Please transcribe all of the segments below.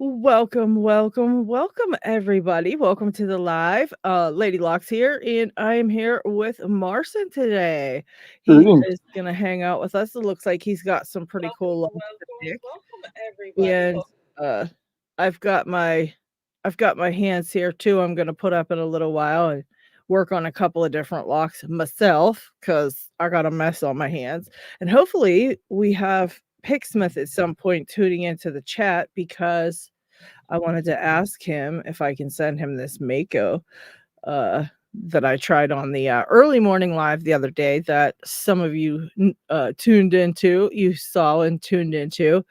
Welcome, everybody. Welcome to the live. Lady Locks here, and I am here with Marson today. He Greetings. is gonna hang out with us. It looks like he's got some pretty cool locks to pick. And uh I've got my I've got my hands here too. I'm gonna put up in a little while and work on a couple of different locks myself because I got a mess on my hands. And hopefully we have Picksmith at some point tuning into the chat because I wanted to ask him if I can send him this Mako that I tried on the early morning live the other day that some of you you saw and tuned into.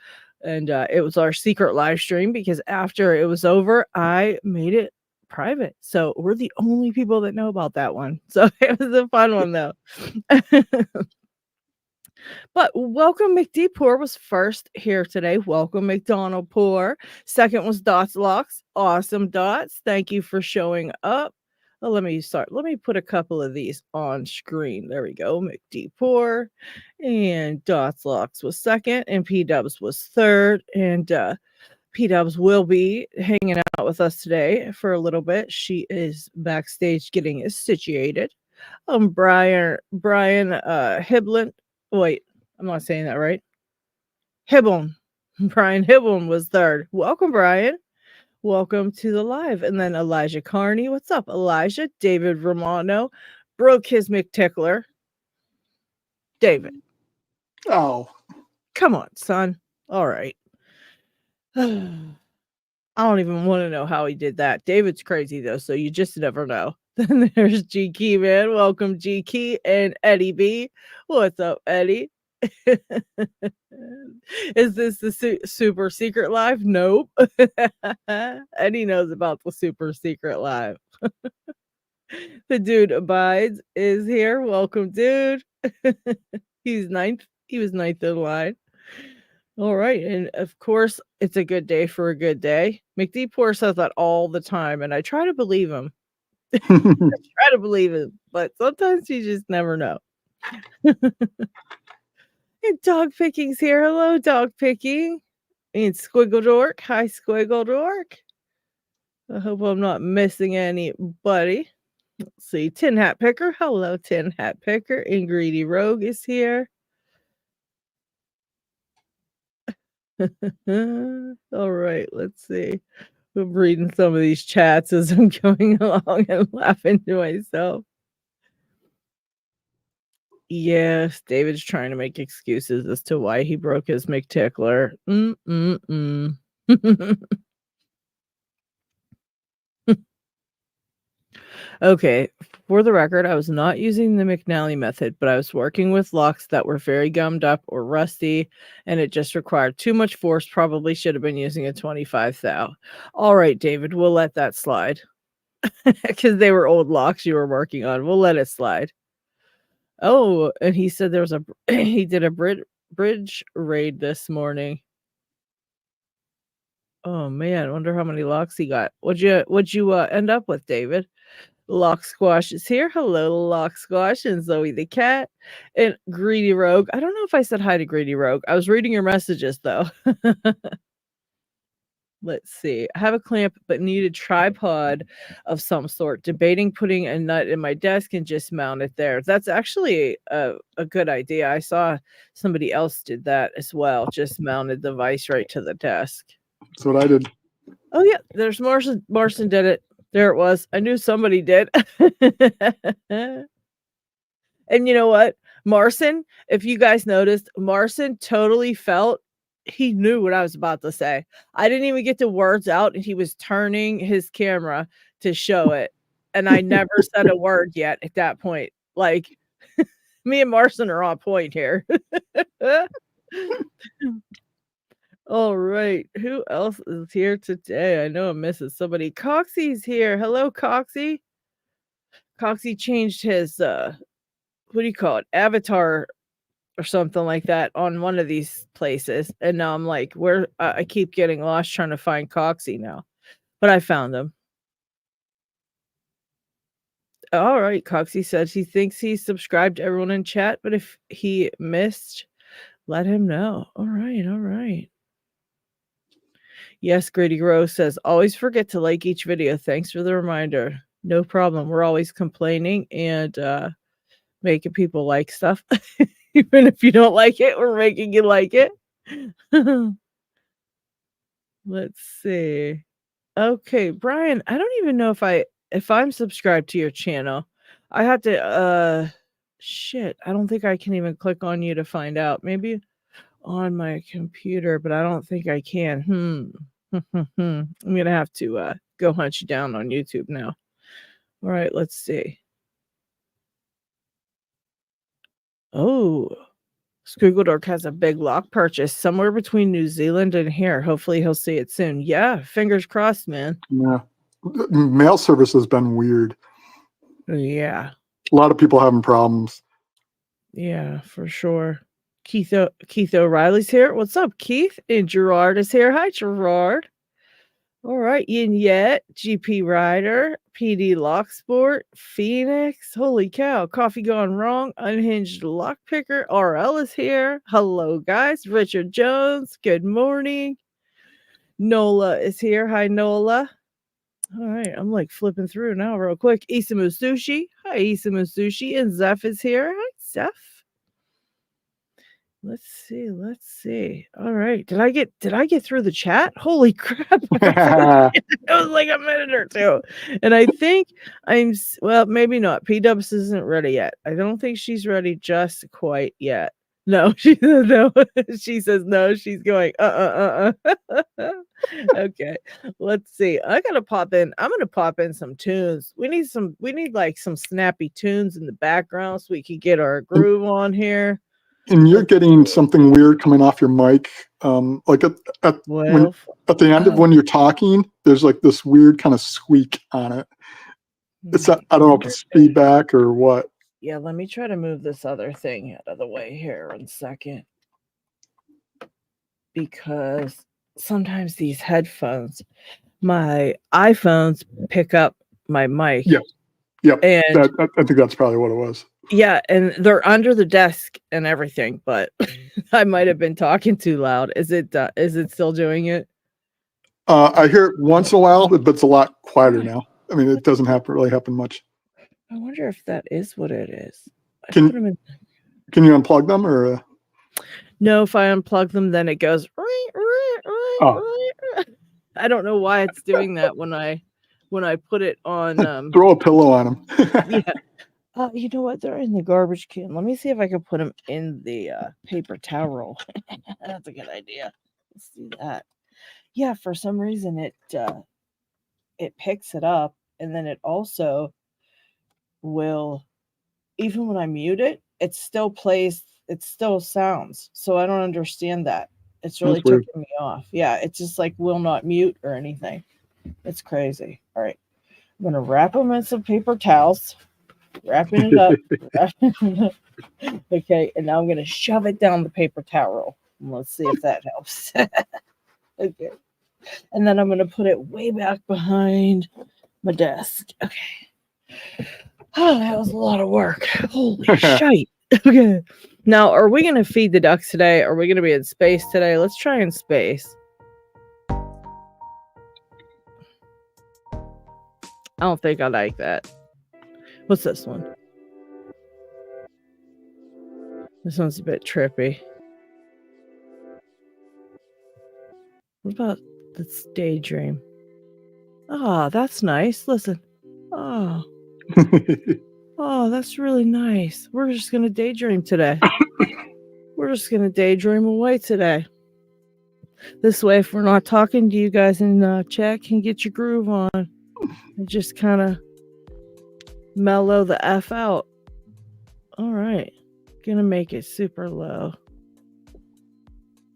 And it was our secret live stream because after it was over, I made it private. So we're the only people that know about that one. So it was a fun one, though. But welcome McDpoor was first here today. Welcome McDonald Poor. Second was Dots Locks. Awesome Dots. Thank you for showing up. Oh, let me start. Let me put a couple of these on screen. There we go. McDpoor and Dots Locks was second, and P Dubs was third. And P Dubs will be hanging out with us today for a little bit. She is backstage getting situated. Brian Hiblin. Wait, I'm not saying that right. Hibblin. Brian Hibblin was third. Welcome, Brian. Welcome to the live. And then Elijah Carney. What's up, Elijah? David Romano broke his McTickler. David. Oh, Come on, son. All right. I don't even want to know how he did that. David's crazy though, so you just never know. Then there's G Key, man. Welcome, G Key and Eddie B. What's up, Eddie? Is this the super secret live? Nope. Eddie knows about the super secret live. The dude abides is here. Welcome, dude. He's ninth. He was ninth in line. All right. And of course, it's a good day for a good day. McDpoor says that all the time, and I try to believe him. Try to believe it, but sometimes you just never know. And Dog Picking's here. Hello, Dog Picking. And Squiggle Dork. Hi, Squiggle Dork. I hope I'm not missing anybody. Let's see. Tin Hat Picker. Hello, Tin Hat Picker. And Greedy Rogue is here. All right, let's see. I'm reading some of these chats as I'm going along and laughing to myself. Yes, David's trying to make excuses as to why he broke his McTickler. Okay, for the record, I was not using the McNally method, but I was working with locks that were very gummed up or rusty, and it just required too much force. Probably should have been using a 25 thou. All right, David, we'll let that slide. Because they were old locks you were working on. We'll let it slide. Oh, and he said there was a he did a bridge raid this morning. Oh man, I wonder how many locks he got. What'd you end up with, David? Lock Squash is here. Hello, Lock Squash and Zoe the cat and Greedy Rogue. I don't know if I said hi to Greedy Rogue. I was reading your messages though. Let's see. I have a clamp but need a tripod of some sort. Debating putting a nut in my desk and just mount it there. That's actually a good idea. I saw somebody else did that as well. Just mounted the vise right to the desk. that's what I did. Oh yeah, there's Marson. Marson did it. There it was. I knew somebody did. And you know what? Marson, if you guys noticed, Marson totally felt he knew what I was about to say. I didn't even get the words out, and he was turning his camera to show it. And I never said a word yet at that point. Like, me and Marson are on point here. All right. Who else is here today? I know I'm missing somebody. Coxie's here. Hello, Coxie. Coxie changed his what do you call it? Avatar or something like that on one of these places. And now I'm like, where I keep getting lost trying to find Coxie now. But I found him. All right. Coxie says he thinks he's subscribed to everyone in chat, but if he missed, let him know. All right. All right. Yes, Grady Rose says, always forget to like each video. Thanks for the reminder. No problem. We're always complaining and making people like stuff. Even if you don't like it, we're making you like it. Let's see. Okay, Brian, I don't even know if I'm subscribed to your channel. I have to shit, I don't think I can even click on you to find out. Maybe on my computer, but I don't think I can. I'm gonna have to go hunt you down on YouTube now. All right, let's see. Oh, Squiggledork has a big lock purchase somewhere between New Zealand and here. Hopefully he'll see it soon. Yeah, fingers crossed, man. Yeah. Mail service has been weird. Yeah. A lot of people having problems. Yeah, for sure. Keith O'Reilly's here. What's up, Keith? And Gerard is here. Hi, Gerard. All right, Yin Yet, GP Rider, PD Locksport, Phoenix. Holy cow, Coffee Gone Wrong, Unhinged Lockpicker. RL is here. Hello, guys. Richard Jones, good morning. Nola is here. Hi, Nola. All right, I'm like flipping through now real quick. Isamu Sushi. Hi, Isamu Sushi. And Zeph is here. Hi, Zeph. Let's see. All right. Did I get through the chat? Holy crap. It was like a minute or two. And I think well, maybe not. P-Dubs isn't ready yet. I don't think she's ready just quite yet. No, she says no. She says no. She's going, Okay. Let's see. I'm gonna pop in some tunes. We need like some snappy tunes in the background so we can get our groove on here. And you're getting something weird coming off your mic. Like at the end of when you're talking, there's like this weird kind of squeak on it. I don't know if it's feedback or what. Yeah, let me try to move this other thing out of the way here in a second. Because sometimes these headphones, my iPhones pick up my mic. Yeah. And I think that's probably what it was. Yeah, and they're under the desk and everything, but I might have been talking too loud. Is it still doing it? I hear it once in a while, but it's a lot quieter now. I mean, it doesn't really happen much. I wonder if that is what it is. Can you unplug them or? No, if I unplug them, then it goes. I don't know why it's doing that when I put it on. Throw a pillow on them. Yeah. You know what? They're in the garbage can. Let me see if I can put them in the paper towel roll. That's a good idea. Let's do that. Yeah, for some reason it picks it up, and then it also will, even when I mute it, it still plays, it still sounds. So I don't understand that. It's really taking me off. Yeah, it just like will not mute or anything. It's crazy. All right. I'm going to wrap them in some paper towels. Wrapping it up. Okay, and now I'm going to shove it down the paper towel. Let's see if that helps. Okay. And then I'm going to put it way back behind my desk. Okay. Oh, that was a lot of work. Holy shite. Okay. Now, are we going to feed the ducks today? Are we going to be in space today? Let's try in space. I don't think I like that. What's this one? This one's a bit trippy. What about this daydream? Oh, that's nice. Listen. Oh. Oh, that's really nice. We're just going to daydream today. We're just going to daydream away today. This way, if we're not talking to you guys in chat, can get your groove on. And just kind of mellow the F out. All right. Gonna make it super low.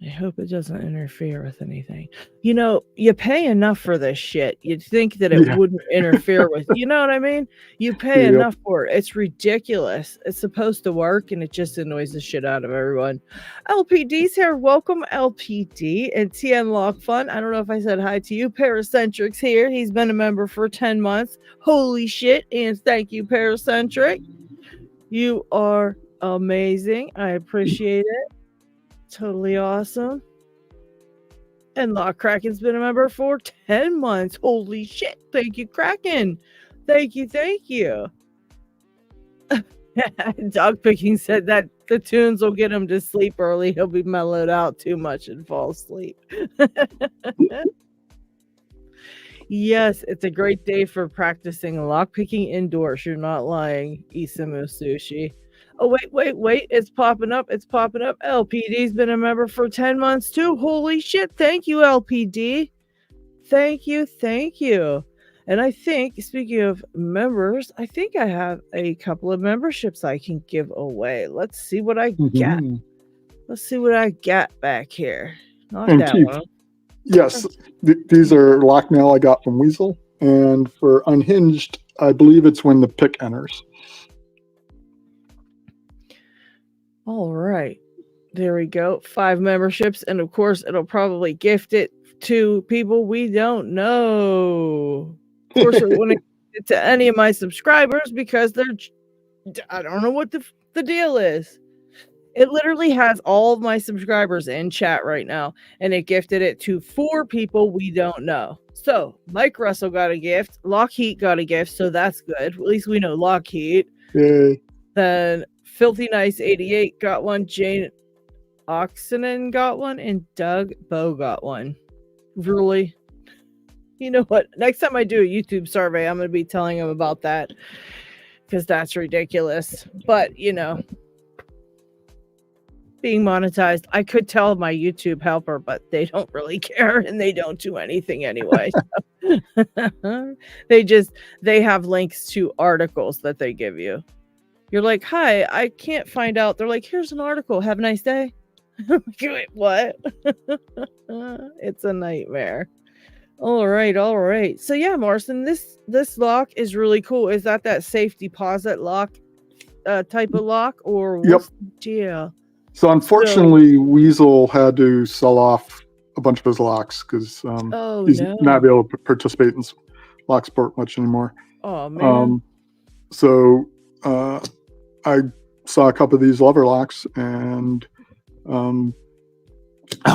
I hope it doesn't interfere with anything. You know, you pay enough for this shit. You'd think that it wouldn't interfere with, you know what I mean? You pay enough for it. It's ridiculous. It's supposed to work, and it just annoys the shit out of everyone. LPD's here. Welcome, LPD. And TN Lock Fun. I don't know if I said hi to you. Paracentric's here. He's been a member for 10 months. Holy shit. And thank you, Paracentric. You are amazing. I appreciate it. Totally awesome. And Lock Kraken's been a member for 10 months. Holy shit. Thank you, Kraken. Thank you. Thank you. Dog Picking said that the tunes will get him to sleep early. He'll be mellowed out too much and fall asleep. Yes, it's a great day for practicing lockpicking indoors. You're not lying, Isamu Sushi. Oh, wait. It's popping up. LPD's been a member for 10 months too. Holy shit. Thank you, LPD. Thank you. And I think, speaking of members, I think I have a couple of memberships I can give away. Let's see what I get. Let's see what I got back here. Not and that Keith, one. Yes, these are lock mail I got from Weasel. And for Unhinged, I believe it's when the pick enters. All right. There we go. 5 memberships. And of course, it'll probably gift it to people we don't know. Of course, I want to give it to any of my subscribers because I don't know what the deal is. It literally has all of my subscribers in chat right now, and it gifted it to 4 people we don't know. So Mike Russell got a gift, Lockheat got a gift, so that's good. At least we know Lockheat. Yay. Then Filthy Nice 88 got one, Jane Oxenen got one, and Doug Bow got one. Really? You know what? Next time I do a YouTube survey, I'm going to be telling him about that because that's ridiculous. But, being monetized, I could tell my YouTube helper, but they don't really care and they don't do anything anyway. So. They have links to articles that they give you. You're like, hi, I can't find out. They're like, here's an article. Have a nice day. Wait, what? It's a nightmare. All right. So yeah, Morrison, this lock is really cool. Is that safe deposit lock type of lock, or what's the deal? So unfortunately, Weasel had to sell off a bunch of his locks because he's not able to participate in Locksport much anymore. Oh man. So I saw a couple of these lever locks, and I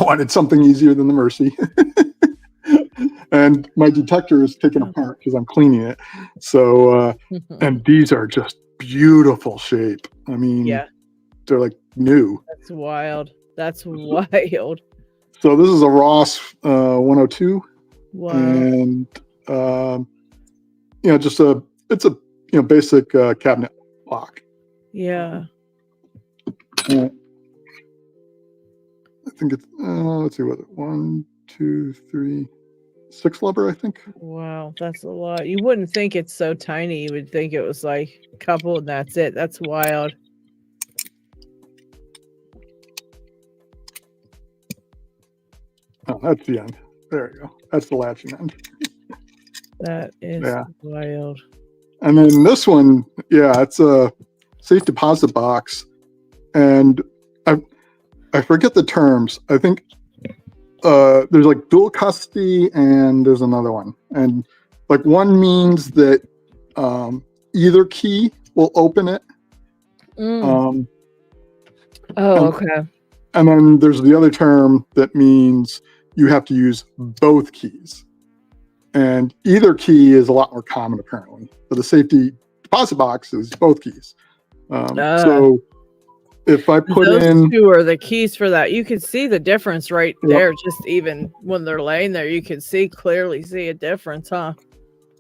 wanted something easier than the Mercy. And my detector is taken apart because I'm cleaning it. So, and these are just beautiful shape. I mean, they're like new. That's wild. So this is a Ross 102. Wow. And, it's a basic cabinet lock. Yeah. I think it's, let's see what, 1, 2, 3, 6 lever, I think. Wow, that's a lot. You wouldn't think it's so tiny. You would think it was like a couple and that's it. That's wild. Oh, that's the end. There you go. That's the latching end. That is wild. And then this one, it's a safe deposit box. And I forget the terms. I think there's like dual custody and there's another one. And like one means that either key will open it. Okay. And then there's the other term that means you have to use both keys. And either key is a lot more common apparently. But the safety deposit box is both keys. So if I put those 2 are the keys for that. You can see the difference right there. Just even when they're laying there, you can clearly see a difference, huh?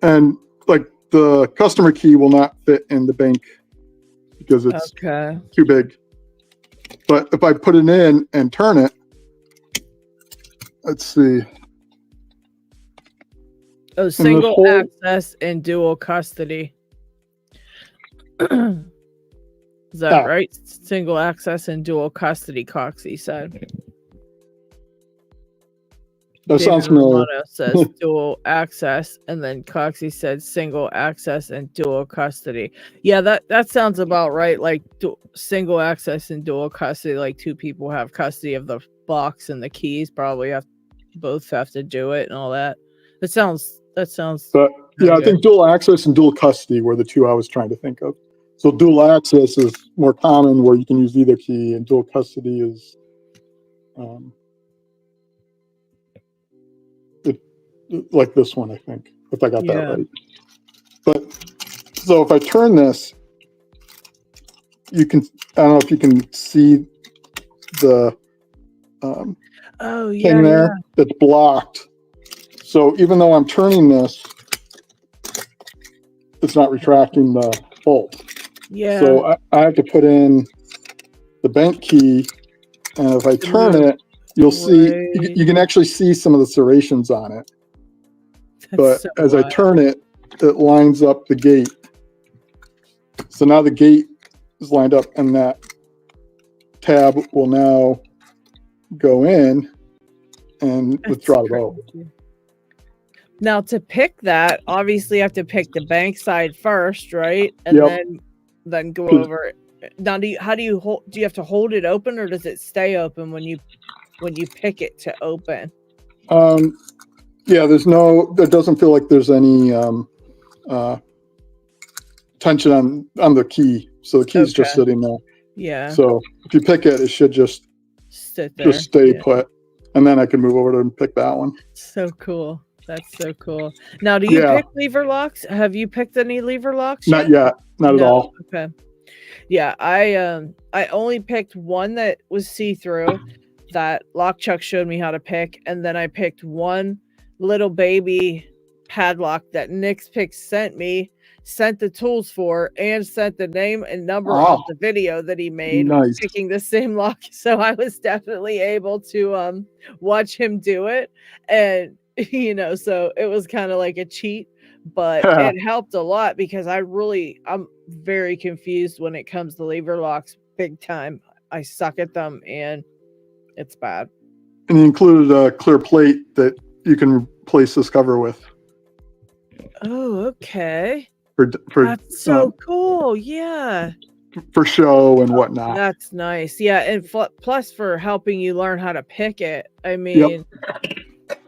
And like the customer key will not fit in the bank because it's too big. But if I put it in and turn it, let's see. Oh, single access and dual custody. Is that right? Single access and dual custody, Coxie said. That sounds familiar. Says dual access, and then Coxie said single access and dual custody. Yeah, that sounds about right. Like single access and dual custody, like 2 people have custody of the box and the keys. Probably both have to do it and all that. That sounds. But I think dual access and dual custody were the 2 I was trying to think of. So dual access is more common where you can use either key, and dual custody is like this one, I think, if I got that Yeah. right. But so if I turn this, you can, I don't know if you can see the Oh, thing yeah, there that's blocked. So even though I'm turning this, it's not retracting the bolt. yeah. So I have to put in the bank key, and if I turn move. it, you'll see, Right. you can actually see some of the serrations on it. That's But so as I wild. turn it, it lines up the gate. So now the gate is lined up, and that tab will now go in and withdraw the bolt. Now to pick that, obviously you have to pick the bank side first, right? And Yep. then go over it. Now, do you have to hold it open, or does it stay open when you pick it to open? Yeah, it doesn't feel like there's any tension on the key. So the key's just sitting there. Yeah. So if you pick it, it should just sit there. Just stay put. And then I can move over to and pick that one. So cool. That's so cool. Now, do you pick lever locks? Have you picked any lever locks yet? Not yet. Not at all. Okay. Yeah, I only picked one that was see-through that LockChuck showed me how to pick, and then I picked one little baby padlock that Nick's Pick sent the tools for, and sent the name and number of the video that he made picking the same lock. So I was definitely able to watch him do it, and so it was kind of like a cheat, but it helped a lot because I'm very confused when it comes to lever locks, big time. I suck at them and it's bad. And he included a clear plate that you can replace this cover with. Oh, okay. For That's so cool. Yeah. For show and whatnot. That's nice. Yeah, and plus for helping you learn how to pick it. I mean,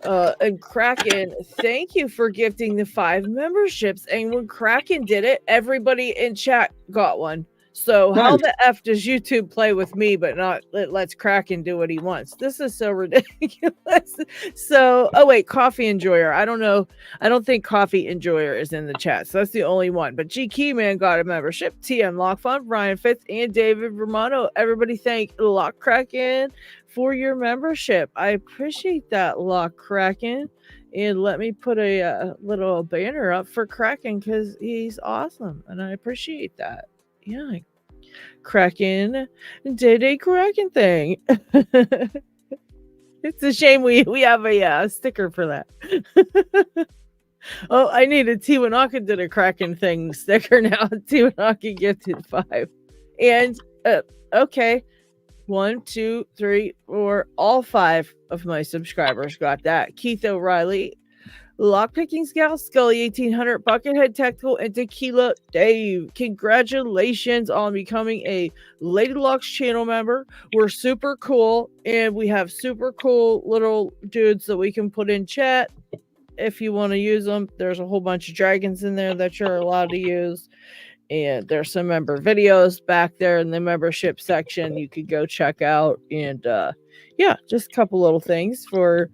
and Kraken, thank you for gifting the 5 memberships. And when Kraken did it, everybody in chat got one. So how the F does YouTube play with me, but not lets Kraken do what he wants? This is so ridiculous. So, oh wait, Coffee Enjoyer. I don't know. I don't think Coffee Enjoyer is in the chat. So that's the only one. But G Keyman got a membership. TM Lockfun, Brian Fitz, and David Romano. Everybody thank Lock Kraken for your membership. I appreciate that, Lock Kraken. And let me put a little banner up for Kraken because he's awesome. And I appreciate that. Yeah, Kraken did a Kraken thing. It's a shame we have a sticker for that. Oh, I need a Tiwanaka did a Kraken thing sticker now. Tiwanaka gifted 5. And okay, 1, 2, 3, 4, all 5 of my subscribers got that. Keith O'Reilly, Lockpicking Scout, Scully 1800, Buckethead Tactical, and Tequila Dave. Congratulations on becoming a Lady Locks channel member. We're super cool, and we have super cool little dudes that we can put in chat if you want to use them. There's a whole bunch of dragons in there that you're allowed to use. And there's some member videos back there in the membership section you could go check out. And yeah, just a couple little things for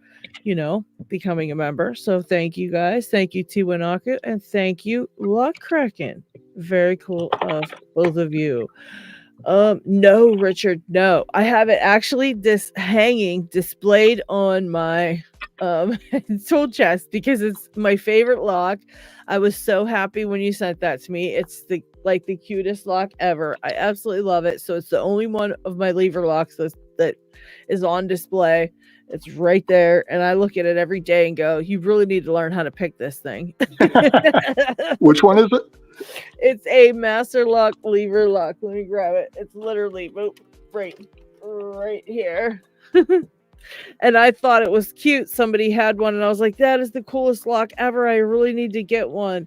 becoming a member. So thank you guys. Thank you, Tiwanaka, and thank you, Luck Kraken. Very cool of both of you. No, Richard, no. I have it actually displayed on my tool chest because it's my favorite lock. I was so happy when you sent that to me. It's the cutest lock ever. I absolutely love it. So it's the only one of my lever locks that is on display. It's right there, and I look at it every day and go, you really need to learn how to pick this thing. Which one is it? It's a master lock lever lock. Let me grab it. It's literally right here. And I thought it was cute. Somebody had one, and I was like, that is the coolest lock ever. I really need to get one.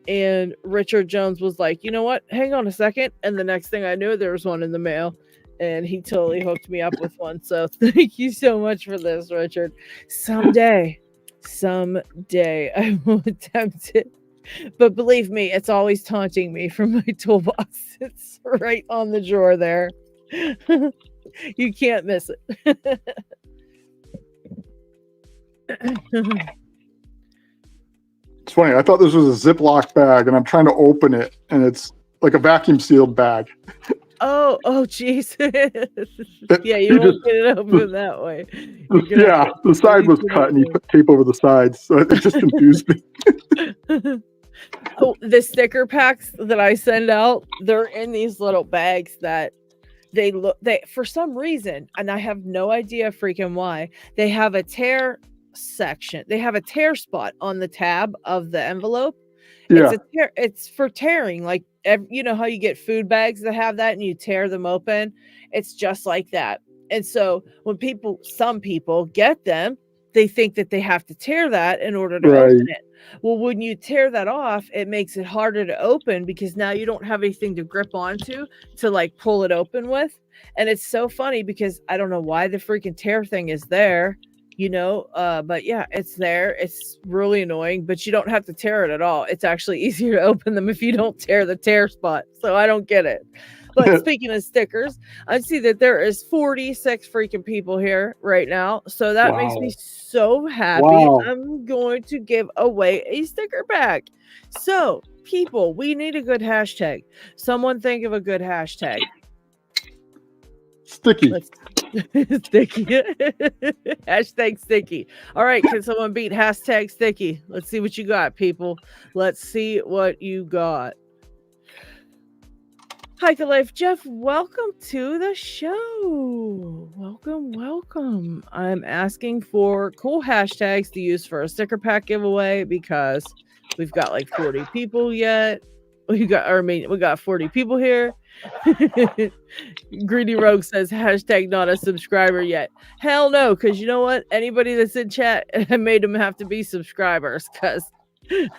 And Richard Jones was like, you know what? Hang on a second. And the next thing I knew, there was one in the mail. And he totally hooked me up with one. So thank you so much for this, Richard. Someday I will attempt it. But believe me, it's always taunting me from my toolbox. It's right on the drawer there. You can't miss it. funny. I thought this was a Ziploc bag, and I'm trying to open it, and it's like a vacuum sealed bag. Oh, jeez. Yeah, you won't get it open that way. Yeah, the side was cut, and he put tape over the sides, so it just confused me. Oh, the sticker packs that I send out, they're in these little bags that they for some reason, and I have no idea freaking why, they have a tear section. They have a tear spot on the tab of the envelope. Yeah. It's for tearing. Like, you know how you get food bags that have that and you tear them open? It's just like that. And so when some people get them, they think that they have to tear that in order to open it. Well, when you tear that off, it makes it harder to open because now you don't have anything to grip onto to like pull it open with. And it's so funny because I don't know why the freaking tear thing is there, but yeah, it's there. It's really annoying, but you don't have to tear it at all. It's actually easier to open them if you don't tear the tear spot. So I don't get it. But speaking of stickers, I see that there is 46 freaking people here right now. So that makes me so happy. Wow. I'm going to give away a sticker pack. So, people, we need a good hashtag. Someone think of a good hashtag. Sticky. Sticky. Hashtag sticky. All right. Can someone beat hashtag sticky? Let's see what you got, people. Let's see what you got. Hike of Life, Jeff, welcome to the show. Welcome. I'm asking for cool hashtags to use for a sticker pack giveaway because we've got like 40 people yet. We got 40 people here. Greedy Rogue says hashtag not a subscriber yet. Hell no, because you know what? Anybody that's in chat, I made them have to be subscribers because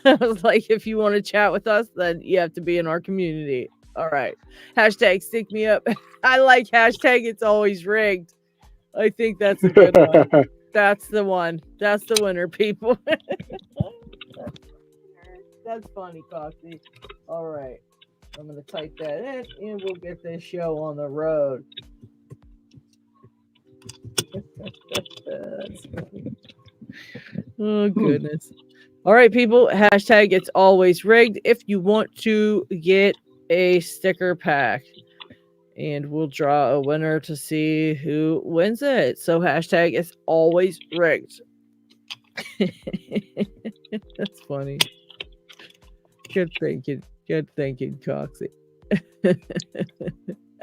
I was like, if you want to chat with us, then you have to be in our community. All right. Hashtag stick me up. I like hashtag it's always rigged. I think that's a good one. That's the one. That's the winner, people. That's funny, Coxie. All right. I'm going to type that in and we'll get this show on the road. Oh, goodness. All right, people. Hashtag it's always rigged if you want to get a sticker pack. And we'll draw a winner to see who wins it. So hashtag it's always rigged. That's funny. Good thinking, Coxie.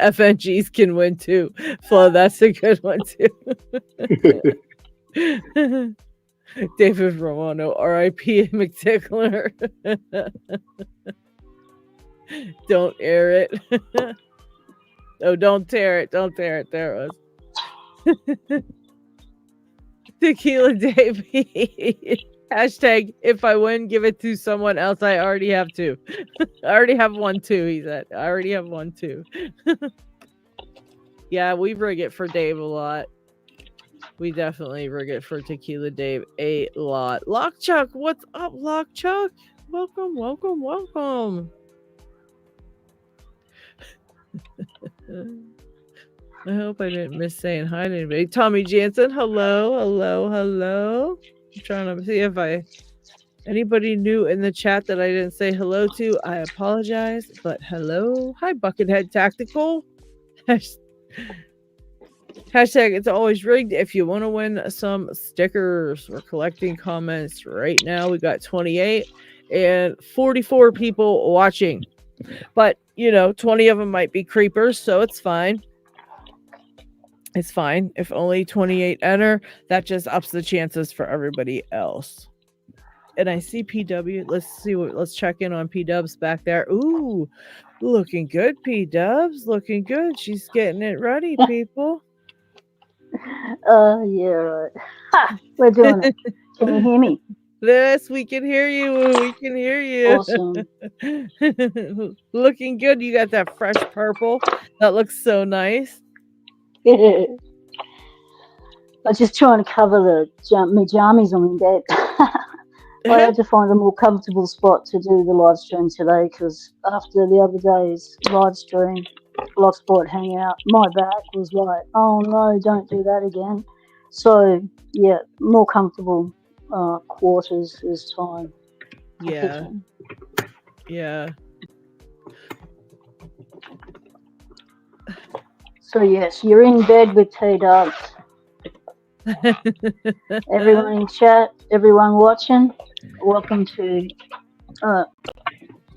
FNGs can win too. Flo, that's a good one too. David Romano, R.I.P. McTickler. Don't air it. Oh, don't tear it. Don't tear it. There it was. Tequila Davey. Hashtag if I win, give it to someone else. I already have two. I already have one too, he said. I already have one too. Yeah, we rig it for Dave a lot. We definitely rig it for Tequila Dave a lot. Lockchuck, what's up, Lockchuck? Welcome. I hope I didn't miss saying hi to anybody. Tommy Jansen, hello. I'm trying to see if anybody new in the chat that I didn't say hello to. I apologize, but hello. Hi, Buckethead Tactical. Hashtag it's always rigged. If you want to win some stickers, we're collecting comments right now. We got 28 and 44 people watching. But, 20 of them might be creepers, so it's fine. It's fine. If only 28 enter, that just ups the chances for everybody else. And I see PW. Let's check in on P-Dubs back there. Ooh, looking good, P-Dubs. Looking good. She's getting it ready, people. Yeah, right. Ha! We're doing it. Can you hear me? Yes, we can hear you. Awesome. Looking good. You got that fresh purple. That looks so nice. I was just trying to cover the my jammies on my bed. I had to find a more comfortable spot to do the live stream today because after the other day's live stream, Locksport Hangout, my back was like, oh no, don't do that again. So, yeah, more comfortable quarters this time. Yeah. Yeah. So yes, you're in bed with T-Dubs. Everyone in chat, everyone watching, welcome to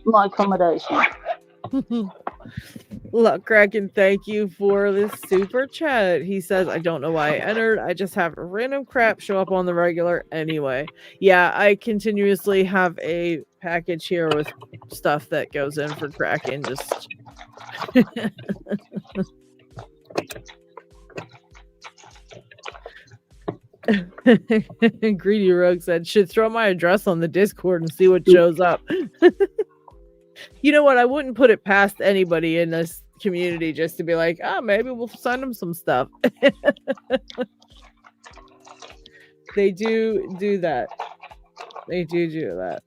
my accommodation. Look, Kraken, thank you for this super chat. He says, I don't know why I entered. I just have random crap show up on the regular anyway. Yeah, I continuously have a package here with stuff that goes in for Kraken. Just Greedy Rogue said, should throw my address on the Discord and see what shows up. You know what? I wouldn't put it past anybody in this community just to be like, maybe we'll send them some stuff. They do that. They do that.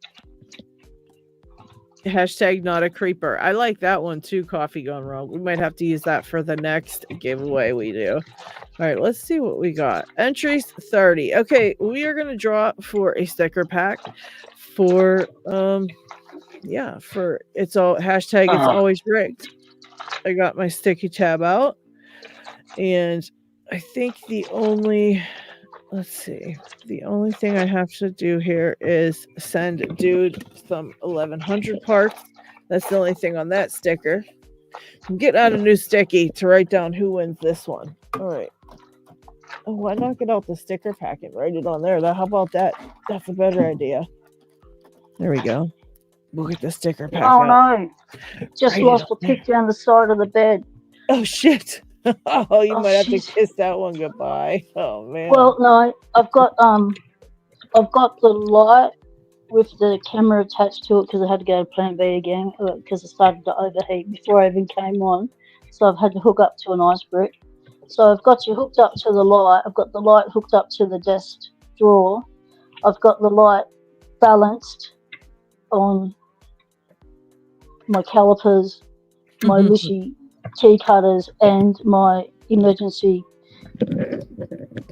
Hashtag not a creeper. I like that one too, Coffee Gone Wrong. We might have to use that for the next giveaway we do. All right, let's see what we got. Entries 30. Okay, we are going to draw for a sticker pack for for it's all hashtag it's always rigged. I got my sticky tab out, and I think the only thing I have to do here is send dude some 1100 parts. That's the only thing on that sticker. I'm getting out a new sticky to write down who wins this one. All right. Oh, why not get out the sticker pack and write it on there? How about that? That's a better idea. There we go. We'll get the sticker pack out. No. Just lost a pick down the side of the bed. Oh, shit. Oh, you might have to kiss that one goodbye. Oh, man. Well, no. I've got the light with the camera attached to it because I had to go to Plan B again because it started to overheat before I even came on. So I've had to hook up to an ice brick. So I've got you hooked up to the light. I've got the light hooked up to the desk drawer. I've got the light balanced on my calipers, my Lishy tea cutters, and my emergency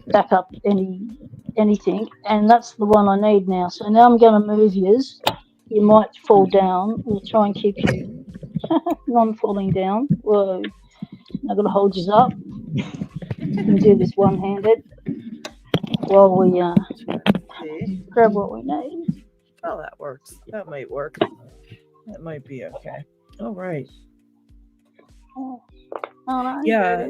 backup anything. And that's the one I need now. So now I'm going to move yous. You might fall down. We'll try and keep you non-falling down. Whoa. I'm going to hold you up. You can do this one-handed while we grab what we need. Oh, that works. That might work. That might be okay. All right. Oh no, yeah.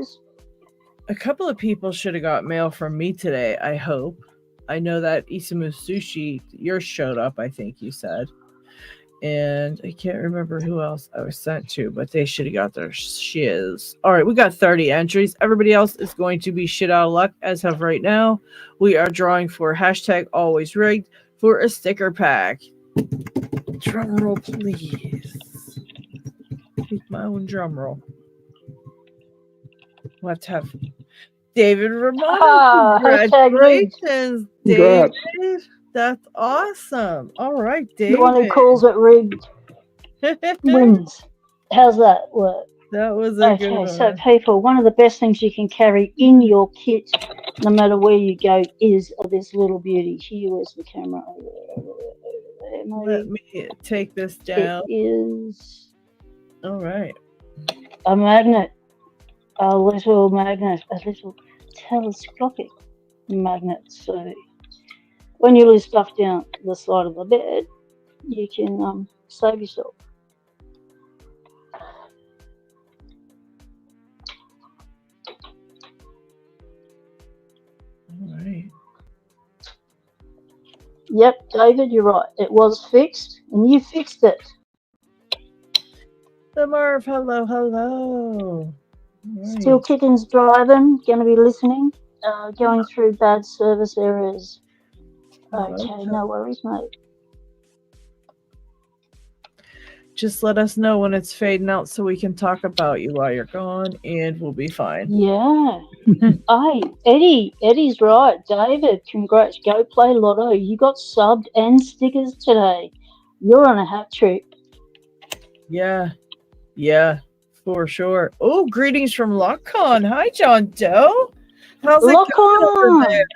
A couple of people should have got mail from me today, I hope. I know that Isamu Sushi, yours showed up, I think you said. And I can't remember who else I was sent to, but they should have got their shiz. All right, we got 30 entries. Everybody else is going to be shit out of luck as of right now. We are drawing for hashtag always rigged for a sticker pack. Drum roll, please. With my own drum roll. We'll have to have David Romano. Congratulations, David. That's awesome. All right, David. The one who calls it rigged wins. How's that work? That was a good one. So people, one of the best things you can carry in your kit, no matter where you go, is this little beauty. Here, where's the camera? Let me take this down. It is all right. A magnet, a little telescopic magnet. So when you lose stuff down the side of the bed, you can save yourself. All right. Yep, David, you're right. It was fixed, and you fixed it. The Merv, hello. Right. Still Kittens driving, going to be listening, going through bad service areas. Okay, no worries, mate. Just let us know when it's fading out so we can talk about you while you're gone, and we'll be fine. Yeah. Hey, Eddie's right. David, congrats. Go play Lotto. You got subbed and stickers today. You're on a hat trick. Yeah, for sure. Oh, greetings from LockCon. Hi, John Doe. How's it going over there?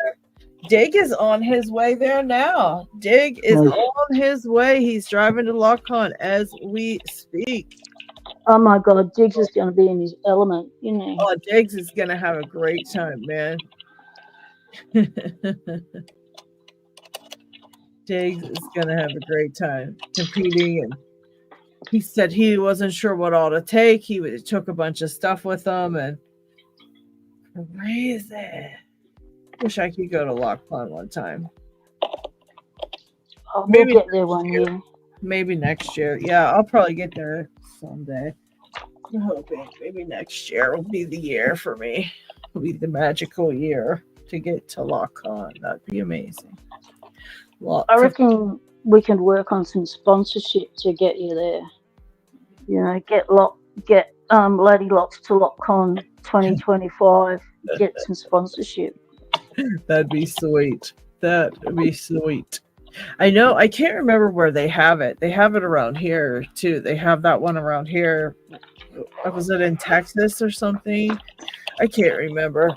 Dig is on his way there now. Dig is on his way. He's driving to Lockcon as we speak. Oh my God, Diggs is going to be in his element, you know. Oh, Diggs is going to have a great time, man. Diggs is going to have a great time competing. And he said he wasn't sure what all to take. He took a bunch of stuff with him and crazy. Wish I could go to Lockpon one time. Oh, we'll get there one year. Maybe next year. Yeah, I'll probably get there someday. I'm hoping maybe next year will be the year for me. It'll be the magical year to get to Lockcon. That'd be amazing. I reckon we can work on some sponsorship to get you there. You know, get Lady Locks to Lockcon 2025. Get some sponsorship. That'd be sweet. That would be sweet. I know. I can't remember where they have it. They have it around here too. They have that one around here. Was it in Texas or something? I can't remember.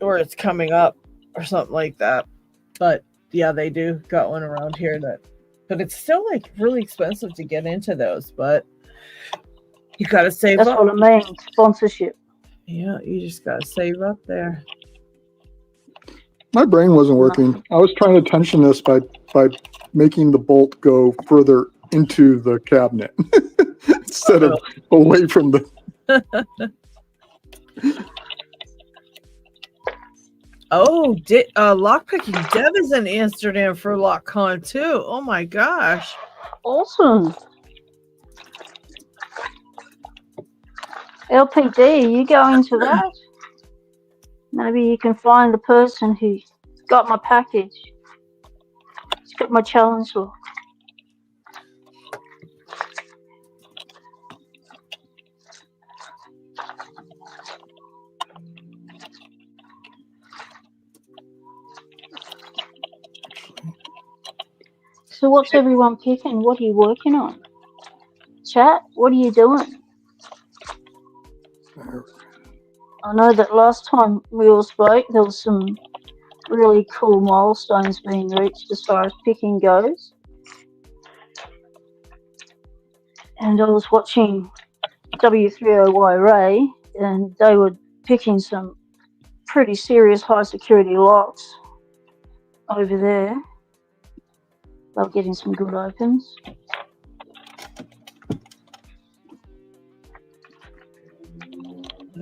Or it's coming up or something like that. But yeah, they do got one around here but it's still like really expensive to get into those, but you gotta save up. That's what I mean, sponsorship. Yeah, you just gotta save up there. My brain wasn't working. I was trying to tension this by making the bolt go further into the cabinet instead of away from the. Oh, Lockpicking Deb is in Amsterdam for Lockcon too. Oh my gosh. Awesome. LPD, you go into that? Maybe you can find the person who got my package. He's got my challenge lock. So what's everyone picking? What are you working on? Chat, what are you doing? I know that last time we all spoke, there was some really cool milestones being reached as far as picking goes. And I was watching W3OY Ray, and they were picking some pretty serious high security locks over there. They were getting some good opens.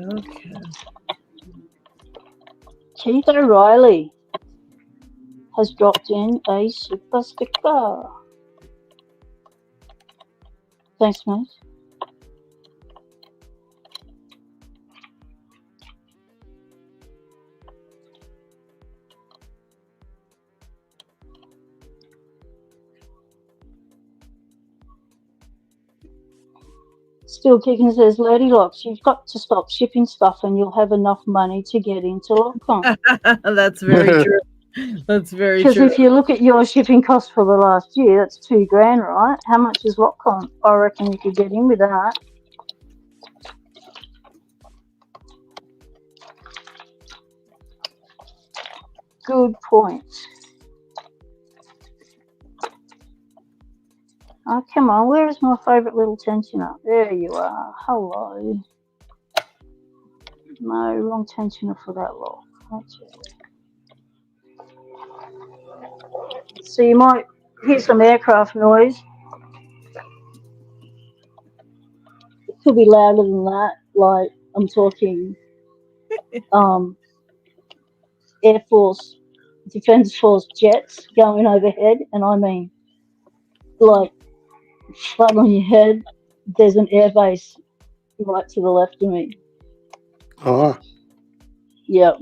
Okay. Keith O'Reilly has dropped in a super sticker. Thanks, mate. Still Kicking says, Lady Locks, you've got to stop shipping stuff and you'll have enough money to get into Lockcon. That's very true. That's very true. Because if you look at your shipping cost for the last year, that's $2,000, right? How much is Lockcon? I reckon you could get in with that. Good point. Oh, come on. Where is my favourite little tensioner? There you are. Hello. No, wrong tensioner for that lock. So you might hear some aircraft noise. It could be louder than that. Like I'm talking Air Force, Defence Force jets going overhead. And I mean, like, flat on your head, there's an airbase right to the left of me. Ah. Yep.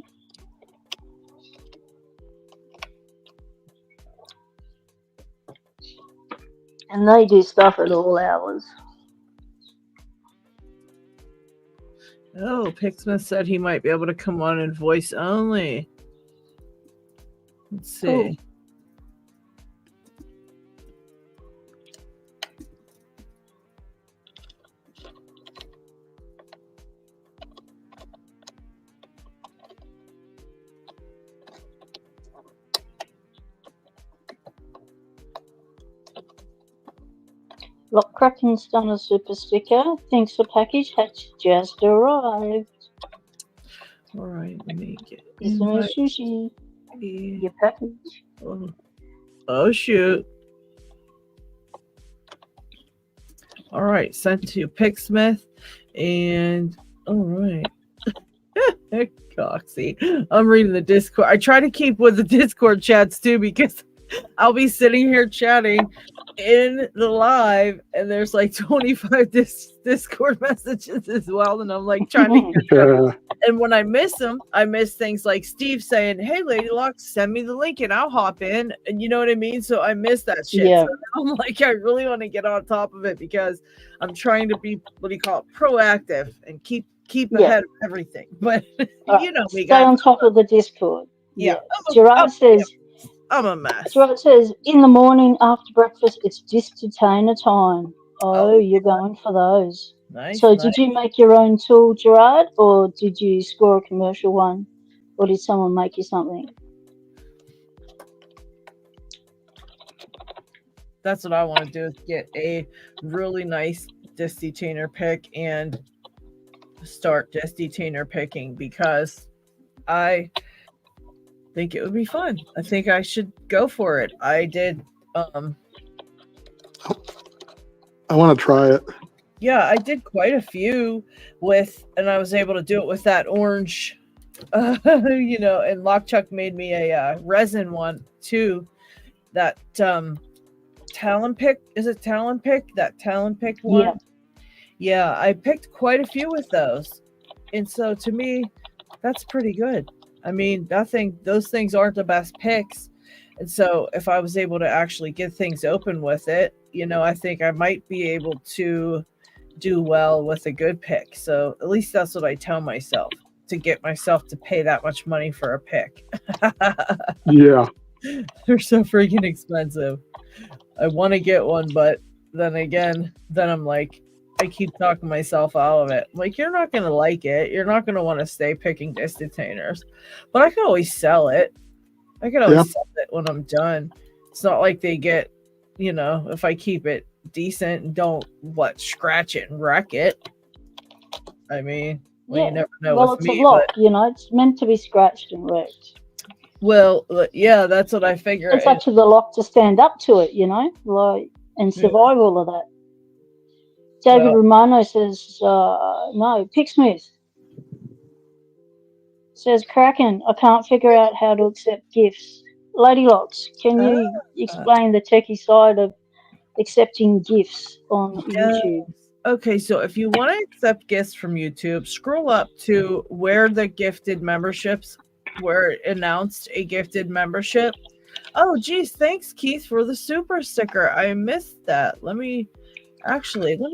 And they do stuff at all hours. Oh, Pixman said he might be able to come on in voice only. Let's see. Cool. Lockpicking's done a super sticker. Thanks for package. Hatch just arrived. All right, let me get Isumi Sushi. Your package. Oh shoot. All right, sent to Picksmith, and all right. Coxie. I'm reading the Discord. I try to keep with the Discord chats too, because I'll be sitting here chatting in the live, and there's like 25 Discord messages as well, and I'm like trying to catch up. And when I miss them, I miss things like Steve saying, "Hey, Lady Luck, send me the link and I'll hop in," and you know what I mean. So I miss that shit. Yeah. So I'm like, I really want to get on top of it, because I'm trying to be, what do you call it, proactive, and keep ahead of everything. But you know, we stay on top of the Discord. Yeah. Gerard says, I'm a mess. Gerard says, in the morning after breakfast, it's disc-detainer time. Oh, you're going for those. Nice. So did you make your own tool, Gerard, or did you score a commercial one? Or did someone make you something? That's what I want to do, is get a really nice disc detainer pick and start disc detainer picking, because I think it would be fun. I think I should go for it. I did I want to try it. Yeah, I did quite a few with, and I was able to do it with that orange you know, and Lockchuck made me a resin one too. That Talon pick, is it Talon pick? That Talon pick one? Yeah, I picked quite a few with those. And so to me, that's pretty good. I mean, those things aren't the best picks. And so if I was able to actually get things open with it, you know, I think I might be able to do well with a good pick. So at least that's what I tell myself, to get myself to pay that much money for a pick. Yeah. They're so freaking expensive. I want to get one, but then again, I'm like, I keep talking myself out of it. I'm like, you're not going to like it. You're not going to want to stay picking disc detainers. But I can always sell it. I can always sell it when I'm done. It's not like they get, you know, if I keep it decent and don't, scratch it and wreck it. I mean, you never know. Well, it's a lock, you know, it's meant to be scratched and wrecked. Well, yeah, that's what I figure. It's up to the lock to stand up to it, you know, like, and survive all of that. David Romano says, no, Picksmith says, Kraken, I can't figure out how to accept gifts. Lady Locks, can you explain the techie side of accepting gifts on YouTube? Okay, so if you want to accept gifts from YouTube, scroll up to where the gifted memberships, where it announced a gifted membership. Oh, geez, thanks, Keith, for the super sticker. I missed that. Let me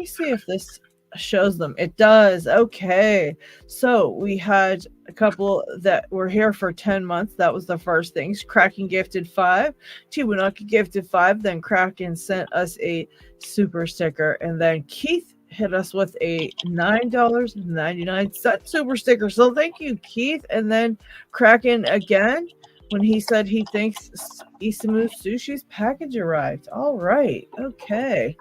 see if this shows them. It does. Okay. So we had a couple that were here for 10 months. That was the first thing. Kraken gifted 5. Chiwinaki gifted 5. Then Kraken sent us a super sticker. And then Keith hit us with a $9.99 super sticker. So thank you, Keith. And then Kraken again, when he said he thinks Isamu Sushi's package arrived. All right. Okay.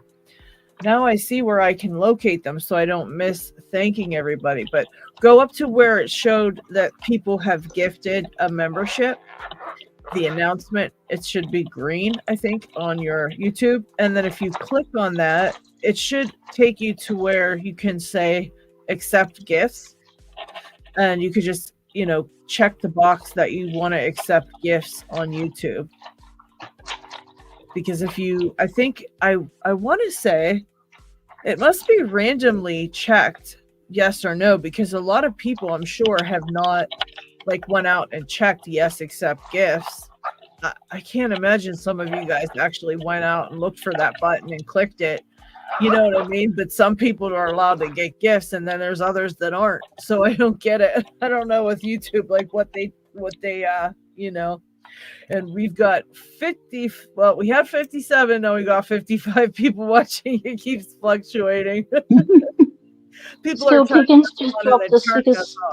Now I see where I can locate them, so I don't miss thanking everybody. But go up to where it showed that people have gifted a membership. The announcement, it should be green, I think, on your YouTube. And then if you click on that, it should take you to where you can say accept gifts. And you could just, you know, check the box that you want to accept gifts on YouTube. Because if you, I think, I want to say, it must be randomly checked, yes or no, because a lot of people, I'm sure, have not like went out and checked yes, accept gifts. I can't imagine some of you guys actually went out and looked for that button and clicked it. You know what I mean? But some people are allowed to get gifts, and then there's others that aren't. So I don't get it. I don't know with YouTube, like what they you know. And we've got 50, well, we had 57, now we got 55 people watching. It keeps fluctuating. People Still Pickens just dropped the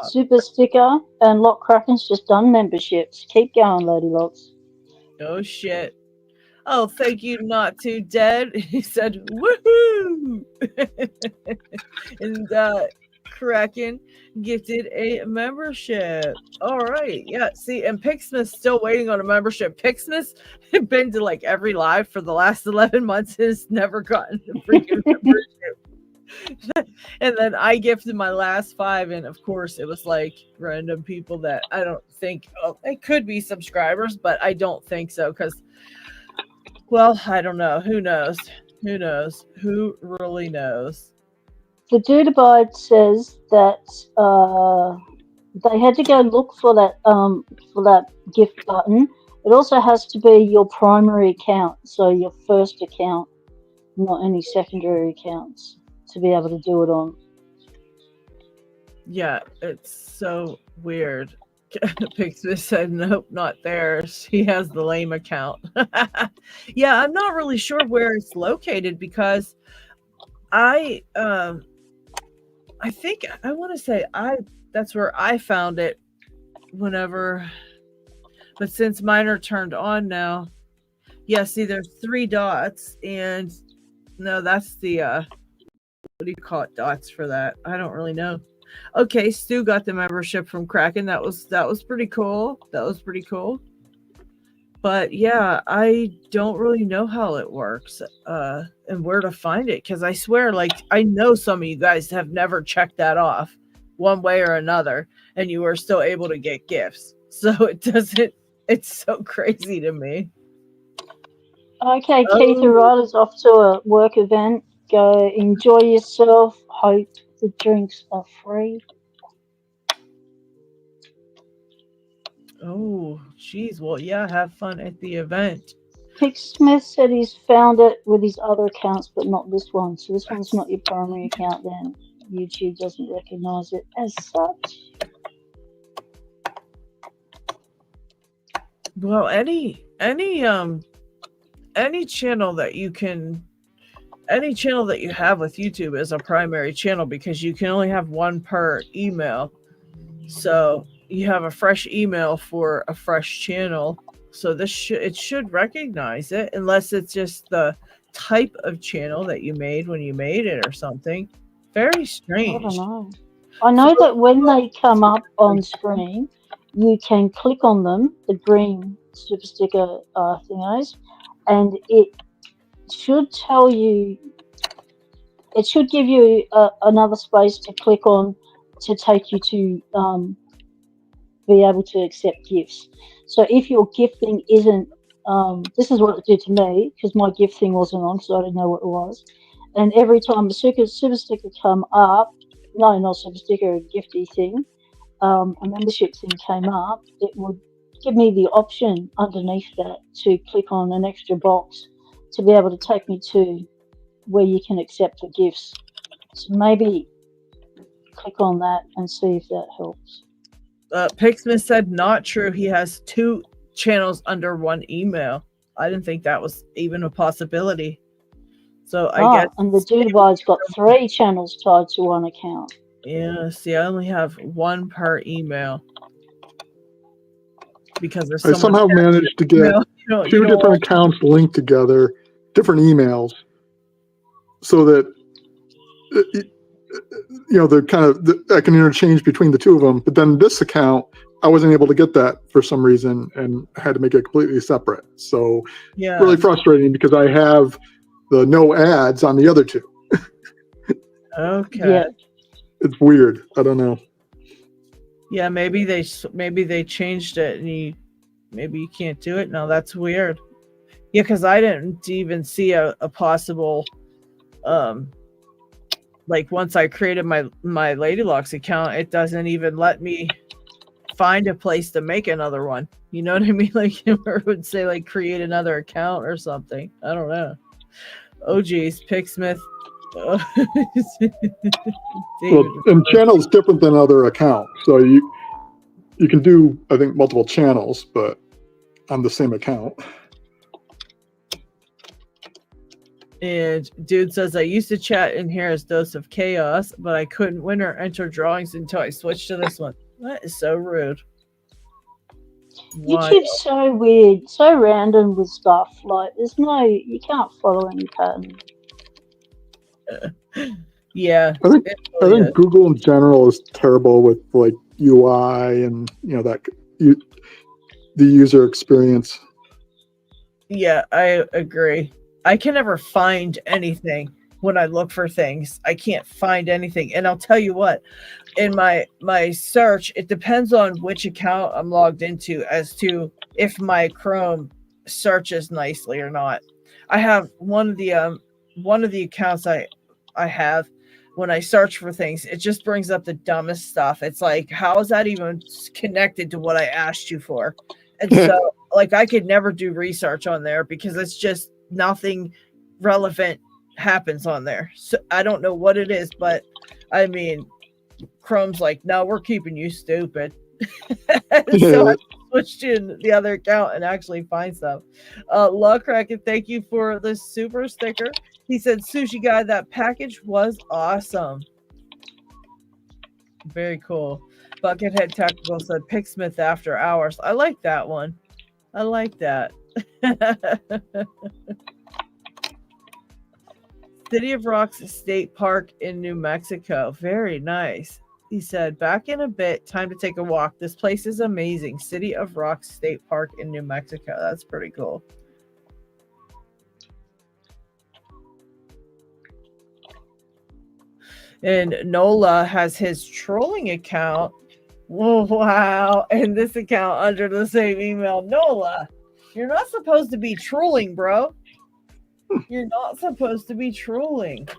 super sticker, and Lock Kraken's just done memberships. Keep going, Lady Locks. Oh, shit. Oh, thank you, not too dead. He said, woohoo! And Kraken gifted a membership. All right. Yeah. See, and Pixsmith's still waiting on a membership. Pixsmith's been to like every live for the last 11 months and has never gotten a freaking membership. And then I gifted my last 5, and of course it was like random people that I don't think it could be subscribers, but I don't think so because, well, I don't know. Who knows? Who knows? Who really knows? The Dude Abide says that they had to go look for that gift button. It also has to be your primary account, so your first account, not any secondary accounts, to be able to do it on. Yeah, it's so weird. Pixie said, nope, not theirs. He has the lame account. Yeah, I'm not really sure where it's located because I think I want to say that's where I found it whenever, but since mine are turned on now, yeah, see there's 3 dots, and no, that's the what do you call it, dots for that? I don't really know. Okay, Stu got the membership from Kraken. That was pretty cool. That was pretty cool. But yeah, I don't really know how it works and where to find it, because I swear, like, I know some of you guys have never checked that off one way or another, and you are still able to get gifts. So it's so crazy to me. Okay, Keith O'Reilly's off to a work event. Go enjoy yourself. Hope the drinks are free. Oh, geez. Well, yeah, have fun at the event. Pixsmith said he's found it with his other accounts, but not this one. So this one's not your primary account, then YouTube doesn't recognize it as such. Well, any channel that you can, any channel that you have with YouTube is a primary channel, because you can only have one per email. So you have a fresh email for a fresh channel. So it should recognize it, unless it's just the type of channel that you made when you made it or something. Very strange. I don't know. I know that when they come up on screen, you can click on them, the green super sticker thingos, and it should tell you, it should give you another space to click on to take you to be able to accept gifts. So if your gifting isn't, this is what it did to me, because my gift thing wasn't on, because I didn't know what it was. And every time a super sticker come up, no, not super sticker, a gifty thing, a membership thing came up, it would give me the option underneath that to click on an extra box to be able to take me to where you can accept the gifts. So maybe click on that and see if that helps. Pixsmith said not true. He has 2 channels under one email. I didn't think that was even a possibility. So I guess. And the Dude Abide's got 3 channels tied to one account. Yeah, see, I only have 1 per email. Because there's I somehow managed to get 2 different accounts linked together, different emails, so that they're kind of, I can interchange between the 2 of them. But then this account, I wasn't able to get that for some reason, and had to make it completely separate. So yeah, really frustrating, because I have the no ads on the other 2. Okay. Yeah. It's weird. I don't know. Yeah, maybe they changed it, and maybe you can't do it now. That's weird. Yeah, because I didn't even see a possible, like, once I created my Lady Locks account, it doesn't even let me find a place to make another one. You know what I mean? Like, it would say like create another account or something. I don't know. Oh geez, Pixsmith. Well, and channel is different than other accounts, so you can do, I think, multiple channels, but on the same account. And Dude says, I used to chat in here as Dose of Chaos, but I couldn't win or enter drawings until I switched to this one. That is so rude. Wild. YouTube's so weird, so random with stuff. Like, you can't follow any pattern. Yeah. I think Google in general is terrible with like UI and the user experience. Yeah, I agree. I can never find anything when I look for things. I can't find anything. And I'll tell you what, in my search, it depends on which account I'm logged into as to if my Chrome searches nicely or not. I have one of the accounts I have when I search for things, it just brings up the dumbest stuff. It's like, how is that even connected to what I asked you for? And so like I could never do research on there because it's just nothing relevant happens on there. So I don't know what it is, but I mean, Chrome's like, no, we're keeping you stupid. So I switched to the other account and actually find stuff. Luckracket, thank you for the super sticker. He said, Sushi Guy, that package was awesome. Very cool. Buckethead Tactical said, Picksmith After Hours. I like that one. I like that. City of Rocks State Park in New Mexico. Very nice. He said, back in a bit, time to take a walk. This place is amazing. City of Rocks State Park in New Mexico. That's pretty cool. And Nola has his trolling account. Whoa, wow. And this account under the same email. Nola, you're not supposed to be trolling, bro. You're not supposed to be trolling.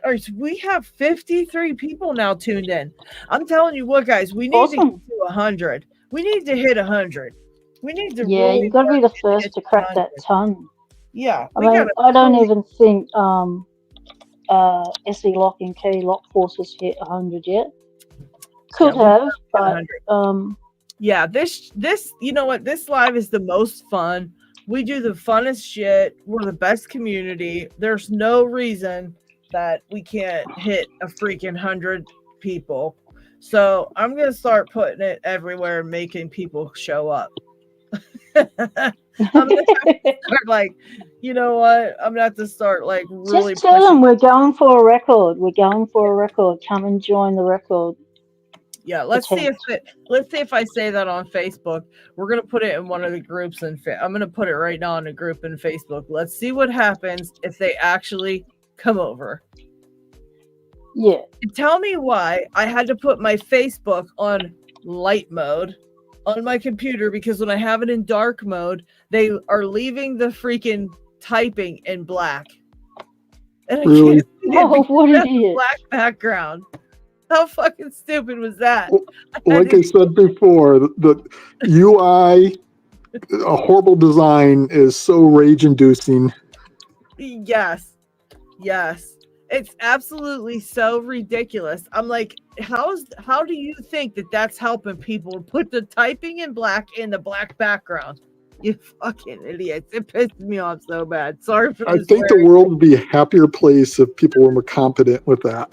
All right, so we have 53 people now tuned in. I'm telling you what, guys, we need to get to 100. We need to hit 100. We need to really you got to be the first to crack that ton. Yeah. I don't even think SE Lock and Key Lock Forces hit 100 yet. Could have, but yeah, this you know what? This live is the most fun. We do the funnest shit. We're the best community. There's no reason that we can't hit a freaking 100 people. So I'm gonna start putting it everywhere and making people show up. I'm gonna start like, you know what? I'm gonna have to start like really. Just tell them we're going for a record. We're going for a record. Come and join the record. Yeah, let's see if I say that on Facebook. We're gonna put it in one of the groups, and I'm gonna put it right now in a group in Facebook. Let's see what happens if they actually come over. Yeah. And tell me why I had to put my Facebook on light mode on my computer, because when I have it in dark mode, they are leaving the freaking typing in black. And I can't see it what an idiot. Black background. How fucking stupid was that? Like I said before, the UI, a horrible design, is so rage-inducing. Yes. It's absolutely so ridiculous. I'm like, how do you think that that's helping people put the typing in black in the black background? You fucking idiots. It pissed me off so bad. Sorry for this. I think the world would be a happier place if people were more competent with that.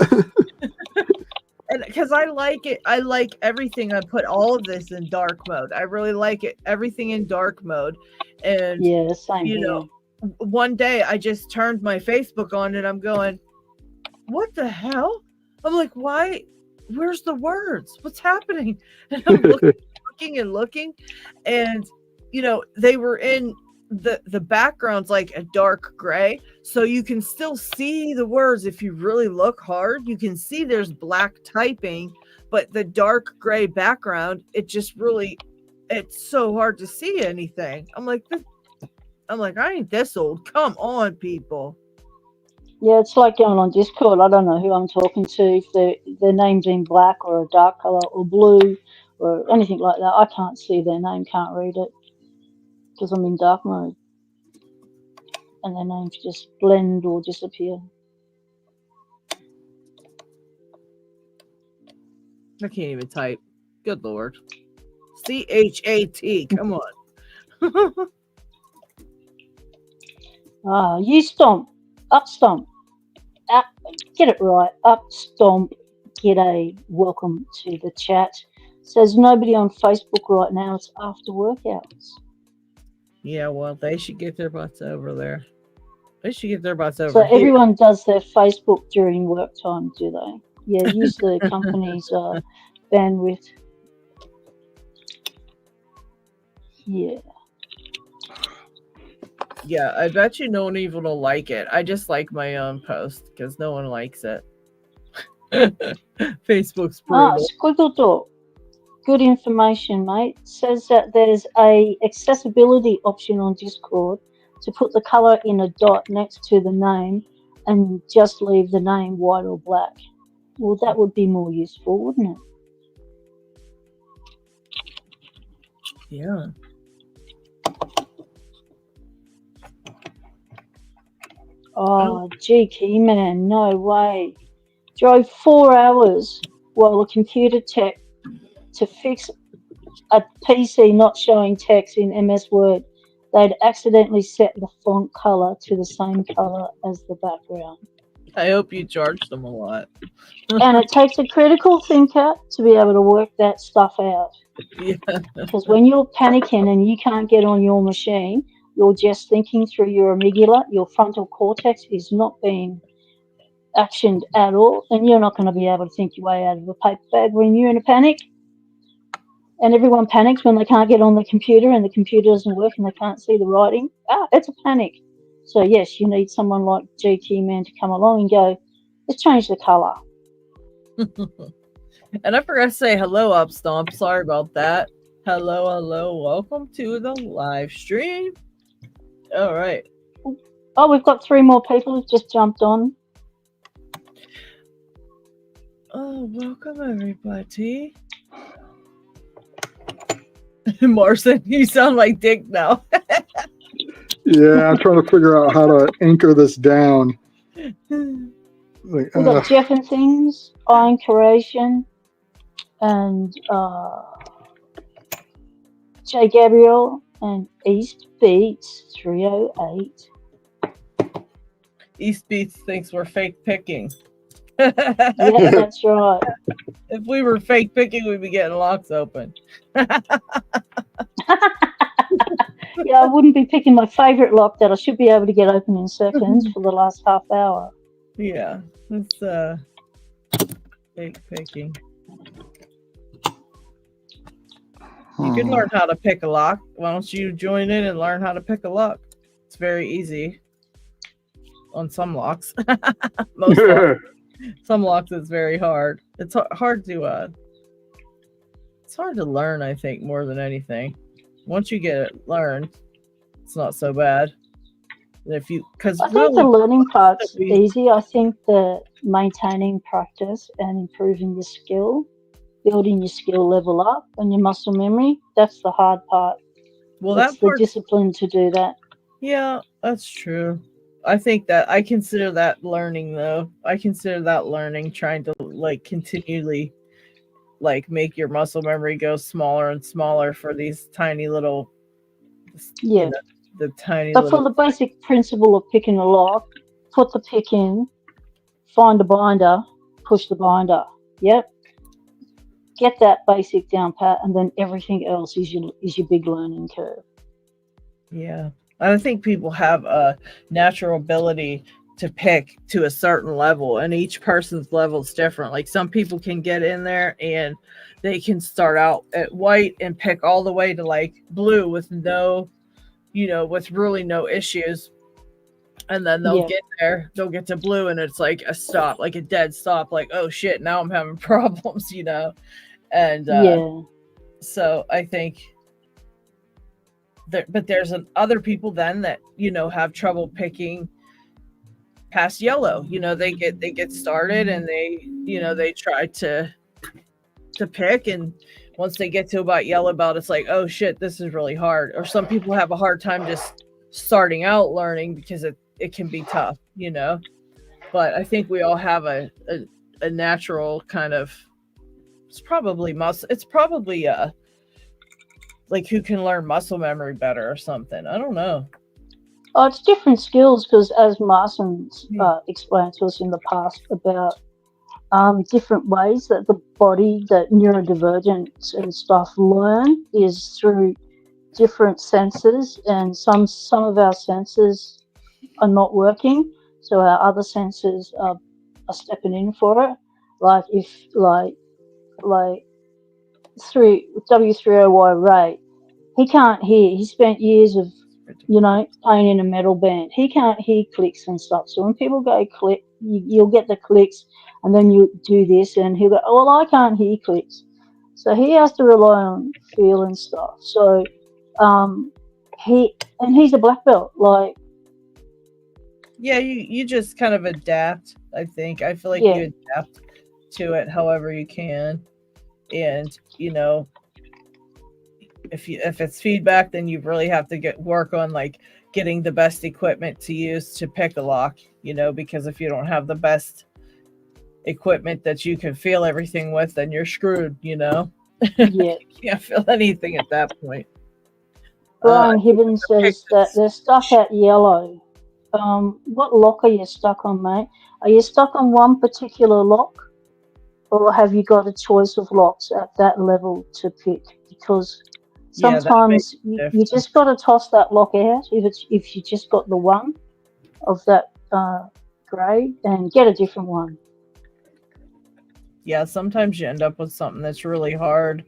And because I like it, I like everything. I put all of this in dark mode. I really like it. Everything in dark mode. And yeah, same you know, one day I just turned my Facebook on and I'm going, what the hell? I'm like, why? Where's the words? What's happening? And I'm looking, and you know, they were in the background's like a dark gray, so you can still see the words. If you really look hard, you can see there's black typing, but the dark gray background, it's so hard to see anything. I'm like, I ain't this old. Come on, people. Yeah, it's like going on Discord. I don't know who I'm talking to. If their name's in black or a dark color or blue or anything like that, I can't see their name, can't read it because I'm in dark mode, and their names just blend or disappear. I can't even type. Good Lord. CHAT. Come on. You stomp. Up stomp. Get it right. Up stomp. G'day. Welcome to the chat. Says nobody on Facebook right now. It's after work hours. Yeah, well, they should get their butts over there. They should get their butts over So here. everyone does their Facebook during work time, do they? Yeah, use the company's bandwidth. Yeah. Yeah, I bet you no one even will like it. I just like my own post because no one likes it. Facebook's brutal. Squiggle Dog. Good information, mate. Says that there's a accessibility option on Discord to put the color in a dot next to the name and just leave the name white or black. Well, that would be more useful, wouldn't it? Yeah. Oh, gee, key man, no way. Drove 4 hours while a computer tech to fix a PC not showing text in MS Word. They'd accidentally set the font color to the same color as the background. I hope you charge them a lot. And it takes a critical thinker to be able to work that stuff out. Yeah. Because when you're panicking and you can't get on your machine, you're just thinking through your amygdala, your frontal cortex is not being actioned at all, and you're not going to be able to think your way out of a paper bag when you're in a panic. And everyone panics when they can't get on the computer and the computer doesn't work and they can't see the writing. It's a panic. So yes, you need someone like GT Man to come along and go, let's change the color. And I forgot to say hello, Upstomp. Sorry about that. Hello. Welcome to the live stream. All right. Oh, we've got 3 more people who've just jumped on. Oh, welcome everybody. Marcin, you sound like Dick now. Yeah, I'm trying to figure out how to anchor this down. We've got Jeff and Things, Iron Curation, and Jay Gabriel, and East Beats 308. East Beats thinks we're fake picking. Yeah, that's right. If we were fake picking, we'd be getting locks open. Yeah, I wouldn't be picking my favorite lock that I should be able to get open in seconds for the last half hour. Yeah, it's fake picking. You can learn how to pick a lock. Why don't you join in and learn how to pick a lock? It's very easy on some locks. Most locks. Some locks it's very hard. It's hard to it's hard to learn, I think, more than anything. Once you get it learned, it's not so bad. And if you, because I think the learning part's easy. I think the maintaining practice and improving your skill, building your skill level up and your muscle memory, that's the hard part. Well, that's the discipline to do that. Yeah, that's true. I think that I consider that learning, though. I consider that learning, trying to like continually like make your muscle memory go smaller and smaller for these tiny little, yeah, you know, the tiny. But for the basic principle of picking a lock, put the pick in, find the binder, push the binder. Yep. Get that basic down pat, and then everything else is your big learning curve. Yeah, I think people have a natural ability to pick to a certain level, and each person's level is different. Like some people can get in there and they can start out at white and pick all the way to like blue with no, with really no issues. And then they'll get there, they'll get to blue and it's like a stop, like a dead stop, like, oh shit, now I'm having problems, And so I think but there's other people then that, have trouble picking past yellow. They get started and they try to pick, and once they get to about yellow belt, it's like, oh shit, this is really hard. Or some people have a hard time just starting out learning because it can be tough, but I think we all have a natural kind of, it's probably like who can learn muscle memory better or something. I don't know. Oh, it's different skills because as Marcin's explained to us in the past about different ways that the body, that neurodivergence and stuff learn is through different senses, and some of our senses are not working, so our other senses are stepping in for it. Like if like through W3OY Ray, he can't hear. He spent years of playing in a metal band. He can't hear clicks and stuff. So when people go click, you'll get the clicks, and then you do this, and he'll go, "Oh, well, I can't hear clicks." So he has to rely on feel and stuff. So he's a black belt. Like, yeah, you just kind of adapt. I think I feel like yeah, you adapt to it however you can, and if it's feedback, then you really have to work on like getting the best equipment to use to pick a lock, because if you don't have the best equipment that you can feel everything with, then you're screwed, yeah. You can't feel anything at that point. Brian Hibbins says that they're stuck at yellow. What lock are you stuck on, mate? Are you stuck on one particular lock, or have you got a choice of locks at that level to pick? Because sometimes you just got to toss that lock out if you just got the one of that grade, and get a different one. Yeah, sometimes you end up with something that's really hard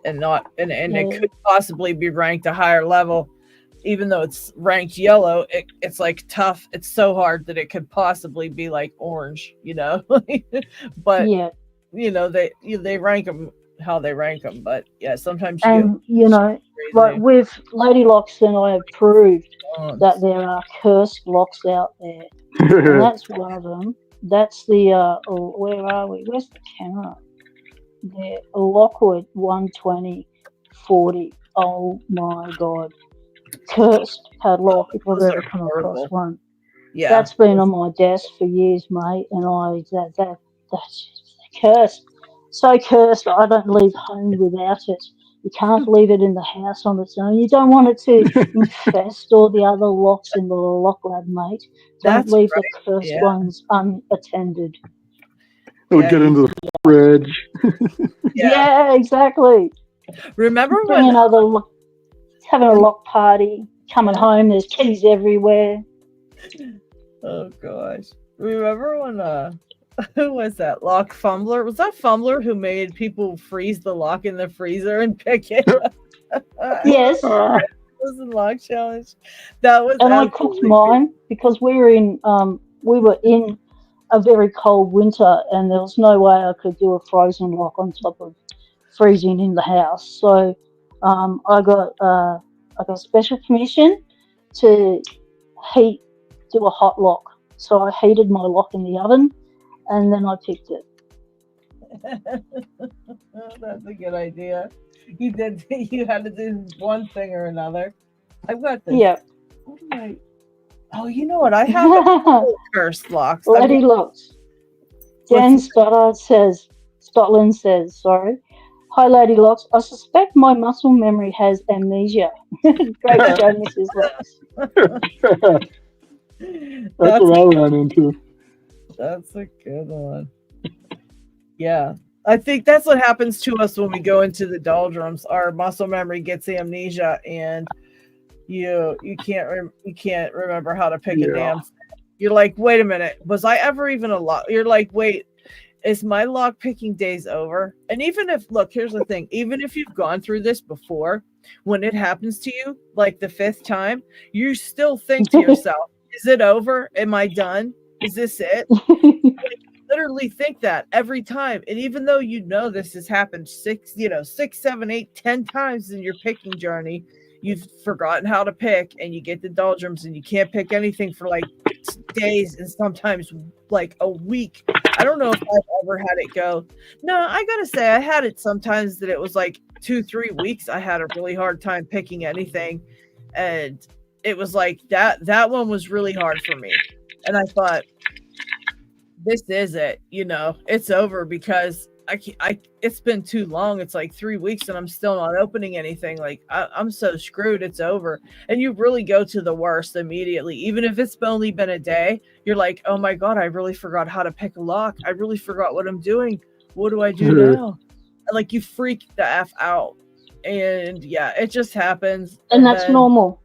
and it could possibly be ranked a higher level, even though it's ranked yellow. It's like tough. It's so hard that it could possibly be like orange, but they rank them how they rank them. But yeah, sometimes like with Lady Locks, and I have proved that there are cursed locks out there, and that's one of them. That's the where are we? Where's the camera? The Lockwood 120/40. Oh my god, cursed padlock if I've ever come across one. Yeah, that's been on my desk for years, mate, and that's cursed. So cursed, I don't leave home without it. You can't leave it in the house on its own. You don't want it to infest all the other locks in the lock lab, mate. Don't leave the cursed ones unattended. It'll get into the fridge. Yeah, exactly. Remember when having a lock party, coming home, there's keys everywhere. Oh gosh. Remember when who was that? Lock Fumbler? Was that Fumbler who made people freeze the lock in the freezer and pick it up? Yes. That was the lock challenge. That was, and I cooked mine because we were in a very cold winter, and there was no way I could do a frozen lock on top of freezing in the house. So I got special permission to do a hot lock. So I heated my lock in the oven, and then I picked it. That's a good idea. You had to do one thing or another. I've got this. Yeah. Oh, you know what? I have cursed locks. Lady Locks. Dan Scotland says, sorry. Hi, Lady Locks. I suspect my muscle memory has amnesia. Great show, Mrs. Locks. That's what I ran into. That's a good one. Yeah. I think that's what happens to us when we go into the doldrums. Our muscle memory gets amnesia, and you can't remember how to pick a damn thing. You're like, wait a minute, was I ever even a lock? You're like, wait, is my lock picking days over? And even if, look, here's the thing, even if you've gone through this before, when it happens to you, like the 5th time, you still think to yourself, is it over? Am I done? Is this it? Literally think that every time. And even though this has happened 6, 7, 8, 10 times in your picking journey, you've forgotten how to pick, and you get the doldrums and you can't pick anything for like days and sometimes like a week. I don't know if I've ever had it go. No, I gotta say I had it sometimes that it was like 2-3 weeks. I had a really hard time picking anything, and it was like that one was really hard for me. And I thought, this is it, it's over, because it's been too long. It's like 3 weeks and I'm still not opening anything. Like I'm so screwed. It's over. And you really go to the worst immediately. Even if it's only been a day, you're like, oh my God, I really forgot how to pick a lock. I really forgot what I'm doing. What do I do now? Like you freak the F out. And yeah, it just happens. And that's normal.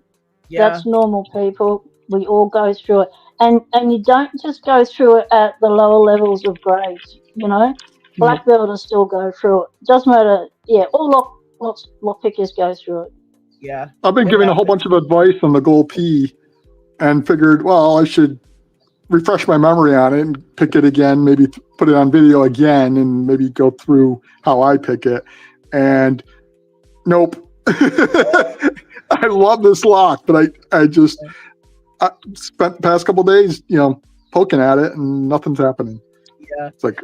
Yeah. That's normal, people. We all go through it. And you don't just go through it at the lower levels of grades, you know. Black belters still go through it. Doesn't matter. Yeah, all lock pickers go through it. Yeah. I've been giving a whole bunch of advice on the gold P and figured, well, I should refresh my memory on it and pick it again, maybe put it on video again and maybe go through how I pick it. And nope. I love this lock, but I spent the past couple of days, poking at it and nothing's happening. Yeah. It's like,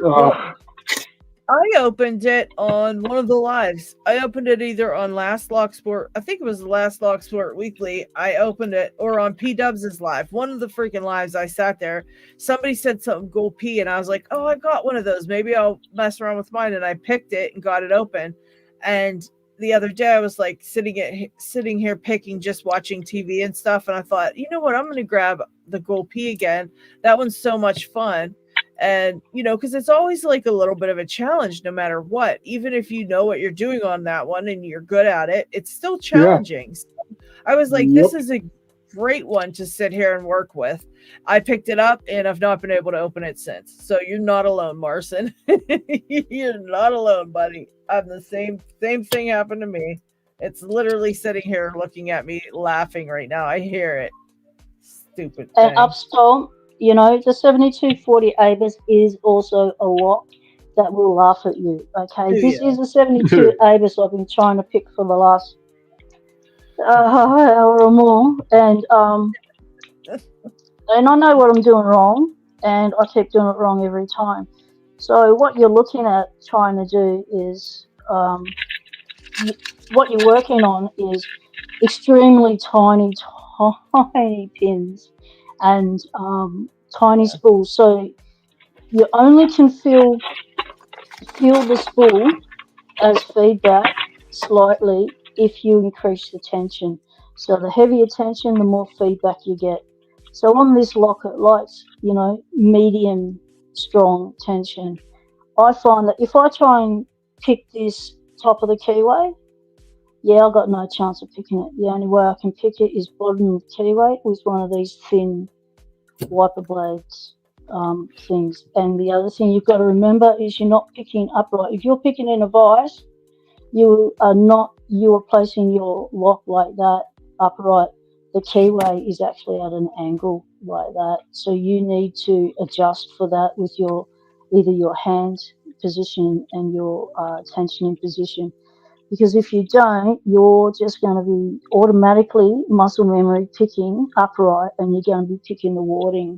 I opened it on one of the lives. I opened it either on last Locksport. I think it was the last Locksport Weekly. I opened it, or on P Dubs' live. One of the freaking lives. I sat there. Somebody said something gold P, and I was like, "Oh, I got one of those. Maybe I'll mess around with mine." And I picked it and got it open. And the other day, I was like sitting here picking, just watching TV and stuff. And I thought, you know what? I'm going to grab the gold P again. That one's so much fun. And, because it's always like a little bit of a challenge no matter what. Even if you know what you're doing on that one and you're good at it, it's still challenging. So I was like, this is a great one to sit here and work with. I picked it up and I've not been able to open it since. So you're not alone, Marcin. You're not alone, buddy. I'm the same thing happened to me. It's literally sitting here looking at me laughing right now. I hear it. Stupid thing. And upstall, the 7240 Abus is also a lock that will laugh at you. Okay, this is a 72 Abus I've been trying to pick for the last hour or more, and I know what I'm doing wrong, and I keep doing it wrong every time. So what you're looking at trying to do is what you're working on is extremely tiny pins and tiny spools. So you only can feel the spool as feedback slightly if you increase the tension. So the heavier tension, the more feedback you get. So on this lock, it likes, medium strong tension. I find that if I try and pick this top of the keyway, I've got no chance of picking it. The only way I can pick it is bottom of the keyway with one of these thin wiper blades things. And the other thing you've got to remember is you're not picking upright. If you're picking in a vise, you are placing your lock like that upright. The keyway is actually at an angle like that. So you need to adjust for that with either your hand position and your tension in position. Because if you don't, you're just going to be automatically muscle memory picking upright, and you're going to be picking the warding.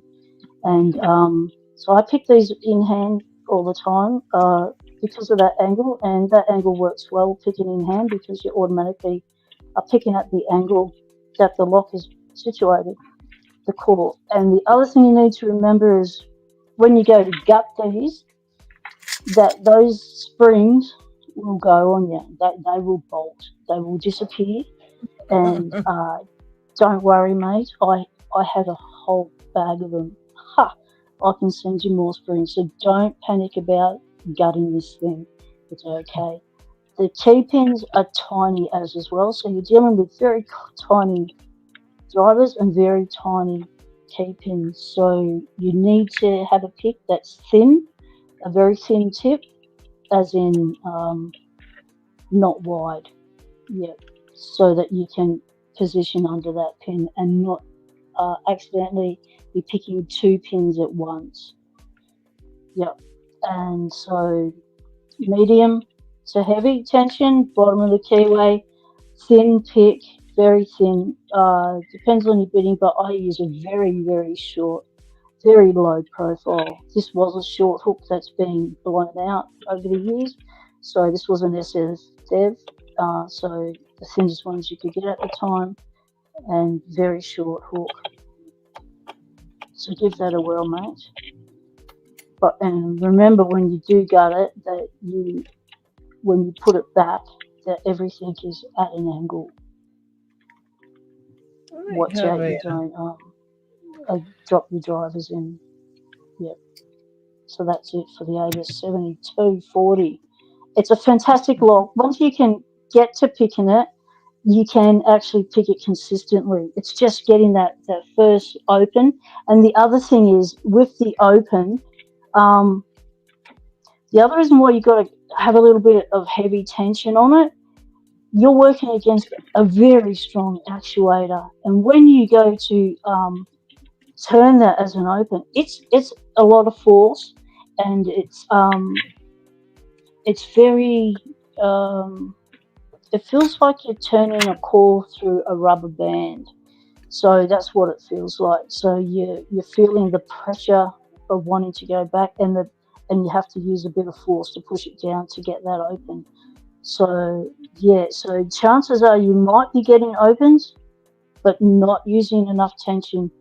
And so I pick these in hand all the time because of that angle, and that angle works well picking in hand because you automatically are picking at the angle that the lock is situated, the core. And the other thing you need to remember is when you go to gut these, that those springs will go on you. They will bolt. They will disappear. And don't worry, mate. I have a whole bag of them. I can send you more springs. So don't panic about gutting this thing. It's okay. The key pins are tiny as well. So you're dealing with very tiny drivers and very tiny key pins. So you need to have a pick that's thin, a very thin tip, as in not wide, so that you can position under that pin and not accidentally be picking two pins at once. And so medium to heavy tension, bottom of the keyway, thin pick, very thin, depends on your bidding, but I use a very, very short, very low profile. This was a short hook that's been blown out over the years. So this was an SS Dev, so the thinnest ones you could get at the time, and very short hook. So give that a whirl, mate. But and remember, when you do gut it, that when you put it back, that everything is at an angle. Watch out you don't drop your drivers in. Yep. So that's it for the ABS 7240. It's a fantastic lock. Once you can get to picking it, you can actually pick it consistently. It's just getting that first open. And the other thing is, with the open, the other reason why you've got to have a little bit of heavy tension on it, you're working against a very strong actuator. And when you go to turn that as an open, it's a lot of force, and it's very it feels like you're turning a core through a rubber band. So that's what it feels like. So you're feeling the pressure of wanting to go back, and you have to use a bit of force to push it down to get that open. So yeah, so chances are you might be getting opens, but not using enough tension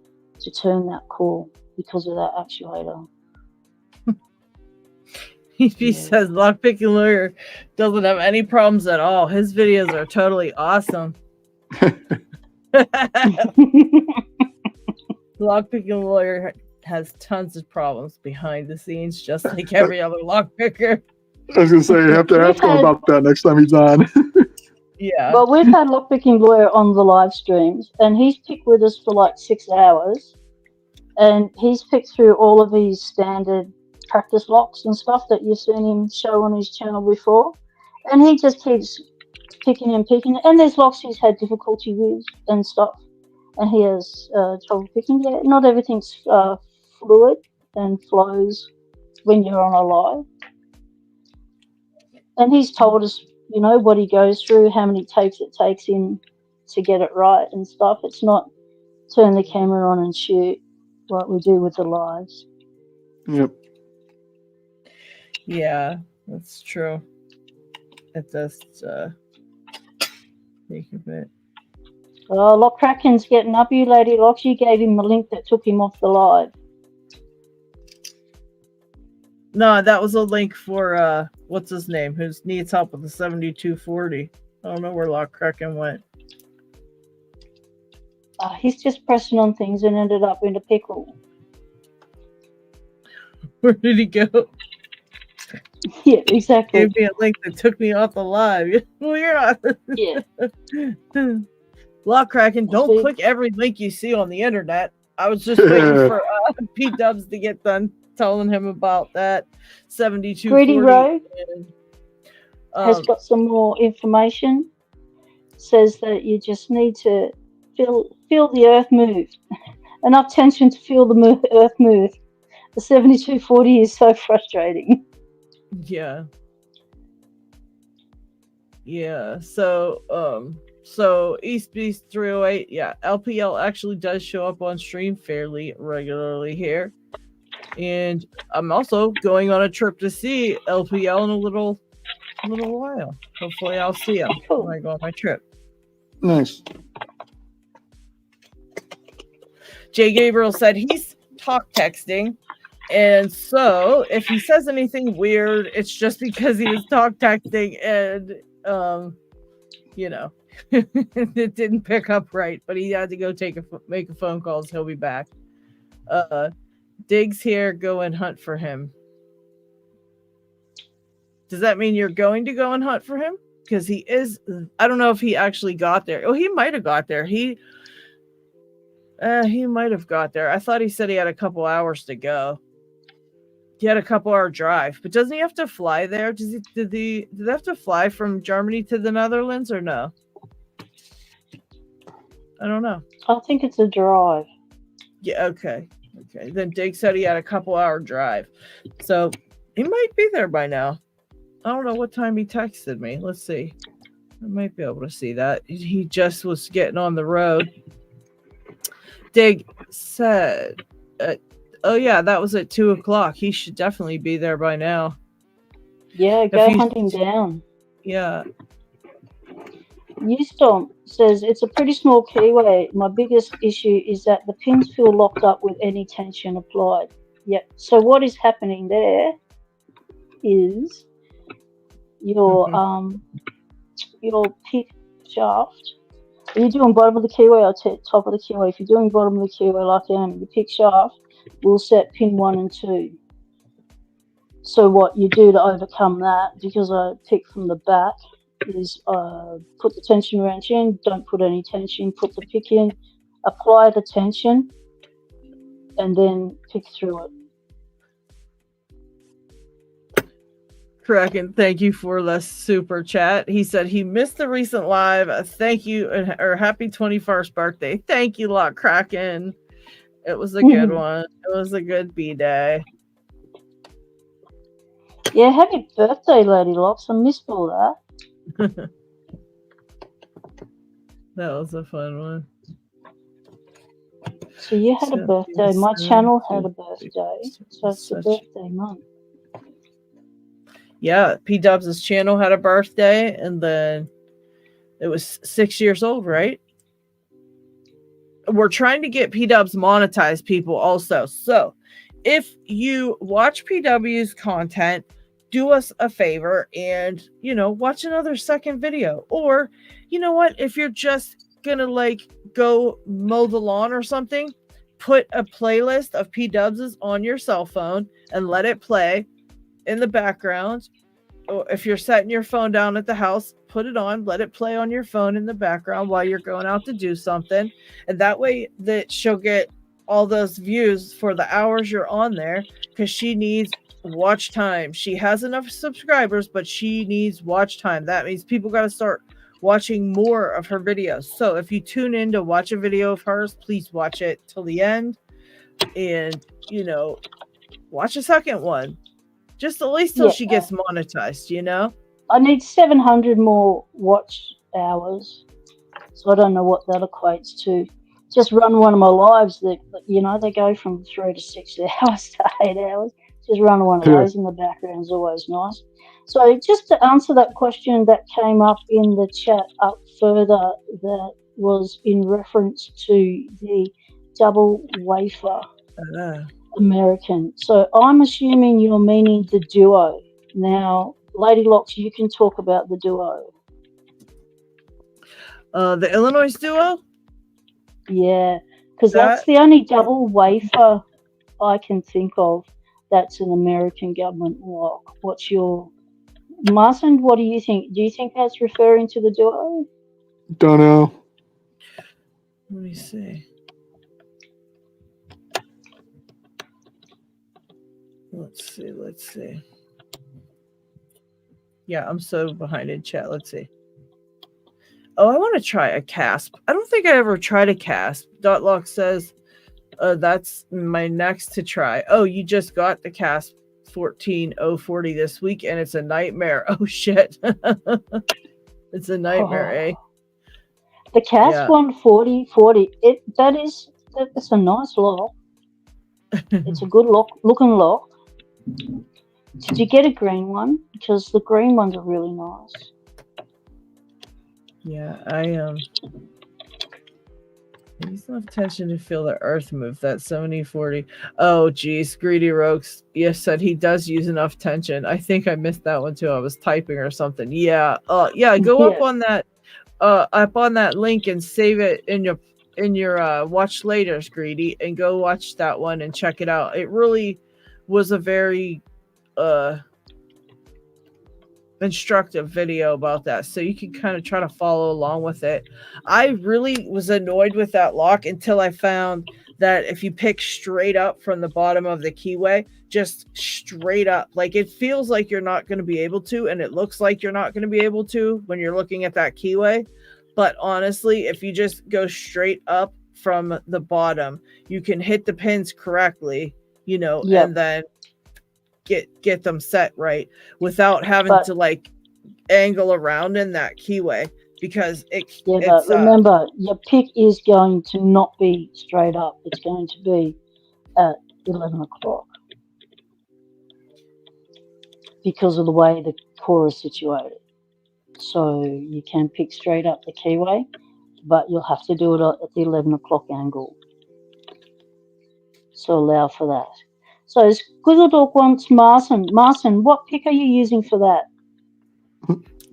to turn that core because of that actuator. He says Lockpicking Lawyer doesn't have any problems at all. His videos are totally awesome. Lockpicking Lawyer has tons of problems behind the scenes, just like every other lockpicker. I was going to say, you have to ask him about that next time he's on. Yeah. But we've had Lockpicking Lawyer on the live streams, and he's picked with us for like 6 hours, and he's picked through all of his standard practice locks and stuff that you've seen him show on his channel before, and he just keeps picking and picking. And there's locks he's had difficulty with and stuff, and he has trouble picking. Yeah, not everything's fluid and flows when you're on a live. And he's told us, you know, what he goes through, how many takes it takes him to get it right and stuff. It's not turn the camera on and shoot like we do with the lives. Yep. Yeah, that's true. It does take a bit. Lock Kraken's getting up, you lady locks. You gave him the link that took him off the live. No, that was a link for what's his name, who needs help with the 7240. I don't know where Lock Kraken went. He's just pressing on things and ended up in a pickle. Where did he go? Yeah, exactly. Gave me a link that took me off the live. We're Yeah. Lock Kraken, don't click every link you see on the internet. I was just waiting for Pete Dubs to get done telling him about that 7240. Greedy Road has got some more information. Says that you just need to feel the earth move. Enough tension to feel the earth move. The 7240 is so frustrating. Yeah. Yeah. So East Beast 308, yeah, LPL actually does show up on stream fairly regularly here. And I'm also going on a trip to see LPL in a little while. Hopefully I'll see him when I go on my trip. Nice. Jay Gabriel said he's talk texting. And so if he says anything weird, it's just because he was talk texting and, you know, it didn't pick up right, but he had to go make a phone call, so he'll be back. Diggs here, go and hunt for him. Does that mean you're going to go and hunt for him? Because he is, I don't know if he actually got there. Oh, he might have got there. He might have got there. I thought he said he had a couple hours to go. He had a couple-hour drive, but doesn't he have to fly there? Did they have to fly from Germany to the Netherlands or no? I don't know. I think it's a drive. Yeah, okay. Then Diggs said he had a couple-hour drive. So he might be there by now. I don't know what time he texted me. Let's see. I might be able to see that. He just was getting on the road. Dig said, oh yeah, that was at 2:00. He should definitely be there by now. Yeah, go hunt him down. Yeah. Ustomp says it's a pretty small keyway. My biggest issue is that the pins feel locked up with any tension applied. Yep. So what is happening there is your pick shaft. Are you doing bottom of the keyway or top of the keyway? If you're doing bottom of the keyway like I am, your pick shaft will set pin 1 and 2. So what you do to overcome that, because I pick from the back, is put the tension wrench in, don't put any tension, put the pick in, apply the tension, and then pick through it. Kraken, thank you for the super chat. He said he missed the recent live. Thank you, or happy 21st birthday. Thank you, Lock Kraken. It was a good one. It was a good B-day. Yeah, happy birthday, Lady Locks. I missed all that. That was a fun one. So you had a birthday. My channel had a birthday. So it's a birthday month. Yeah, P-Dubs' channel had a birthday, and then it was 6 years old, right? We're trying to get P-Dubs monetized, people, also. So if you watch PW's content, do us a favor and, watch another second video. Or, you know what? If you're just going to, go mow the lawn or something, put a playlist of P-Dubs on your cell phone and let it play in the background. Or if you're setting your phone down at the house, put it on, let it play on your phone in the background while you're going out to do something. And that way that she'll get all those views for the hours you're on there, because she needs watch time. She has enough subscribers, but she needs watch time. That means people got to start watching more of her videos. So if you tune in to watch a video of hers, please watch it till the end and, watch a second one. Just at least till she gets monetized, I need 700 more watch hours. So I don't know what that equates to. Just run one of my lives that, they go from 3 to 6 hours to 8 hours. Just run one of those in the background is always nice. So just to answer that question that came up in the chat up further, that was in reference to the double wafer. American. So I'm assuming you're meaning the duo. Now, Lady Locks, you can talk about the duo. The Illinois duo? Yeah, because that's the only double wafer I can think of that's an American government lock. What's your... Martin, what do you think? Do you think that's referring to the duo? Don't know. Let me see. Let's see. Yeah, I'm so behind in chat. Let's see. Oh, I want to try a CASP. I don't think I ever tried a CASP. Dotlock says that's my next to try. Oh, you just got the CASP 14040 this week, and it's a nightmare. Oh, shit. It's a nightmare, eh? The CASP 14040, that's a nice lock. It's a good looking lock. Did you get a green one? Because the green ones are really nice. Yeah, I use enough tension to feel the earth move. That 7040. Oh, geez, Greedy Rogues. Yes, said he does use enough tension. I think I missed that one too. I was typing or something. Yeah. Go up on that link and save it in your watch laters, Greedy, and go watch that one and check it out. It really was a very instructive video about that, so you can kind of try to follow along with it. I really was annoyed with that lock until I found that if you pick straight up from the bottom of the keyway, just straight up, like it feels like you're not going to be able to, and it looks like you're not going to be able to when you're looking at that keyway. But honestly, if you just go straight up from the bottom, you can hit the pins correctly, and then get them set right without having to angle around in that keyway, because but remember, your pick is going to not be straight up. It's going to be at 11 o'clock because of the way the core is situated. So you can pick straight up the keyway, but you'll have to do it at the 11 o'clock angle. So allow for that. So Squiggledork wants Martin. Martin, what pick are you using for that?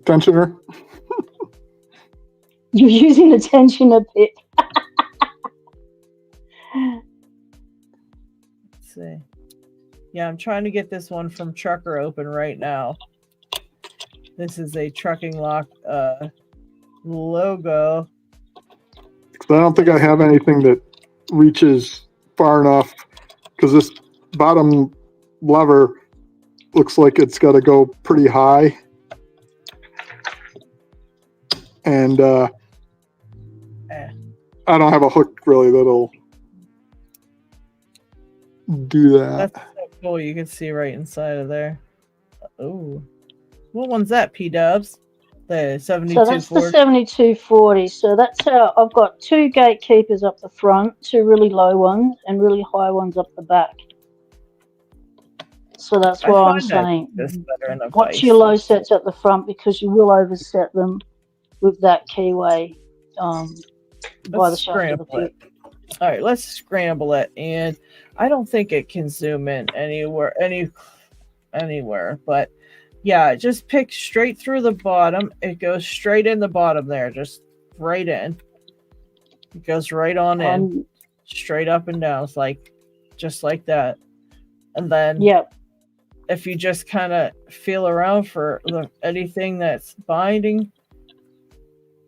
Tensioner. You're using a tensioner pick. Let's see. Yeah, I'm trying to get this one from Trucker open right now. This is a trucking lock logo. I don't think I have anything that reaches far enough because this bottom lever looks like it's got to go pretty high. And I don't have a hook really that'll do that. That's so cool. You can see right inside of there. Oh, what one's that, P-dubs? The 7240. So that's the 7240. So that's how I've got two gatekeepers up the front, two really low ones, and really high ones up the back. So that's why I'm saying watch your low sets at the front because you will overset them with that keyway by the shaft of the pick. All right, let's scramble it, and I don't think it can zoom in anywhere, but yeah, just pick straight through the bottom. It goes straight in the bottom there, just right in. It goes right on in, straight up and down. It's like, just like that. And then if you just kind of feel around for anything that's binding,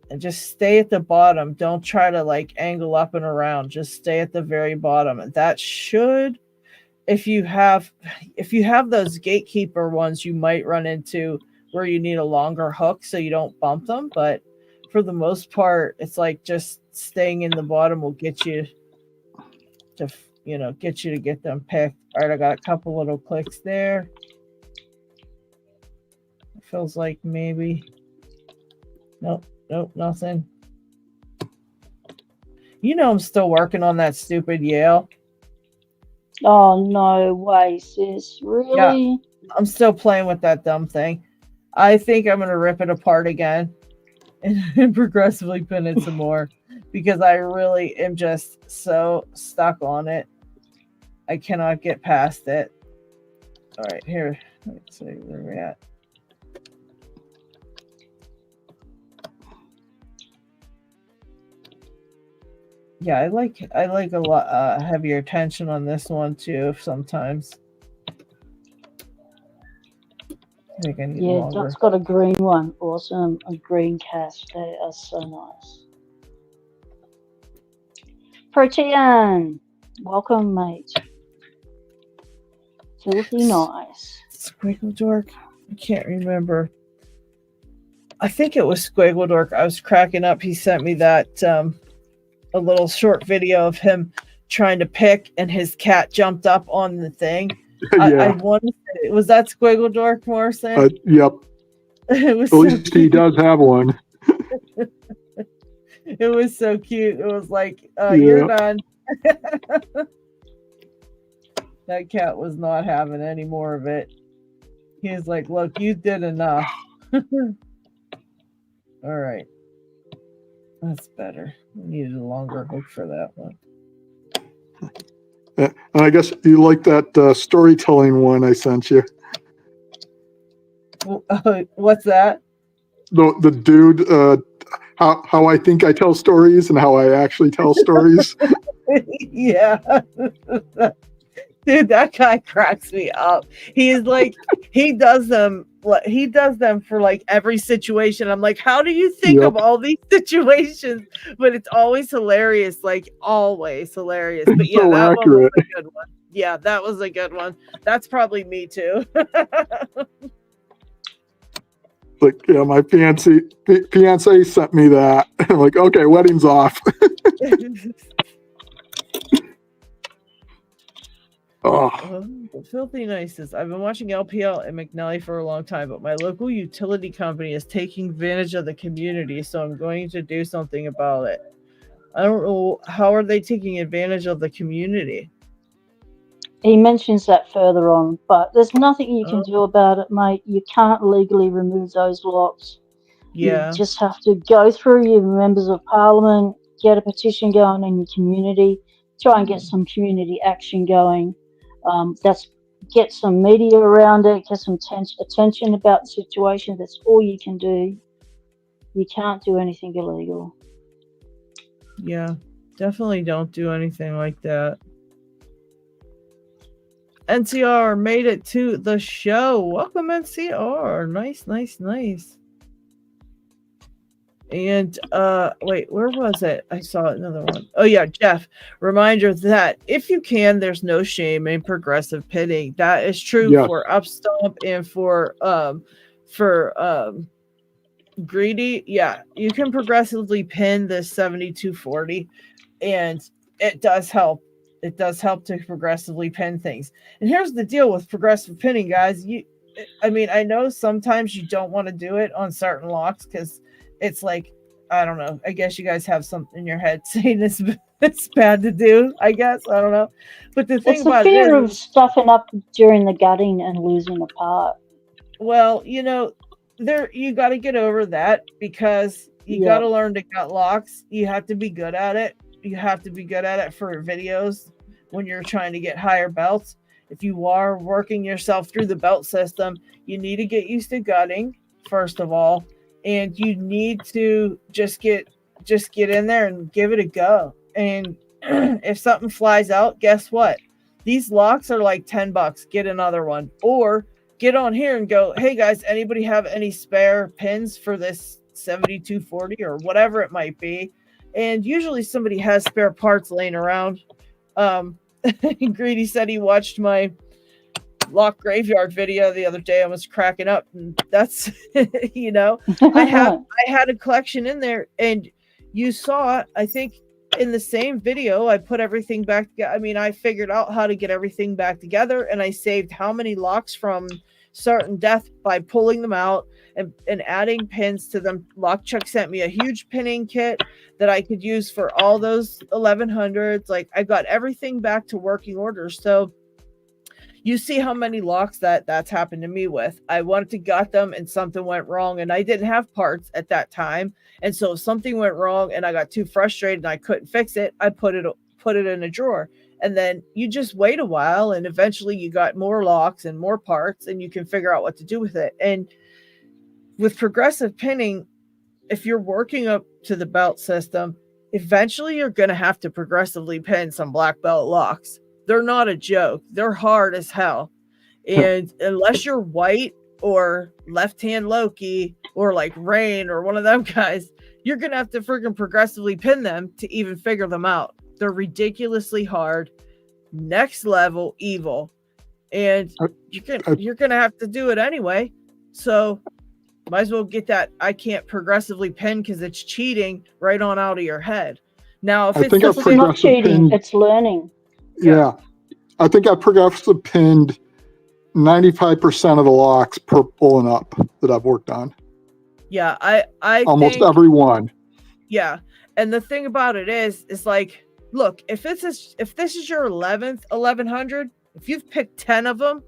and just stay at the bottom. Don't try to like angle up and around. Just stay at the very bottom. And that should, if you have those gatekeeper ones, you might run into where you need a longer hook so you don't bump them. But for the most part, it's like just staying in the bottom will get you to, get them picked. All right, I got a couple little clicks there. It feels like maybe, nope, nothing. I'm still working on that stupid Yale. Oh, no way, sis. Really? Yeah, I'm still playing with that dumb thing. I think I'm going to rip it apart again and progressively pin it some more because I really am just so stuck on it. I cannot get past it. All right, here. Let's see where we're at. Yeah, I like a lot heavier tension on this one too sometimes. I think I need longer. That's got a green one. Awesome. A green cast. They are so nice. Protean, welcome, mate. Filthy nice. Squiggledork. I can't remember. I think it was Squiggledork. I was cracking up. He sent me that a little short video of him trying to pick and his cat jumped up on the thing. I wanted to say, was that Squiggledork, Morrison? Yep. It was At least he does have one. It was so cute. It was like, you're done. That cat was not having any more of it. He was like, look, you did enough. All right. That's better. We needed a longer hook for that one. And I guess you like that storytelling one I sent you. What's that? The dude, how I think I tell stories and how I actually tell stories. Yeah. Dude, that guy cracks me up. He's like, he does them for like every situation. I'm like, how do you think of all these situations? But it's always hilarious, like always hilarious. But yeah, that one was a good one. Yeah, that was a good one. That's probably me too. Like, yeah, my fiance sent me that. I'm like, okay, wedding's off. Filthy niceness. I've been watching LPL and McNally for a long time, but my local utility company is taking advantage of the community, so I'm going to do something about it. I don't know, how are they taking advantage of the community? He mentions that further on, but there's nothing you can do about it, mate. You can't legally remove those locks. Yeah. You just have to go through your members of parliament, get a petition going in your community, try and get some community action going. That's get some media around it, get some attention about the situation. That's all you can do. You can't do anything illegal. Yeah, definitely don't do anything like that. NCR made it to the show. Welcome, NCR. Nice. And wait, where was it? I saw another one. Oh yeah, Jeff. Reminder that if you can, there's no shame in progressive pitting. That is true for up stomp and for greedy. Yeah, you can progressively pin this 7240, and it does help. It does help to progressively pin things. And here's the deal with progressive pinning, guys. I know sometimes you don't want to do it on certain locks because it's like, I don't know. I guess you guys have something in your head saying it's bad to do. I guess I don't know. But the thing about it is, it's the fear of stuffing up during the gutting and losing a part. Well, there you got to get over that because you got to learn to gut locks. You have to be good at it. You have to be good at it for videos when you're trying to get higher belts. If you are working yourself through the belt system, you need to get used to gutting first of all, and you need to just get in there and give it a go. And if something flies out, guess what? These locks are like $10. Get another one, or get on here and go, hey guys, anybody have any spare pins for this 7240 or whatever it might be? And usually somebody has spare parts laying around. Greedy said he watched my lock graveyard video the other day. I was cracking up, and that's I had a collection in there, and you saw, I think in the same video, I put everything back together. I mean, I figured out how to get everything back together, and I saved how many locks from certain death by pulling them out and adding pins to them. Lockchuck sent me a huge pinning kit that I could use for all those 1100s. Like, I got everything back to working order. So you see how many locks that's happened to me with. I wanted to gut them and something went wrong, and I didn't have parts at that time. And so if something went wrong and I got too frustrated and I couldn't fix it, I put it in a drawer. And then you just wait a while, and eventually you got more locks and more parts, and you can figure out what to do with it. And with progressive pinning, if you're working up to the belt system, eventually you're going to have to progressively pin some black belt locks. They're not a joke. They're hard as hell. And unless you're white or left-hand Loki or like Rain or one of them guys, you're going to have to freaking progressively pin them to even figure them out. They're ridiculously hard, next level evil. And you're going to have to do it anyway. So might as well get that I can't progressively pin because it's cheating right on out of your head. Now, if it's not cheating, it's learning. Yeah. I think I progressive pinned 95% of the locks per pulling up that I've worked on. Yeah, I almost every one. Yeah. And the thing about it is like, look, if this is your 11th 1100, if you've picked 10 of them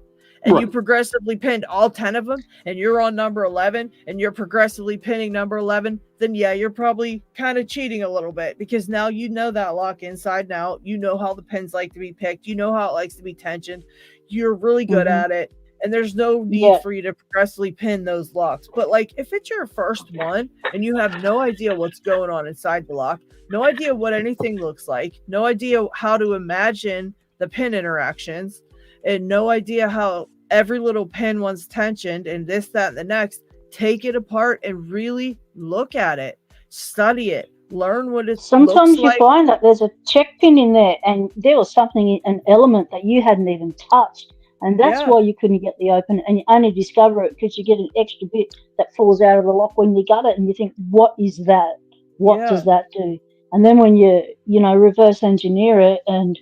and you progressively pinned all 10 of them and you're on number 11 and you're progressively pinning number 11, then yeah, you're probably kind of cheating a little bit because now you know that lock inside and out. You know how the pins like to be picked. You know how it likes to be tensioned. You're really good at it. And there's no need for you to progressively pin those locks. But like if it's your first one and you have no idea what's going on inside the lock, no idea what anything looks like, no idea how to imagine the pin interactions, and no idea how every little pin one's tensioned and this, that, and the next, take it apart and really look at it, study it, learn what it's sometimes you find that there's a check pin in there and there was something, an element that you hadn't even touched, and that's why you couldn't get the open, and you only discover it because you get an extra bit that falls out of the lock when you gut it, and you think, what is that? What does that do? And then when you reverse engineer it and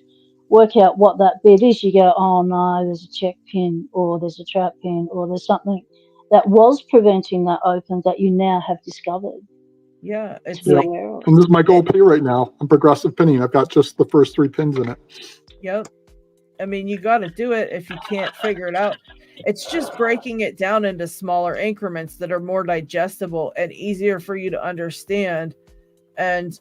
work out what that bit is, you go, oh no, there's a check pin, or there's a trap pin, or there's something that was preventing that open that you now have discovered. Yeah, it's and this is my goal pay right now. I'm progressive pinning. I've got just the first 3 pins in it. Yep. I mean, you got to do it if you can't figure it out. It's just breaking it down into smaller increments that are more digestible and easier for you to understand. And,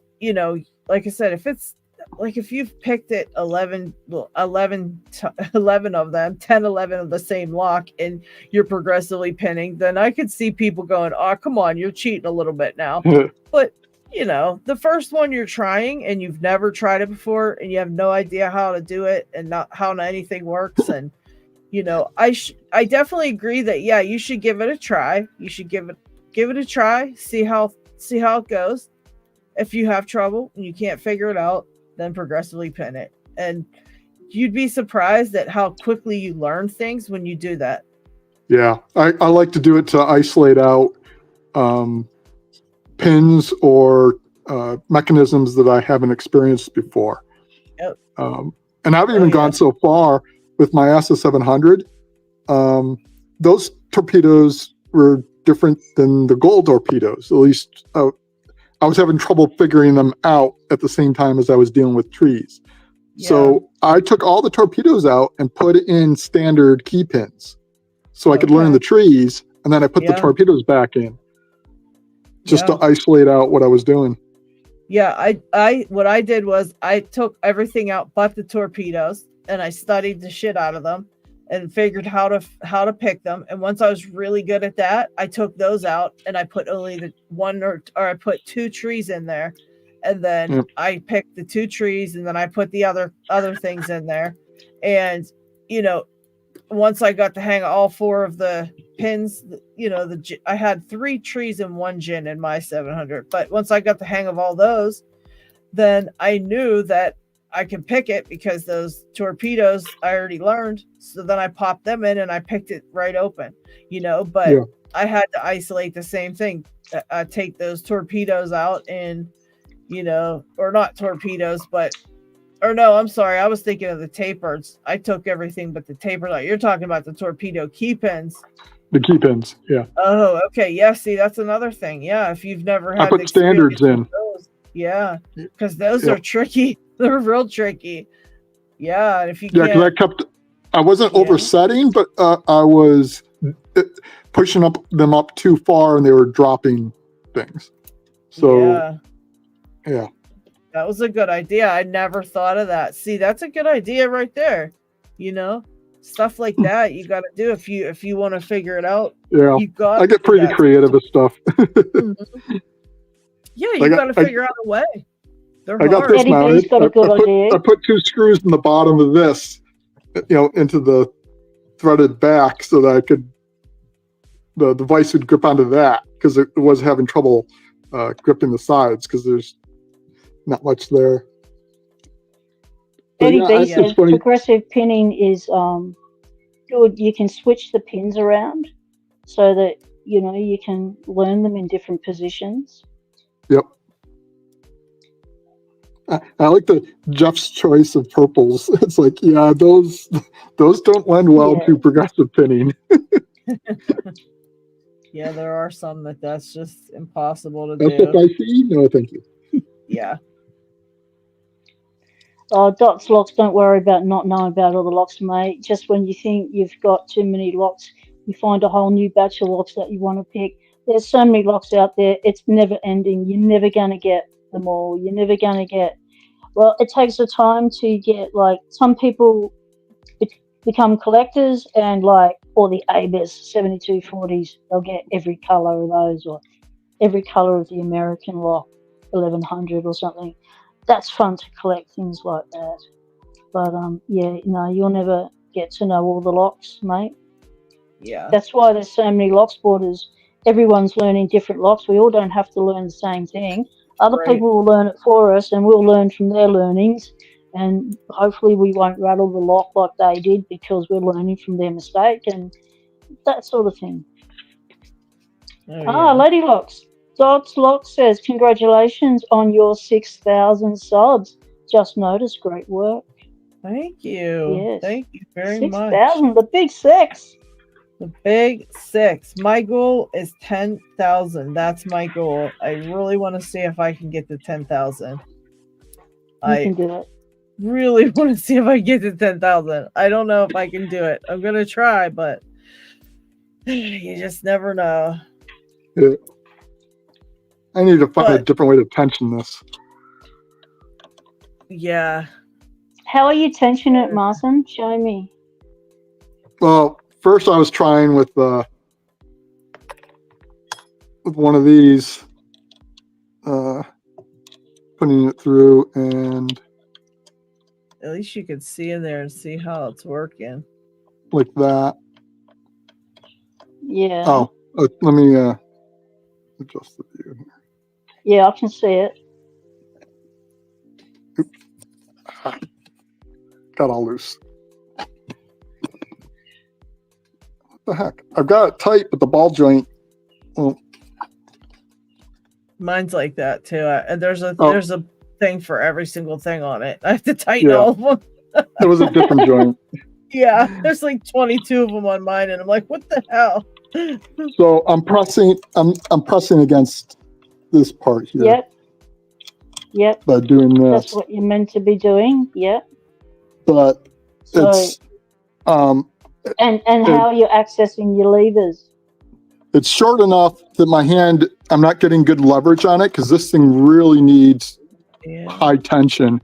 like I said, if it's like if you've picked it 11 of them, 10, 11 of the same lock, and you're progressively pinning, then I could see people going, oh, come on, you're cheating a little bit now. But the first one you're trying and you've never tried it before and you have no idea how to do it and not how anything works. And, I definitely agree that, yeah, you should give it a try. You should give it a try, see how it goes. If you have trouble and you can't figure it out, then progressively pin it. And you'd be surprised at how quickly you learn things when you do that. Yeah, I like to do it to isolate out pins or mechanisms that I haven't experienced before. Yep. And I've even gone so far with my SS700. Those torpedoes were different than the gold torpedoes. At least I was having trouble figuring them out at the same time as I was dealing with trees. Yeah. So I took all the torpedoes out and put in standard key pins so I could learn the trees, and then I put the torpedoes back in just to isolate out what I was doing. Yeah, what I did was I took everything out but the torpedoes, and I studied the shit out of them and figured how to pick them. And once I was really good at that, I took those out and I put only the one or I put 2 trees in there. And then I picked the 2 trees and then I put the other things in there. And, once I got the hang of all 4 of the pins, I had 3 trees and 1 gin in my 700. But once I got the hang of all those, then I knew that I can pick it because those torpedoes I already learned. So then I popped them in and I picked it right open, but I had to isolate the same thing. Take those torpedoes out and, or not torpedoes, or no, I'm sorry. I was thinking of the tapers. I took everything but the tapers out. You're talking about the torpedo key pins. The key pins, yeah. Oh, okay. Yeah, see, that's another thing. Yeah, if you've never had I put standards in. Those, yeah, because those are tricky. They're real tricky. Yeah, if you because I wasn't oversetting, but I was pushing them up too far, and they were dropping things. So, yeah. That was a good idea. I never thought of that. See, that's a good idea right there. Stuff like that you got to do if you want to figure it out. Yeah, I get pretty creative with stuff. Yeah, you got to figure out a way. I got this mounted. I put 2 screws in the bottom of this, into the threaded back so that the device would grip onto that because it was having trouble gripping the sides because there's not much there. Eddie B says progressive pinning is good. You can switch the pins around so that you can learn them in different positions. Yep. I like Jeff's choice of purples. It's like, those don't lend well to progressive pinning. Yeah, there are some that's just impossible to do. SFIC? No, thank you. Yeah. Dots locks, don't worry about not knowing about all the locks, mate. Just when you think you've got too many locks, you find a whole new batch of locks that you want to pick. There's so many locks out there. It's never ending. You're never going to get them all. You're never going to get... Well, it takes a time to get, some people become collectors and, or the ABIS 7240s, they'll get every color of those or every color of the American lock, 1100 or something. That's fun to collect things like that. But, you'll never get to know all the locks, mate. Yeah. That's why there's so many Locksporters. Everyone's learning different locks. We all don't have to learn the same thing. Other people will learn it for us, and we'll learn from their learnings. And hopefully we won't rattle the lock like they did because we're learning from their mistake and that sort of thing. Lady Locks. Dots Lock says, congratulations on your 6,000 subs. Just noticed, great work. Thank you. Yes. Thank you very much. 6,000, the big 6. The big 6. My goal is 10,000. That's my goal. I really want to see if I can get to 10,000. You can do it. Really want to see if I get to 10,000. I don't know if I can do it. I'm going to try, but you just never know. Yeah. I need to find a different way to tension this. Yeah. How are you tensioning it, Martin? Show me. Well, first I was trying with one of these, putting it through, and at least you can see in there and see how it's working. Like that. Yeah. Oh, let me adjust the view here. Yeah, I can see it. Oops. Got all loose. What the heck? I've got it tight, but the ball joint. Well, mine's like that too. And there's a thing for every single thing on it. I have to tighten all of them. It was a different joint. Yeah, there's like 22 of them on mine, and I'm like, what the hell? So I'm pressing against this part here. Yep. Yep. By doing this. That's what you're meant to be doing. Yep. But it's and how you're accessing your levers. It's short enough that my hand, I'm not getting good leverage on it because this thing really needs high tension.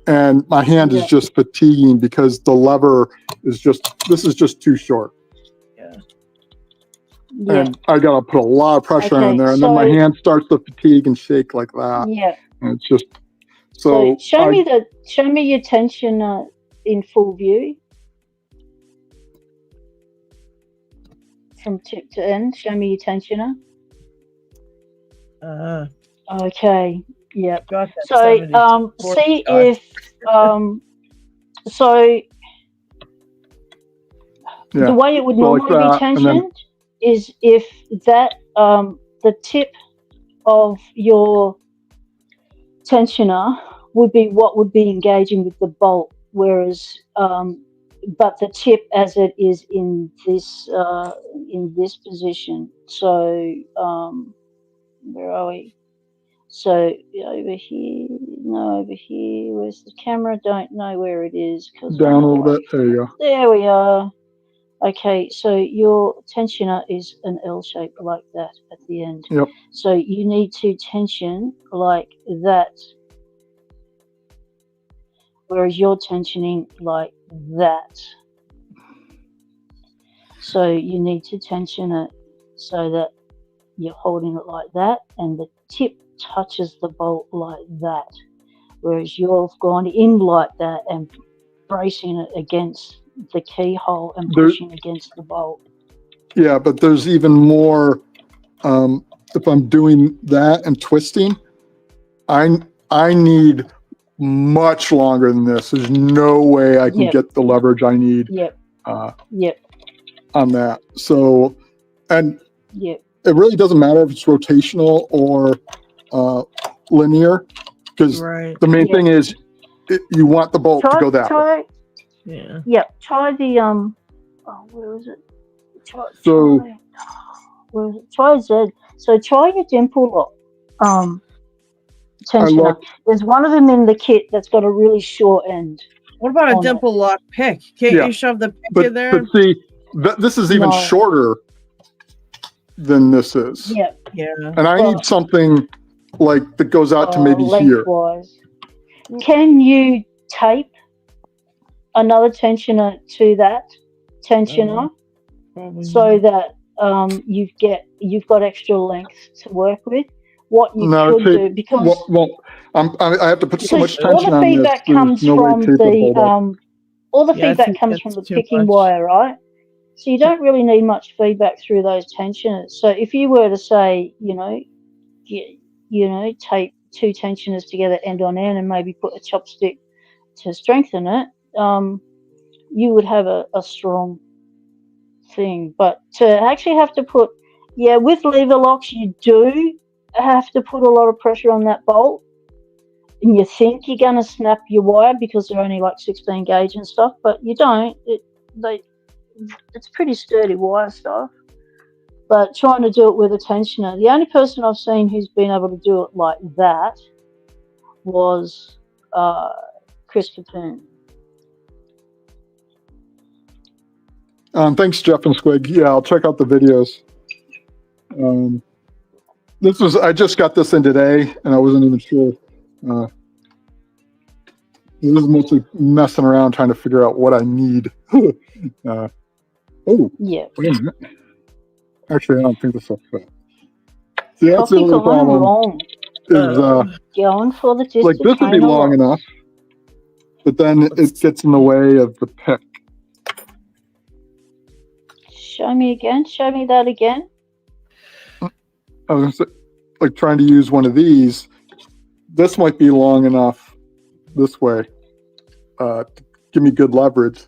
And my hand is just fatiguing because the lever is this is just too short. Yeah. And I got to put a lot of pressure on there. And then my hand starts to fatigue and shake like that. Yeah. And it's just, so show me your tensioner in full view. From tip to end, show me your tensioner. Okay. Yep. So see if the way it would normally be tensioned is if that the tip of your tensioner would be what would be engaging with the bolt, whereas but the tip as it is in this position. So where are we? So over here, no, over here. Where's the camera? Don't know where it is. Down a little bit. There you go. There we are. Okay, so your tensioner is an L shape like that at the end. Yep. So you need to tension like that, whereas you're tensioning like that. So you need to tension it so that you're holding it like that, and the tip touches the bolt like that, whereas you've gone in like that and bracing it against the keyhole and pushing against the bolt. Yeah, but there's even more. If I'm doing that and twisting, I need much longer than this. There's no way I can get the leverage I need. On that. So, and it really doesn't matter if it's rotational or linear, because the main thing is you want the bolt to go that way. Try the where is it? Try Z. So try your dimple lock tensioner. There's one of them in the kit that's got a really short end. What about a dimple lock pick? Can't you shove the pick in there? But see, this is even shorter than this is. Yeah. And I need something like that goes out to maybe lengthwise. Here. Can you tape another tensioner to that tensioner so that you've got extra length to work with? What you could do, because I have to put so much tension all the on feedback this. comes from the feedback comes from the picking wire, right? So you don't really need much feedback through those tensioners. So if you were to say, tape two tensioners together end on end and maybe put a chopstick to strengthen it, you would have a strong thing. But to actually have to put, with lever locks, you do have to put a lot of pressure on that bolt. And you think you're going to snap your wire because they're only like 16 gauge and stuff, but you don't. It's pretty sturdy wire stuff. But trying to do it with a tensioner, the only person I've seen who's been able to do it like that was Chris Capoon. Thanks, Jeff and Squig. Yeah, I'll check out the videos. I just got this in today, and I wasn't even sure. This is mostly messing around trying to figure out what I need. Oh, Yeah. wait a minute. Actually, I don't think this will fit. See, that's the Copy little going problem. wrong. Is Going for the distance. like this would be long enough, but then it gets in the way of the pick. Show me again. Show me that again. I was gonna say, like trying to use one of these. This might be long enough this way to give me good leverage,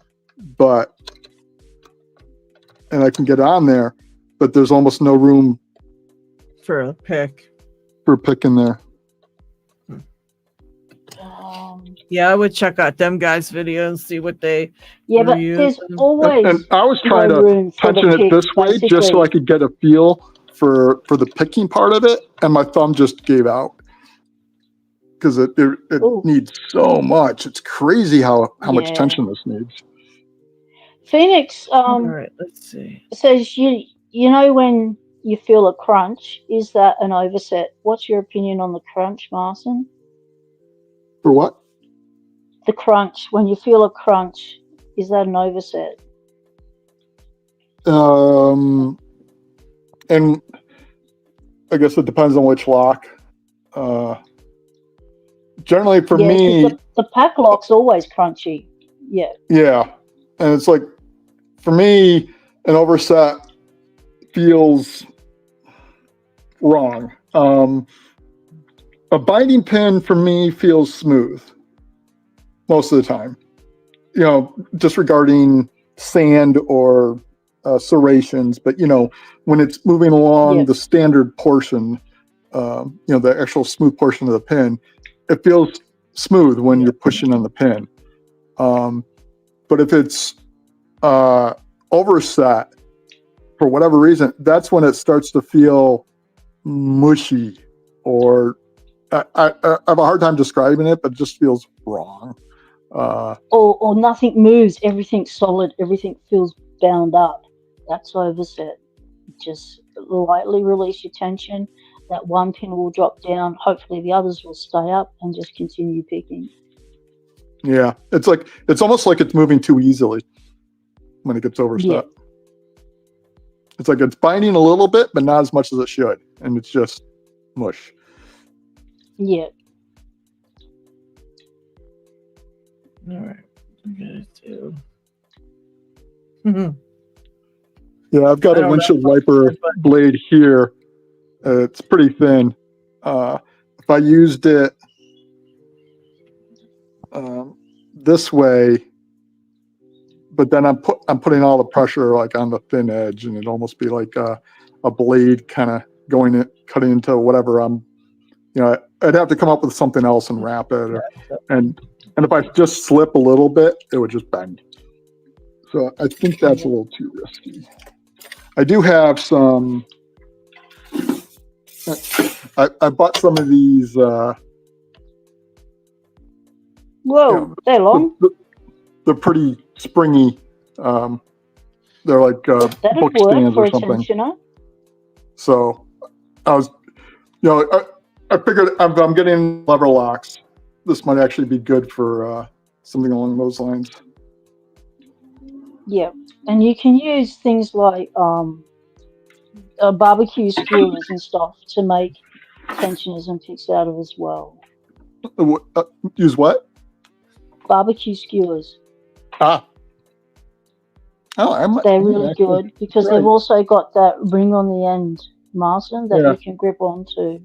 and I can get on there, but there's almost no room for a pick. For picking there. Yeah, I would check out them guys' video and see what they. Yeah, but there's always. And I was trying to touching it this way just so I could get a feel for the picking part of it, and my thumb just gave out because it needs so much. It's crazy how much tension this needs. Phoenix. All right, let's see. Says you know when you feel a crunch, is that an overset? What's your opinion on the crunch, Martin? For what? The crunch. When you feel a crunch, is that an overset? And I guess it depends on which lock. Generally, for me, the pack lock's always crunchy. Yeah. Yeah, and it's like for me, an overset feels wrong. A binding pin for me feels smooth most of the time. You know, disregarding sand or serrations, but you know, when it's moving along the standard portion, you know, the actual smooth portion of the pin, it feels smooth when you're pushing on the pin. But if it's overset for whatever reason, that's when it starts to feel mushy, or I have a hard time describing it, but it just feels wrong. Or nothing moves, everything's solid, everything feels bound up. That's overset. Just lightly release your tension. That one pin will drop down. Hopefully the others will stay up and just continue picking. Yeah, it's almost like it's moving too easily when it gets overset. Yeah. It's like it's binding a little bit, but not as much as it should, and it's just mush. Yeah. All right. I'm gonna do. Yeah, I've got a windshield wiper blade here. It's pretty thin. If I used it this way, but then I'm putting all the pressure like on the thin edge, and it'd almost be like a blade kind of cutting into whatever I'm. You know, I'd have to come up with something else and wrap it, and if I just slip a little bit, it would just bend. So I think that's a little too risky. I do have some. I bought some of these. Whoa, they're long. They're pretty springy. They're like book stands or something. Tensioner. So I was, you know, I figured I'm getting lever locks. This might actually be good for something along those lines. Yeah, and you can use things like barbecue skewers and stuff to make tensioners and picks out of as well. Use what? Barbecue skewers. Ah. Oh, they're really good because they've also got that ring on the end, Martin, that you can grip onto.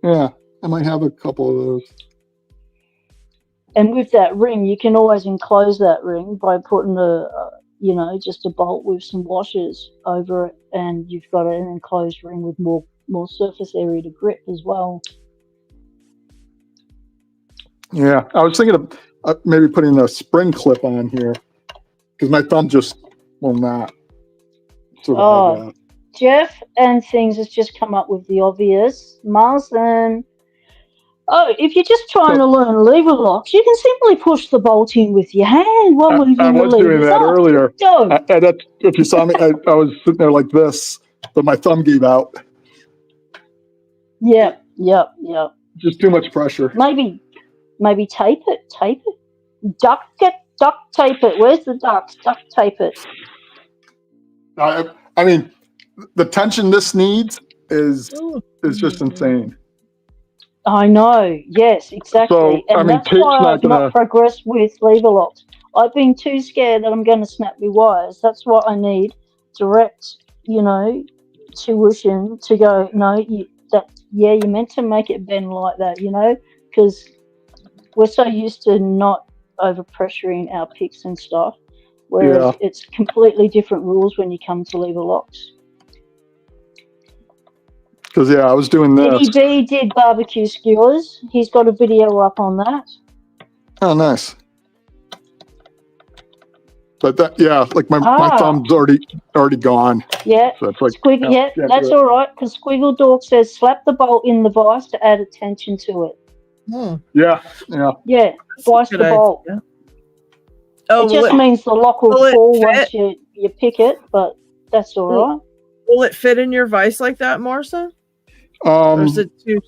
Yeah, I might have a couple of those. And with that ring, you can always enclose that ring by putting just a bolt with some washers over it, and you've got an enclosed ring with more surface area to grip as well. Yeah, I was thinking of maybe putting a spring clip on here because my thumb just will not survive that. Jeff and Things has just come up with the obvious. Martin. Oh, if you're just trying to learn lever locks, you can simply push the bolt in with your hand while moving the levers. I was doing that earlier. If you saw me, I was sitting there like this, but my thumb gave out. Yep. Just too much pressure. Maybe tape it. Duct tape it. Where's the ducks? Duct tape it. I mean, the tension this needs is just insane. I know. Yes, exactly. So, and that's tape's why not I've not progressed with lever locks. I've been too scared that I'm going to snap my wires. That's what I need. Direct, tuition to go, no, you're meant to make it bend like that, because we're so used to not overpressuring our picks and stuff, whereas it's completely different rules when you come to lever locks. Because I was doing this. Eddie B did barbecue skewers. He's got a video up on that. Oh, nice. But like my thumb's already gone. Yeah. So it's like Squiggle, that's all right, because Squiggle Dork says slap the bolt in the vise to add attention to it. Yeah. Yeah, vise the bolt. Yeah. Oh, it just means the lock will fall once you pick it, but that's all right. Will it fit in your vise like that, Marissa? Or is it too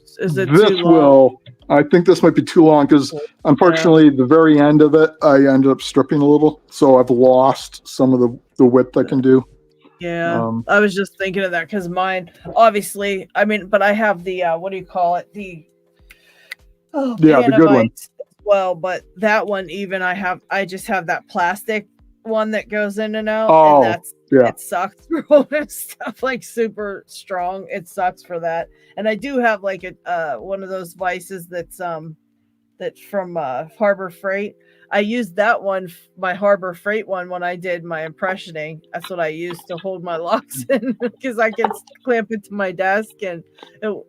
long? I think this might be too long because unfortunately the very end of it I ended up stripping a little, so I've lost some of the width I can do. Yeah, I was just thinking of that because mine, obviously, but I have the what do you call it? The the good one. Well, but that one even I just have that plastic one that goes in and out, and it sucks for holding stuff like super strong. It sucks for that. And I do have like one of those vices that's from Harbor Freight. I used that one, my Harbor Freight one, when I did my impressioning. That's what I used to hold my locks in because I can clamp it to my desk, and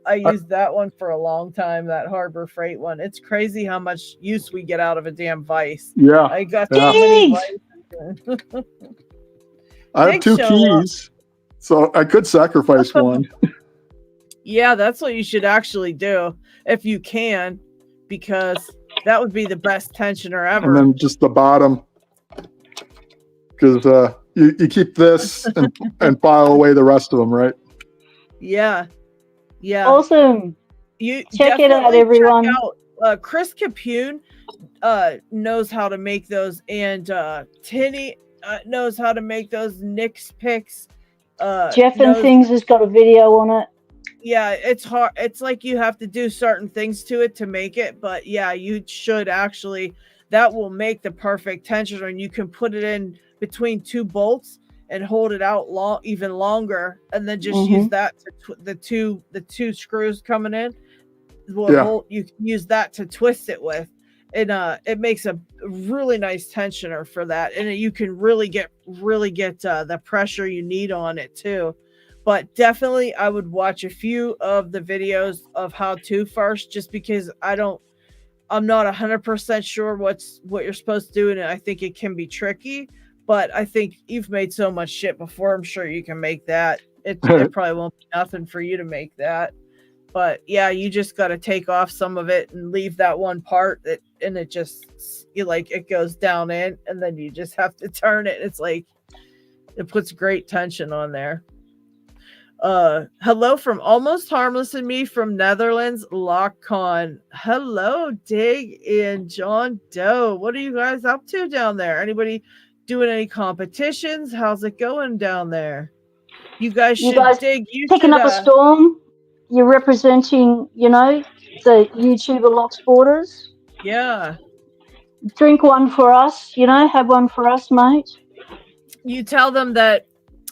I used that one for a long time. That Harbor Freight one. It's crazy how much use we get out of a damn vice. Yeah, I got so many vices. I have 2 keys, so I could sacrifice one. Yeah, that's what you should actually do if you can, because that would be the best tensioner ever. And then just the bottom, because you keep this and file away the rest of them, right? Yeah. Awesome. You check it out, everyone. Check out, Chris Capune knows how to make those, and Tinny knows how to make those. Nick's picks. Jeff and Things has got a video on it. Yeah, it's hard. It's like you have to do certain things to it to make it, but yeah, you should actually. That will make the perfect tensioner, and you can put it in between 2 bolts and hold it out even longer, and then just use that to the two screws coming in. You can use that to twist it with, and it makes a really nice tensioner for that, and you can really get the pressure you need on it too. But definitely, I would watch a few of the videos of how to first, just because I'm not 100% sure what you're supposed to do, and I think it can be tricky. But I think you've made so much shit before. I'm sure you can make that. It probably won't be nothing for you to make that. But yeah, you just got to take off some of it and leave that one part and it just it goes down in, and then you just have to turn it. It's like it puts great tension on there. Hello from Almost Harmless and me from Netherlands, LockCon. Hello, Dig and John Doe. What are you guys up to down there? Anybody doing any competitions? How's it going down there? You guys Dig. You picking up a storm. You're representing, the YouTuber Locksporters. Yeah. Drink one for us, have one for us, mate. You tell them that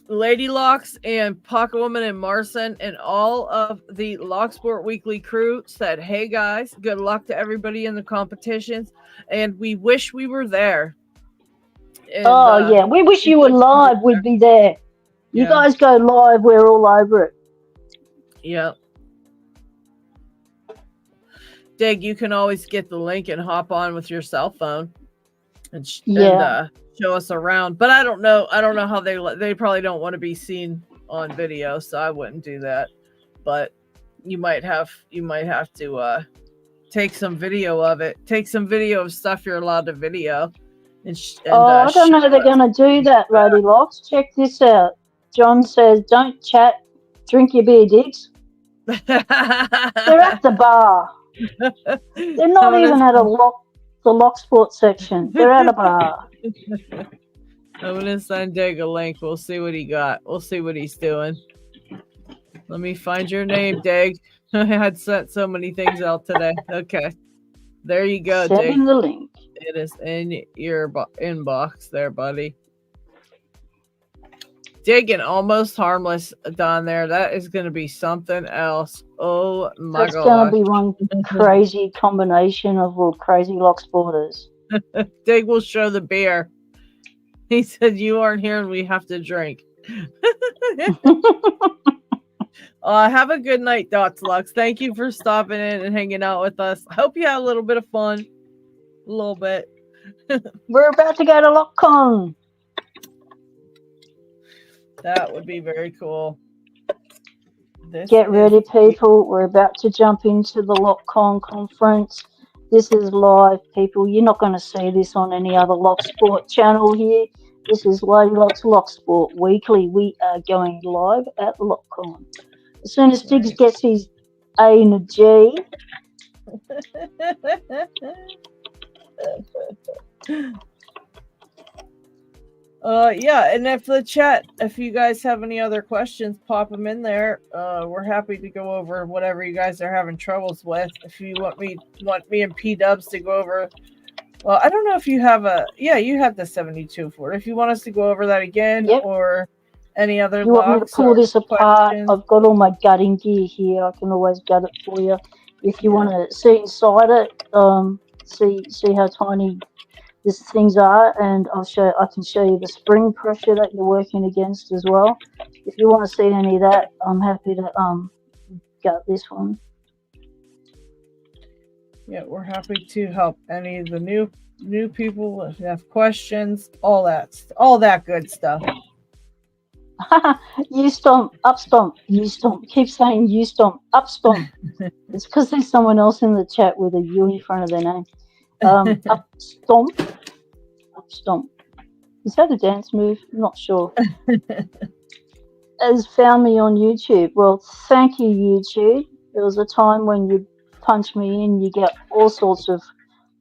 Lady Locks and Pocket Woman and Marson and all of the Locksport Weekly crew said, hey guys, good luck to everybody in the competitions, and we wish we were there. And, we wish you were live. We'd be there. You guys go live, we're all over it. Yep. Dig, you can always get the link and hop on with your cell phone and show us around. But I don't know how they probably don't want to be seen on video, so I wouldn't do that. But you might have to take some video of it. Take some video of stuff you're allowed to video. I don't know how they're going to do that, Lady Locks. Check this out. John says, don't chat, drink your beer, Diggs. They're at the bar. They're not even at a the Locksport section. They're at a bar. I'm gonna send Dig a link. We'll see what he got. We'll see what he's doing. Let me find your name, Dig. I had sent so many things out today. Okay. There you go, Send Dig. him the link. It is in your inbox there, buddy. Dig and Almost Harmless down there. That is going to be something else. Oh, my That's God. going to be one crazy combination of all crazy Locksporters. Dig will show the beer. He said, you aren't here and we have to drink. Have a good night, Dots Lux. Thank you for stopping in and hanging out with us. I hope you had a little bit of fun. A little bit. We're about to go to LockCon. That would be very cool. Get ready, people. We're about to jump into the LockCon conference. This is live, people. You're not going to see this on any other Locksport channel here. This is Lady Lock's Locksport Weekly. We are going live at LockCon. As soon as Diggs gets his A and a G. Yeah, and if you guys have any other questions, pop them in there. We're happy to go over whatever you guys are having troubles with. If you want me and P Dubs to go over, well, I don't know if you have you have the 72 for it. If you want us to go over that again, or any other you want me to pull this apart? questions. I've got all my gutting gear here. I can always gut it for you. If you want to see inside it, see how tiny these things are, and I can show you the spring pressure that you're working against as well. If you want to see any of that, I'm happy to gut this one. Yeah, we're happy to help any of the new people if you have questions, all that good stuff. You stomp, up stomp, you stomp. Keep saying you stomp, up stomp. It's because there's someone else in the chat with a U in front of their name. Up stomp, up stomp. Is that a dance move? I'm not sure. Has found me on YouTube. Well, thank you, YouTube. There was a time when you punch me in, you get all sorts of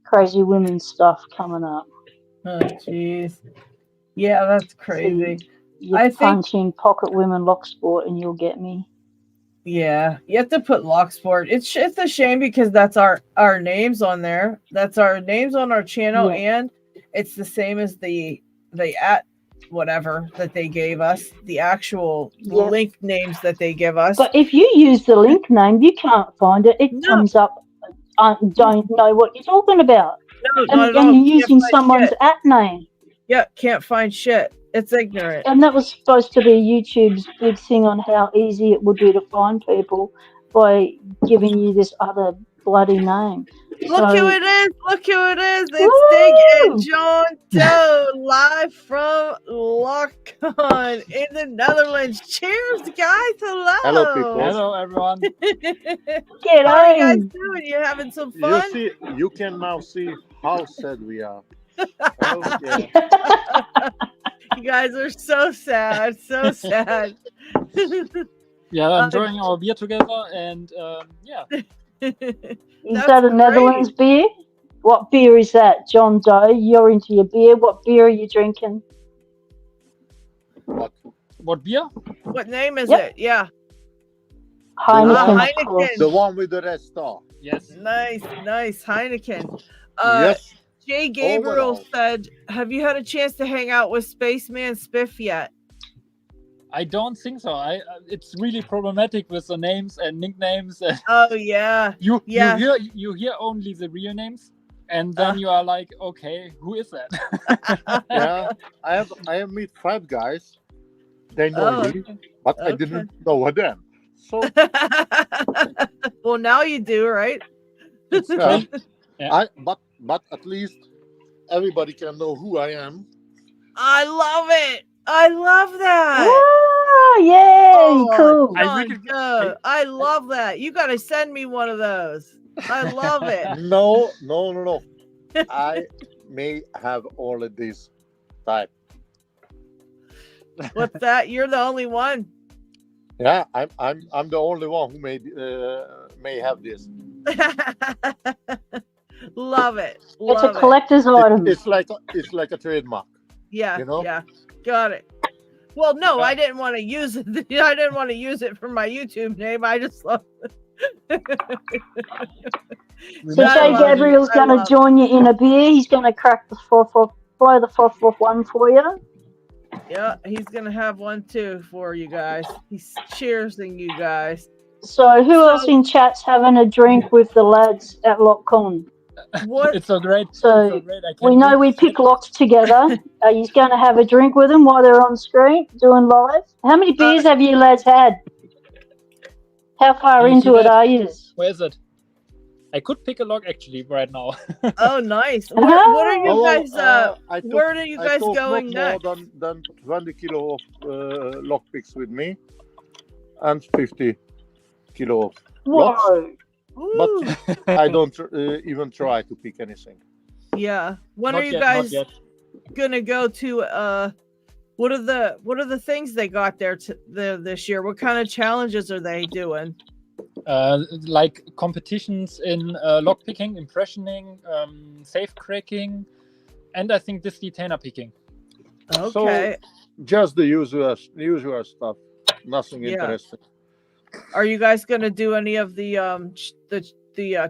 crazy women stuff coming up. Oh, jeez. Yeah, that's crazy. So you punch in Pocket Women Locksport and you'll get me. Yeah, you have to put Locksport. It's a shame because that's our names on there. That's our names on our channel, and it's the same as the at whatever that they gave us, the actual link names that they give us. But if you use the link name, you can't find it. It comes up. Don't know what you're talking about. No, not at all. And you're using someone's at name. Yeah, can't find shit. It's ignorant. And that was supposed to be YouTube's big thing on how easy it would be to find people by giving you this other bloody name. Look who it is. Look who it is. It's Dig and John Doe live from LockCon in the Netherlands. Cheers, guys. Hello. Hello, people. Hello, everyone. G'day. How are you guys doing? You having some fun? You can now see how sad we are. Oh, yeah. You guys are so sad. So sad. Yeah, enjoying our beer together, and yeah. Is that a Netherlands beer? What beer is that, John Doe? You're into your beer. What beer are you drinking? What beer? What name is it? Yeah. Heineken. Heineken. The one with the red star. Yes. Nice. Heineken. Yes. Jay Gabriel said, have you had a chance to hang out with Spaceman Spiff yet? I don't think so. It's really problematic with the names and nicknames. Oh yeah. You hear only the real names, and then you are like, okay, who is that? Yeah, I have met 5 guys. They know me, but I didn't know them. So well, now you do, right? But at least everybody can know who I am. I love it. I love that. Oh, yay, cool. I love that. You got to send me one of those. I love it. No. I may have all of this type. What's that? You're the only one. Yeah, I'm the only one who may have this. Love it. It's a Love it. collector's item. It's like a trademark. Yeah. You know? Yeah. Got it. Well, no, I didn't want to use it. I didn't want to use it for my YouTube name. I just love it. So Jay Gabriel's going to join you in a beer. He's going to crack the blow the 441 for you. Yeah, he's going to have one too for you guys. He's cheersing you guys. So who else in chat's having a drink with the lads at LockCon? What? It's so great. So we know we pick locks together. Are you going to have a drink with them while they're on screen doing live? How many beers have you lads had? How far into it are you? Where is it? I could pick a lock actually right now. Oh, nice. What are you guys? Where are you guys going not next? more than 20 kilo of lockpicks with me, and 50 kilo of locks. But I don't even try to pick anything. Yeah. When Not are you yet, guys not yet. gonna go to? What are the things they got there this year? What kind of challenges are they doing? Like competitions in lockpicking, impressioning, safe cracking, and I think this detainer picking. Okay. So just the usual stuff. Nothing interesting. Are you guys gonna do any of the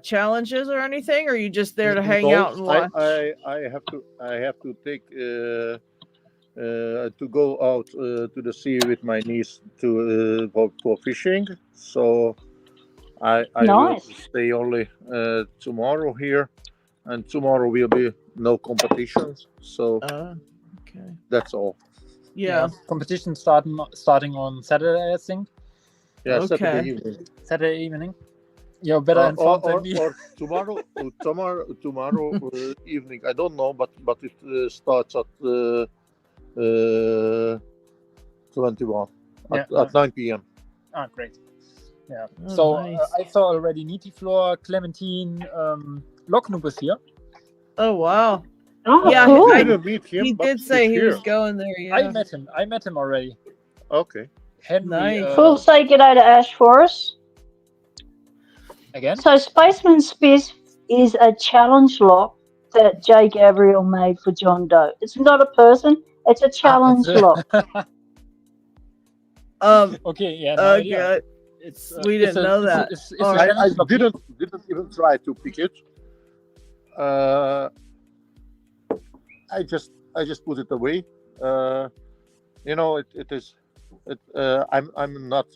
challenges or anything? Or are you just there to hang out and watch? I have to take to go out to the sea with my niece to for fishing. So I will stay only tomorrow here, and tomorrow will be no competitions. So okay, that's all. Yeah. Competition starting on Saturday, I think. Yeah, Okay. Saturday evening. You're better informed than me. Or tomorrow evening. I don't know, but it starts at 21 at 9 p.m. Ah, great. Yeah. Oh, So nice. I saw already Nitiflor, Clementine, Locknoob is here. Oh wow. Oh, Yeah, cool. I didn't meet him. He but did say he's he was here. going there. Yeah. I met him already. Okay. Henry. Nice. Cool. Say g'day to Ash for us. Again? So Spaceman Spiff is a challenge lock that Jay Gabriel made for John Doe. It's not a person. It's a challenge lock. Okay. Yeah. No idea. Okay. It's We didn't know that. It's All a right. I challenge lock. didn't even try to pick it. I just put it away. You know, it is. I'm not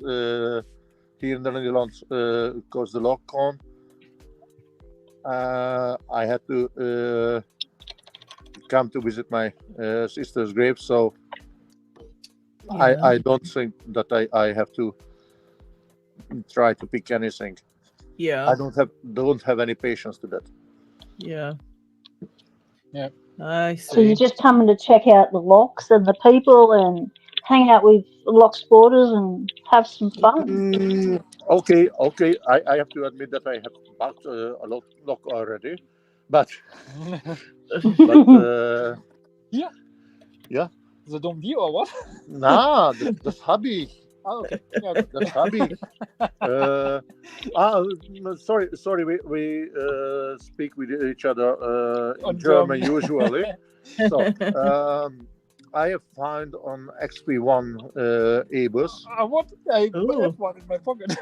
here in the Netherlands because the lockdown. I had to come to visit my sister's grave, so I don't think that I have to try to pick anything. Yeah. I don't have any patience to that. Yeah. Yeah. I see. So you're just coming to check out the locks and the people and hang out with Locksporters and have some fun. Okay. I have to admit that I have bought a lock already, but yeah. The Dom D or what? Nah, that's hobby. Oh, okay. Yeah, That's hobby. Sorry. We speak with each other in German usually. So I have found on XP1 Abus. What? I Ooh. have one in my pocket.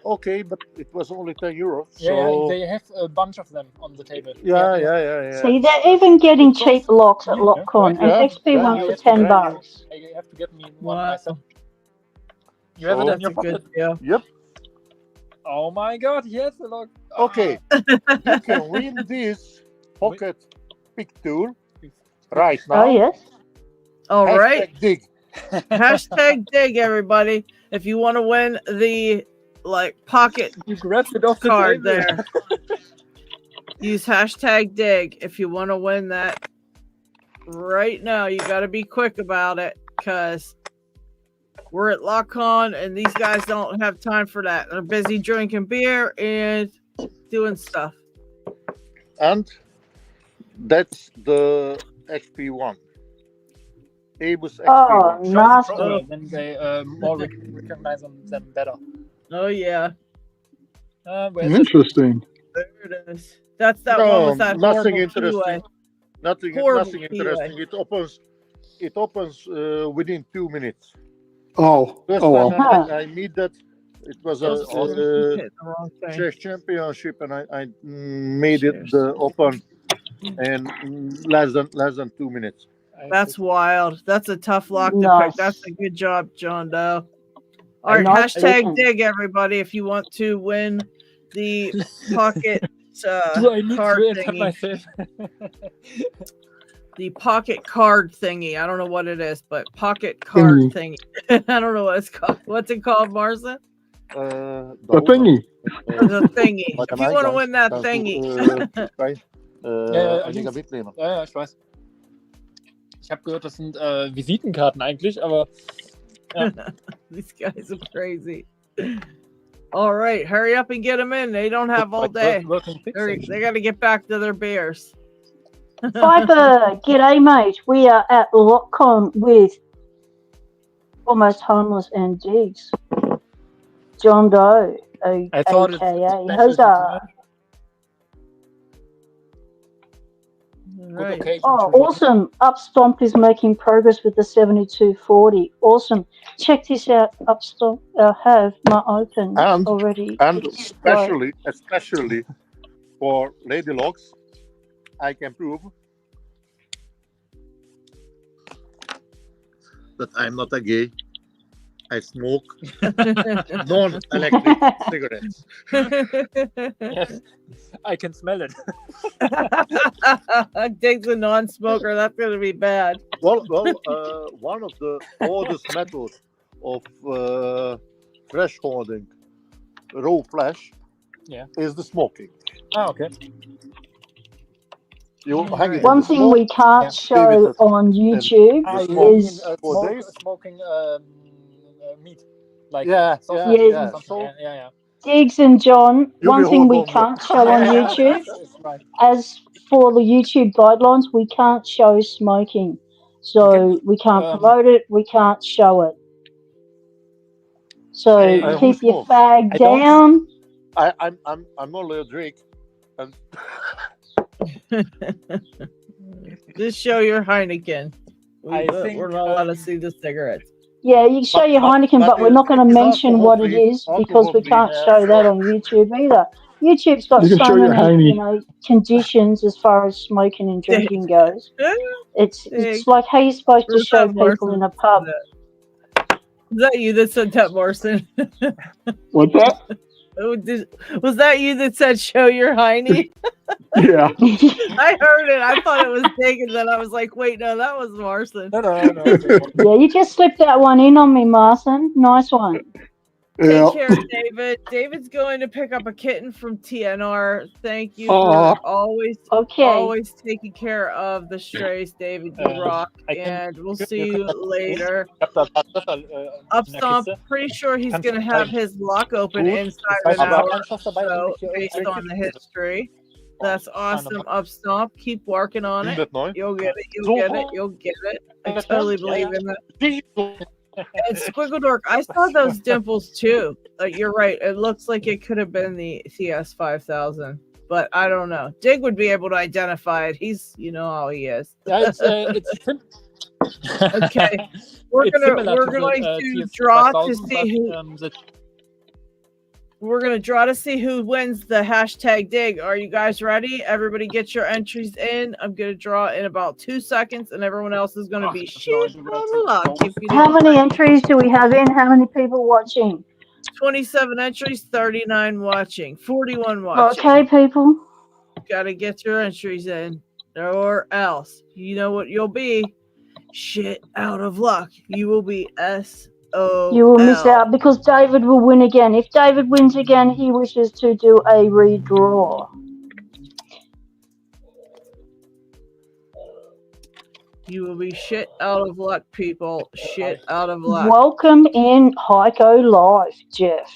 Okay, but it was only 10 euros. Yeah, So they have a bunch of them on the table. yeah. See, they're even getting cheap locks at LockCon, Yeah, and XP1 yeah, for yeah. $10. I have to get me one Wow. myself. You have it in That's your a pocket? good deal. Yep. Oh my god, yes, a lock. Okay. You can win this pocket pick tool right now. Oh, yes. All right. Hashtag dig. Hashtag dig, everybody. If you want to win the pocket You grabbed it off the card table. there, use hashtag dig if you want to win that. Right now, you got to be quick about it because we're at LockCon and these guys don't have time for that. They're busy drinking beer and doing stuff. And that's the XP1. Abus XP1. Oh, nice. Probably, then they more recognize them better. Oh yeah, Where's it? Interesting. there it is. That's that one with that nothing horrible interesting. keyway. Nothing Horrible interesting. It opens within 2 minutes. Oh, First well. time I meet that, it was Keep a hitting the wrong thing. chess championship, and I made Cheers. it open in less than 2 minutes. That's wild. That's a tough lock to Nice. pick. That's a good job, John Doe. All right, Nice hashtag picking. dig, everybody, if you want to win the pocket Do I need card to enter thingy. myself? The pocket card thingy. I don't know what it is, but pocket card thingy. I don't know what it's called. What's it called, Marcin? The thingy. The thingy. If you want to win that thingy. Ja, ich weiß. Ich habe gehört, das sind Visitenkarten eigentlich, aber ja. These guys are crazy. All right, hurry up and get them in. They don't have all day. They got to get back to their beers. Viper, g'day, mate. We are at LockCon with Almost Homeless and Diggs. John Doe, I thought aka Huzzah. Right. Oh, awesome. Upstomp is making progress with the 7240. Awesome. Check this out, Upstomp. I have my open already. And especially for Lady Locks, I can prove that I'm not a gay. I smoke non-electric cigarettes. Yes, I can smell it. Dig's a non-smoker. That's going to be bad. Well, one of the oldest methods of flesh holding raw flesh is the smoking. Ah, okay. One thing we can't show on YouTube is smoking meat. Like yeah. Diggs and John, one thing we can't show on YouTube, as for the YouTube guidelines, we can't show smoking. So we can't promote it, we can't show it. So keep your fag down. I'm only a drink. Just show your Heineken. We're not allowed to see the cigarettes. Yeah, you can show your Heineken, but we're not going to mention what it is because we can't show that on YouTube either. YouTube's got so many, conditions as far as smoking and drinking goes. It's like how you're supposed to show people in a pub. Was that you that said that, Marcin? What's that? Was that you that said show your hiney? Yeah. I heard it. I thought it was Dig, and then I was like, wait, no, that was Marcin. No. Yeah, you just slipped that one in on me, Marcin. Nice one. Take care, David. David's going to pick up a kitten from TNR. Thank you for always taking care of the strays, David. You rock, and we'll see you later. Upstomp, pretty sure he's going to have his lock open inside an hour or so, based on the history. That's awesome, Upstomp. Keep working on it. You'll get it. You'll get it. You'll get it. I totally believe in that. And Squiggledork, I saw those dimples too. You're right. It looks like it could have been the CS 5000, but I don't know. Dig would be able to identify it. He's, you know how he is. Yeah, okay. We're going to draw to see who. We're going to draw to see who wins the hashtag dig. Are you guys ready? Everybody get your entries in. I'm going to draw in about 2 seconds, and everyone else is going to be shit on the luck. How many entries do we have in? How many people watching? 27 entries, 39 watching, 41 watching. Okay, people. Got to get your entries in, or else. You know what you'll be? Shit out of luck. You will be S-O-L. You will miss out because David will win again. If David wins again, he wishes to do a redraw. You will be shit out of luck, people. Shit out of luck. Welcome in Heiko Live, Jeff.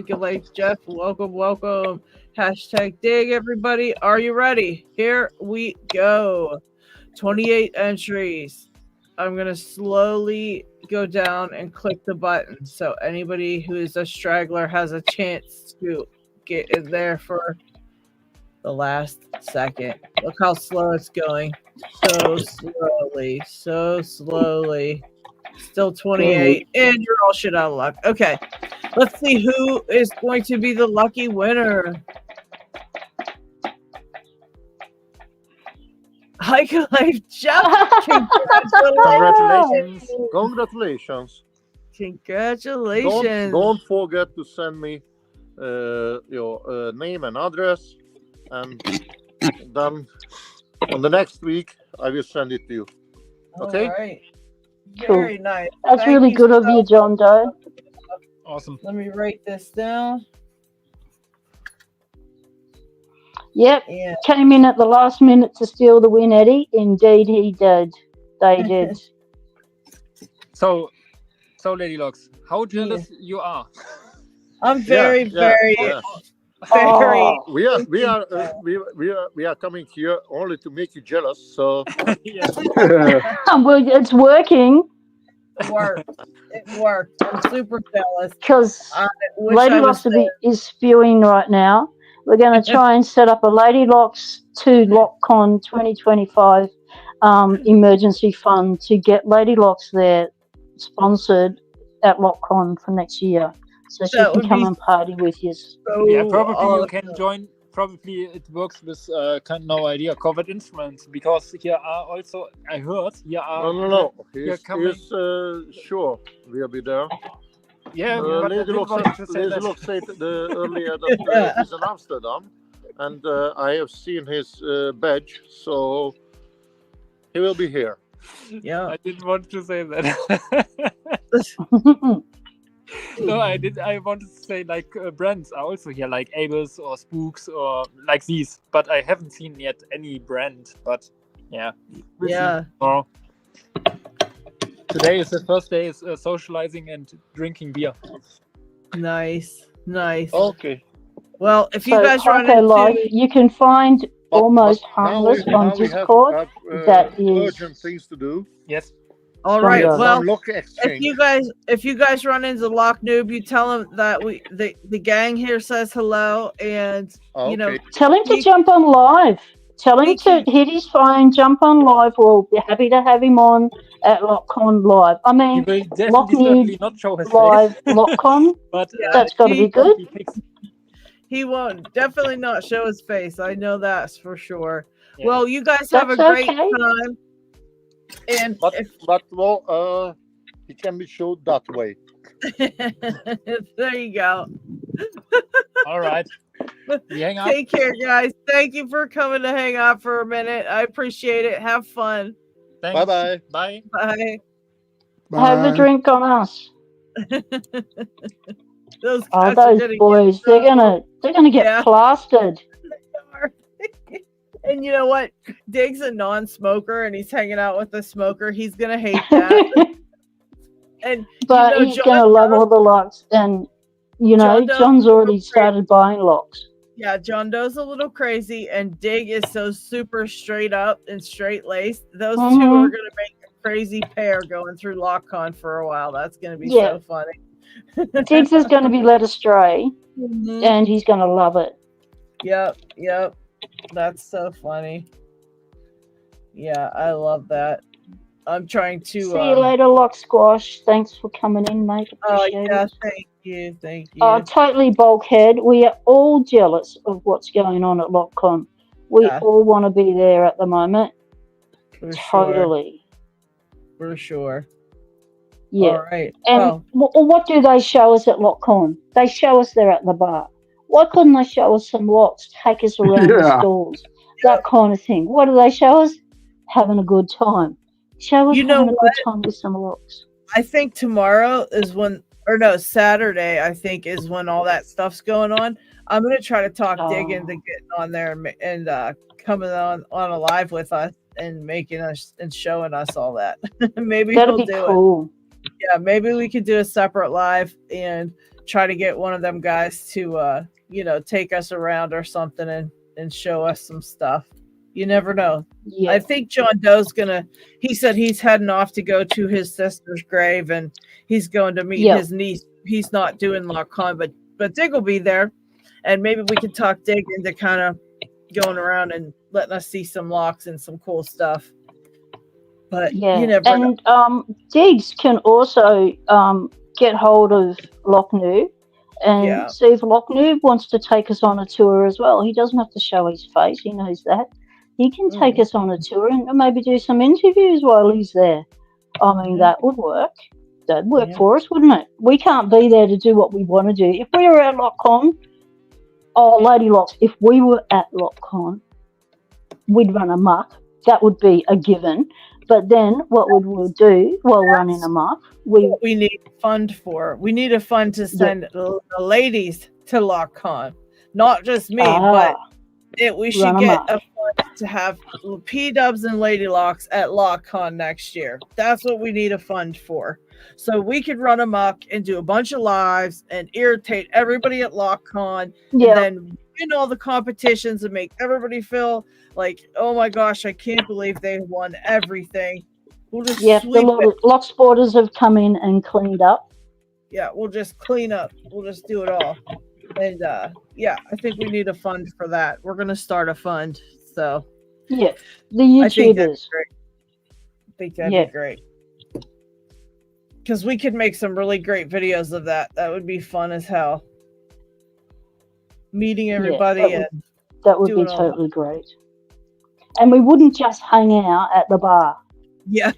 Like Jeff, welcome. Hashtag dig, everybody. Are you ready? Here we go. 28 entries. I'm going to slowly go down and click the button so anybody who is a straggler has a chance to get in there for the last second. Look how slow it's going. So slowly. Still 28, and you're all shit out of luck. Okay, let's see who is going to be the lucky winner. Hike Life Jeff. Congratulations. Congratulations. Congratulations. Don't forget to send me your name and address, and then on the next week I will send it to you. Okay? All right. Cool. Very nice. That's Thank really you good of so you, John Doe. Awesome. Let me write this down. Yep. Yeah. Came in at the last minute to steal the win, Eddie. Indeed, he did. They did. So Lady Locks, how jealous you are? I'm very. Oh. We are coming here only to make you jealous. So Yeah. Well, it's working It worked. I'm super jealous. because Wish Lady I was Locks there. is spewing right now. We're going to try and set up a Lady Locks to LockCon 2025 emergency fund to get Lady Locks there sponsored at LockCon for next year. So she That can would come be and party with you. Yeah, probably you awesome. can join. Probably it works with no idea covered instruments, because here are also, I heard here are no. You're He's coming. sure we'll be there. Yeah, but I Lady didn't want to say that. Locke said earlier that he's in Amsterdam, and I have seen his badge, so he will be here. Yeah. I didn't want to say that. No, I did. I wanted to say like brands are also here, like Abel's or Spooks or like these. But I haven't seen yet any brand. But yeah, we'll see. Oh. Today is the first day is socializing and drinking beer. Nice. Okay. Well, if you So, guys run Hyco into Life, you can find Almost Harmless on we Discord. have That is urgent things to do. Yes. all right. John Doe. Well, Lock exchange. if you guys run into Lock Noob, you tell him that the gang here says hello, and you know, tell him to jump on live. Tell him to hit his phone, jump on live. We'll be happy to have him on at LockCon live. I He mean, will Lock definitely Noob not show his live face. LockCon. But That's got to be good. he won't definitely not show his face. I know that's for sure. Yeah. Well, you guys have That's a great okay. time. And he can be showed that way. there you go. All right. We hang up. Take care, guys. Thank you for coming to hang out for a minute. I appreciate it. Have fun. Thanks. Bye. Bye. Bye. Have a drink on us. Those Oh, guys are those gonna boys, they're gonna get plastered. And you know what? Dig's a non-smoker and he's hanging out with a smoker. He's gonna hate that. But you know, he's gonna love all the locks, and you know, John's already started buying locks. Yeah, John Doe's a little crazy, and Dig is so super straight up and straight laced. Those two are gonna make a crazy pair going through LockCon for a while. That's gonna be so funny. Diggs is gonna be led astray, and he's gonna love it. Yep. That's so funny. Yeah, I love that. I'm trying to see you later, Lock Squash. Thanks for coming in, mate. Appreciate it. Thank you. Totally, Bulkhead. We are all jealous of what's going on at LockCon. We all want to be there at the moment. For sure. Yeah. All right. And what do they show us at LockCon? They show us they're at the bar. Why couldn't they show us some locks, take us around the stalls, that kind of thing? What do they show us? Having a good time. Show us having a good time with some locks. I think tomorrow is Saturday, I think, is when all that stuff's going on. I'm going to try to talk Dig into getting on there and coming on a live with us and making us and showing us all that. Maybe that'd we'll be do cool. it. Yeah, maybe we could do a separate live and try to get one of them guys to take us around or something and show us some stuff. You never know. Yeah. I think John Doe's he said he's heading off to go to his sister's grave and he's going to meet his niece. He's not doing LockCon, but Dig will be there. And maybe we could talk Dig into kind of going around and letting us see some locks and some cool stuff. But yeah, you never know. Diggs can also get hold of Locknoob and see if Locknoob wants to take us on a tour as well. He doesn't have to show his face. He knows that. He can take us on a tour and maybe do some interviews while he's there. I mean, that would work. That'd work for us, wouldn't it? We can't be there to do what we want to do. If we were at LockCon, Lady Locks, if we were at LockCon, we'd run amok. That would be a given. But then what would we do while running amok? We need a fund for. We need a fund to send the ladies to LockCon. Not just me, but we should get a fund to have P-Dubs and Lady Locks at LockCon next year. That's what we need a fund for. So we could run amok and do a bunch of lives and irritate everybody at LockCon. And then win all the competitions and make everybody feel like, oh my gosh, I can't believe they won everything. We'll just the Locksporters have come in and cleaned up. Yeah, we'll just clean up. We'll just do it all. And I think we need a fund for that. We're gonna start a fund. So the YouTubers. I think that'd be great. Because we could make some really great videos of that. That would be fun as hell. Meeting everybody that would be totally great. And we wouldn't just hang out at the bar. Yeah.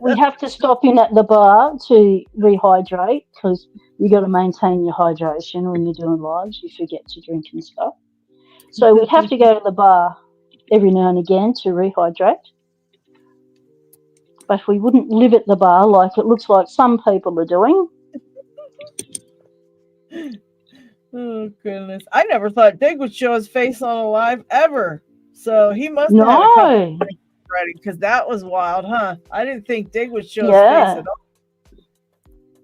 We have to stop in at the bar to rehydrate because you got to maintain your hydration when you're doing lives. You forget to drink and stuff. So we'd have to go to the bar every now and again to rehydrate. But we wouldn't live at the bar like it looks like some people are doing. Oh, goodness. I never thought Dig would show his face on a live ever. So he must have had a couple ready because that was wild, huh? I didn't think Dig would show his face at all.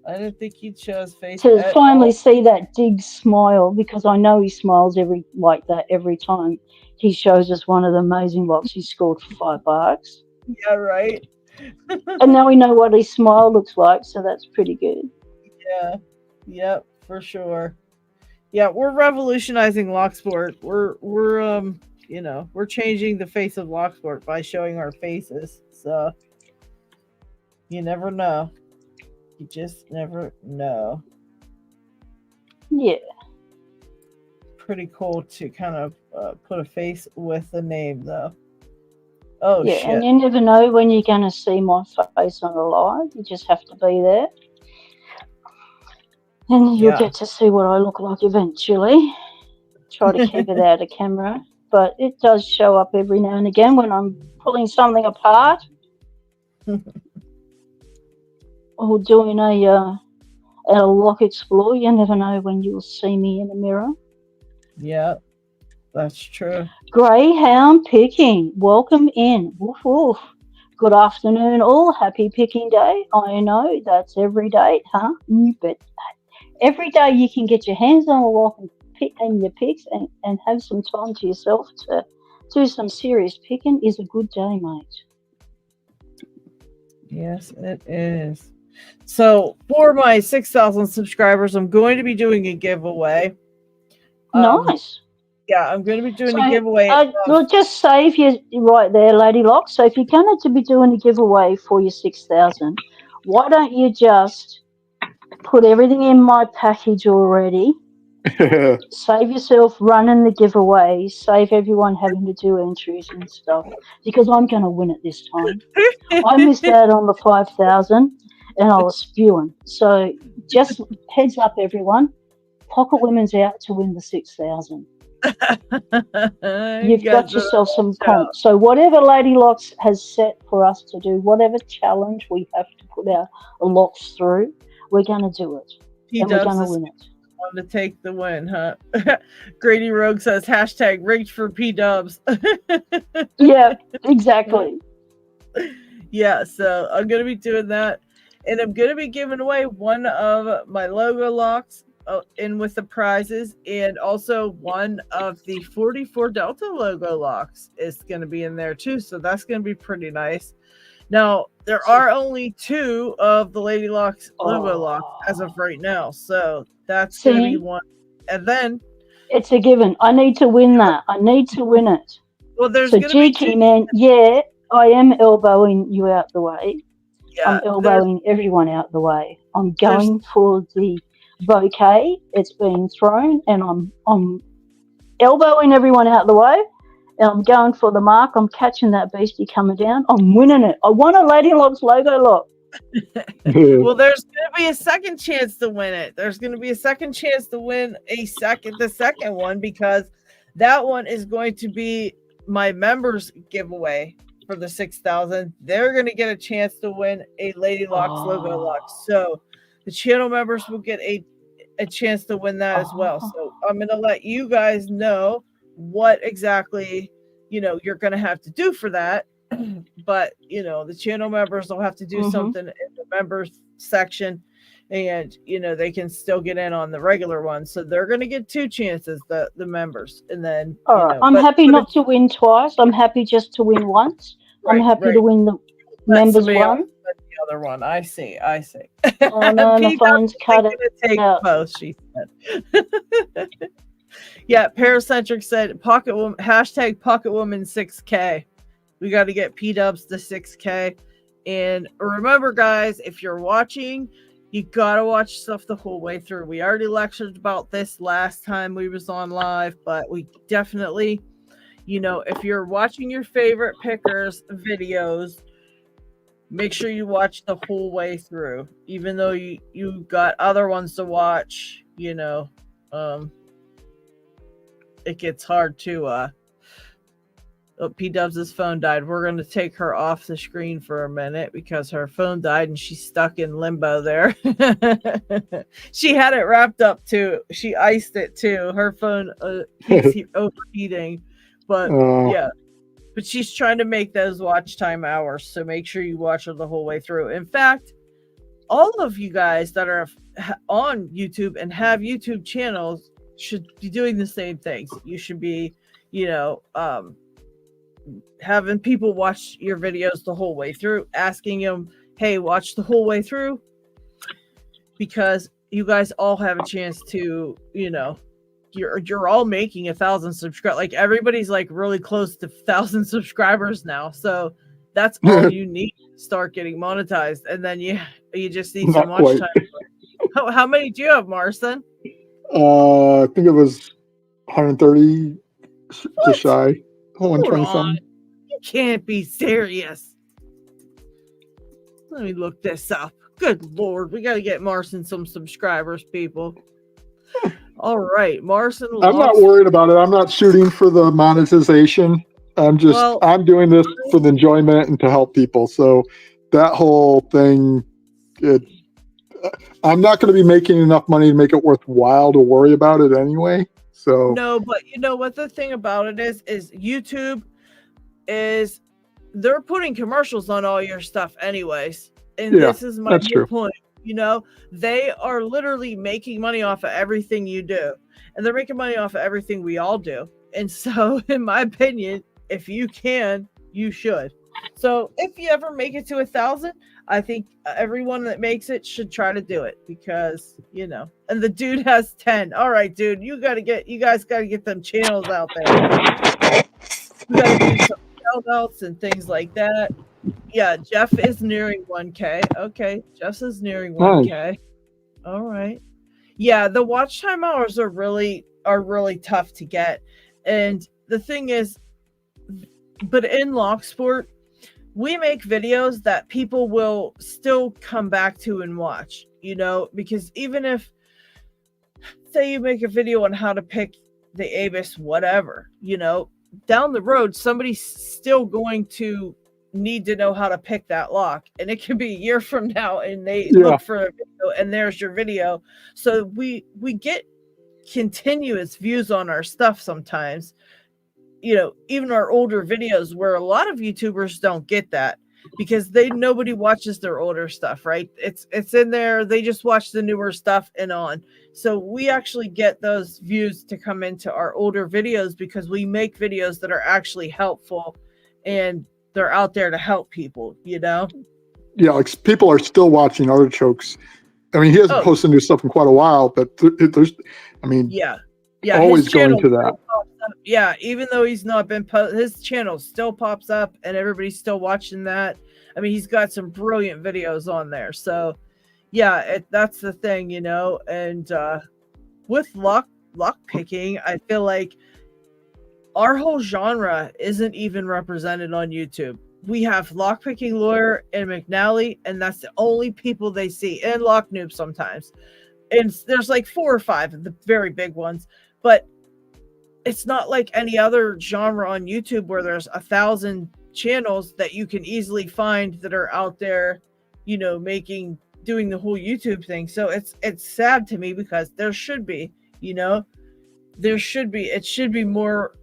I didn't think he'd show his face to finally see that Dig smile, because I know he smiles like that every time he shows us one of the amazing locks he scored for $5. Yeah, right. And now we know what his smile looks like, so that's pretty good. Yeah. Yep, for sure. Yeah, we're revolutionizing Locksport. We're changing the face of Locksport by showing our faces. So you never know. You just never know. Yeah. Pretty cool to kind of put a face with a name, though. Oh, yeah, shit. And you never know when you're going to see my face on a live. You just have to be there. And you'll get to see what I look like eventually. Try to keep it out of camera. But it does show up every now and again when I'm pulling something apart. Or doing a lock explore. You never know when you'll see me in a mirror. Yeah, that's true. Greyhound picking. Welcome in. Woof woof. Good afternoon all. Happy picking day. I know that's every day, huh? But every day you can get your hands on a lock and your picks and have some time to yourself to do some serious picking is a good day, mate. Yes, it is. So for my 6,000 subscribers, I'm going to be doing a giveaway. Nice. Yeah, I'm going to be doing a giveaway. We'll just save you right there, Lady Lock. So if you're going to be doing a giveaway for your 6,000, why don't you just put everything in my package already? Save yourself running the giveaway. Save everyone having to do entries and stuff, because I'm going to win it this time. I missed out on the 5,000 and I was spewing. So just heads up, everyone. Pocket Women's out to win the 6,000. You've got yourself some comp. So whatever Lady Locks has set for us to do, whatever challenge we have to put our locks through, we're going to do it. And we're going to win it. To take the win, huh? Grady Rogue says hashtag rigged for P-Dubs. Yeah, exactly. Yeah, so I'm going to be doing that. And I'm going to be giving away one of my logo locks in with the prizes, and also one of the 44 Delta logo locks is going to be in there too. So that's going to be pretty nice. Now, there are only 2 of the Lady Locks logo locks as of right now. So that's going to be one. And then It's a given. I need to win that. I need to win it. Well, there's so going to be Key Man, yeah, I am elbowing you out the way. Yeah, I'm elbowing everyone out the way. I'm going for the bouquet. It's being thrown, and I'm elbowing everyone out the way, and I'm going for the mark. I'm catching that beastie coming down. I'm winning it. I won a Lady Locks logo lock. Well, there's going to be a second chance to win it. There's going to be a second chance to win the second one, because that one is going to be my members giveaway for the 6,000. They're going to get a chance to win a Lady Locks logo lock. So the channel members will get a chance to win that as well. So I'm going to let you guys know what exactly, you're going to have to do for that. But, the channel members will have to do something in the members section, and, they can still get in on the regular one. So they're going to get 2 chances, the members. And then, I'm happy not to win twice. I'm happy just to win once. I'm happy to win the members one. The other one. I see. Oh no, my phone's cut out. Both, she said. Yeah, Paracentric said hashtag Pocket Woman 6K. We got to get P-dubs to 6K. And remember, guys, if you're watching, you got to watch stuff the whole way through. We already lectured about this last time we was on live, but we definitely, if you're watching your favorite pickers videos, make sure you watch the whole way through. Even though you got other ones to watch, it gets hard to P-Dubs' phone died. We're going to take her off the screen for a minute because her phone died and she's stuck in limbo there. She had it wrapped up too. She iced it too. Her phone keeps overheating. But yeah. But she's trying to make those watch time hours. So make sure you watch her the whole way through. In fact, all of you guys that are on YouTube and have YouTube channels should be doing the same things. You should be, having people watch your videos the whole way through, asking them, hey, watch the whole way through, because you guys all have a chance to, you're all making 1,000 subscribers. Like everybody's like really close to 1,000 subscribers now. So that's all you need to start getting monetized. And then you just need some watch time. How many do you have, Marson? I think it was 130 to shy. 120 something. You can't be serious. Let me look this up. Good Lord, we got to get Marson some subscribers, people. All right, Marson. I'm not worried about it. I'm not shooting for the monetization. I'm doing this for the enjoyment and to help people. So that whole thing, I'm not going to be making enough money to make it worthwhile to worry about it anyway. So no, but you know what the thing about it is YouTube is they're putting commercials on all your stuff anyways. And this is my point. They are literally making money off of everything you do. And they're making money off of everything we all do. And so, in my opinion, if you can, you should. So if you ever make it to 1,000, I think everyone that makes it should try to do it, because, and the dude has 10. All right, dude, you guys got to get them channels out there. We got to do some shout outs and things like that. Yeah, Jeff is nearing 1K. Okay, Jeff is nearing 1K. All right. Yeah, the watch time hours are really tough to get. And the thing is, but in Locksport, we make videos that people will still come back to and watch, because even if, say you make a video on how to pick the Abus, whatever, down the road, somebody's still going to need to know how to pick that lock, and it could be a year from now and they look for a video and there's your video. So we get continuous views on our stuff sometimes, even our older videos, where a lot of YouTubers don't get that because nobody watches their older stuff, right? It's in there, they just watch the newer stuff and on. So we actually get those views to come into our older videos because we make videos that are actually helpful and they're out there to help people, Yeah, like people are still watching Artichokes. I mean, he hasn't posted new stuff in quite a while, but there's, yeah. Yeah, always going to that. Yeah, even though he's not been his channel still pops up and everybody's still watching that. I mean, he's got some brilliant videos on there. So, yeah, that's the thing, you know. And with lockpicking, I feel like our whole genre isn't even represented on YouTube. We have Lockpicking Lawyer and McNally, and that's the only people they see, and Lock Noob sometimes. And there's like 4 or 5 of the very big ones, but it's not like any other genre on YouTube where there's 1,000 channels that you can easily find that are out there, you know, doing the whole YouTube thing. So it's sad to me because there should be, you know, it should be more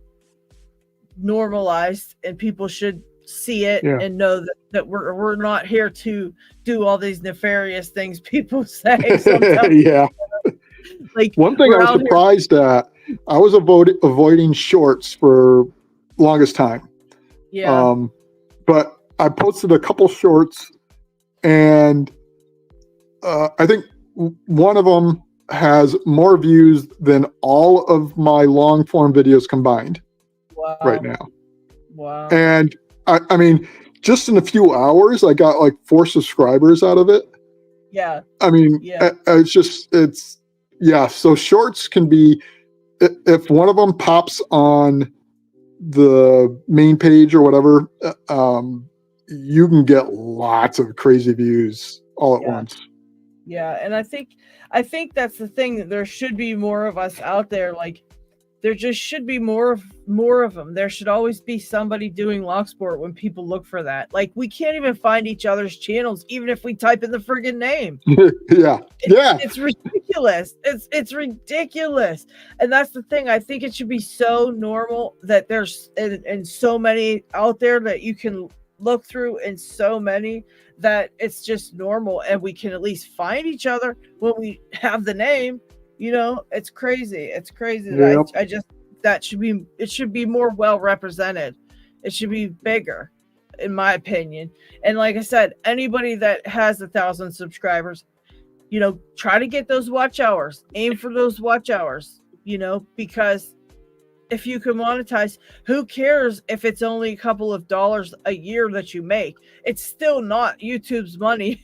normalized and people should see it and know that we're not here to do all these nefarious things people say sometimes. Yeah. Like one thing I was surprised at, I was avoiding shorts for longest time. Yeah. But I posted a couple shorts, and I think one of them has more views than all of my long form videos combined. Wow. Right now. Wow. And I mean, just in a few hours, I got like 4 subscribers out of it. Yeah. I mean, so shorts can be, if one of them pops on the main page or whatever, you can get lots of crazy views all at once. Yeah, and I think that's the thing, that there should be more of us out there. Like, there just should be more of them. There should always be somebody doing Locksport when people look for that. Like, we can't even find each other's channels, even if we type in the friggin' name. It's ridiculous. It's ridiculous. And that's the thing. I think it should be so normal that there's and so many out there that you can look through, and so many that it's just normal, and we can at least find each other when we have the name. You know, it's crazy. It's crazy. Yep. It should be more well represented. It should be bigger, in my opinion. And like I said, anybody that has 1,000 subscribers, you know, try to get those watch hours. Aim for those watch hours, you know, because if you can monetize, who cares if it's only a couple of dollars a year that you make? It's still not YouTube's money.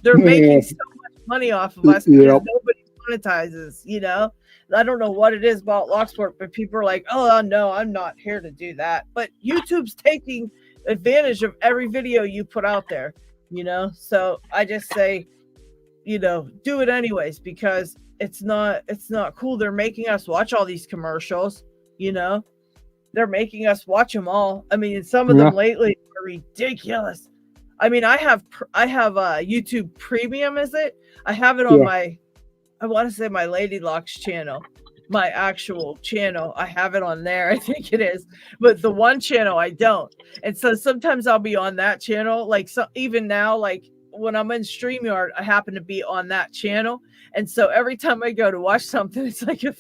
They're making so much money off of us because nobody monetizes, you know. I don't know what it is about Locksport, but people are like, oh no, I'm not here to do that. But YouTube's taking advantage of every video you put out there, you know. So I just say, you know, do it anyways, because it's not cool. They're making us watch all these commercials, you know. They're making us watch them all. I mean, some of them lately are ridiculous. I mean, I have YouTube Premium, is it? I have it on my, I want to say my Lady Locks channel, my actual channel. I have it on there, I think it is. But the one channel I don't. And so sometimes I'll be on that channel. Like, so even now, like when I'm in StreamYard, I happen to be on that channel. And so every time I go to watch something, it's like a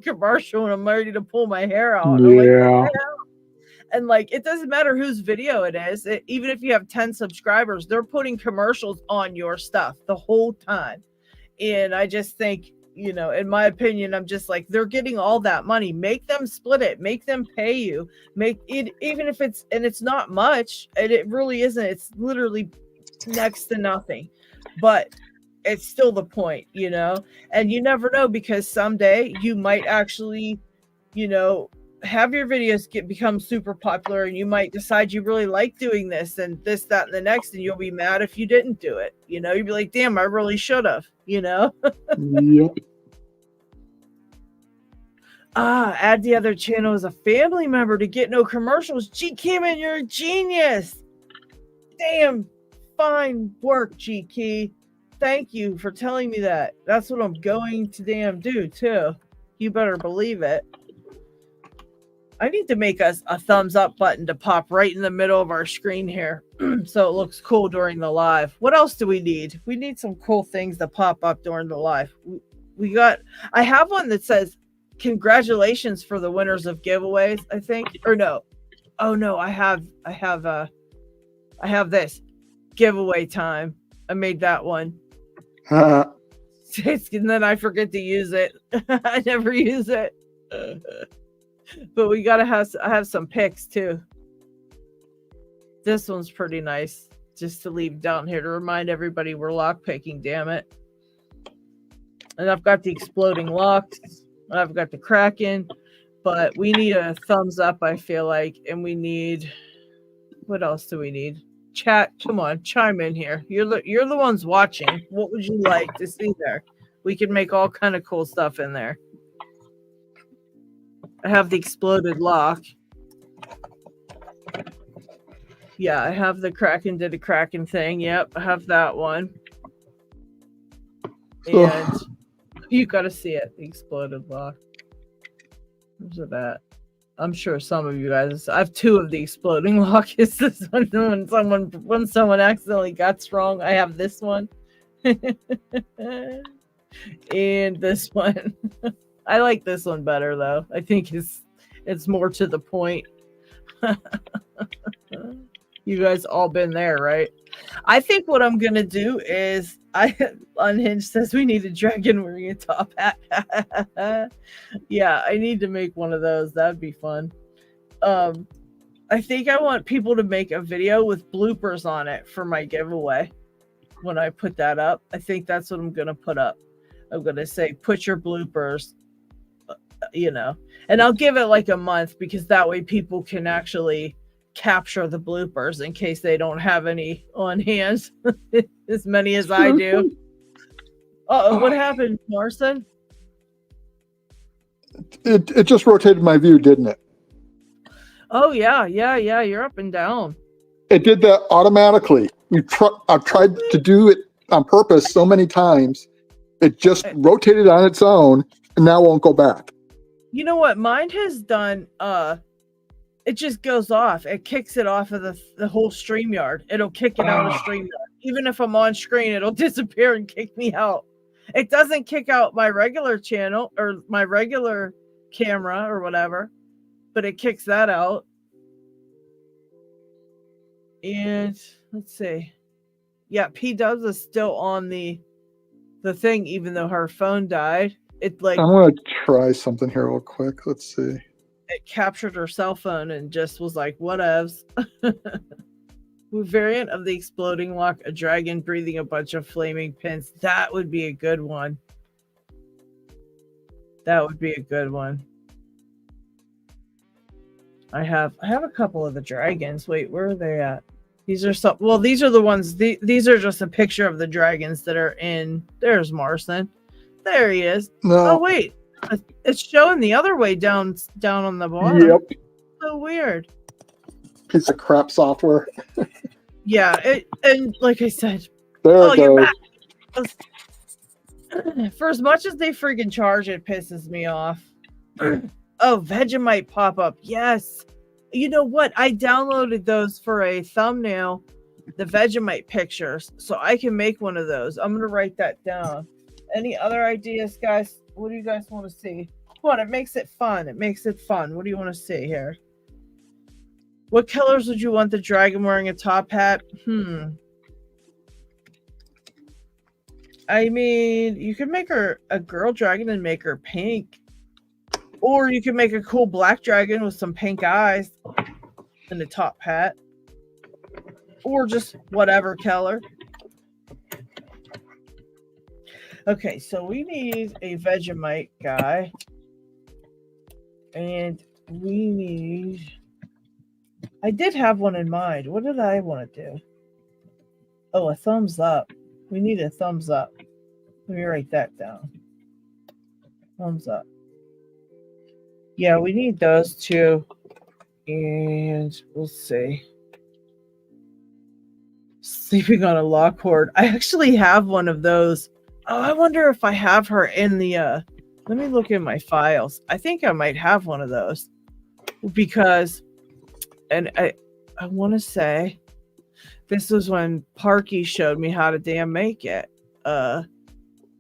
commercial and I'm ready to pull my hair out. And I'm like, what the hell? And like, it doesn't matter whose video it is. Even if you have 10 subscribers, they're putting commercials on your stuff the whole time. And I just think, you know, in my opinion, I'm just like, they're getting all that money. Make them split it. Make them pay you. Make it, even if it's not much, and it really isn't. It's literally next to nothing. But it's still the point, you know? And you never know, because someday you might actually, you know, have your videos become super popular, and you might decide you really like doing this and this, that, and the next, and you'll be mad if you didn't do it. You know, you'd be like, damn, I really should have, you know? Add the other channel as a family member to get no commercials. G. Keyman, you're a genius. Damn, fine work, G. Key. Thank you for telling me that. That's what I'm going to damn do, too. You better believe it. I need to make us a thumbs up button to pop right in the middle of our screen here so it looks cool during the live. What else do we need? We need some cool things to pop up during the live. I have one that says, congratulations for the winners of giveaways, I think. Or no. Oh no, I have this. Giveaway time. I made that one. And then I forget to use it. I never use it. But we gotta have some picks too. This one's pretty nice, just to leave down here to remind everybody we're lockpicking. Damn it! And I've got the exploding locks. I've got the Kraken, but we need a thumbs up. I feel like, and we need. What else do we need? Chat, come on, chime in here. You're the ones watching. What would you like to see there? We can make all kind of cool stuff in there. I have the exploded lock. Yeah, I have the Kraken did a Kraken thing. Yep, I have that one. And you got to see it, the exploded lock. Where's it at? I'm sure some of you guys. I have 2 of the exploding lock. Is this one when someone accidentally got strong? I have this one, and this one. I like this one better though. I think it's more to the point. You guys all been there, right? I think what I'm gonna do is Unhinged says we need a dragon wearing a top hat. Yeah, I need to make one of those. That'd be fun. I think I want people to make a video with bloopers on it for my giveaway. When I put that up, I think that's what I'm gonna put up. I'm gonna say put your bloopers, and I'll give it like a month, because that way people can actually capture the bloopers in case they don't have any on hand. As many as I do. What happened, Marson? It just rotated my view, didn't it? Oh yeah, you're up and down. It did that automatically. I've tried to do it on purpose so many times. It just rotated on its own and now won't go back. You know what mine has done? It just goes off. It kicks it off of the whole StreamYard. It'll kick it out of StreamYard. Even if I'm on screen, it'll disappear and kick me out. It doesn't kick out my regular channel or my regular camera or whatever, but it kicks that out. And let's see. Yeah, P-Dubs is still on the thing, even though her phone died. I'm gonna try something here real quick. Let's see. It captured her cell phone and just was like, whatevs. Variant of the exploding lock, a dragon breathing a bunch of flaming pins. That would be a good one. That would be a good one. I have a couple of the dragons. Wait, where are they at? These are these are the ones. These are just a picture of the dragons that are in. There's Marson. There he is. No. Oh wait, it's showing the other way down on the bottom. Yep. So weird. Piece of crap software. Yeah, and like I said, there it you're goes. back. For as much as they freaking charge, it pisses me off. Oh, Vegemite pop up. Yes. You know what? I downloaded those for a thumbnail, the Vegemite pictures, so I can make one of those. I'm gonna write that down. Any other ideas, guys? What do you guys want to see? Come on, it makes it fun. It makes it fun. What do you want to see here? What colors would you want the dragon wearing a top hat? I mean, you could make her a girl dragon and make her pink. Or you could make a cool black dragon with some pink eyes and a top hat. Or just whatever color. Okay, so we need a Vegemite guy. And we need... I did have one in mind. What did I want to do? Oh, a thumbs up. We need a thumbs up. Let me write that down. Thumbs up. Yeah, we need those two. And we'll see. Sleeping on a Lockport. I actually have one of those. Oh, I wonder if I have her in the... let me look in my files. I think I might have one of those. Because... And I want to say this was when Parky showed me how to damn make it. Oh,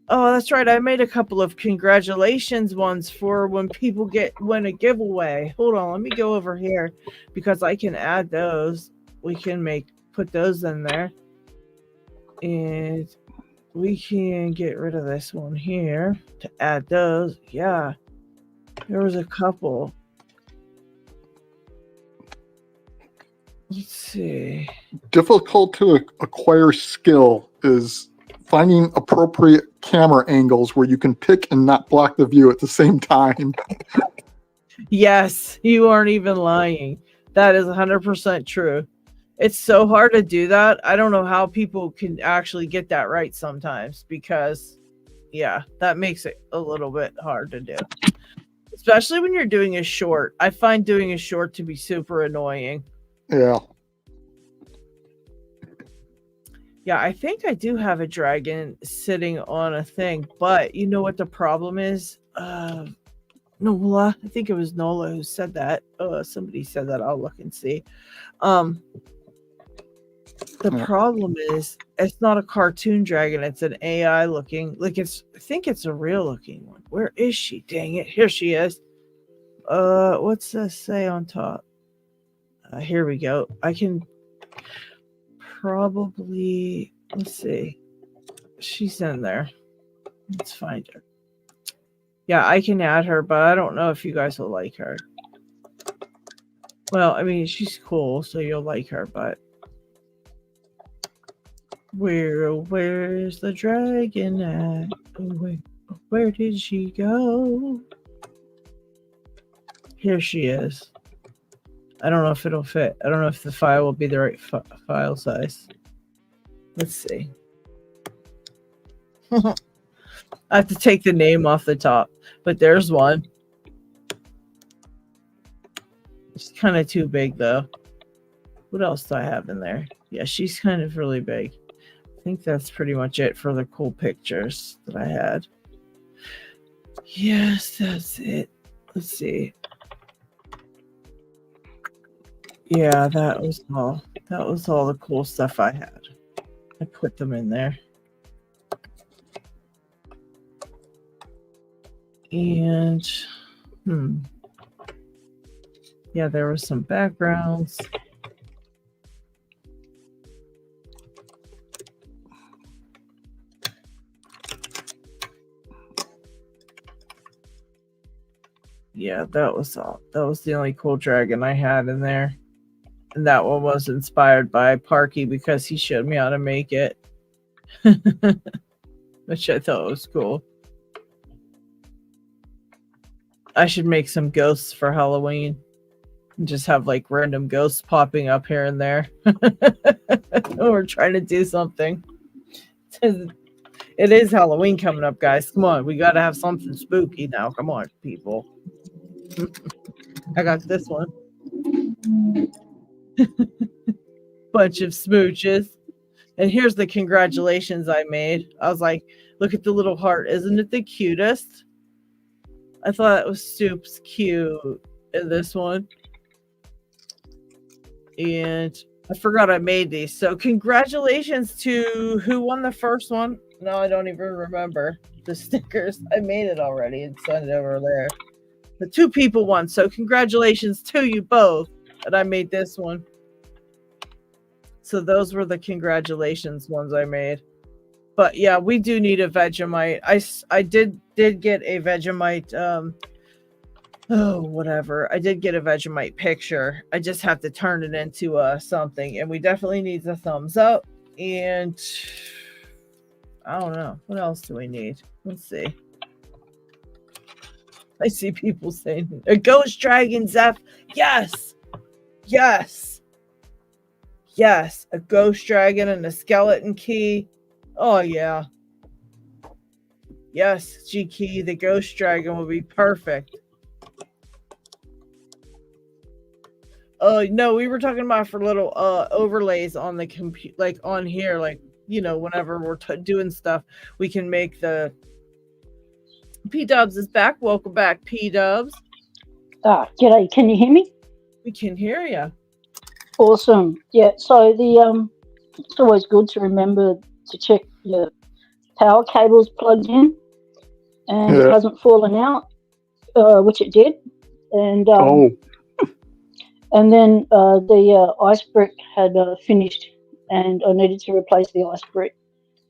that's right. I made a couple of congratulations ones for when people win a giveaway. Hold on. Let me go over here because I can add those. We can put those in there. And we can get rid of this one here to add those. Yeah. There was a couple. Let's see. Difficult to acquire skill is finding appropriate camera angles where you can pick and not block the view at the same time. Yes, you aren't even lying. That is 100% true. It's so hard to do that. I don't know how people can actually get that right sometimes because, yeah, that makes it a little bit hard to do. Especially when you're doing a short. I find doing a short to be super annoying. Yeah. Yeah, I think I do have a dragon sitting on a thing, but you know what the problem is? Nola, I think it was Nola who said that. Somebody said that. I'll look and see. The problem is it's not a cartoon dragon. It's an AI looking. Like I think it's a real looking one. Where is she? Dang it! Here she is. What's this say on top? Here we go. I can probably let's see. She's in there. Let's find her. Yeah, I can add her, but I don't know if you guys will like her. Well, I mean, she's cool, so you'll like her, but where's the dragon at? Where did she go? Here she is. I don't know if it'll fit. I don't know if the file will be the right file size. Let's see. I have to take the name off the top, but there's one. It's kind of too big, though. What else do I have in there? Yeah, she's kind of really big. I think that's pretty much it for the cool pictures that I had. Yes, that's it. Let's see. Yeah, that was all. That was all the cool stuff I had. I put them in there. And, yeah, there were some backgrounds. Yeah, that was all. That was the only cool dragon I had in there. And that one was inspired by Parky because he showed me how to make it. Which I thought was cool. I should make some ghosts for Halloween. And just have like random ghosts popping up here and there. We're trying to do something. It is Halloween coming up, guys. Come on, we gotta have something spooky now. Come on, people. I got this one. Bunch of smooches. And here's the congratulations I made. I was like, look at the little heart. Isn't it the cutest? I thought it was super cute in this one. And I forgot I made these. So congratulations to who won the first one. No, I don't even remember the stickers. I made it already and sent it over there. The 2 people won. So congratulations to you both that I made this one. So those were the congratulations ones I made. But yeah, we do need a Vegemite. I did get a Vegemite, whatever. I did get a Vegemite picture. I just have to turn it into something. And we definitely need a thumbs up. And I don't know. What else do we need? Let's see. I see people saying, a ghost dragon, Zeph. Yes! Yes! Yes, a ghost dragon and a skeleton key. Oh, yeah. Yes, G-Key, the ghost dragon will be perfect. Oh, no, we were talking about for little overlays on the computer, like on here, like, you know, whenever we're doing stuff, we can make the... P-Dubs is back. Welcome back, P-Dubs. G'day. Can you hear me? We can hear you. Awesome. Yeah, so the it's always good to remember to check your power cables plugged in and it hasn't fallen out, which it did. And and then the ice brick had finished and I needed to replace the ice brick.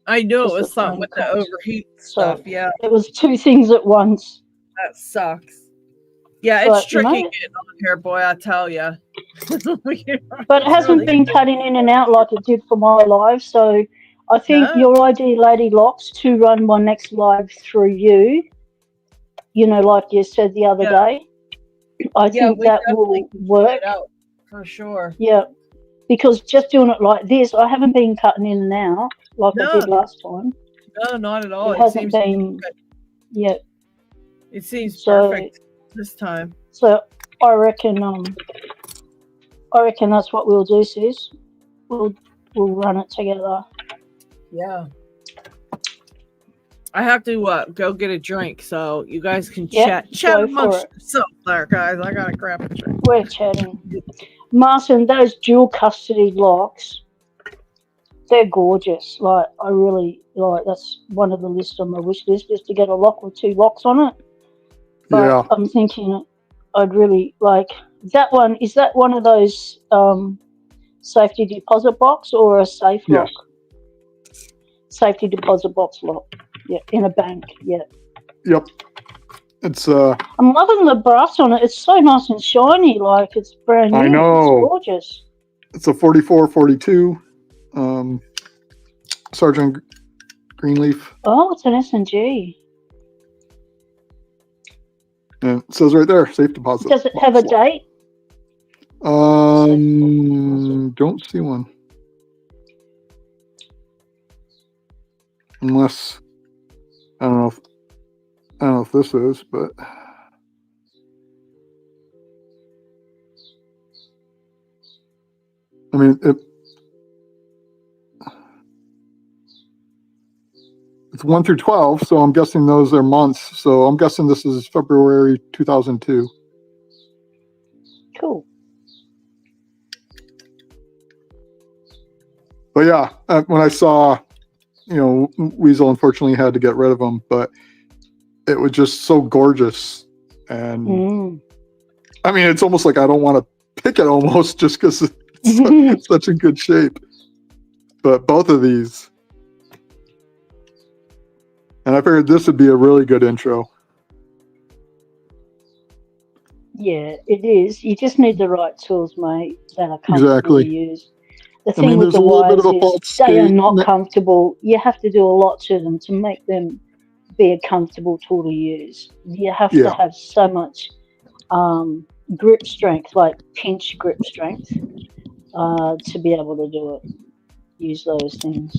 I knew it was something with the overheat stuff, yeah. It was 2 things at once. That sucks. Yeah, it's tricky getting on here, boy, I tell you. But it hasn't been cutting in and out like it did for my live. So I think your idea, Lady Locks, to run my next live through you, like you said the other day, I think that will work. For sure. Yeah. Because just doing it like this, I haven't been cutting in and out like I did last time. No, not at all. It hasn't been. Yeah. It seems perfect this time. So I reckon that's what we'll do, sis. We'll run it together. Yeah. I have to go get a drink, so you guys can chat amongst yourselves there, guys. I gotta grab a drink. We're chatting. Martin, those dual custody locks, they're gorgeous. Like, I really like. That's one of the list on my wish list, is to get a lock with 2 locks on it. But I'm thinking I'd really like that one. Is that one of those safety deposit box or a safe lock? Safety deposit box lock. Yeah, in a bank. Yeah. Yep. It's I'm loving the brass on it. It's so nice and shiny, like it's brand new. I know. It's gorgeous. It's a 4442 Sergeant Greenleaf. Oh, it's an S&G. Yeah, it says right there, safe deposit. Does it have a date? Don't see one. Unless I don't know if this is, but I mean it's 1 through 12, so I'm guessing those are months. So I'm guessing this is February 2002. Cool. But yeah, when I saw, Weasel unfortunately had to get rid of them, but it was just so gorgeous. And I mean, it's almost like I don't want to pick it almost just because it's such in good shape. But both of these, and I figured this would be a really good intro. Yeah, it is. You just need the right tools, mate, that are comfortable to use. The thing with the wires is they are not comfortable. You have to do a lot to them to make them be a comfortable tool to use. You have to have so much grip strength, like pinch grip strength, to be able to do it. Use those things.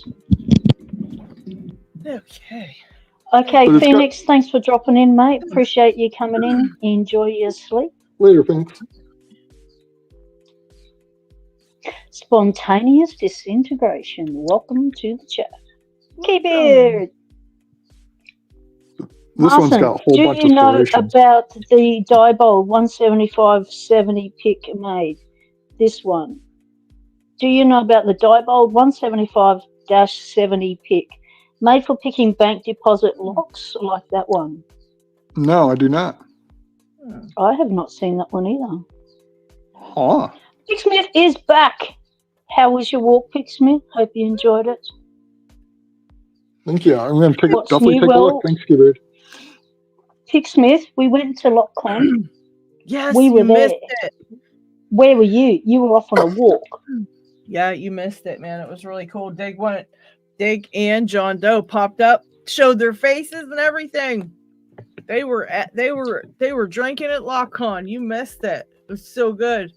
Okay, Phoenix, thanks for dropping in, mate. Appreciate you coming in. Enjoy your sleep. Later, Phoenix. Spontaneous disintegration. Welcome to the chat. Keybeard. This one's got a whole bunch of do you know about the Diebold 175/70 pick made? This one. Do you know about the Diebold 175-70 pick made for picking bank deposit locks like that one? No, I do not. I have not seen that one either. Huh. Picksmith is back. How was your walk, Picksmith? Hope you enjoyed it. Thank you. I'm going to definitely take a look. Thanks, Keybeard. Picksmith, we went to Lockpicking. Yes, we were there. Missed it. Where were you? You were off on a walk. Yeah, you missed it, man. It was really cool. Dig and John Doe popped up, showed their faces and everything. They were drinking at LockCon. You missed it. It was so good.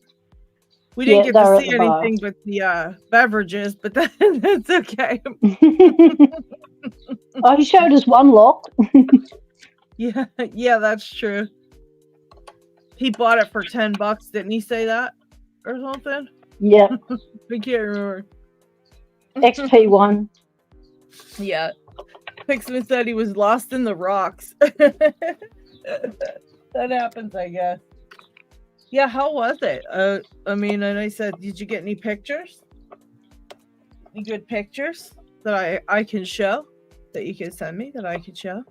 We didn't get to see anything but the beverages, but that's okay. Oh, he showed us one lock. Yeah, that's true. He bought it for $10, didn't he say that? Or something? Yeah. I can't remember. XP1. Yeah. Pixman said he was lost in the rocks. That happens, I guess. Yeah, how was it? I mean, and I said, did you get any pictures? Any good pictures that I can show? That you can send me that I can show?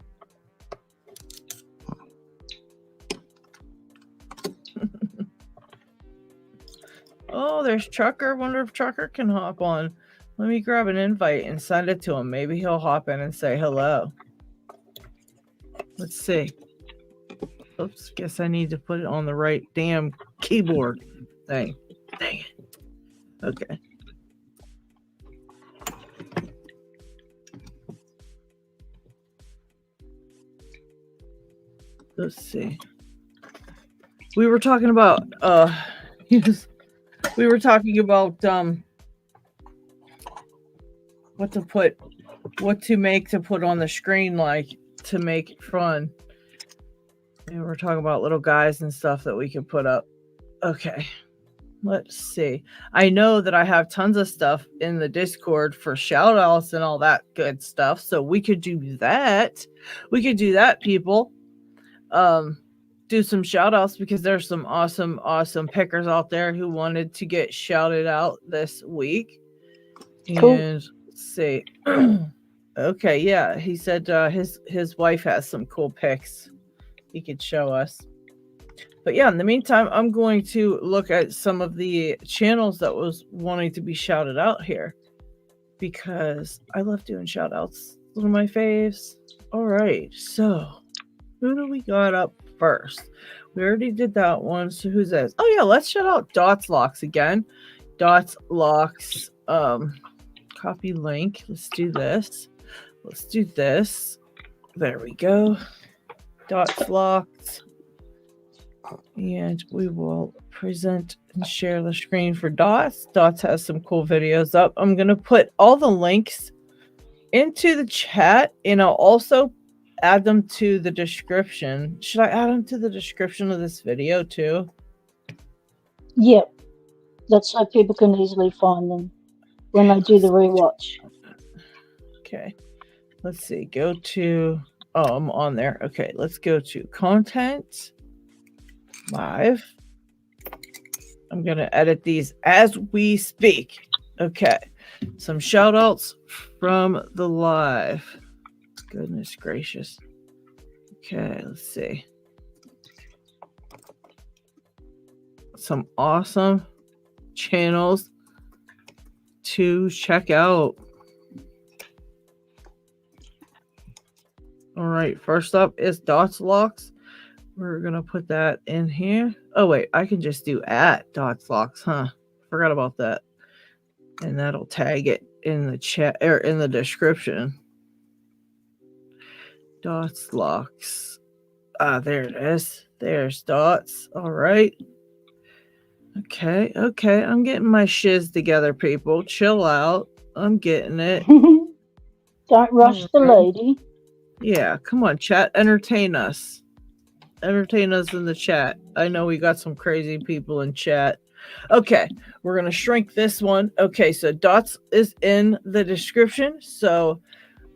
Oh, there's Trucker. Wonder if Trucker can hop on. Let me grab an invite and send it to him. Maybe he'll hop in and say hello. Let's see. Oops, guess I need to put it on the right damn keyboard thing. Dang it. Okay. Let's see. We were talking about we were talking about what to make to put on the screen, like to make it fun. And we're talking about little guys and stuff that we can put up. Okay. Let's see. I know that I have tons of stuff in the Discord for shout outs and all that good stuff. So we could do that. We could do that, people. Do some shout outs because there's some awesome pickers out there who wanted to get shouted out this week. Cool. And let's see. Okay, yeah. He said his wife has some cool picks he could show us. But yeah, in the meantime, I'm going to look at some of the channels that was wanting to be shouted out here because I love doing shout outs. One of my faves. All right, so who do we got up first? We already did that one. So who's this? Oh yeah, let's shout out Dots Locks again. Dots Locks. Copy link. Let's do this. Let's do this. There we go. Dots Locks. And we will present and share the screen for Dots. Dots has some cool videos up. I'm going to put all the links into the chat, and I'll also add them to the description. Should I add them to the description of this video too? Yep. That's so people can easily find them when they do the rewatch. Okay. Let's see. Go to... Oh, I'm on there. Okay, let's go to content. Live. I'm going to edit these as we speak. Okay. Some shout outs from the live. Goodness gracious. Okay, let's see. Some awesome channels to check out. All right, first up is Dots Locks. We're going to put that in here. Oh, wait, I can just do @Dots Locks, huh? Forgot about that. And that'll tag it in the chat or in the description. Dots Locks. There it is. There's Dots. All right. Okay. I'm getting my shiz together, people. Chill out. I'm getting it. Don't rush the lady. Yeah, come on, chat. Entertain us. Entertain us in the chat. I know we got some crazy people in chat. Okay, we're going to shrink this one. Okay, so Dots is in the description. So,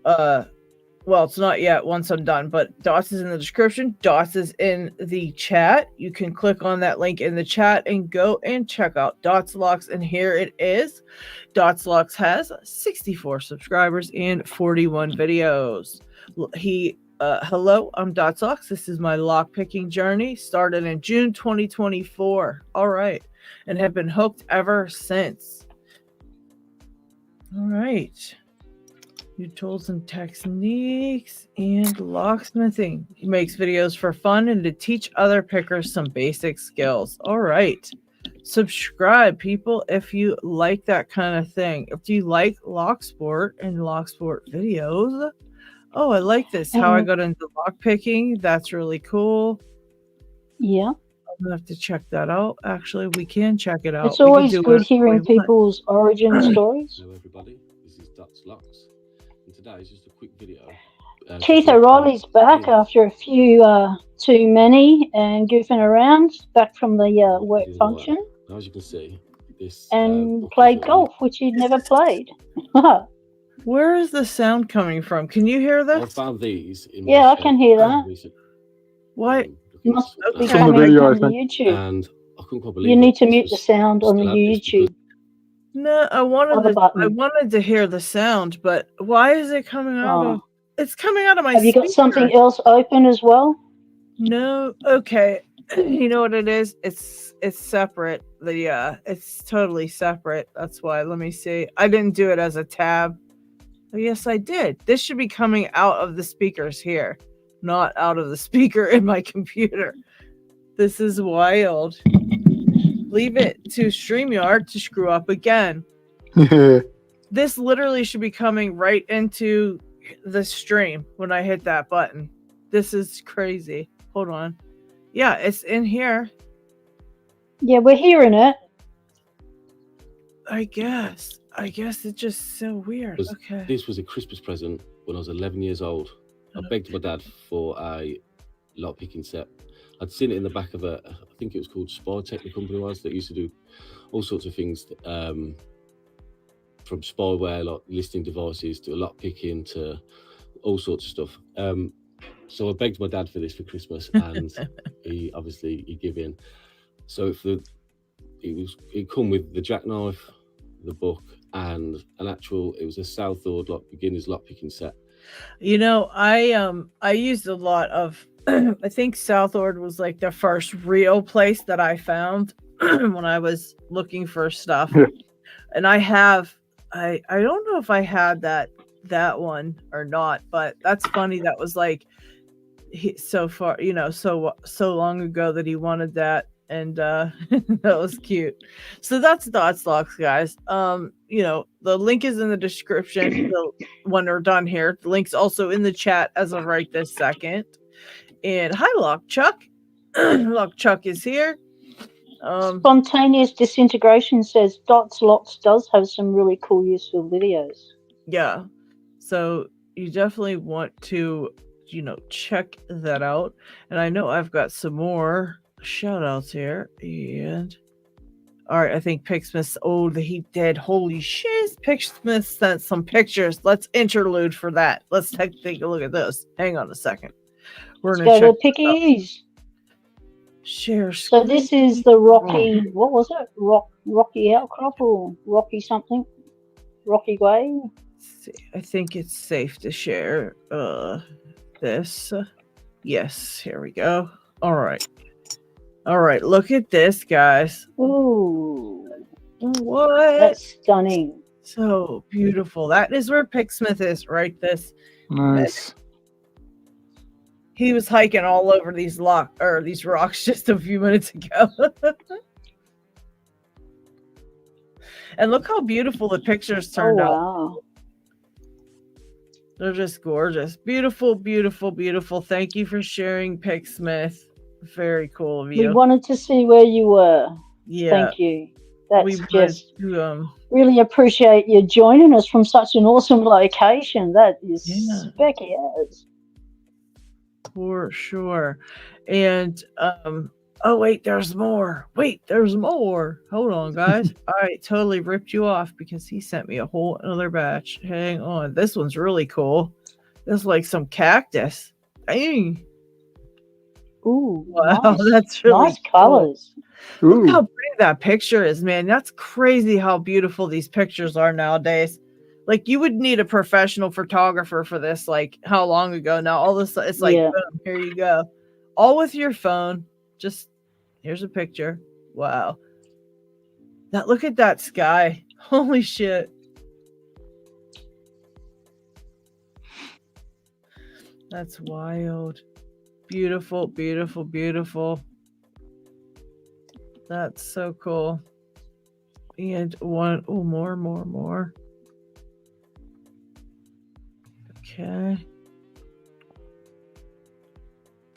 well, it's not yet once I'm done, but Dots is in the description. Dots is in the chat. You can click on that link in the chat and go and check out Dots Locks. And here it is. Dots Locks has 64 subscribers and 41 videos. Hello, I'm Dots Locks. This is my lockpicking journey. Started in June 2024. All right. And have been hooked ever since. All right. New tools and techniques and locksmithing. He makes videos for fun and to teach other pickers some basic skills. All right. Subscribe, people, if you like that kind of thing. If you like Locksport and Locksport videos. Oh, I like this. How I got into lockpicking. That's really cool. Yeah. I'm going to have to check that out. Actually, we can check it out. It's always good hearing people's origin stories. Hello, everybody. This is Dots Locks. And today is just a quick video. Keith O'Reilly's back after a few too many and goofing around, back from the work function. As you can see, this and played golf, which he'd never played. Where is the sound coming from? Can you hear this? I found these. I can hear that. What? You must be From the coming video, from the YouTube. And I couldn't quite believe you need to mute the sound on the YouTube. No, I wanted to hear the sound, but why is it coming out of? It's coming out of my. Have you got something else open as well? No. Okay. You know what it is? It's separate. It's totally separate. That's why. Let me see. I didn't do it as a tab. Oh, yes, I did. This should be coming out of the speakers here. not out of the speaker in my computer. This is wild. Leave it to StreamYard to screw up again. This literally should be coming right into the stream when I hit that button. This is crazy. Hold on. Yeah, it's in here. Yeah, we're hearing it. I guess it's just so weird. Okay. This was a Christmas present when I was 11 years old. I begged my dad for a lockpicking set. I'd seen it in the back of I think it was called Spytech, the company was, that used to do all sorts of things, from spyware, like listing devices, to lockpicking, to all sorts of stuff. So I begged my dad for this for Christmas, and he gave in. So it come with the jackknife, the book, and it was a Southord beginner's lockpicking set. You know, I used a lot of I think Southord was like the first real place that I found when I was looking for stuff. And I don't know if I had that one or not, but that's funny. That was like so far, so long ago that he wanted that. And that was cute. So that's Dots Locks, guys. The link is in the description when we're done here. The link's also in the chat as of right this second. And hi, Lockchuck. Lockchuck is here. Spontaneous Disintegration says Dots Locks does have some really cool, useful videos. Yeah. So you definitely want to, check that out. And I know I've got some more shout outs here. And all right, I think Picksmith. Oh, he did. Holy shit. Picksmith sent some pictures. Let's interlude for that. Let's take a look at this. Hang on a second. We're Let's gonna go check to Pickies. Share screen. So this is the Rocky, what was it? Rocky Outcrop or Rocky something? Rocky Way? I think it's safe to share this. Yes, here we go. All right, look at this, guys. Ooh. What? That's stunning. So beautiful. That is where Picksmith is, right? This. Nice. He was hiking all over these rocks just a few minutes ago. And look how beautiful the pictures turned out. They're just gorgeous. Beautiful, beautiful, beautiful. Thank you for sharing, Picksmith. Very cool of you. We wanted to see where you were. Yeah. Thank you. That's just really appreciate you joining us from such an awesome location. That is specky as. For sure. And oh wait, there's more. Hold on, guys. I totally ripped you off because he sent me a whole other batch. Hang on. This one's really cool. This is like some cactus. Dang. Ooh, wow, nice. That's really nice colors. Look how pretty that picture is, man. That's crazy how beautiful these pictures are nowadays. Like, you would need a professional photographer for this. Like, how long ago now? All this, it's like, boom, here you go. All with your phone. Just, here's a picture. Wow. Look at that sky. Holy shit. That's wild. Beautiful, beautiful, beautiful. That's so cool. And more. Okay.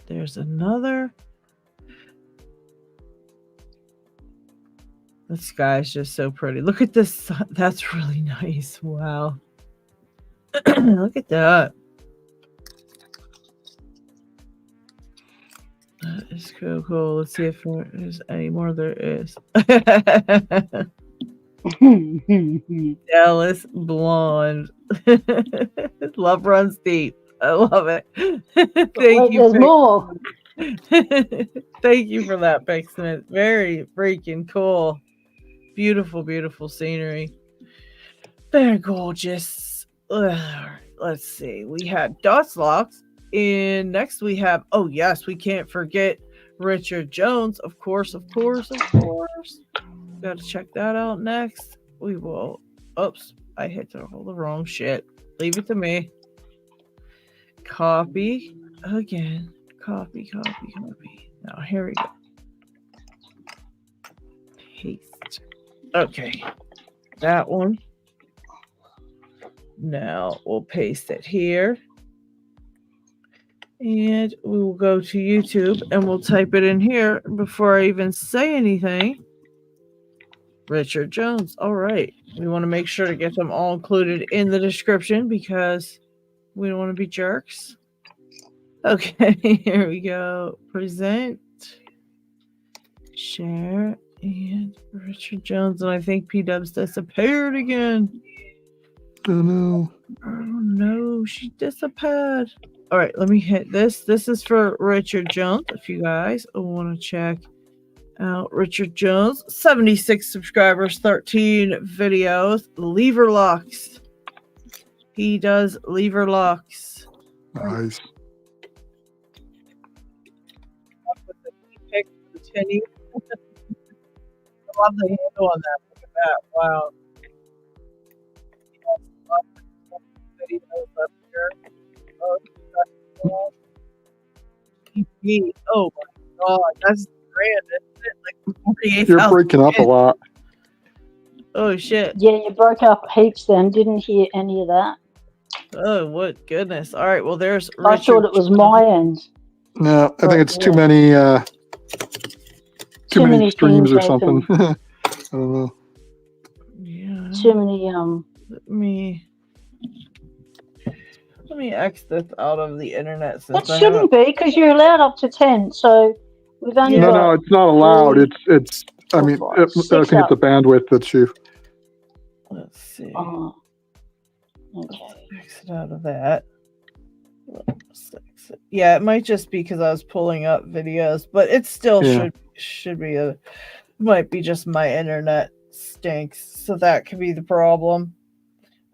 There's another. This sky's just so pretty. Look at this. That's really nice. Wow. Look at that. That is cool. Let's see if there's any more. There is. Dallas Blonde. Love runs deep. I love it. Thank you. There's more. Thank you for that, Picksmith. Very freaking cool. Beautiful, beautiful scenery. Very gorgeous. Let's see. We had Dots Locks. And next we have, oh yes, we can't forget Richard Jones. Of course. Got to check that out next. We will. Oops, I hit the wrong shit. Leave it to me. Copy. again. Copy. Now, here we go. Paste. Okay. That one. Now, we'll paste it here. And we will go to YouTube and we'll type it in here before I even say anything. Richard Jones. All right. We want to make sure to get them all included in the description because we don't want to be jerks. Okay, here we go. Present, share, and Richard Jones. And I think P-Dubs disappeared again. Oh no. Oh no, she disappeared. All right, let me hit this. This is for Richard Jones. If you guys want to check out Richard Jones, 76 subscribers, 13 videos, lever locks. He does lever locks. Nice. I love the handle on that. Look at that. Wow. Videos up here. Oh my god, that's grand, isn't it? Like 48,000. You're breaking up a lot. Oh shit. Yeah, you broke up heaps then. Didn't hear any of that. Oh, what goodness. All right, well, there's I thought it was my end. No, I think it's too many streams or something. I don't know. Yeah. Too many Let me X this out of the internet. That shouldn't be because you're allowed up to 10. So we've only got No, it's not allowed. It's. I mean, I think it's the bandwidth that's you. Let's see. Okay. X it out of that. Yeah, it might just be because I was pulling up videos, but it still should be might be just my internet stinks, so that could be the problem.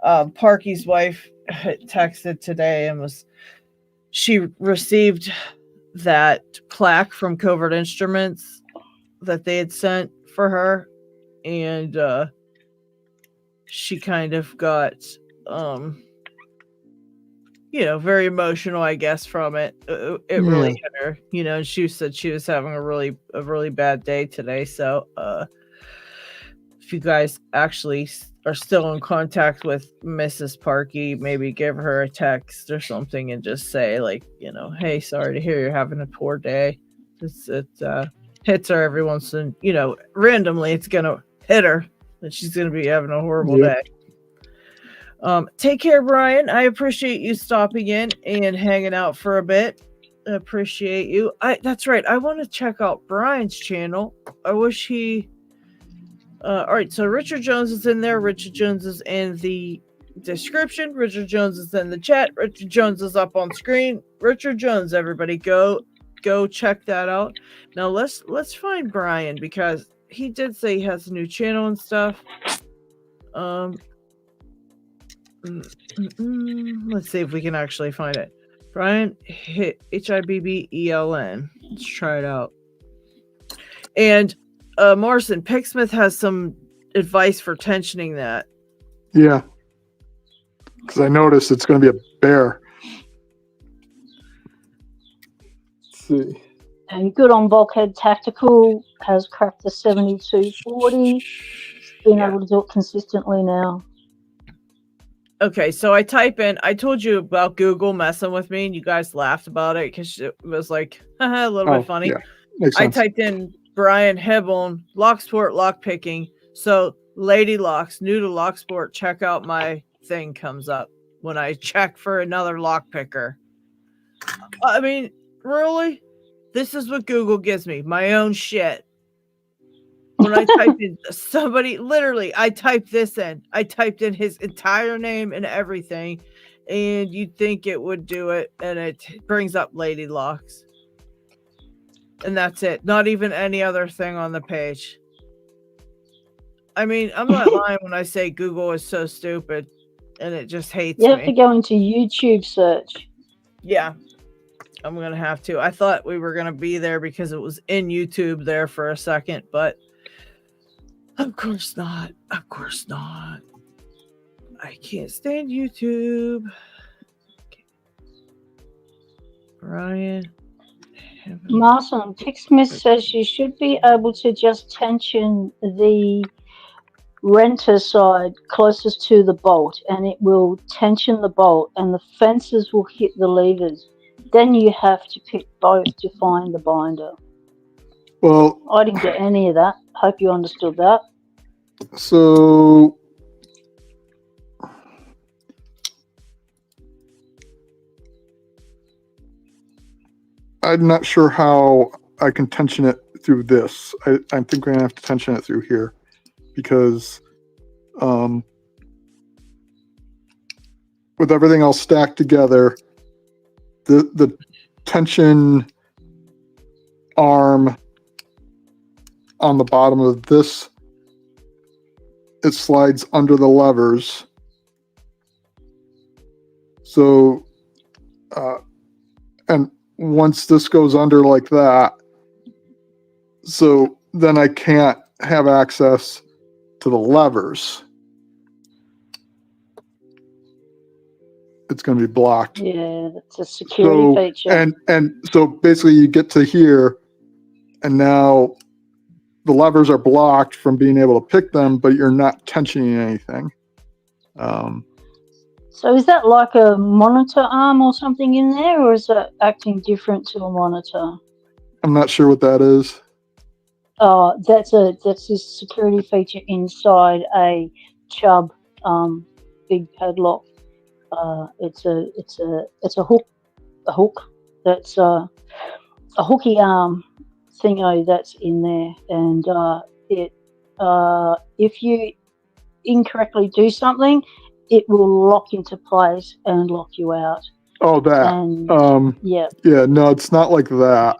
Parky's wife texted today and she received that plaque from Covert Instruments that they had sent for her, and she kind of got very emotional, I guess, from it. It really hit her, and she said she was having a really bad day today. So if you guys actually are still in contact with Mrs. Parkey, maybe give her a text or something and just say, like, hey, sorry to hear you're having a poor day. It hits her every once in, randomly it's gonna hit her and she's gonna be having a horrible day. Take care, Brian. I appreciate you stopping in and hanging out for a bit. I appreciate you. That's right. I want to check out Brian's channel. I wish he. All right. So Richard Jones is in there. Richard Jones is in the description. Richard Jones is in the chat. Richard Jones is up on screen. Richard Jones, everybody, go check that out. Now let's find Brian because he did say he has a new channel and stuff. Let's see if we can actually find it. Brian Hibbeln. Let's try it out. And Morrison, Picksmith has some advice for tensioning that. Yeah, because I noticed it's going to be a bear. Let's see. And good on Bulkhead Tactical has cracked the 7240. Been able to do it consistently now. Okay, so I told you about Google messing with me and you guys laughed about it because it was like a little bit funny. Yeah. I typed in Brian Hibbeln, Locksport lockpicking. So Lady Locks, new to Locksport, check out my thing comes up when I check for another lockpicker. I mean, really? This is what Google gives me, my own shit. When I typed in I typed this in. I typed in his entire name and everything, and you'd think it would do it, and it brings up Lady Locks. And that's it. Not even any other thing on the page. I mean, I'm not lying when I say Google is so stupid, and it just hates me. You have to go into YouTube search. Yeah. I'm going to have to. I thought we were going to be there because it was in YouTube there for a second, but of course not. Of course not. I can't stand YouTube. Okay. Ryan. Martin, Picksmith says you should be able to just tension the renter side closest to the bolt, and it will tension the bolt, and the fences will hit the levers. Then you have to pick both to find the binder. Well, I didn't get any of that. Hope you understood that. So I'm not sure how I can tension it through this. I think we're gonna have to tension it through here because with everything else stacked together, the tension arm on the bottom of this, it slides under the levers. So, and once this goes under like that, so then I can't have access to the levers. It's going to be blocked. Yeah, that's a security feature. And so basically you get to here, and now the levers are blocked from being able to pick them, but you're not tensioning anything. So is that like a monitor arm or something in there, or is that acting different to a monitor? I'm not sure what that is. Oh, that's a security feature inside a Chubb big padlock. It's a hook that's a hooky arm thingo that's in there, and if you incorrectly do something, it will lock into place and lock you out. Oh, that. And, yeah. Yeah, no, it's not like that.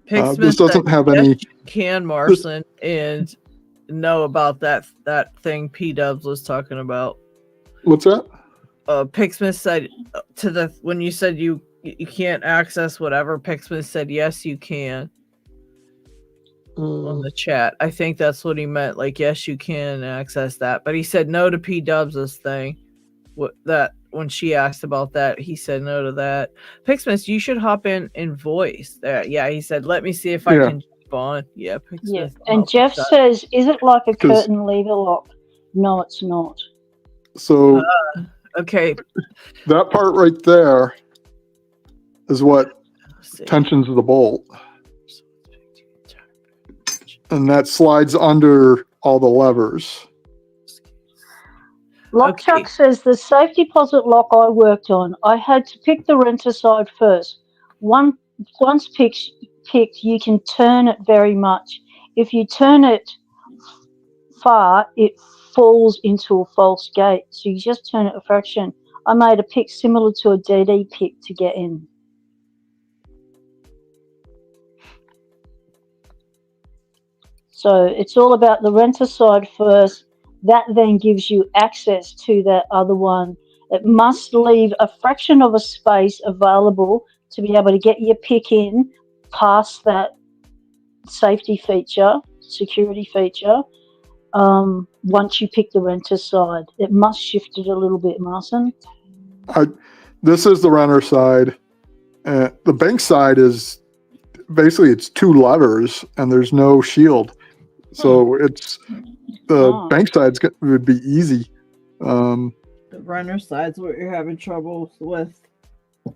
This doesn't have any. Yes, you can, Marson, and know about that thing P-Dubs was talking about. What's that? Picksmith said when you said you can't access whatever, Picksmith said yes you can on the chat. I think that's what he meant. Like, yes, you can access that, but he said no to P-Dubs' thing. When she asked about that, he said no to that. Picksmith, you should hop in voice. Yeah, he said, let me see if I can jump on. Yeah, Picksmith. Yeah. And Jeff says, is it like a curtain lever lock? No, it's not. So okay, that part right there is what tensions the bolt, and that slides under all the levers. Lockchuck says the safe deposit lock I worked on, I had to pick the renter side first. Once picked, you can turn it very much. If you turn it far, it falls into a false gate. So you just turn it a fraction. I made a pick similar to a DD pick to get in. So it's all about the renter side first. That then gives you access to that other one. It must leave a fraction of a space available to be able to get your pick in past that safety feature, security feature, once you pick the renter side. It must shift it a little bit, Marson. This is the renter side. The bank side is basically it's two levers and there's no shield. So it's the bank side would be easy. The runner side's what you're having trouble with.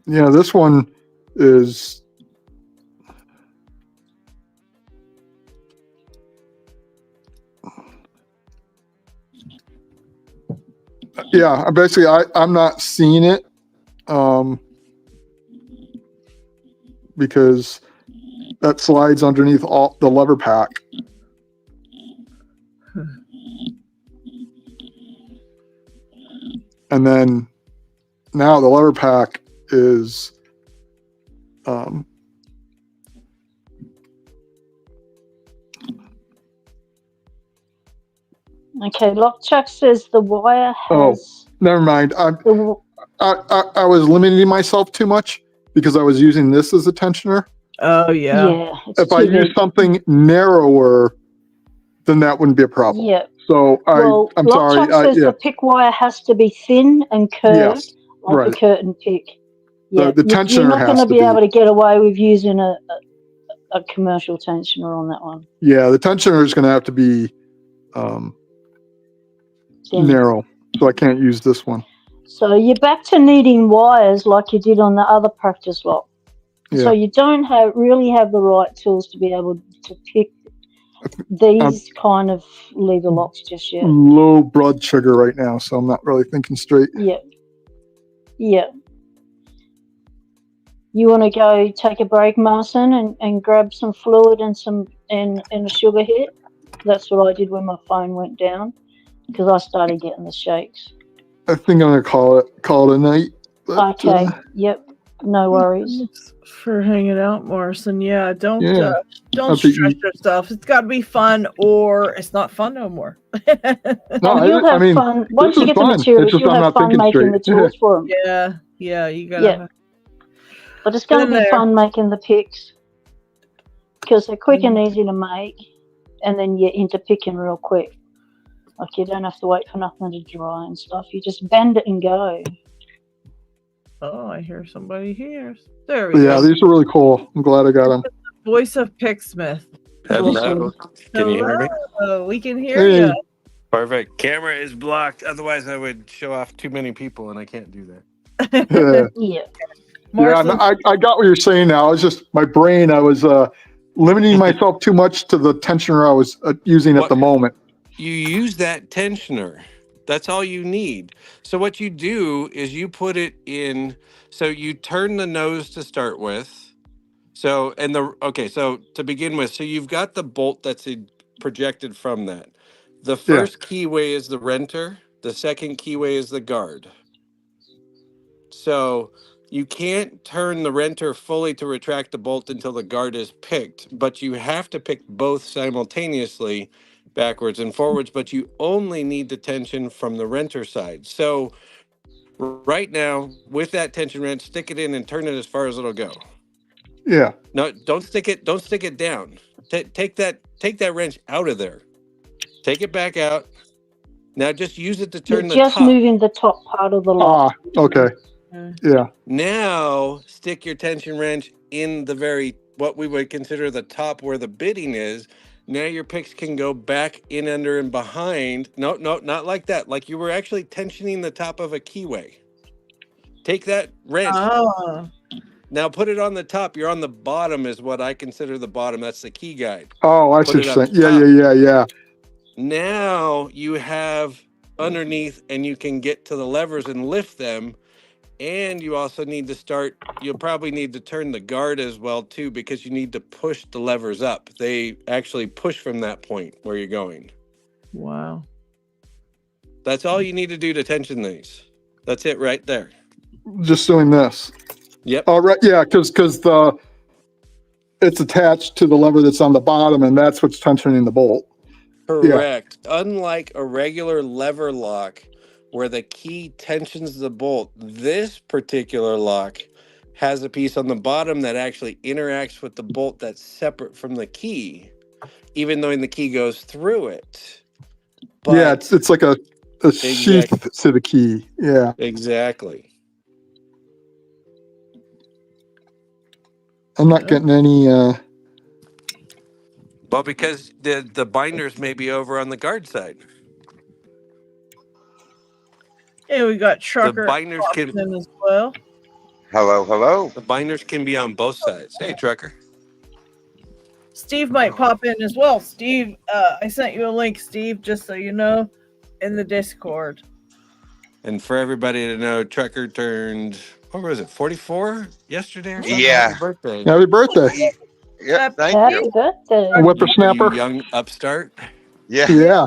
Yeah, this one is. Yeah, basically, I'm not seeing it because that slides underneath all the lever pack. And then now the lever pack is okay, Lockchuck says the wire has... Oh, never mind. I was limiting myself too much because I was using this as a tensioner. Oh, yeah. If I use something narrower, then that wouldn't be a problem. Yeah. So I'm sorry. Lockchuck says the pick wire has to be thin and curved, like a curtain pick. Yeah, the tensioner you're not going has to be able to get away with using a commercial tensioner on that one. Yeah, the tensioner is going to have to be narrow, so I can't use this one. So you're back to needing wires like you did on the other practice lock. Yeah. So you don't really have the right tools to be able to pick these kind of lever locks just yet. Low blood sugar right now, so I'm not really thinking straight. Yeah. Yeah. You want to go take a break, Marcin, and grab some fluid and a sugar hit? That's what I did when my phone went down, because I started getting the shakes. I think I'm going to call it a night. But, okay. Yep. No worries. Thanks for hanging out, Morrison. Yeah, don't I'll stress yourself. It's got to be fun, or it's not fun no more. No, you'll have fun once you get the materials. You'll have fun making the tools for them. Yeah, you gotta. Yeah. But it's going to be fun making the picks because they're quick and easy to make, and then you're into picking real quick. Like you don't have to wait for nothing to dry and stuff. You just bend it and go. Oh, I hear somebody here. There we go. Yeah, these are really cool. I'm glad I got them. Voice of Picksmith. Hello. Can you hear me? Oh, we can hear you. Perfect. Camera is blocked. Otherwise, I would show off too many people, and I can't do that. Yeah. Yeah, I got what you're saying now. I was just my brain. I was limiting myself too much to the tensioner I was using at the moment. You use that tensioner. That's all you need. So what you do is you put it in. So you turn the nose to start with. So to begin with, so you've got the bolt that's projected from that. The first keyway is the renter. The second keyway is the guard. So you can't turn the renter fully to retract the bolt until the guard is picked, but you have to pick both simultaneously, backwards and forwards, but you only need the tension from the renter side. So right now, with that tension wrench, stick it in and turn it as far as it'll go. Yeah. No, don't stick it down. Take that wrench out of there. Take it back out. Now just use it to turn the top. Just moving the top part of the lock. Okay. Yeah. Now stick your tension wrench in the what we would consider the top where the bitting is. Now your picks can go back in, under, and behind. No, not like that. Like you were actually tensioning the top of a keyway. Take that wrench. Now put it on the top. You're on the bottom is what I consider the bottom. That's the key guide. Oh, I see what you're saying. Yeah. Now you have underneath and you can get to the levers and lift them. And you also need to you'll probably need to turn the guard as well too, because you need to push the levers up. They actually push from that point where you're going. Wow. That's all you need to do to tension these. That's it right there. Just doing this. Yep. All right. Yeah, because it's attached to the lever that's on the bottom, and that's what's tensioning the bolt. Correct. Yeah. Unlike a regular lever lock where the key tensions the bolt, this particular lock has a piece on the bottom that actually interacts with the bolt that's separate from the key, even though the key goes through it. But yeah, it's like a sheath to the key. Yeah. Exactly. I'm not getting any well, because the binders may be over on the guard side. Hey, we got Trucker the binders in as well. Hello. The binders can be on both sides. Hey, Trucker. Steve might pop in as well. Steve, I sent you a link, Steve, just so you know, in the Discord. And for everybody to know, Trucker turned, what was it, 44 yesterday or something? Yeah. Happy birthday. Happy birthday. Yeah, thank you. Birthday. Whippersnapper. You young upstart. Yeah.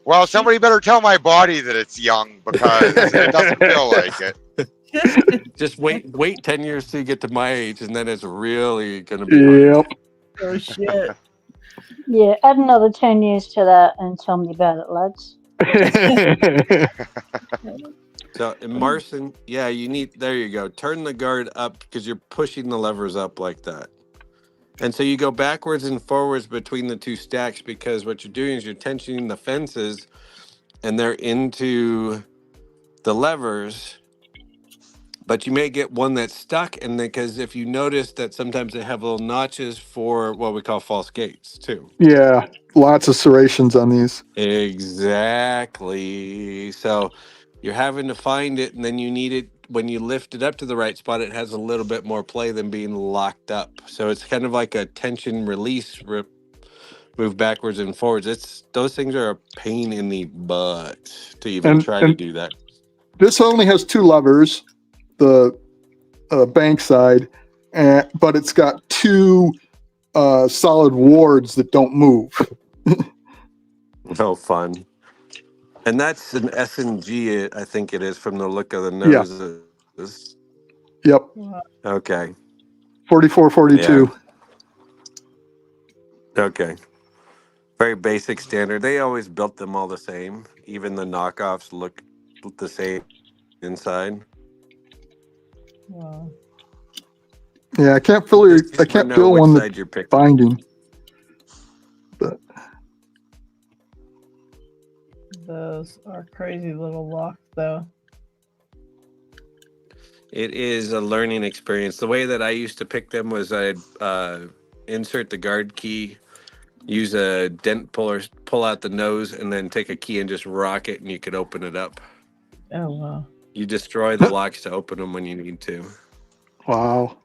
Well, somebody better tell my body that it's young because it doesn't feel like it. Just wait 10 years till you get to my age, and then it's really going to be Yep. Oh, shit. Yeah, add another 10 years to that and tell me about it, lads. So, in Marcin, yeah, there you go. Turn the guard up because you're pushing the levers up like that. And so you go backwards and forwards between the two stacks because what you're doing is you're tensioning the fences and they're into the levers. but you may get one that's stuck. And then, because if you notice that sometimes they have little notches for what we call false gates too. Yeah, lots of serrations on these. Exactly. So you're having to find it, and then you need it when you lift it up to the right spot. It has a little bit more play than being locked up. So it's kind of like a tension release, move backwards and forwards. Those things are a pain in the butt to even try to do that. This only has 2 levers, the bank side, but it's got 2 solid wards that don't move. No fun. And that's an S&G, I think it is, from the look of the noses. Yep. Okay. 4442. Yeah. Okay. Very basic standard. They always built them all the same. Even the knockoffs look the same inside. Wow. Yeah, I can't feel one that's binding. But those are crazy little locks, though. It is a learning experience. The way that I used to pick them was I'd insert the guard key, use a dent puller, pull out the nose, and then take a key and just rock it, and you could open it up. Oh, wow. You destroy the locks to open them when you need to. Wow.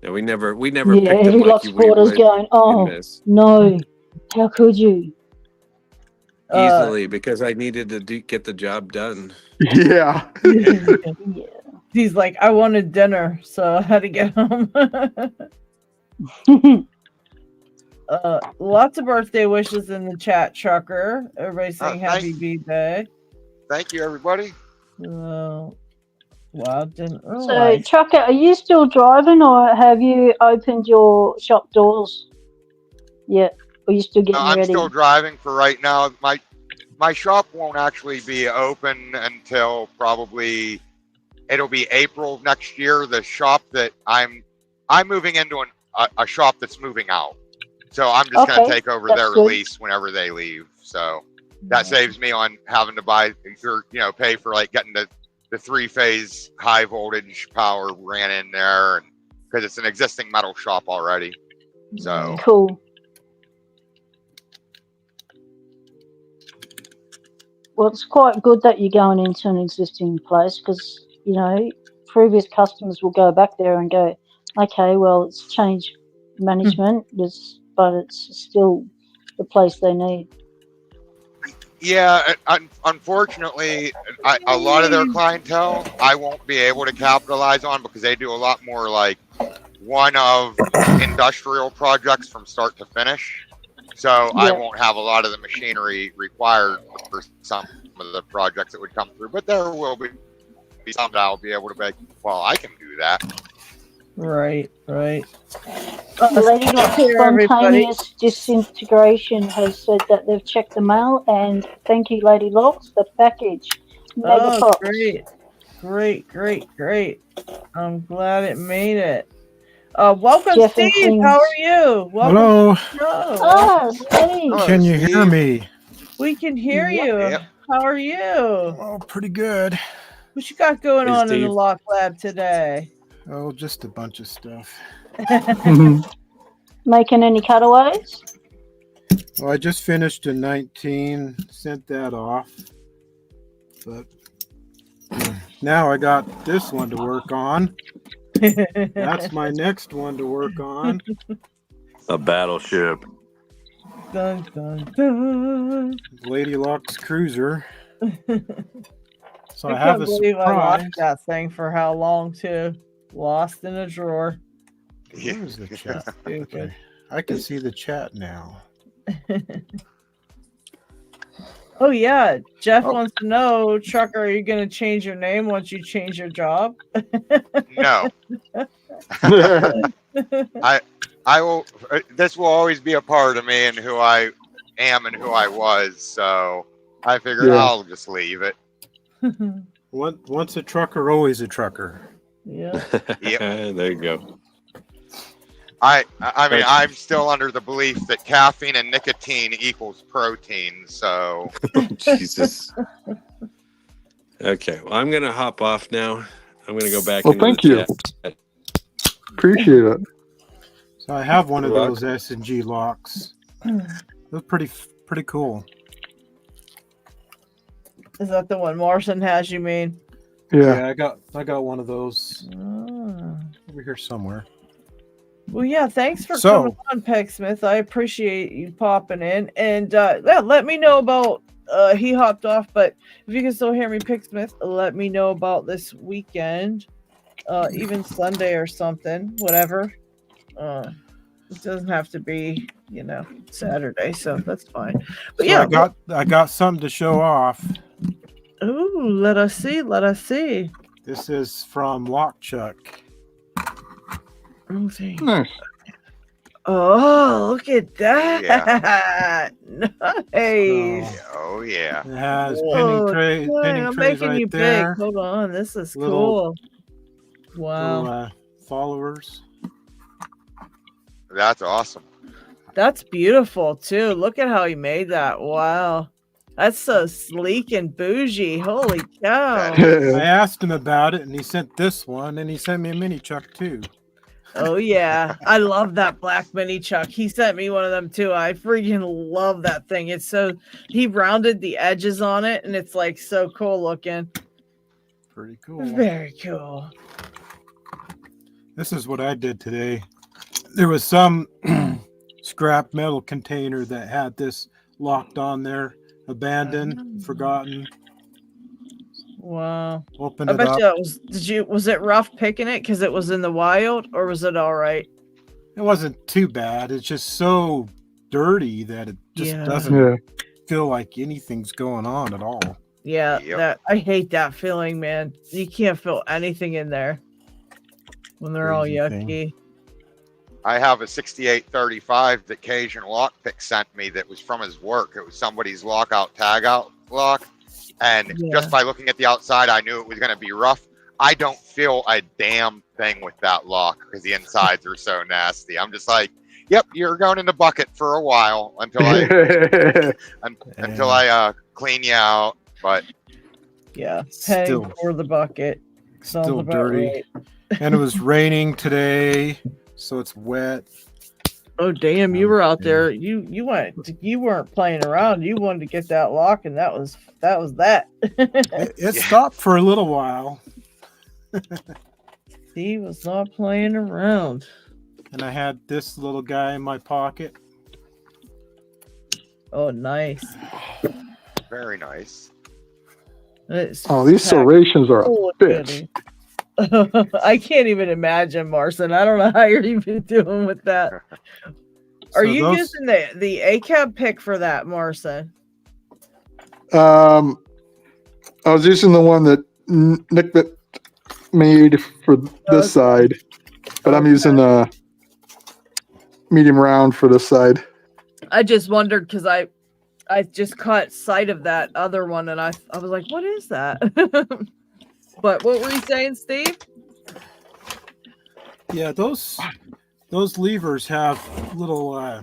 Yeah, we never picked them like you would going, oh, no, how could you? Easily, because I needed to get the job done. Yeah. He's like, I wanted dinner, so I had to get home. Lots of birthday wishes in the chat, Trucker. Everybody saying happy birthday. Thank you, everybody. Wow, didn't realize. So, Trucker, are you still driving, or have you opened your shop doors yet? Or are you still getting ready? I'm still driving for right now. My shop won't actually be open until probably it'll be April of next year. The shop that I'm moving into a shop that's moving out, so I'm just going to take over their release whenever they leave. So that saves me on having to buy or pay for like getting the 3-phase high voltage power ran in there, and because it's an existing metal shop already. So cool. Well, it's quite good that you're going into an existing place because, previous customers will go back there and go, okay, well, it's changed management, but it's still the place they need. Yeah, unfortunately, a lot of their clientele I won't be able to capitalize on because they do a lot more like one-of industrial projects from start to finish. So I won't have a lot of the machinery required for some of the projects that would come through. But there will be some that I'll be able to make. Well, I can do that. Right. Lady Lock Spontaneous Disintegration has said that they've checked the mail, and thank you, Lady Locks, the package. Mega props. Great. I'm glad it made it. Welcome, Jeff Steve. How are you? Hello. Steve. Can you hear me? We can hear you. Yep. How are you? Oh, pretty good. What you got going on in the Lock Lab today? Oh, just a bunch of stuff. Making any cutaways? Well, I just finished a 19, sent that off. But now I got this one to work on. That's my next one to work on. A battleship. Dun, dun, dun. Lady Lock's cruiser. So I I have a believe I surprise. lost that thing for how long too? Lost in a drawer. Where's the chat? Okay. I can see the chat now. Oh yeah, Jeff wants to know, Trucker, are you going to change your name once you change your job? No. I will. This will always be a part of me and who I am and who I was. So I figured I'll just leave it. Once a trucker, always a trucker. Yeah. Yep. There you go. I mean, I'm still under the belief that caffeine and nicotine equals protein. So Jesus. Okay, well, I'm going to hop off now. I'm going to go back Well, into thank the you. chat. Appreciate it. So I have one of You're those S&G locks. They're pretty cool. Is that the one Morrison has, you mean? Yeah. I got one of those Ah. over here somewhere. Well, yeah, thanks for coming on, Pecksmith. I appreciate you popping in. And let me know about he hopped off, but if you can still hear me, Pecksmith, let me know about this weekend. Even Sunday or something, whatever. It doesn't have to be, Saturday, so that's fine. But So yeah, I got something to show off. Ooh, let us see. This is from Lockchuck. Nice. Oh, look at that! Nice. Oh yeah. It has Whoa, pinning I'm trays making right you there. big. Hold on, this is Little- cool. Wow, Little, followers. That's awesome. that's beautiful too. Look at how he made that. Wow, that's so sleek and bougie. Holy cow! I asked him about it, and he sent this one, and he sent me a mini chuck too. Oh yeah, I love that black mini chuck. He sent me one of them too. I freaking love that thing. It's so he rounded the edges on it, and it's like so cool looking. Pretty cool. Very cool. This is what I did today. There was some scrap metal container that had this locked on there, abandoned, forgotten. Wow. Opened I it bet up. you was it rough picking it because it was in the wild, or was it all right? It wasn't too bad. It's just so dirty that it just doesn't Yeah. feel like anything's going on at all. Yeah, Yep. that I hate that feeling, man. You can't feel anything in there when they're all Crazy yucky. thing. I have a 6835 that Cajun Lockpick sent me that was from his work. It was somebody's lockout tagout lock. And Yeah. just by looking at the outside, I knew it was going to be rough. I don't feel a damn thing with that lock because the insides are so nasty. I'm just like, yep, you're going in the bucket for a while until I clean you out. But Yeah, paying Still- for the bucket. Sounds Still about dirty. right. And it was raining today, so it's wet. Oh damn, you were out there. You weren't playing around. You wanted to get that lock, and that was that. It Yeah. stopped for a little while. He was not playing around. And I had this little guy in my pocket. Oh, nice. very nice. It's Oh, these packed serrations are a full of bitch. goodies. I can't even imagine, Marson. I don't know how you're even doing with that. Are So you those- using the ACAB pick for that, Marson? I was using the one that Nick made for this side, but I'm using a medium round for this side. I just wondered because I just caught sight of that other one, and I was like, what is that? But what were you saying, Steve? Yeah, those levers have little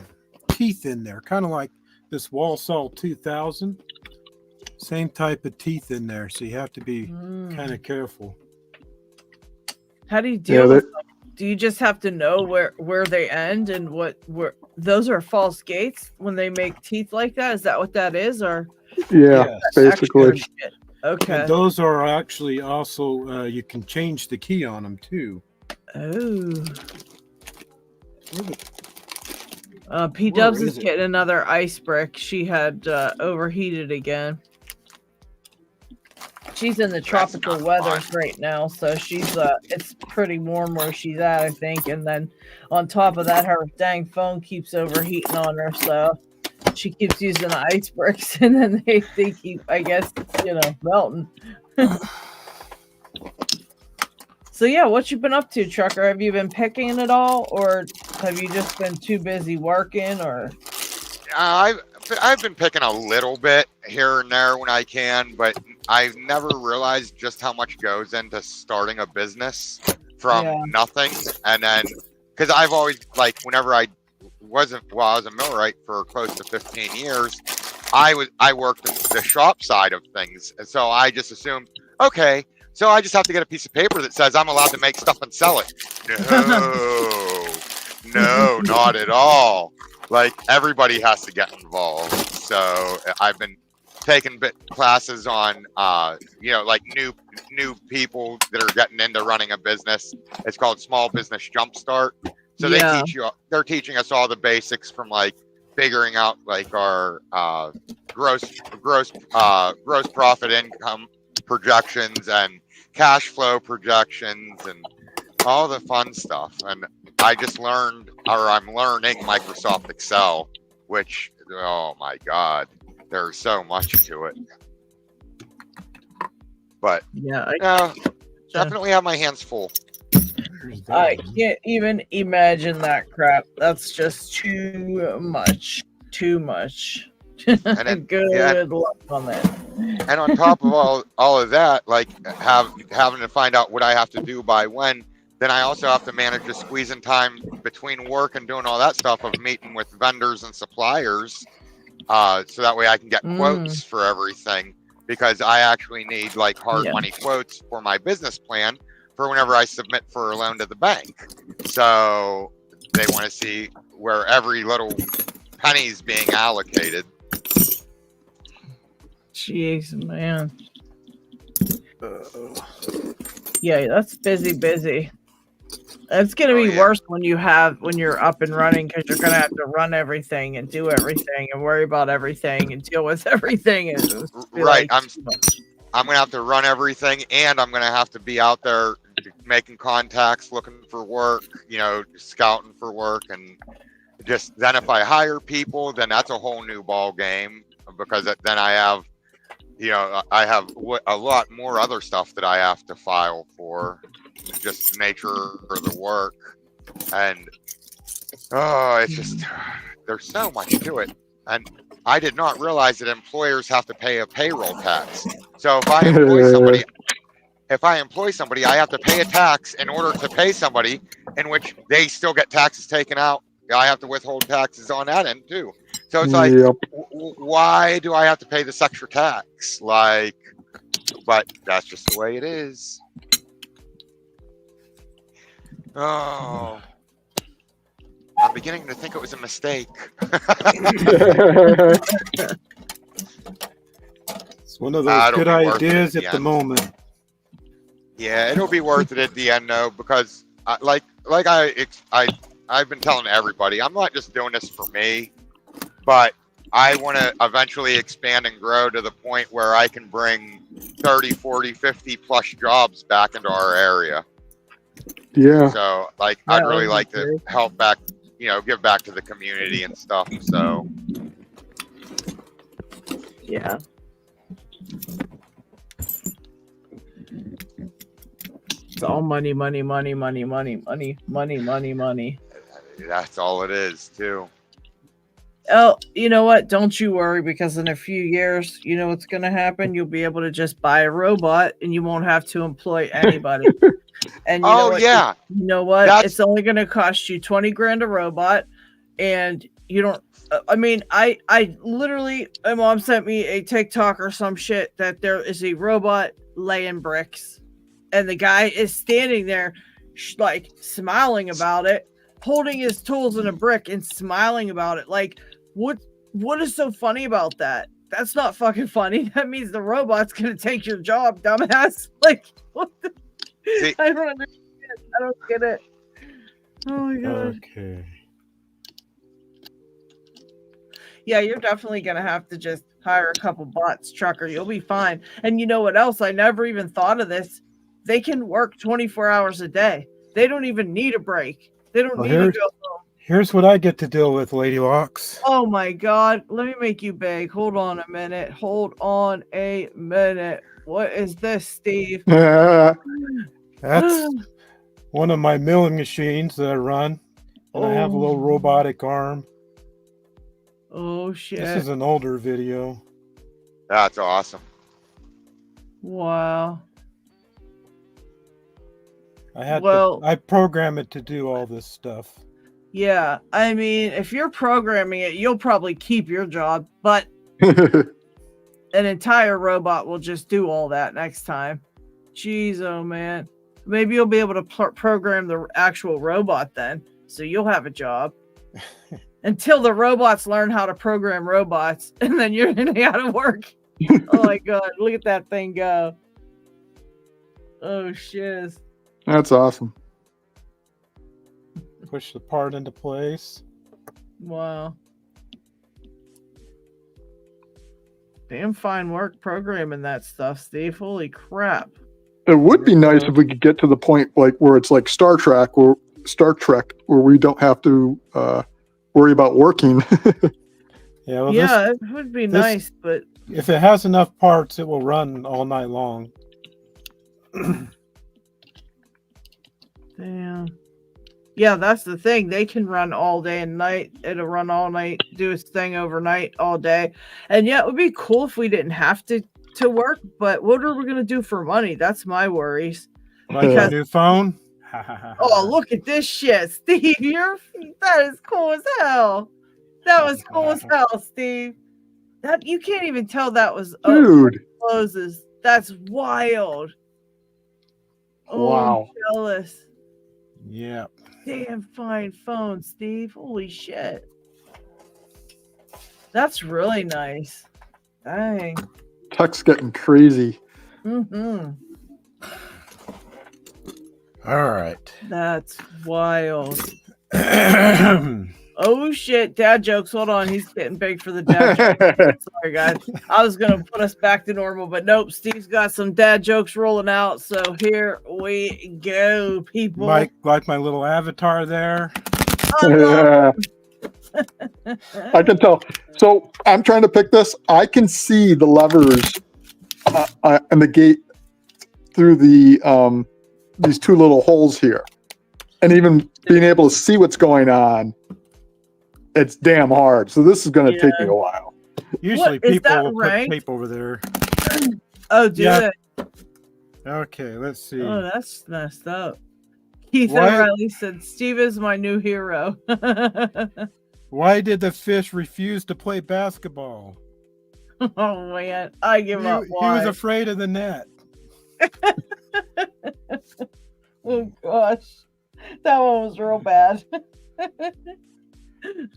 teeth in there, kind of like this Walsall 2000. Same type of teeth in there, so you have to be kind of careful. How do you deal with them? Do you just have to know where they end and where those are false gates when they make teeth like that? Is that what that is, or Yeah, basically. Okay. And those are actually also you can change the key on them too. Oh. P Dubs is getting another ice brick. She had overheated again. She's in the tropical weather right now, so she's it's pretty warm where she's at, I think. And then on top of that, her dang phone keeps overheating on her, so she keeps using the ice bricks, and then they keep, I guess, melting. So yeah, what you been up to, Trucker? Have you been picking at all, or have you just been too busy working, or? I've been picking a little bit here and there when I can, but I've never realized just how much goes into starting a business from nothing. And then, because I've always, like, whenever I was a millwright for close to 15 years, I worked in the shop side of things, and so I just assumed, Okay, so I just have to get a piece of paper that says I'm allowed to make stuff and sell it. No, not at all. Like, everybody has to get involved. So I've been taking classes on, you know, like new people that are getting into running a business. It's called Small Business Jumpstart. So they're teaching us all the basics from like figuring out like our gross profit income projections and cash flow projections and all the fun stuff. And I just learned, or I'm learning, Microsoft Excel, which, oh my God, there's so much to it. But yeah, definitely have my hands full. I can't even imagine that crap. That's just too much. Too much. And then, Good luck on that. And on top of all of that, like having to find out what I have to do by when, then I also have to manage the squeezing time between work and doing all that stuff of meeting with vendors and suppliers, so that way I can get quotes for everything, because I actually need like hard money quotes for my business plan for whenever I submit for a loan to the bank. So they want to see where every little penny is being allocated. Jeez, man. Yeah, that's busy. It's gonna be worse when you're up and running, because you're gonna have to run everything and do everything and worry about everything and deal with everything. Right, like, I'm gonna have to run everything, and I'm gonna have to be out there making contacts, looking for work, you know, scouting for work, and just then if I hire people, then that's a whole new ball game, because then I have, you know, I have a lot more other stuff that I have to file for, just the nature of the work. And it's just, there's so much to it. And I did not realize that employers have to pay a payroll tax. So if I employ somebody, I have to pay a tax in order to pay somebody, in which they still get taxes taken out. I have to withhold taxes on that end too. So it's like, why do I have to pay this extra tax? Like, but that's just the way it is. Oh, I'm beginning to think it was a mistake. It's one of those good ideas at the moment. Yeah, it'll be worth it at the end though, because I've been telling everybody, I'm not just doing this for me, but I want to eventually expand and grow to the point where I can bring 30, 40, 50 plus jobs back into our area. Yeah. So like, I'd really like to help back, you know, give back to the community and stuff. So. Yeah. It's all money. That's all it is too. Oh, you know what? Don't you worry, because in a few years, you know what's going to happen? You'll be able to just buy a robot and you won't have to employ anybody. And you know what? It's only going to cost you 20 grand a robot, and you don't. I mean, I literally, my mom sent me a TikTok or some shit that there is a robot laying bricks, and the guy is standing there, like smiling about it, holding his tools in a brick and smiling about it. Like, what is so funny about that? That's not fucking funny. That means the robot's gonna take your job, dumbass. Like, what the? I don't understand. I don't get it. Oh my god. Okay. Yeah, you're definitely gonna have to just hire a couple bots, trucker. You'll be fine. And you know what else? I never even thought of this. They can work 24 hours a day. They don't even need a break. They don't need to go home. Here's what I get to deal with, Lady Locks. Oh my god. Let me make you big. Hold on a minute. What is this, Steve? That's one of my milling machines that I run. And I have a little robotic arm. Oh shit. This is an older video. That's awesome. Wow. I program it to do all this stuff. Yeah, I mean, if you're programming it, you'll probably keep your job, but an entire robot will just do all that next time. Jeez, oh man. Maybe you'll be able to program the actual robot then, so you'll have a job. Until the robots learn how to program robots, and then you're going to have to work. Oh my god, look at that thing go. Oh shiz. That's awesome. Push the part into place. Wow. Damn fine work programming that stuff, Steve. Holy crap. It would be nice if we could get to the point like where it's like Star Trek, where we don't have to worry about working. Yeah, well, yeah, it would be nice, but if it has enough parts, it will run all night long. damn. Yeah, that's the thing. They can run all day and night. It'll run all night, do its thing overnight, all day. And yeah, it would be cool if we didn't have to work, but what are we going to do for money? That's my worries. Like a new phone? Oh, look at this shit, Steve. That is cool as hell. That was cool as hell, Steve. That you can't even tell that was Dude. Closes. That's wild. Oh, Wow. I'm jealous. Yeah. Damn fine phone, Steve. Holy shit. That's really nice. Dang. Tech's getting crazy. Mm-hmm. All right. That's wild. Oh shit, dad jokes. Hold on, he's getting big for the dad jokes. Sorry guys. I was gonna put us back to normal, but nope, Steve's got some dad jokes rolling out. So here we go, people. Like my little avatar there. Yeah. I can tell. So I'm trying to pick this. I can see the levers and the gate through the these two little holes here, and even being able to see what's going on. It's damn hard. So this is going to take me a while. Usually people will put tape over there. Oh, do it. Okay, let's see. Oh, that's messed up. Keith O'Reilly said, Steve is my new hero. Why did the fish refuse to play basketball? Oh, man. I give up. He was afraid of the net. Oh, gosh. That one was real bad.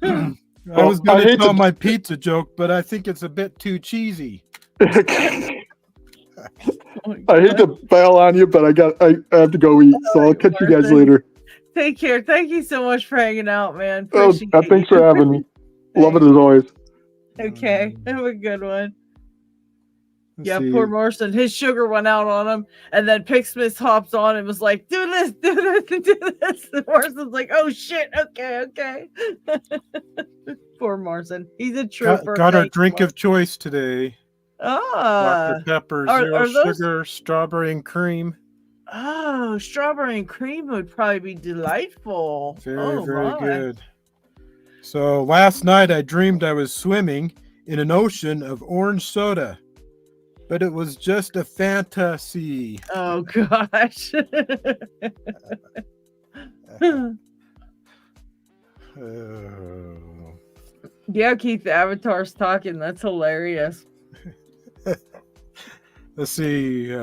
I was going to tell my pizza joke, but I think it's a bit too cheesy. I hate to bail on you, but I have to go eat, so I'll catch you guys later. Take care. Thank you so much for hanging out, man. Thanks for having me. Love it as always. Okay, have a good one. Poor Morrison. His sugar went out on him, and then Picksmith hopped on and was like, do this, do this, do this. And Morrison's like, oh shit, okay. Poor Morrison. He's a trooper. Got our drink of choice today. Dr. Pepper, zero sugar, strawberry and cream. Oh, strawberry and cream would probably be delightful. Very good. So last night I dreamed I was swimming in an ocean of orange soda. But it was just a fantasy. Oh, gosh. Yeah, Keith, the Avatar's talking. That's hilarious. Let's see.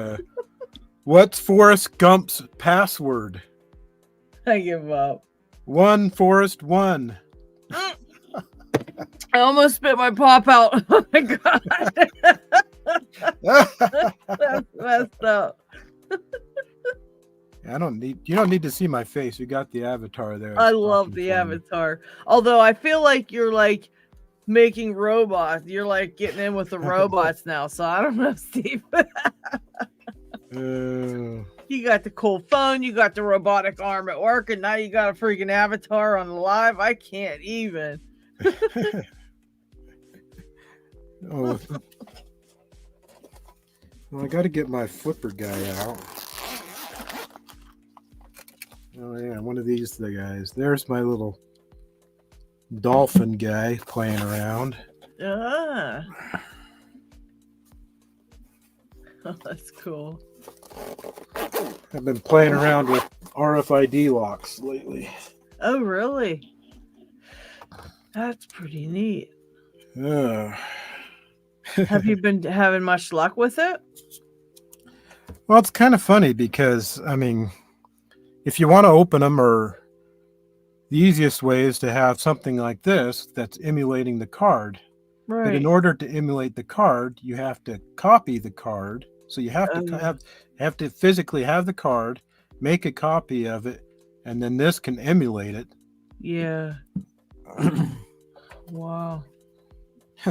What's Forrest Gump's password? I give up. 1 Forrest 1. I almost spit my pop out. Oh, my God. That's messed up. You don't need to see my face. You got the avatar there. I love the avatar. Although I feel like you're like making robots. You're like getting in with the robots now. So I don't know, Steve. You got the cool phone. You got the robotic arm at work, and now you got a freaking avatar on the live. I can't even. Oh. Well, I got to get my flipper guy out. Oh, yeah, one of these guys. There's my little dolphin guy playing around. Oh, that's cool. I've been playing around with RFID locks lately. Oh, really? That's pretty neat. Have you been having much luck with it? Well, it's kind of funny because, I mean, if you want to open them, or the easiest way is to have something like this that's emulating the card. Right. But in order to emulate the card, you have to copy the card. So you have to have to physically have the card, make a copy of it, and then this can emulate it. Yeah. Wow.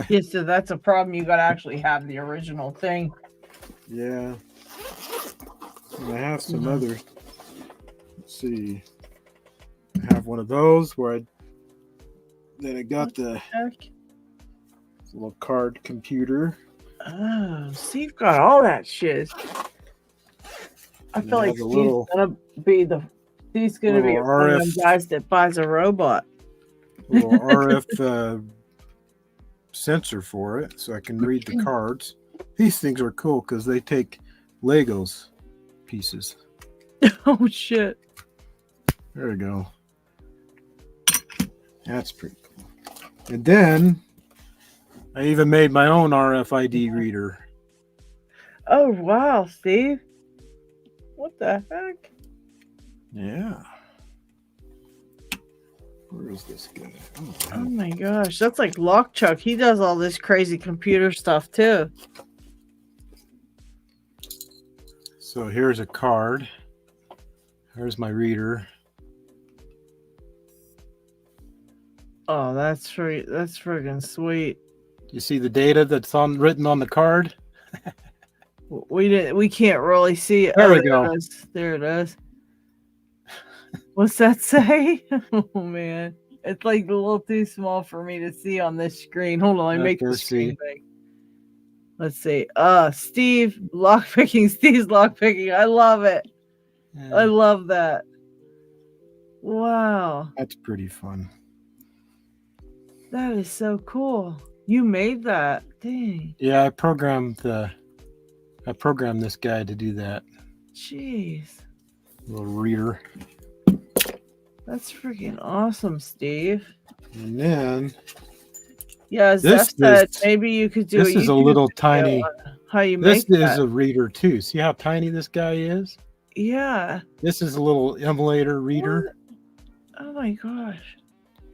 Yeah, so that's a problem. You got to actually have the original thing. Yeah. And I have some other. Let's see. I have one of those where I got the little card computer. Oh, Steve got all that shit. I feel like Steve's gonna be one of them guys that buys a robot. Little RF sensor for it, so I can read the cards. These things are cool because they take Legos pieces. Oh shit! There we go. That's pretty cool. And then I even made my own RFID reader. Oh wow, Steve! What the heck? Yeah. Where is this guy? Oh my gosh, that's like Lockchuck. He does all this crazy computer stuff too. So here's a card. Here's my reader. Oh, that's friggin' sweet. You see the data that's written on the card? We can't really see it. There we go. There it is. What's that say? Oh man, it's like a little too small for me to see on this screen. Hold on, I make the screen big. Let's see. Steve lockpicking. Steve's lockpicking. I love it. Yeah. I love that. Wow, that's pretty fun. That is so cool. You made that. Dang. Yeah, I programmed this guy to do that. Jeez. Little reader. That's freaking awesome, Steve. And then, yeah, as Zeph said, maybe you could do. This is a little tiny. How you make that? This is a reader too. See how tiny this guy is? Yeah. This is a little emulator reader. What? Oh my gosh.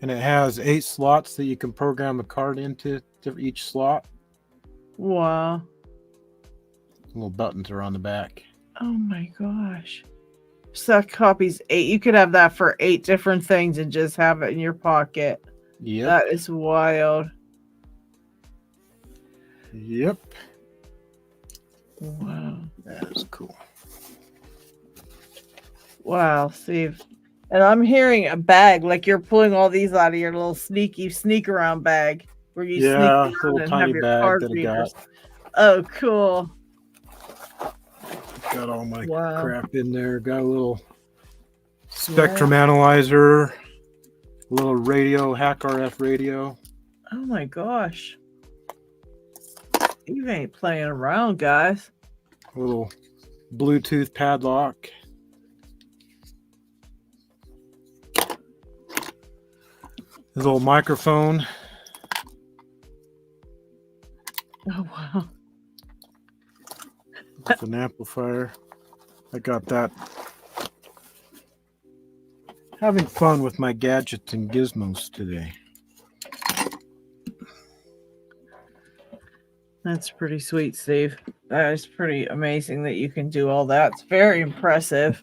And it has 8 slots that you can program a card into each slot. Wow. Little buttons are on the back. Oh my gosh. So that copies 8. You could have that for 8 different things and just have it in your pocket. Yep. That is wild. Yep. Wow. That is cool. Wow, Steve. And I'm hearing a bag, like you're pulling all these out of your little sneak around bag where you sneak around little and tiny have your bag card that readers. I got. Oh, cool. Got all my crap in there. Got a little spectrum analyzer, a little radio, hack RF radio. Oh my gosh. You ain't playing around, guys. A little Bluetooth padlock. A little microphone. Oh wow. With an amplifier. I got that. Having fun with my gadgets and gizmos today. That's pretty sweet, Steve. That is pretty amazing that you can do all that. It's very impressive.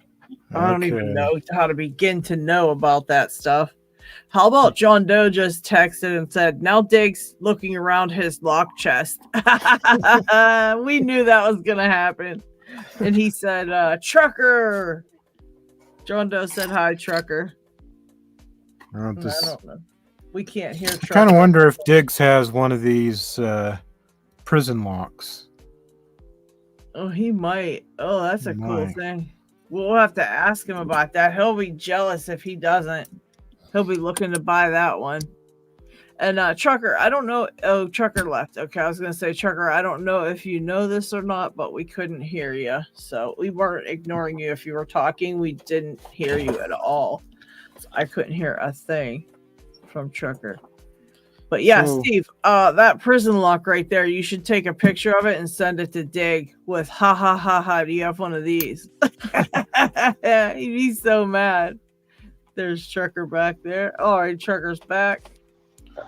I don't even know how to begin to know about that stuff. How about John Doe just texted and said, now Dig's looking around his lock chest. We knew that was going to happen. And he said, Trucker. John Doe said, hi, Trucker. I don't know. We can't hear Trucker. I kind of wonder if Diggs has one of these prison locks. Oh, he might. Oh, that's a cool thing. We'll have to ask him about that. He'll be jealous if he doesn't. He'll be looking to buy that one. And Trucker, I don't know. Oh, Trucker left. Okay, I was going to say, Trucker, I don't know if you know this or not, but we couldn't hear you. So we weren't ignoring you if you were talking. We didn't hear you at all. So I couldn't hear a thing from Trucker. But yeah, So- Steve, that prison lock right there, you should take a picture of it and send it to Dig with ha ha ha ha. Do you have one of these? He'd be so mad. There's Trucker back there. All right, Trucker's back.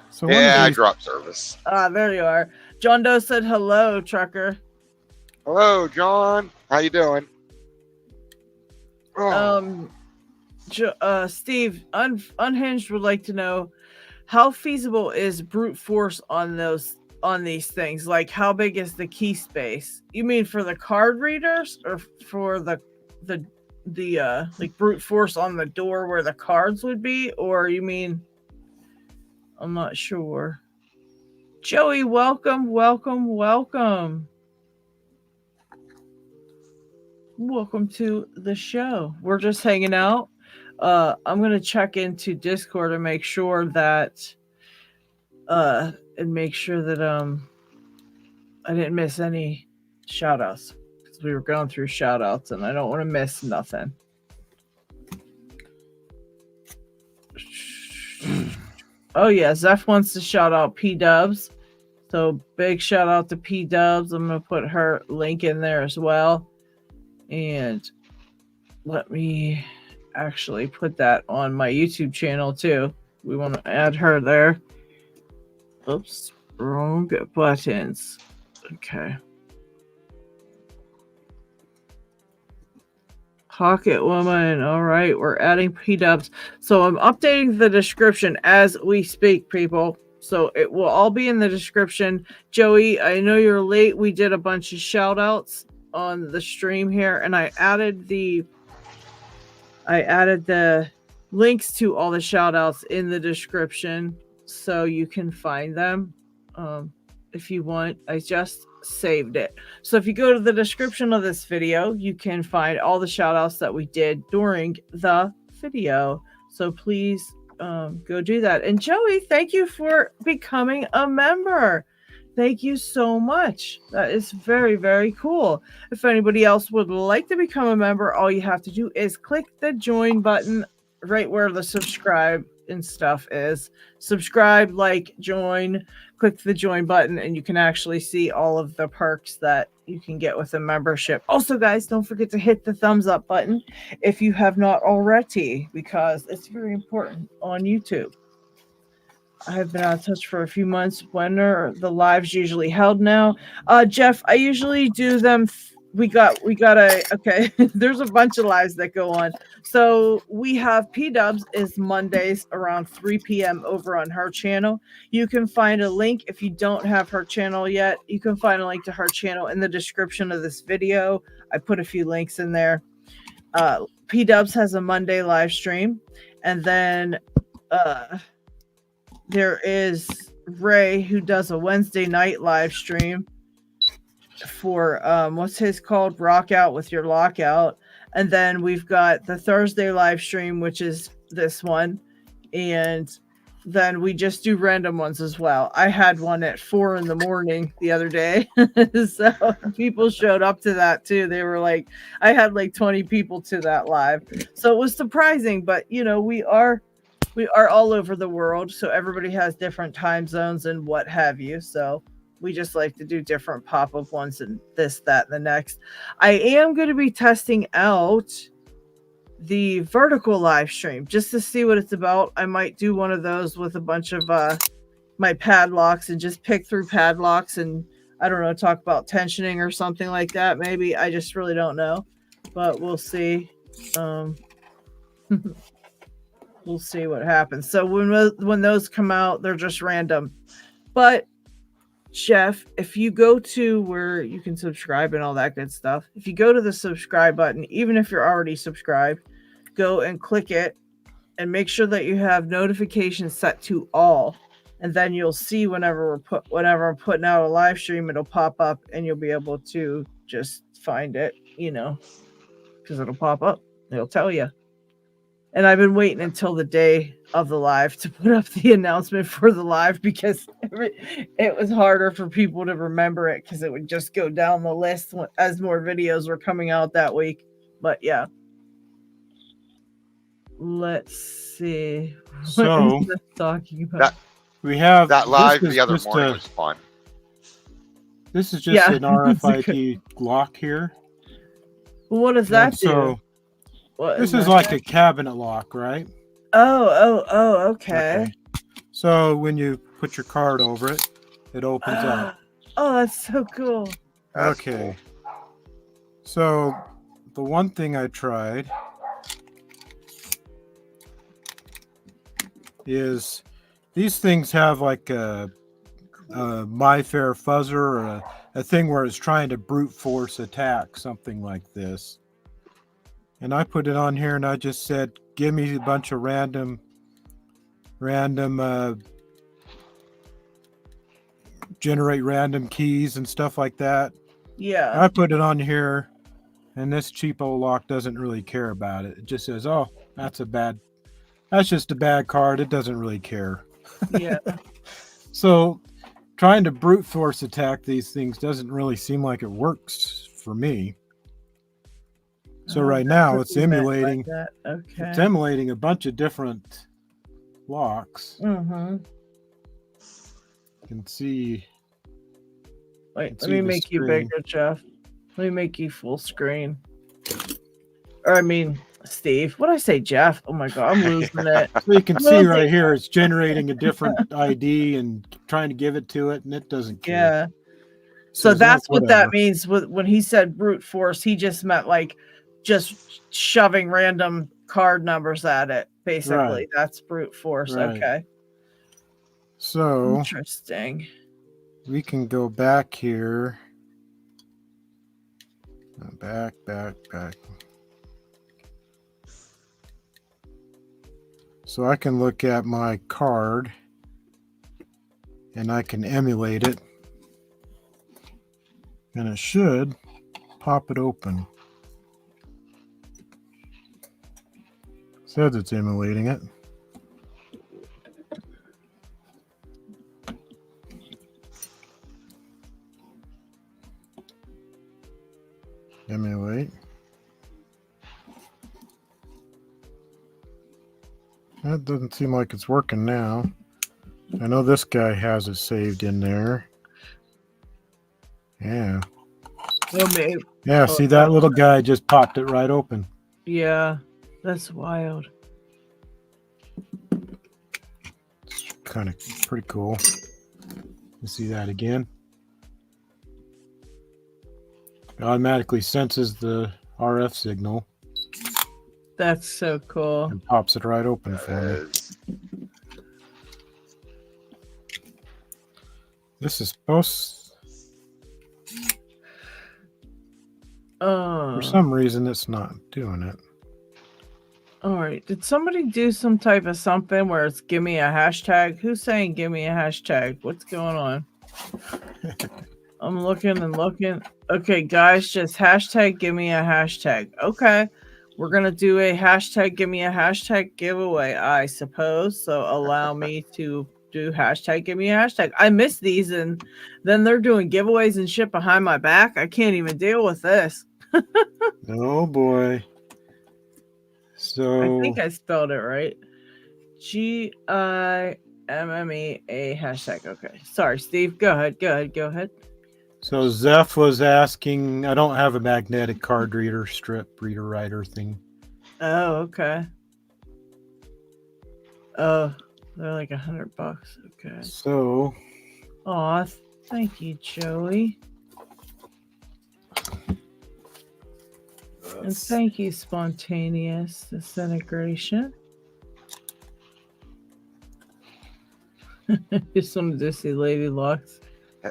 So one of Yeah, I these, dropped service. Ah, there you are. John Doe said hello, Trucker. Hello, John. How you doing? Oh. Steve, Unhinged would like to know how feasible is brute force on these things? Like, how big is the key space? You mean for the card readers, or for the like brute force on the door where the cards would be, or you mean? I'm not sure. Joey, welcome. Welcome to the show. We're just hanging out. I'm gonna check into Discord and make sure that I didn't miss any shout outs, because we were going through shout outs and I don't want to miss nothing. Oh yeah, Zeph wants to shout out P Dubs. So big shout out to P Dubs. I'm gonna put her link in there as well. And let me actually put that on my YouTube channel too. We want to add her there. Oops, wrong buttons. Okay. Pocket Woman. All right, we're adding P-dubs. So I'm updating the description as we speak, people. So it will all be in the description. Joey, I know you're late. We did a bunch of shout outs on the stream here, and I added the links to all the shout outs in the description so you can find them if you want. I just saved it. So if you go to the description of this video, you can find all the shout outs that we did during the video. So please go do that. And Joey, thank you for becoming a member. Thank you so much. That is very, very cool. If anybody else would like to become a member, all you have to do is click the join button right where the subscribe and stuff is. Subscribe, like, join, click the join button, and you can actually see all of the perks that you can get with a membership. Also, guys, don't forget to hit the thumbs up button if you have not already, because it's very important on YouTube. I have been out of touch for a few months. When are the lives usually held now? Jeff, I usually do them. Okay. There's a bunch of lives that go on. So we have P-Dubs is Mondays around 3 p.m. over on her channel. You can find a link if you don't have her channel yet. You can find a link to her channel in the description of this video. I put a few links in there. P-Dubs has a Monday live stream. And then there is Ray, who does a Wednesday night live stream for what's his called, Rock Out with Your Lockout. And then we've got the Thursday live stream, which is this one, and then we just do random ones as well. I had one at 4 a.m. the other day. So people showed up to that too. They were like, I had like 20 people to that live, so it was surprising. But you know, we are all over the world, so everybody has different time zones and what have you. So we just like to do different pop-up ones and this, that, and the next. I am going to be testing out the vertical live stream just to see what it's about. I might do one of those with a bunch of my padlocks and just pick through padlocks and, I don't know, talk about tensioning or something like that. Maybe. I just really don't know, but we'll see. We'll see what happens. So when those come out, they're just random. But Jeff, if you go to where you can subscribe and all that good stuff, if you go to the subscribe button, even if you're already subscribed, go and click it and make sure that you have notifications set to all. And then you'll see whenever I'm putting out a live stream, it'll pop up and you'll be able to just find it, you know, because it'll pop up. It'll tell you. And I've been waiting until the day of the live to put up the announcement for the live, because it was harder for people to remember it because it would just go down the list as more videos were coming out that week. But yeah. Let's see. So what is this talking about? We have That live this is the other just morning a- was fun. This is just Yeah, an that's a RFID lock here. What does And that so do? What this in is the like heck? a cabinet lock, right? Oh, okay. So when you put your card over it, it opens up. Oh, that's so cool. That's Okay. So the one thing I tried is these things have like a My Fair Fuzzer or a thing where it's trying to brute force attack something like this. And I put it on here and I just said, give me a bunch of random generate random keys and stuff like that. Yeah. I put it on here and this cheapo lock doesn't really care about it. It just says, oh, that's just a bad card. It doesn't really care. Yeah. So trying to brute force attack these things doesn't really seem like it works for me. So right now it's emulating that. Okay. it's emulating a bunch of different locks. Mm-hmm. You can see. Wait, let see me the make you screen. bigger, Jeff. Let me make you full screen. Or I mean, Steve. What did I say, Jeff? Oh my god, I'm losing it. So you can I'm see losing right it. here, it's generating a different ID and trying to give it to it, and it doesn't care. Yeah. So Says, that's "Oh, what that whatever." means. When he said brute force, he just meant like just shoving random card numbers at it. Basically, Right. that's brute force. Right. Okay. So Interesting. we can go back here. Back. So I can look at my card and I can emulate it. And it should pop it open. Says it's emulating it. Emulate. That doesn't seem like it's working now. I know this guy has it saved in there. Yeah. Well, maybe. Yeah, see that little guy just popped it right open. Yeah, that's wild. It's kind of pretty cool. You see that again? It automatically senses the RF signal That's so cool. and pops it right open for me. This is supposed... For some reason, it's not doing it. All right. Did somebody do some type of something where it's give me a hashtag? Who's saying give me a hashtag? What's going on? I'm looking and looking. Okay, guys, just hashtag give me a hashtag. Okay. We're going to do a hashtag give me a hashtag giveaway, I suppose. So allow me to do hashtag give me a hashtag. I miss these, and then they're doing giveaways and shit behind my back. I can't even deal with this. Oh boy. So I think I spelled it right. GIMMEA hashtag. Okay. Sorry, Steve. Go ahead. So Zeph was asking, I don't have a magnetic card reader, strip reader writer thing. Oh, okay. Oh, they're like $100. Okay. So Aw, thank you, Joey. And thank you, Spontaneous Disintegration. Just wanted to see Lady Luck's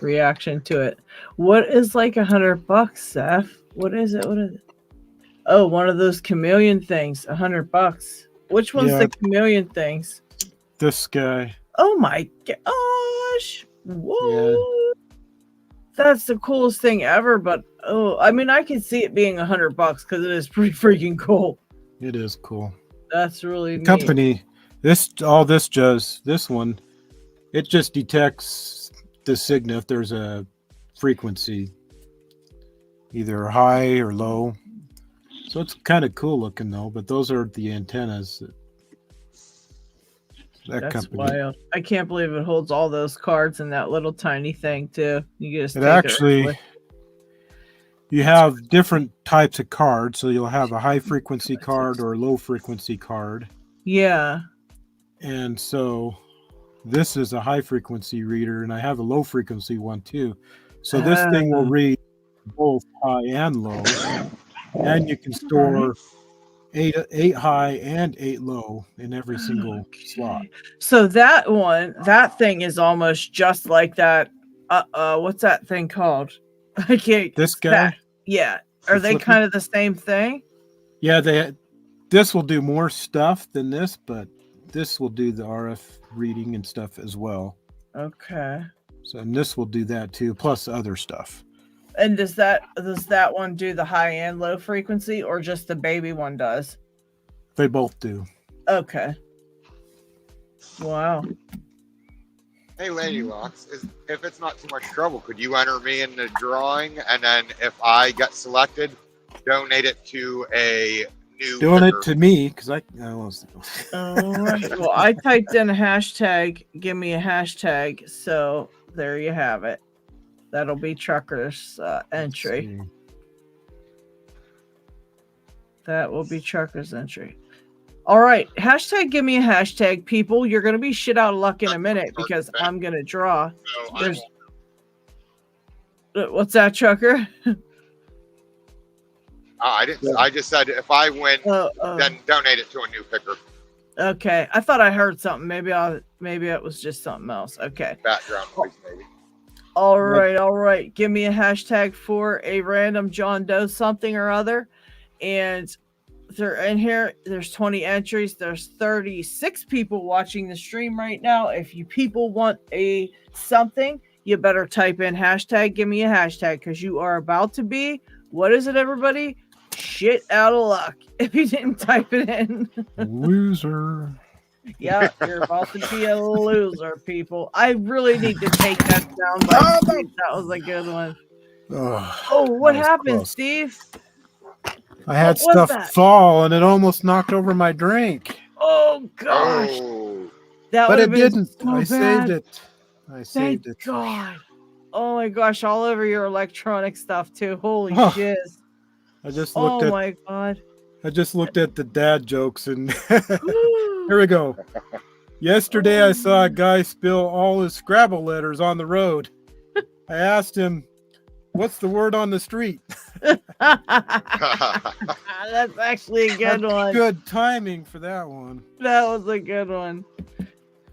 reaction to it. What is like $100, Seth? What is it? Oh, one of those chameleon things. $100. Which one's the chameleon things? This guy. Oh my gosh! Whoa! Yeah. That's the coolest thing ever. But I mean, I can see it being $100 because it is pretty freaking cool. It is cool. That's really neat. Company. This one. It just detects the signal if there's a frequency, either high or low. So it's kind of cool looking though. But those are the antennas. That's company. wild. I can't believe it holds all those cards in that little tiny thing too. You just It take actually, it you have different types of cards. So you'll have a high frequency card or a low frequency card. Yeah. And so this is a high frequency reader, and I have a low frequency one too. So this thing will read both high and low, and you can store eight high and 8 low in every single slot. So that thing is almost just like that. What's that thing called? I can't. This guy? Yeah. Are they kind of the same thing? Yeah, this will do more stuff than this, but this will do the RF reading and stuff as well. Okay. So, and this will do that too, plus other stuff. And does that one do the high and low frequency, or just the baby one does? They both do. Okay. Wow. Hey, Lady Locks, if it's not too much trouble, could you enter me in the drawing, and then if I get selected, donate it to a new Donate picker? to me, because I want to. All right. Well, I typed in a hashtag. Give me a hashtag. So there you have it. That'll be Trucker's entry. That will be Trucker's entry. All right. Hashtag give me a hashtag, people. You're going to be shit out of luck in a minute because I'm going to draw. What's that, Trucker? I didn't. I just said if I win, then donate it to a new picker. Okay. I thought I heard something. Maybe it was just something else. Okay. Background noise, maybe. All right. Give me a hashtag for a random John Doe something or other. And they're in here. There's 20 entries. There's 36 people watching the stream right now. If you people want a something, you better type in hashtag give me a hashtag, because you are about to be, what is it, everybody? Shit out of luck if you didn't type it in. Loser. Yeah, you're about to be a loser, people. I really need to take that down by Steve. That was a good one. What happened, close. Steve? I had stuff fall and it almost knocked over my drink. Oh gosh. But it didn't. So I bad. saved it. I saved Thank it. God. Oh my gosh, all over your electronic stuff too. Holy shit. I just looked my God. I just looked at the dad jokes and here we go. Yesterday I saw a guy spill all his Scrabble letters on the road. I asked him, "What's the word on the street?" That's actually a good one. Good timing for that one. That was a good one.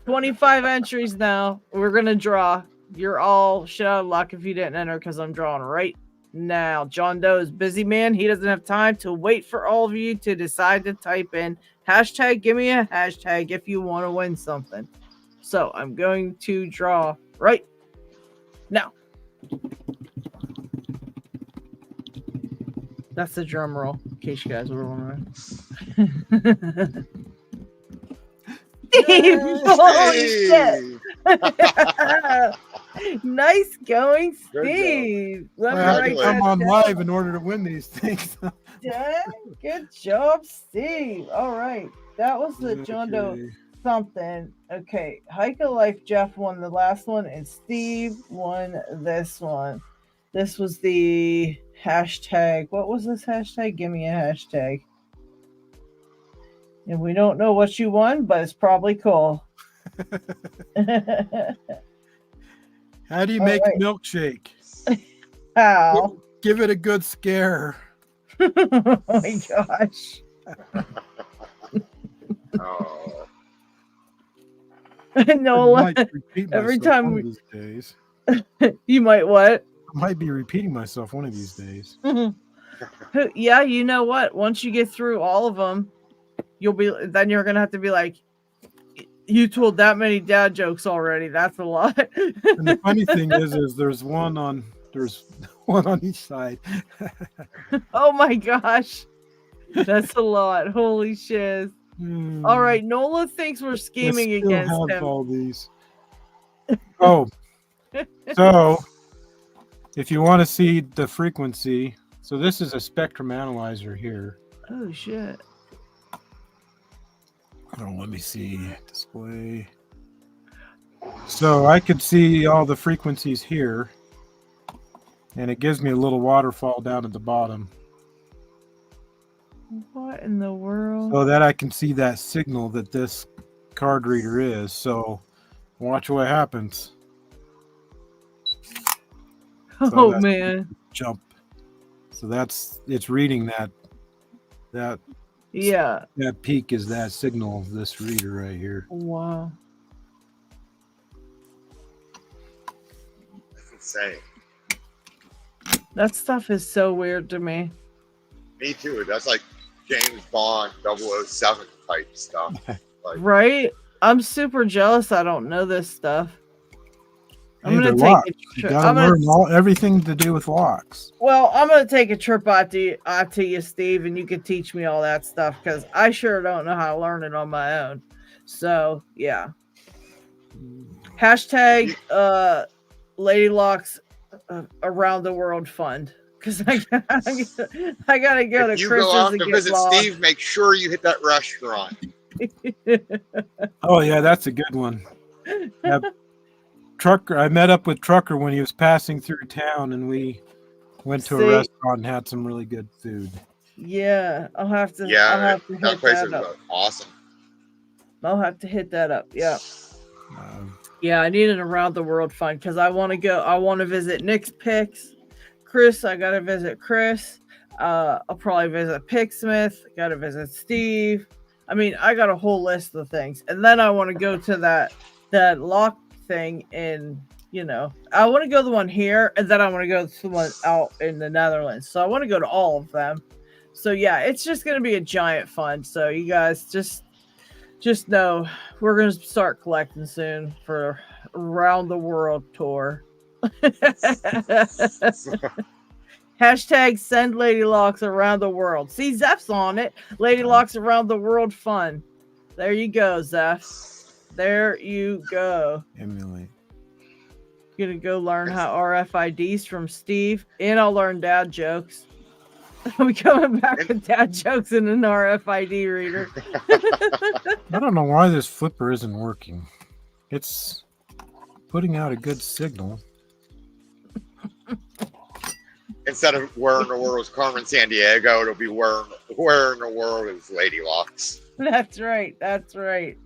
25 entries now. We're going to draw. You're all shit out of luck if you didn't enter, because I'm drawing right now. John Doe is busy, man. He doesn't have time to wait for all of you to decide to type in hashtag give me a hashtag if you want to win something. So I'm going to draw right now. That's the drum roll, in case you guys were wondering. Holy shit! Nice going, Steve. I'm on live in order to win these things. Good job, Steve. All right, that was the John Doe something. Okay, Hike of Life Jeff won the last one, and Steve won this one. This was the hashtag. What was this hashtag? Give me a hashtag. And we don't know what you won, but it's probably cool. How do you make a milkshake? How? Give it a good scare. Oh my gosh. Nola, every time one of these days. You might what? I might be repeating myself one of these days. Yeah, you know what? Once you get through all of them, you're gonna have to be like, you told that many dad jokes already. That's a lot. And the funny thing is there's one on each side. Oh my gosh, that's a lot. Holy shit! All right, Nola thinks we're scheming against him. All these. Oh, so if you want to see the frequency, so this is a spectrum analyzer here. Oh shit. Oh, let me see. Display. So I could see all the frequencies here, and it gives me a little waterfall down at the bottom. What in the world? So that I can see that signal that this card reader is. So watch what happens. Oh man. Jump. So it's reading that Yeah. That peak is that signal of this reader right here. Wow. That's insane. That stuff is so weird to me. Me too. That's like James Bond 007 type stuff. Like, Right? I'm super jealous I don't know this stuff. I'm Hey, gonna they're take locked. a You trip. gotta learn everything to do with locks. Well, I'm gonna take a trip out to you, Steve, and you can teach me all that stuff because I sure don't know how to learn it on my own. So yeah. Hashtag Lady Locks Around the World Fund. Because I gotta go to if you Chris's go out and to get visit lost. Steve, make sure you hit that restaurant. Oh yeah, that's a good one. Yeah, Trucker, I met up with Trucker when he was passing through town, and we went to a restaurant and had some really good food. Yeah, I'll have to. Yeah, I'll have to that hit place that is up. awesome. I'll have to hit that up. Yeah. Yeah, I need an around the world fund because I want to go. I want to visit Nick's Picks. Chris, I gotta visit Chris. I'll probably visit Picksmith. Gotta visit Steve. I mean, I got a whole list of things, and then I want to go to that lock thing in. I want to go to the one here, and then I want to go to the one out in the Netherlands. So I want to go to all of them. So yeah, it's just gonna be a giant fund. So you guys just know we're gonna start collecting soon for around the world tour. Hashtag send Lady Locks around the world. See, Zeph's on it. Lady Locks around the world fun. There you go, Zeph. There you go. Emulate. Gonna go learn how RFIDs from Steve, and I'll learn dad jokes. I'm coming back with dad jokes in an RFID reader. I don't know why this flipper isn't working. It's putting out a good signal. Instead of where in the world is Carmen San Diego, it'll be where in the world is Lady Locks. That's right. That's right.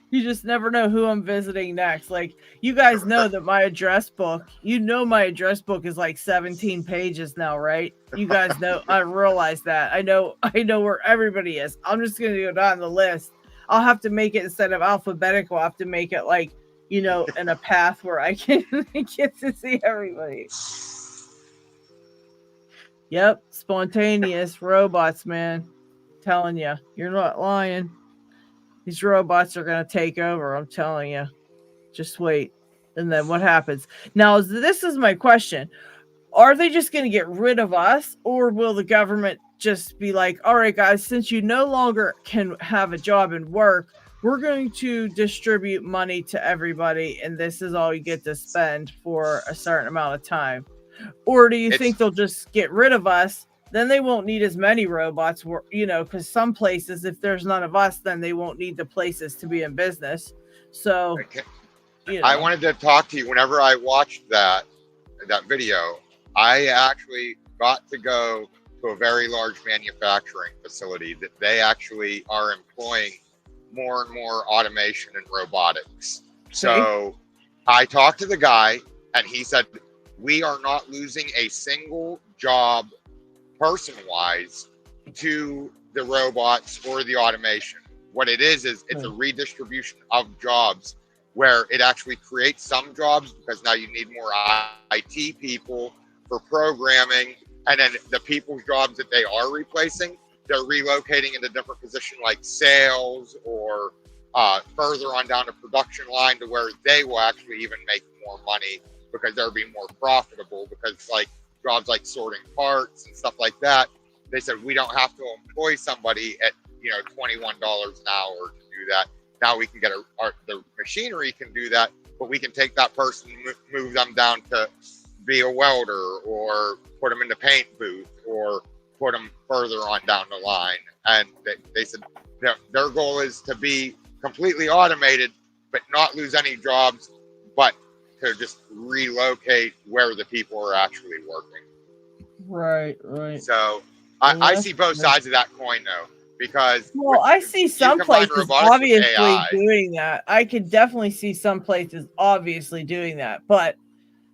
You just never know who I'm visiting next. Like, you guys know that my address book, my address book is like 17 pages now, right? You guys know, I realize that. I know where everybody is. I'm just going to go down the list. I'll have to make it, instead of alphabetical, I'll have to make it like, in a path where I can get to see everybody. Yep. Spontaneous robots, man. Telling you, you're not lying. These robots are going to take over. I'm telling you. Just wait. And then what happens? Now, this is my question. Are they just going to get rid of us? Or will the government just be like, all right, guys, since you no longer can have a job and work, we're going to distribute money to everybody. And this is all you get to spend for a certain amount of time. Or do you think they'll just get rid of us? Then they won't need as many robots, because some places, if there's none of us, then they won't need the places to be in business. So, I wanted to talk to you. Whenever I watched that video, I actually got to go to a very large manufacturing facility that they actually are employing more and more automation and robotics. So I talked to the guy, and he said, we are not losing a single job person-wise to the robots or the automation. What it is it's a redistribution of jobs, where it actually creates some jobs because now you need more IT people for programming, and then the people's jobs that they are replacing, they're relocating into different positions like sales or further on down the production line, to where they will actually even make more money because they'll be more profitable, because like jobs like sorting parts and stuff like that, they said we don't have to employ somebody at $21 an hour to do that. Now we can get the machinery can do that, but we can take that person, move them down to be a welder, or put them in the paint booth, or put them further on down the line. And they said their goal is to be completely automated, but not lose any jobs, but to just relocate where the people are actually working. Right, right. So I see both sides of that coin, though, because I see some places obviously doing that. I could definitely see some places obviously doing that, but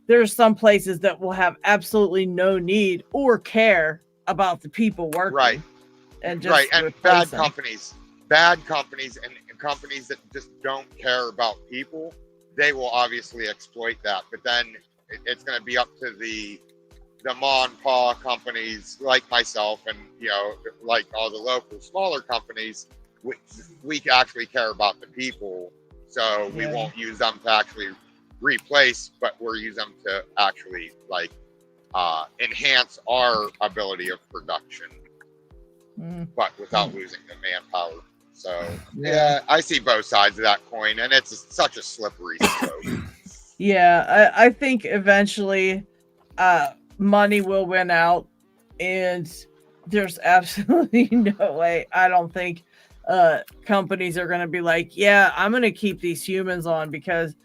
there's some places that will have absolutely no need or care about the people working. Right. And just and bad companies and companies that just don't care about people, they will obviously exploit that. But then it's going to be up to the mom and pa companies like myself and, like all the local smaller companies, we actually care about the people. So we won't use them to actually replace, but we'll use them to actually enhance our ability of production, but without losing the manpower. So I see both sides of that coin, and it's such a slippery slope. I think eventually money will win out, and there's absolutely no way. I don't think companies are going to be like, I'm going to keep these humans on because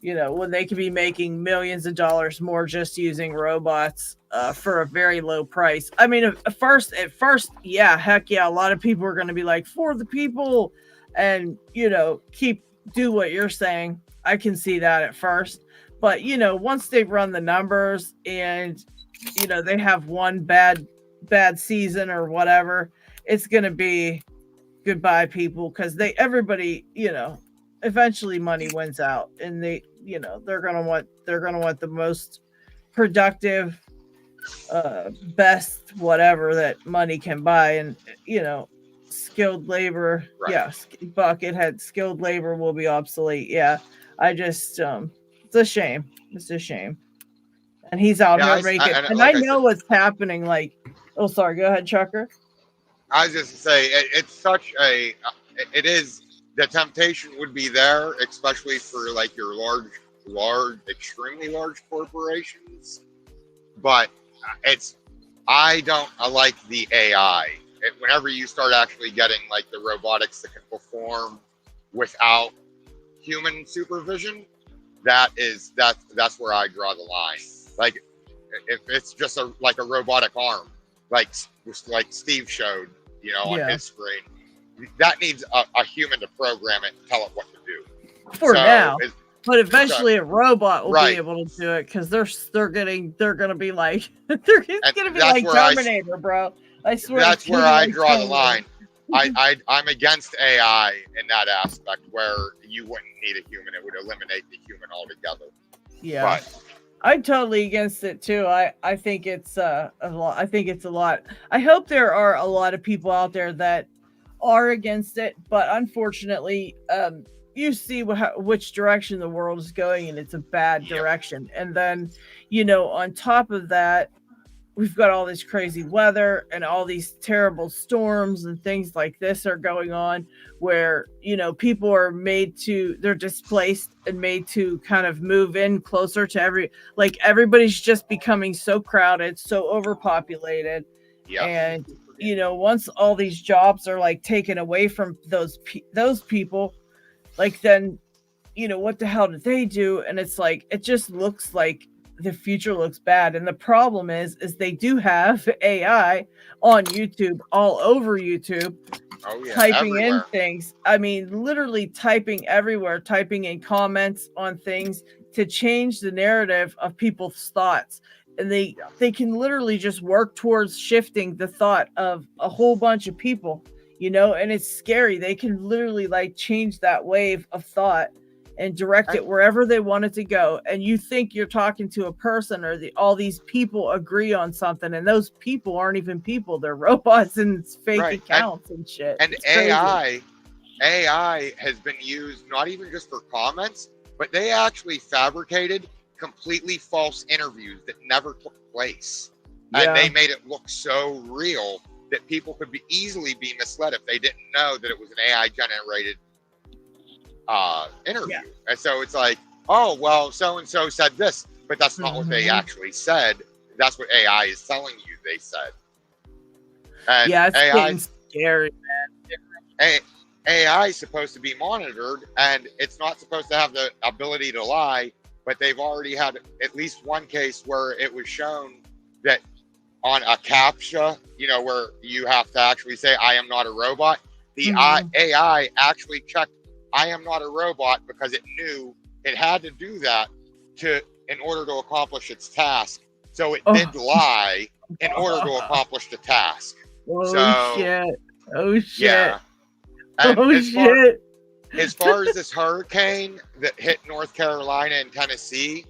when they could be making millions of dollars more just using robots for a very low price. I mean, at first, heck yeah, a lot of people are going to be like, for the people, and do what you're saying. I can see that at first, but once they run the numbers and they have one bad season or whatever, it's going to be goodbye people, because everybody eventually money wins out, and they're gonna want the most productive, best whatever that money can buy, and skilled labor. Right. Yes, buckethead skilled labor will be obsolete. I just it's a shame. And he's out here making, and I know what's happening. Like, oh, sorry, go ahead, Chucker. I was just to say it's such a it is. The temptation would be there, especially for like your large, extremely large corporations. But I don't like the AI. Whenever you start actually getting like the robotics that can perform without human supervision, that's where I draw the line. Like if it's just like a robotic arm, like Steve showed, on his screen. That needs a human to program it and tell it what to do. Now, but eventually a robot will be able to do it, because they're gonna be like Terminator, bro. I swear. That's where I draw the line. I'm against AI in that aspect, where you wouldn't need a human; it would eliminate the human altogether. Yeah. But I'm totally against it too. I think it's a lot. I hope there are a lot of people out there that are against it, but unfortunately, you see which direction the world is going, and it's a bad direction. And then, on top of that, we've got all this crazy weather and all these terrible storms and things like this are going on, where people are they're displaced and made to kind of move in closer to everybody's just becoming so crowded, so overpopulated. And once all these jobs are like taken away from those people, like, then what the hell did they do? And it's like, it just looks like the future looks bad. And the problem is they do have AI on YouTube, all over YouTube, typing everywhere. in things. I mean, literally typing everywhere, typing in comments on things to change the narrative of people's thoughts. And they can literally just work towards shifting the thought of a whole bunch of people, and it's scary. They can literally like change that wave of thought and direct it wherever they want it to go. And you think you're talking to a person, or all these people agree on something, and those people aren't even people. They're robots and fake accounts and shit. And AI has been used not even just for comments, but they actually fabricated completely false interviews that never took place. And they made it look so real that people could easily be misled if they didn't know that it was an AI generated interview. And so it's like, oh, well, so-and-so said this, but that's not what they actually said. That's what AI is telling you they said. And Yeah, it's AI, getting scary, man. AI is supposed to be monitored, and it's not supposed to have the ability to lie. But they've already had at least one case where it was shown that on a CAPTCHA, where you have to actually say, I am not a robot, the AI actually checked, I am not a robot, because it knew it had to do that in order to accomplish its task. So it did lie in order to accomplish the task. Shit. Oh, shit. Yeah. And shit. As far as this hurricane that hit North Carolina and Tennessee,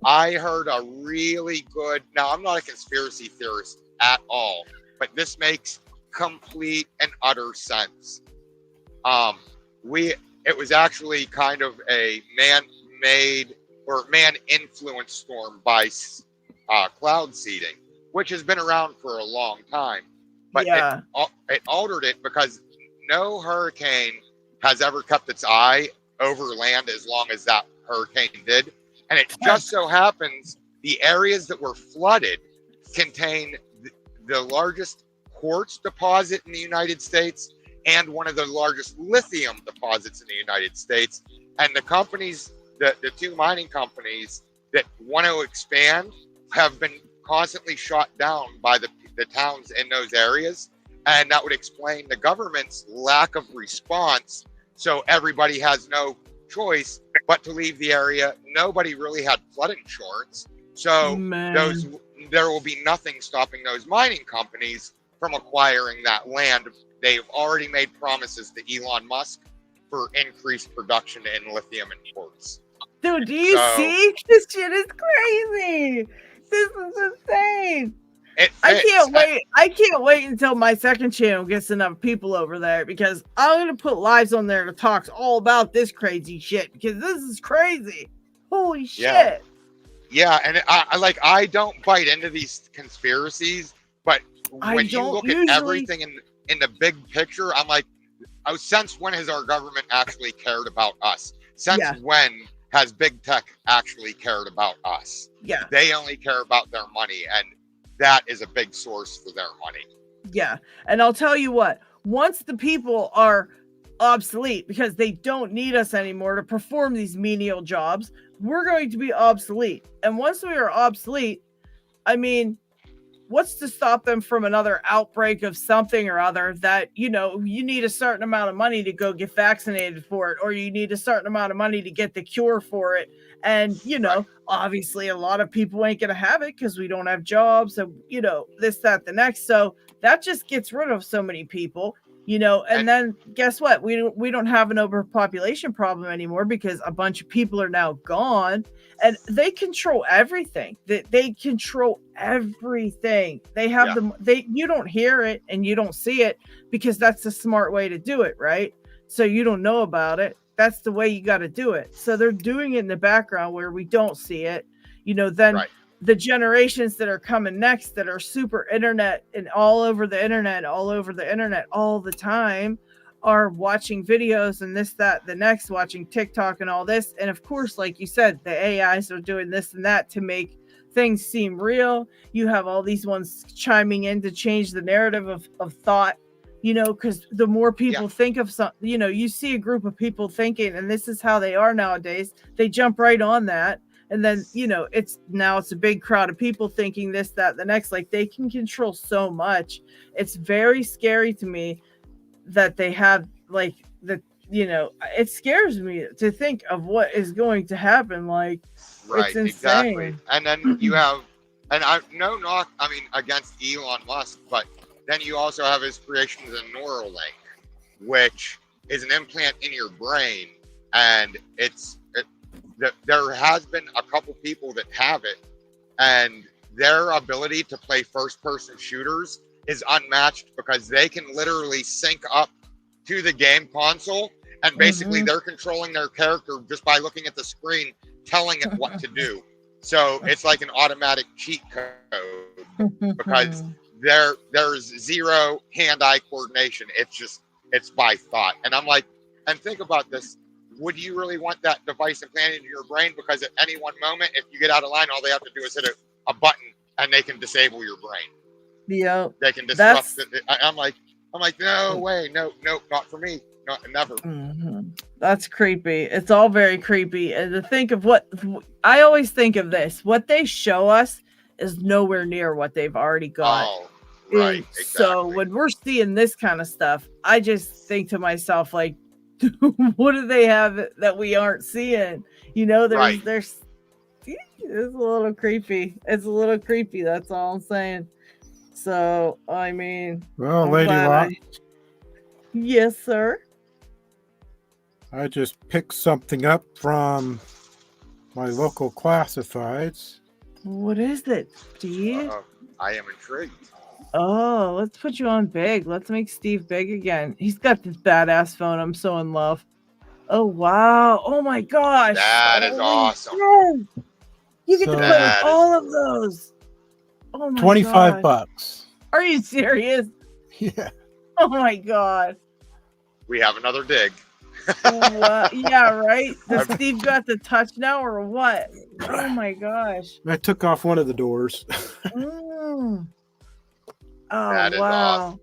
I heard a really good, now I'm not a conspiracy theorist at all, but this makes complete and utter sense. It was actually kind of a man-made or man-influenced storm by cloud seeding, which has been around for a long time. But it altered it because no hurricane has ever kept its eye over land as long as that hurricane did. And it just so happens the areas that were flooded contain the largest quartz deposit in the United States and one of the largest lithium deposits in the United States. And the companies, the two mining companies that want to expand have been constantly shot down by the towns in those areas. And that would explain the government's lack of response. So everybody has no choice but to leave the area. Nobody really had flood insurance. So there will be nothing stopping those mining companies from acquiring that land. They've already made promises to Elon Musk for increased production in lithium and quartz. Dude, do you see? This shit is crazy. This is insane. I can't wait until my second channel gets enough people over there, because I'm gonna put lives on there to talk all about this crazy shit, because this is crazy. Holy shit. Yeah, and I don't bite into these conspiracies, but when you look at everything in the big picture, I'm like, since when has our government actually cared about us? Since when has big tech actually cared about us? Yeah. They only care about their money, and that is a big source for their money. Yeah. And I'll tell you what, once the people are obsolete because they don't need us anymore to perform these menial jobs, we're going to be obsolete. And once we are obsolete, I mean, what's to stop them from another outbreak of something or other that, you need a certain amount of money to go get vaccinated for it, or you need a certain amount of money to get the cure for it. And, obviously a lot of people ain't going to have it because we don't have jobs and, this, that, the next. So that just gets rid of so many people, and then guess what? We don't have an overpopulation problem anymore because a bunch of people are now gone, and they control everything. They control everything. They have you don't hear it and you don't see it because that's the smart way to do it, right? So you don't know about it. That's the way you got to do it. So they're doing it in the background where we don't see it, the generations that are coming next that are super internet and all over the internet all the time are watching videos and this, that, the next, watching TikTok and all this. And of course, like you said, the AIs are doing this and that to make things seem real. You have all these ones chiming in to change the narrative of thought, because the more people think of something, you see a group of people thinking, and this is how they are nowadays, they jump right on that. And then, it's a big crowd of people thinking this, that, the next, like they can control so much. It's very scary to me that they have it scares me to think of what is going to happen. Like, it's insane. Exactly. And then you have, and against Elon Musk, but then you also have his creation of the Neuralink, which is an implant in your brain. And there has been a couple people that have it, and their ability to play first-person shooters is unmatched because they can literally sync up to the game console, and basically they're controlling their character just by looking at the screen, telling it what to do. So it's like an automatic cheat code because there's zero hand-eye coordination. It's by thought. And I'm like, and think about this. Would you really want that device implanted into your brain? Because at any one moment, if you get out of line, all they have to do is hit a button and they can disable your brain. Yeah, They can disrupt it. I'm like, no way, no, not for me, not never. That's creepy. It's all very creepy. And to think of what I always think of this, what they show us is nowhere near what they've already got. Oh, right, exactly. So when we're seeing this kind of stuff, I just think to myself, like, what do they have that we aren't seeing? You know, there's it's a little creepy. It's a little creepy. That's all I'm saying. So, I mean, well, Lady Lock, yes, sir. I just picked something up from my local classifieds. What is it, Steve? I am intrigued. Oh, let's put you on big. Let's make Steve big again. He's got this badass phone. I'm so in love. Oh, wow. Oh, my gosh. That is awesome. God. You get to play with all of those. Oh, my 25 bucks. Are you serious? Yeah. Oh, my God. We have another dig. Yeah, right? Does Steve got the touch now or what? Oh, my gosh. I took off one of the doors. Oh, that is wow.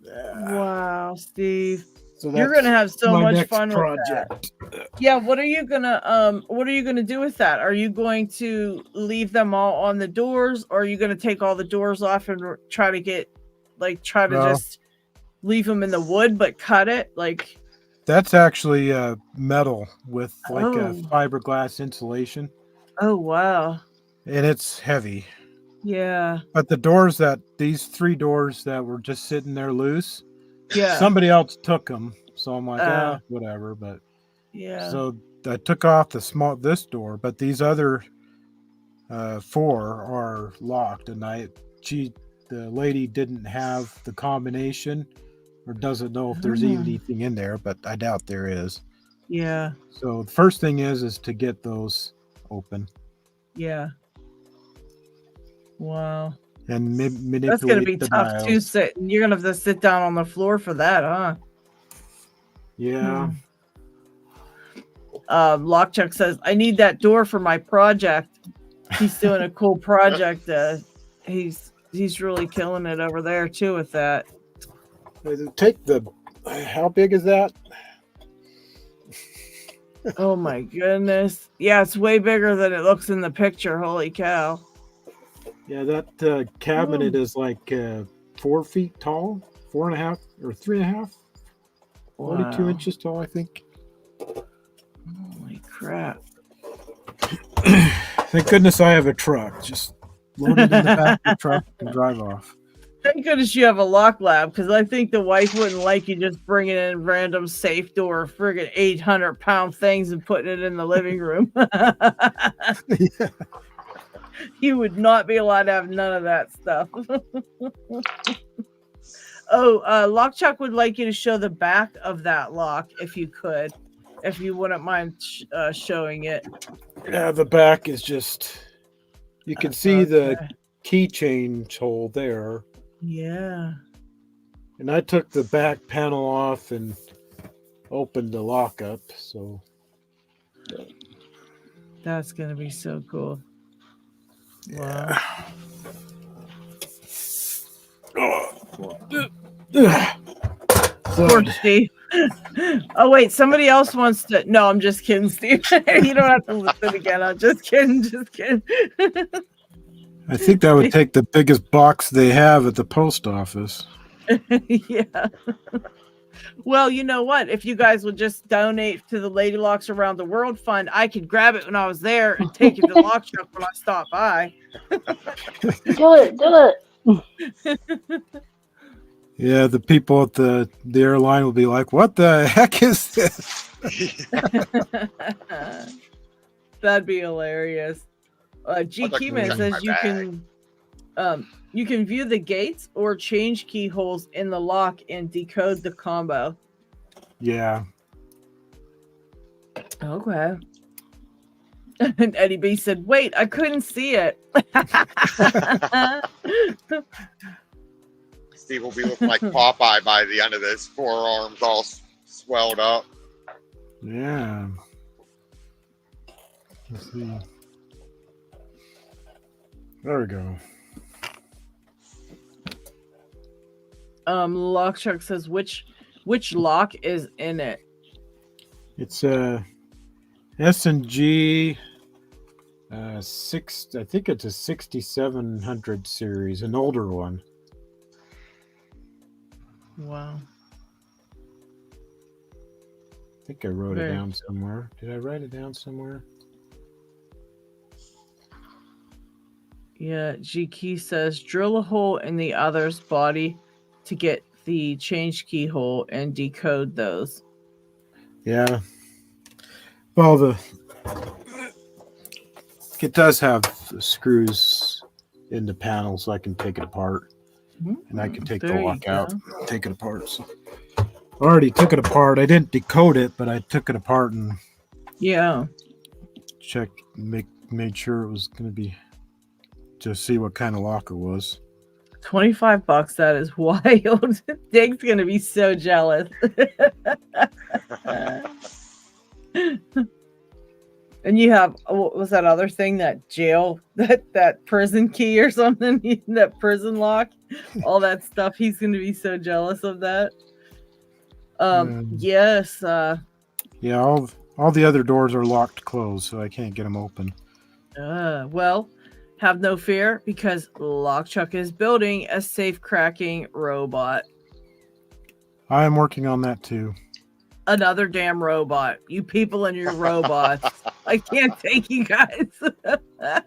Yeah. Wow, Steve. So you're gonna have so much fun project. with that. Yeah, what are you gonna do with that? Are you going to leave them all on the doors, or are you gonna take all the doors off and try to just leave them in the wood but cut it? Like, that's actually metal with like a fiberglass insulation. Oh, wow. And it's heavy. Yeah. But these 3 doors that were just sitting there loose, somebody else took them. So I'm like, whatever. But yeah. So I took off this door, but these other 4 are locked, and the lady didn't have the combination or doesn't know if there's anything in there, but I doubt there is. Yeah. So the first thing is to get those open. Yeah. Wow. And manipulate. That's gonna be the tough too. You're gonna have to sit down on the floor for that, huh? Yeah. Lockchuck says, I need that door for my project. He's doing a cool project. He's really killing it over there too with that. How big is that? Oh my goodness. Yeah, it's way bigger than it looks in the picture. Holy cow. Yeah, that cabinet is like 4 feet tall, 4.5 or 3.5, 42 inches tall, I think. Holy crap. Thank goodness I have a truck. Just load it in the back of the truck and drive off. Thank goodness you have a lock lab, because I think the wife wouldn't like you just bringing in random safe door friggin' 800-pound things and putting it in the living room. Yeah. You would not be allowed to have none of that stuff. Lockchuck would like you to show the back of that lock if you could, if you wouldn't mind showing it. Yeah, the back is just, you can see the keychain hole there. Yeah. And I took the back panel off and opened the lock up, so. That's going to be so cool. Wow. Poor Steve. Oh wait, somebody else wants to. No, I'm just kidding, Steve. You don't have to listen again. I'm just kidding. Just kidding. I think that would take the biggest box they have at the post office. Yeah. Well, you know what? If you guys would just donate to the Lady Locks Around the World Fund, I could grab it when I was there and take it to Locksport when I stop by. Do it. Yeah, the people at the airline will be like, what the heck is this? That'd be hilarious. G. Keyman says you can view the gates or change keyholes in the lock and decode the combo. Yeah. Okay. And Eddie B said, wait, I couldn't see it. Steve will be looking like Popeye by the end of this, forearms all swelled up. Yeah. Let's see. There we go. Lockchuck says which lock is in it? It's a S&G 6. I think it's a 6700 series, an older one. Wow. I think I wrote it down somewhere. Did I write it down somewhere? Yeah, GKey says drill a hole in the other's body to get the change keyhole and decode those. Yeah. Well, it does have the screws in the panel, so I can take it apart, and I can take the lock out, take it apart. So I already took it apart. I didn't decode it, but I took it apart and checked, made sure it was going to be, to see what kind of lock it was. $25. That is wild. Dig's gonna be so jealous. And you have, what was that other thing, that jail, that prison key or something, that prison lock, all that stuff. He's gonna be so jealous of that. Yes. Yeah, all the other doors are locked closed, so I can't get them open. Well, have no fear, because Lockchuck is building a safe cracking robot. I am working on that too. Another damn robot. You people and your robots. I can't take you guys. I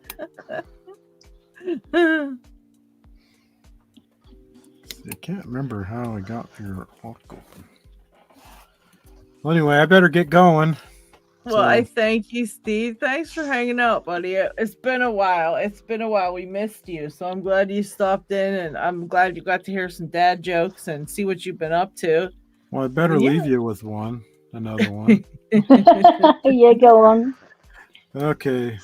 can't remember how I got your lock open. Well, anyway, I better get going. Well, I thank you, Steve. Thanks for hanging out, buddy. It's been a while. We missed you. So I'm glad you stopped in, and I'm glad you got to hear some dad jokes and see what you've been up to. Well, I better leave you with another one. Yeah, go on. Okay.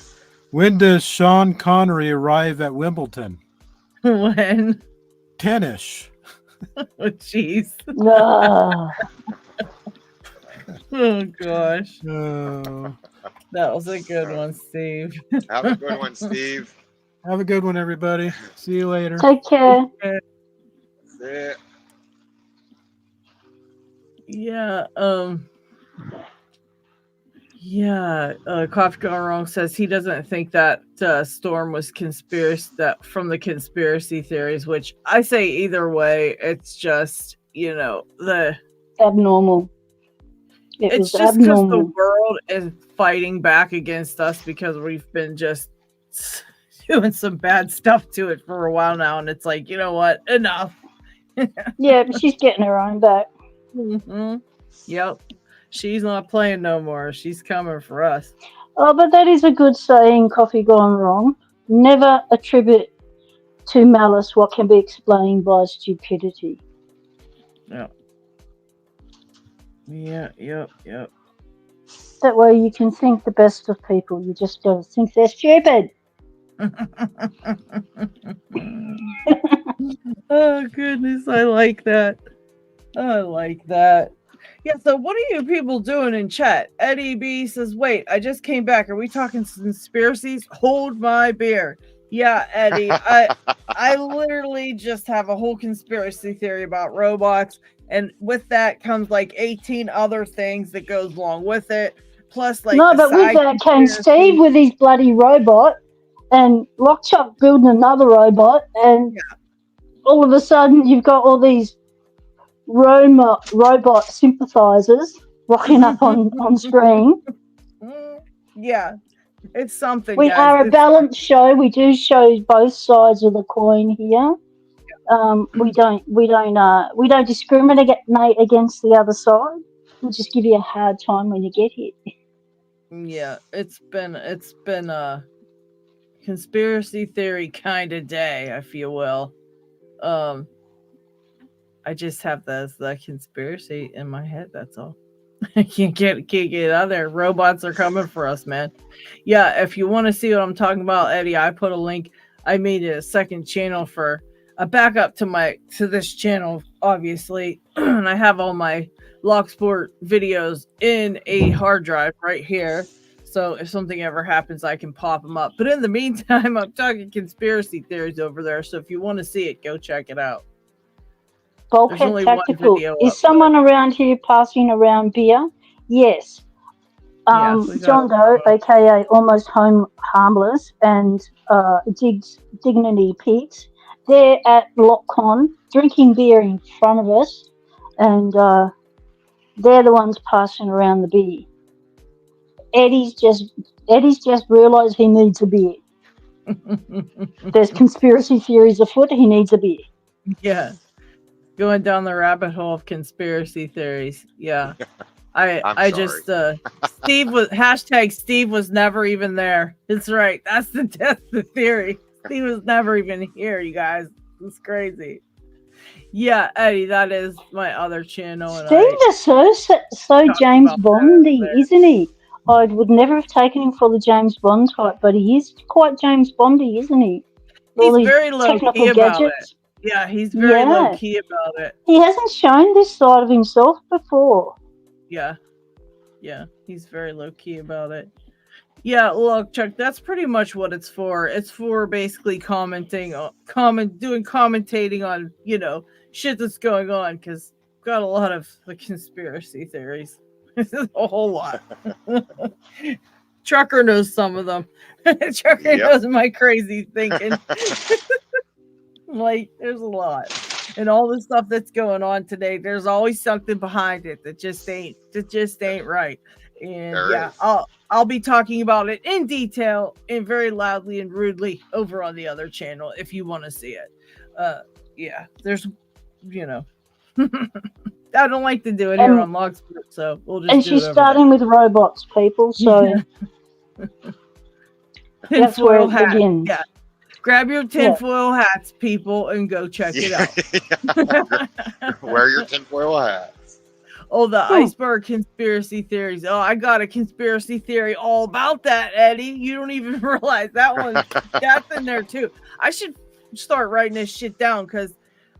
When does Sean Connery arrive at Wimbledon? When? 10-ish. Oh, jeez. Oh, gosh. That was a good one, Steve. Have a good one, Steve. Have a good one, everybody. See you later. Take care. Yeah. Yeah, Coffee Gone Wrong says he doesn't think that Storm was from the conspiracy theories, which I say either way, it's just, the abnormal. It's just because the world is fighting back against us because we've been just doing some bad stuff to it for a while now, and it's like, you know what, enough. Yeah, but she's getting her own back. Mm-hmm. Yep. She's not playing no more. She's coming for us. Oh, but that is a good saying, Coffee Gone Wrong. Never attribute to malice what can be explained by stupidity. Yep. Yep. That way you can think the best of people. You just don't think they're stupid. Oh, goodness. I like that. Yeah, so what are you people doing in chat? Eddie B says, wait, I just came back. Are we talking conspiracies? Hold my beer. Yeah, Eddie, I literally just have a whole conspiracy theory about robots, and with that comes like 18 other things that goes along with it. Plus, like, no, but with that came Steve with his bloody robot, and Lockchuck building another robot, and all of a sudden you've got all these robot sympathizers rocking up on screen. Yeah, it's something. We are a balanced show. We do show both sides of the coin here. We don't discriminate against the other side. We'll just give you a hard time when you get hit. Yeah, it's been a conspiracy theory kind of day, if you will. I just have the conspiracy in my head. That's all. I can't get it out of there. Robots are coming for us, man. Yeah, if you want to see what I'm talking about, Eddie, I put a link. I made a second channel for a backup to this channel, obviously, and I have all my Locksport videos in a hard drive right here. So if something ever happens, I can pop them up. But in the meantime, I'm talking conspiracy theories over there. So if you want to see it, go check it out. Bulkhead only Tactical. one video Is up, someone around here passing around beer? Yes. John Doe, aka Almost Home Harmless, and Dignity Pigs. They're at LockCon drinking beer in front of us, and they're the ones passing around the beer. Eddie's just realised he needs a beer. There's conspiracy theories afoot. He needs a beer. Yeah, going down the rabbit hole of conspiracy theories. Yeah, I just Steve was never even there. It's right. That's the theory. Steve was never even here. You guys, it's crazy. Yeah, Eddie, that is my other channel. Steve is so James Bondy, isn't he? I would never have taken him for the James Bond type, but he is quite James Bondy, isn't he? He's very low key about it. Yeah, he's very low key about it. He hasn't shown this side of himself before. Yeah, he's very low key about it. Yeah, look, Chuck, that's pretty much what it's for. It's for basically commentating on, shit that's going on, because got a lot of conspiracy theories. A whole lot. Trucker knows some of them. Trucker knows my crazy thinking. There's a lot. And all the stuff that's going on today, there's always something behind it that just ain't right. And I'll be talking about it in detail and very loudly and rudely over on the other channel if you want to see it. There's I don't like to do it here on Locksport, so we'll just. And she's starting with robots, people. So that's where it begins. Yeah, grab your tinfoil hats, people, and go check it out. Wear your tinfoil hats. Oh, the iceberg conspiracy theories. Oh, I got a conspiracy theory all about that, Eddie. You don't even realize that one. That's in there too. I should start writing this shit down because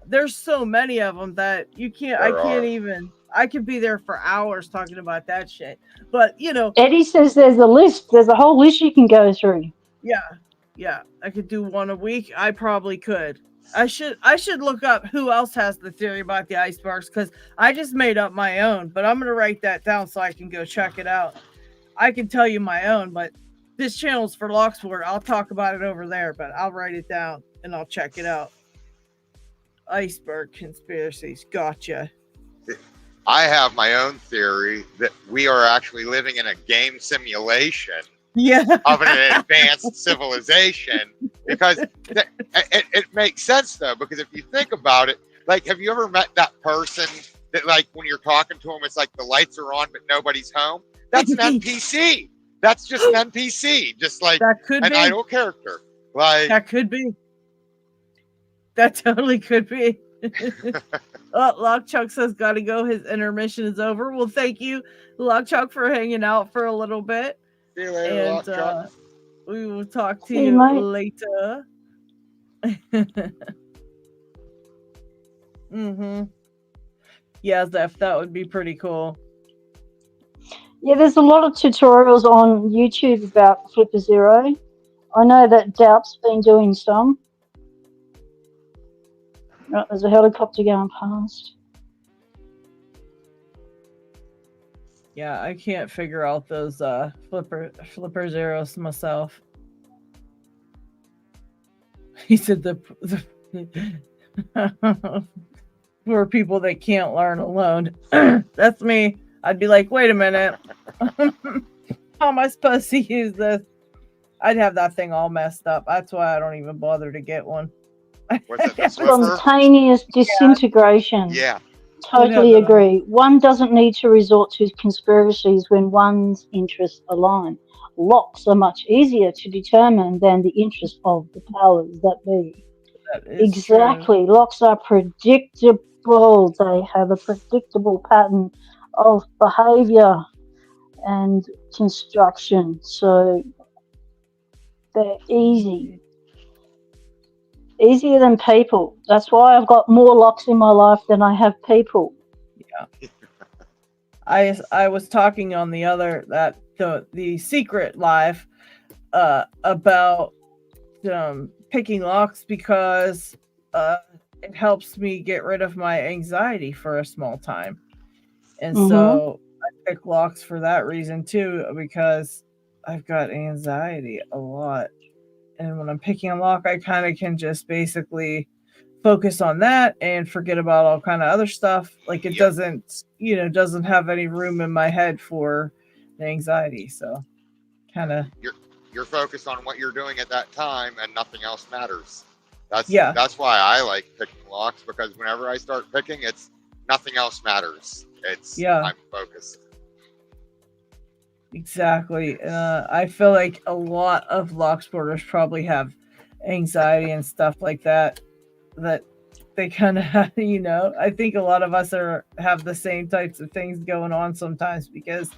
there's so many of them that you can't. I could be there for hours talking about that shit. But Eddie says there's a list. There's a whole list you can go through. Yeah. I could do one a week. I probably could. I should look up who else has the theory about the icebergs because I just made up my own. But I'm gonna write that down so I can go check it out. I can tell you my own, but this channel's for Locksport. I'll talk about it over there, but I'll write it down and I'll check it out. Iceberg conspiracies. Gotcha. I have my own theory that we are actually living in a game simulation of an advanced civilization because it makes sense though, because if you think about it, have you ever met that person that when you're talking to them, it's like the lights are on, but nobody's home? That's an NPC. That's just an NPC. Just that could an be. idle character. That could be. That totally could be. Lockchuck says gotta go. His intermission is over. Well, thank you, Lockchuck, for hanging out for a little bit. See you later, and Lockchuck. We will talk to you later. Yeah, Zeph, that would be pretty cool. Yeah, there's a lot of tutorials on YouTube about Flipper Zero. I know that Doubt's been doing some. Oh, there's a helicopter going past. Yeah, I can't figure out those Flipper Zeros myself. He said the for people that can't learn alone. That's me. I'd be like, wait a minute. How am I supposed to use this? I'd have that thing all messed up. That's why I don't even bother to get one. Spontaneous disintegration. Yeah. Totally agree. One doesn't need to resort to conspiracies when one's interests align. Locks are much easier to determine than the interests of the powers that be. Exactly. True. Locks are predictable. They have a predictable pattern of behavior and construction. So they're easy. Easier than people. That's why I've got more locks in my life than I have people. Yeah. I was talking on the secret live about picking locks because it helps me get rid of my anxiety for a small time. And so I pick locks for that reason too, because I've got anxiety a lot. And when I'm picking a lock, I kind of can just basically focus on that and forget about all kind of other stuff. Like it doesn't, doesn't have any room in my head for the anxiety. So kind of you're focused on what you're doing at that time and nothing else matters. That's why I like picking locks, because whenever I start picking, it's nothing else matters. I'm focused. Exactly. I feel like a lot of Locksporters probably have anxiety and stuff like that they kind of have, I think a lot of us have the same types of things going on sometimes, because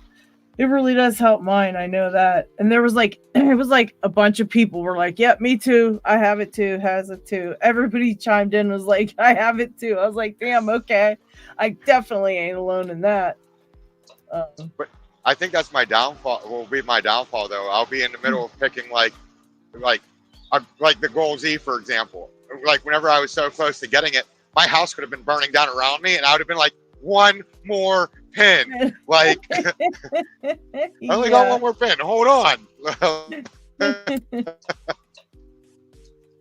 it really does help mine. I know that. And there was it was like a bunch of people were like, yep, me too. I have it too. Has it too. Everybody chimed in, was like, I have it too. I was like, damn, okay. I definitely ain't alone in that. But I think that's my downfall. Will be my downfall though. I'll be in the middle of picking like the Goal Z, for example. Like whenever I was so close to getting it, my house could have been burning down around me, and I would have been like, one more pin. Like I only got one more pin. Hold on.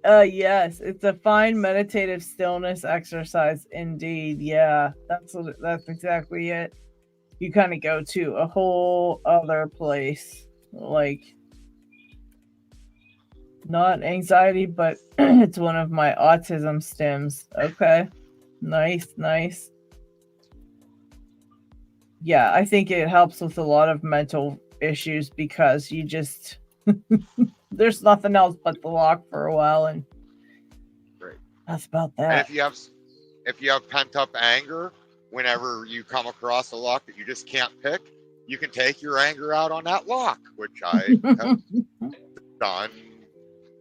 Yes, it's a fine meditative stillness exercise indeed. Yeah, that's exactly it. You kind of go to a whole other place, like not anxiety, but it's one of my autism stims. Okay, nice. Yeah, I think it helps with a lot of mental issues, because you just there's nothing else but the lock for a while, and that's about that. And if you have pent up anger, whenever you come across a lock that you just can't pick, you can take your anger out on that lock, which I have done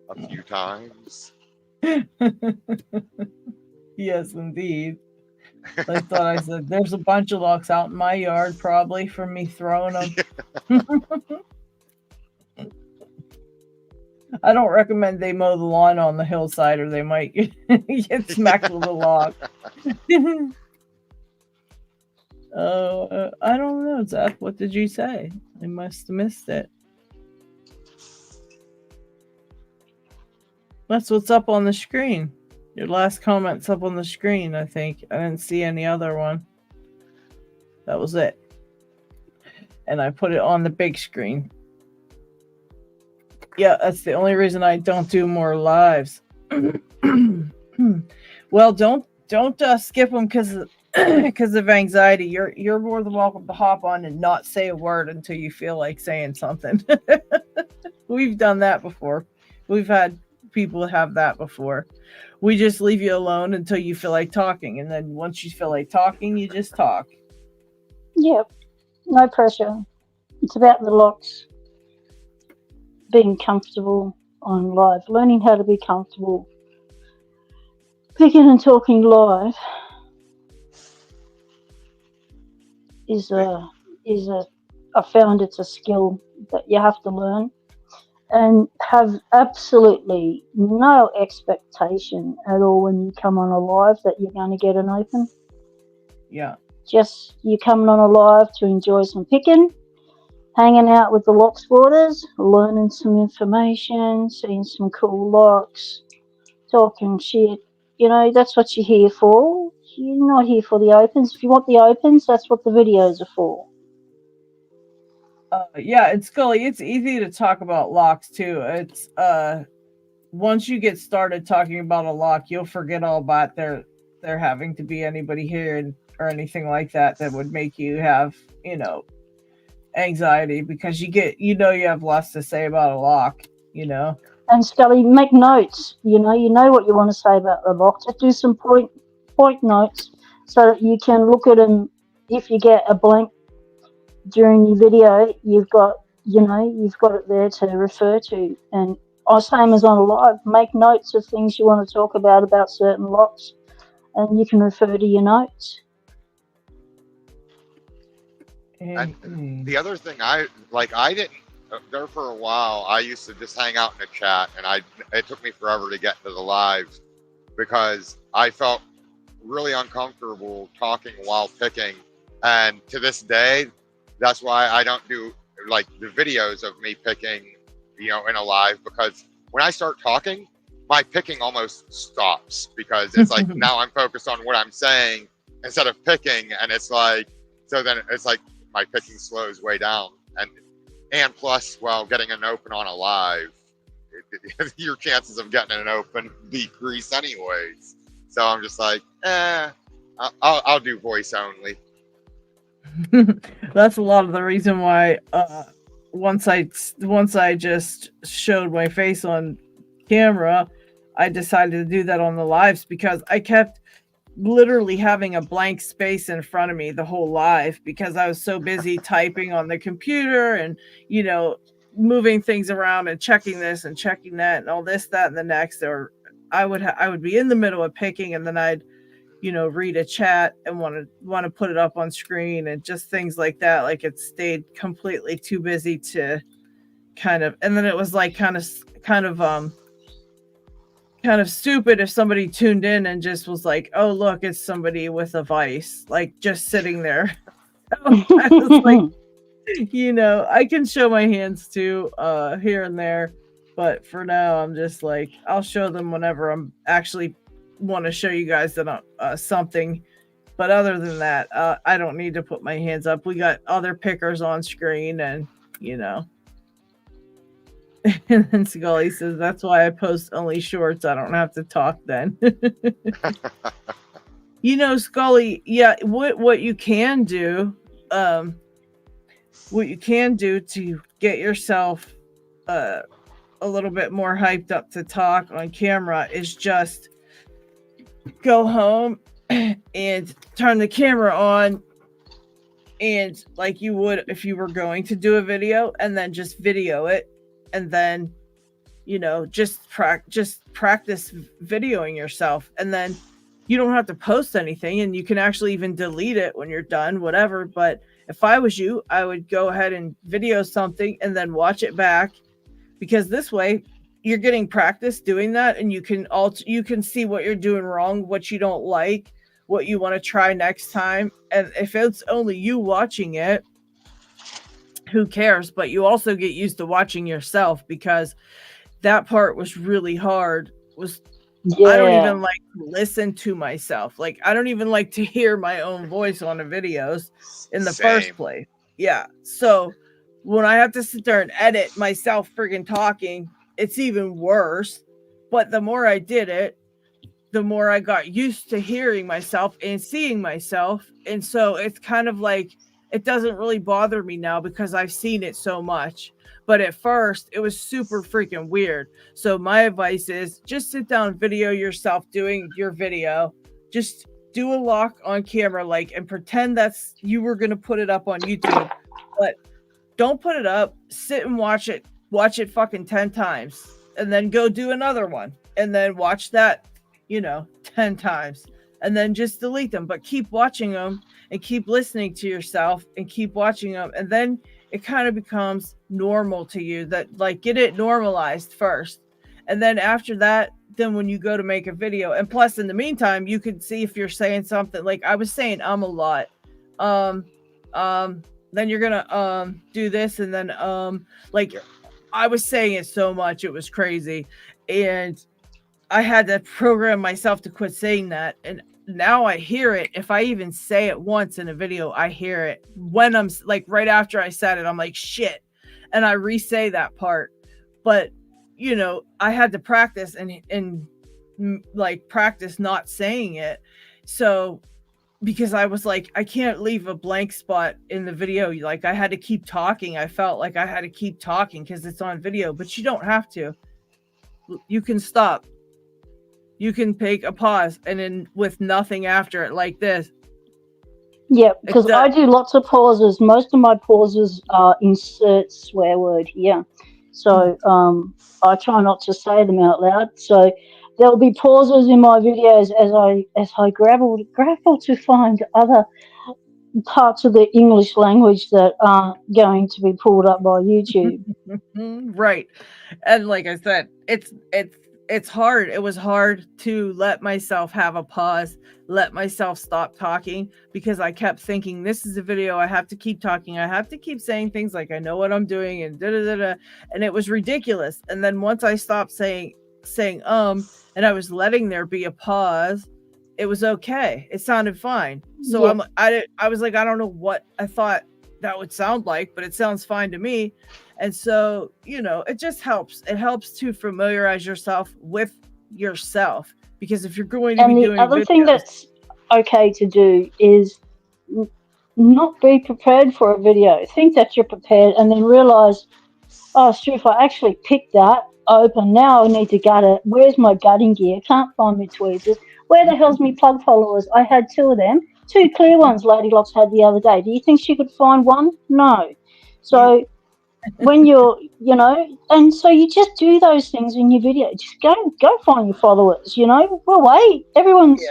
a few times. Yes, indeed. I thought I said there's a bunch of locks out in my yard, probably from me throwing them. I don't recommend they mow the lawn on the hillside, or they might get smacked with a log. I don't know, Zach. What did you say? I must have missed it. That's what's up on the screen. Your last comment's up on the screen, I think. I didn't see any other one. That was it. And I put it on the big screen. Yeah, that's the only reason I don't do more lives. Well, don't skip them because of anxiety. You're more than welcome to hop on and not say a word until you feel like saying something. We've done that before. We've had people have that before. We just leave you alone until you feel like talking, and then once you feel like talking, you just talk. Yep, no pressure. It's about the locks. Being comfortable on live, learning how to be comfortable picking and talking live I found it's a skill that you have to learn and have absolutely no expectation at all when you come on a live that you're going to get an open. Yeah. Just you coming on a live to enjoy some picking, hanging out with the Locksporters, learning some information, seeing some cool locks, talking shit. That's what you're here for. You're not here for the opens. If you want the opens, that's what the videos are for. Yeah, it's Scully. It's easy to talk about locks too. It's once you get started talking about a lock, you'll forget all about there having to be anybody here or anything like that would make you have anxiety, because you have less to say about a lock. And Scully, make notes. You know what you want to say about the lock. Just do some point notes so that you can look at them. If you get a blank during your video, you've got it there to refer to. And same as on a live, make notes of things you want to talk about certain locks, and you can refer to your notes. And the other thing there for a while, I used to just hang out in a chat, and it took me forever to get to the lives, because I felt really uncomfortable talking while picking. And to this day, that's why I don't do like the videos of me picking, you know, in a live, because when I start talking, my picking almost stops because it's like now I'm focused on what I'm saying instead of picking. And it's like, so then it's like my picking slows way down. And plus, well, getting an open on a live, your chances of getting an open decrease anyways. So I'm just like, I'll do voice only. That's a lot of the reason why once I just showed my face on camera, I decided to do that on the lives, because I kept literally having a blank space in front of me the whole live because I was so busy typing on the computer and, you know, moving things around and checking this and checking that and all this, that, and the next. Or I would be in the middle of picking, and then I'd, you know, read a chat and want to put it up on screen and just things like that. Like it stayed completely too busy to kind of, and then it was like kind of stupid if somebody tuned in and just was like, oh, look, it's somebody with a vice, like just sitting there. I was like, you know, I can show my hands too, here and there. But for now, I'm just like, I'll show them whenever I'm actually want to show you guys that something. But other than that, I don't need to put my hands up. We got other pickers on screen, and, you know. And then Scully says, that's why I post only shorts. I don't have to talk then. You know, Scully, yeah, what you can do, to get yourself a little bit more hyped up to talk on camera is just go home and turn the camera on, and like you would if you were going to do a video, and then just video it. And then, you know, just practice videoing yourself, and then you don't have to post anything, and you can actually even delete it when you're done, whatever. But if I was you, I would go ahead and video something and then watch it back, because this way you're getting practice doing that, and you can see what you're doing wrong, what you don't like, what you want to try next time. And if it's only you watching it, who cares? But you also get used to watching yourself, because that part was really hard. I don't even like to listen to myself. Like, I don't even like to hear my own voice on the videos in the first place. Yeah. So when I have to sit there and edit myself friggin' talking, it's even worse. But the more I did it, the more I got used to hearing myself and seeing myself. And so it's kind of like, it doesn't really bother me now because I've seen it so much. But at first, it was super freaking weird. So my advice is just sit down and video yourself doing your video. Just do a lock on camera, like, and pretend that's you were going to put it up on YouTube. But don't put it up. Sit and watch it. Watch it fucking 10 times. And then go do another one. And then watch that, 10 times. And then just delete them. But keep watching them. And keep listening to yourself and keep watching them. And then it kind of becomes normal to you, that like get it normalized first. And then after that, then when you go to make a video, and plus in the meantime, you could see if you're saying something like I was saying, a lot. Then you're going to do this. And then like I was saying it so much, it was crazy. And I had to program myself to quit saying that. And now I hear it. If I even say it once in a video, I hear it. When I'm like right after I said it, I'm like, shit. And I re-say that part. But, I had to practice and like practice not saying it. So because I was like, I can't leave a blank spot in the video. Like I had to keep talking. I felt like I had to keep talking because it's on video, but you don't have to. You can stop. You can take a pause and then with nothing after it like this. Yeah, because I do lots of pauses. Most of my pauses are insert swear word here. So I try not to say them out loud. So there'll be pauses in my videos as I grapple to find other parts of the English language that aren't going to be pulled up by YouTube. Right. And like I said, it's it's hard. It was hard to let myself have a pause, let myself stop talking, because I kept thinking, this is a video. I have to keep talking. I have to keep saying things like I know what I'm doing and da da da da. And it was ridiculous. And then once I stopped saying and I was letting there be a pause, it was okay. It sounded fine. So I was like, I don't know what I thought that would sound like, but it sounds fine to me. And so, you know, it just helps. It helps to familiarize yourself with yourself, because if you're going to be doing the other videos, thing that's okay to do is not be prepared for a video. Think that you're prepared, and then realize, oh, Stu, if I actually pick that open, now I need to gut it. Where's my gutting gear? I can't find my tweezers. Where the hell's my plug followers? I had 2 of them. 2 clear ones Lady Locks had the other day. Do you think she could find one? No. So when you're, you know, and so you just do those things in your video. Just go find your followers, you know. Well, wait, everyone's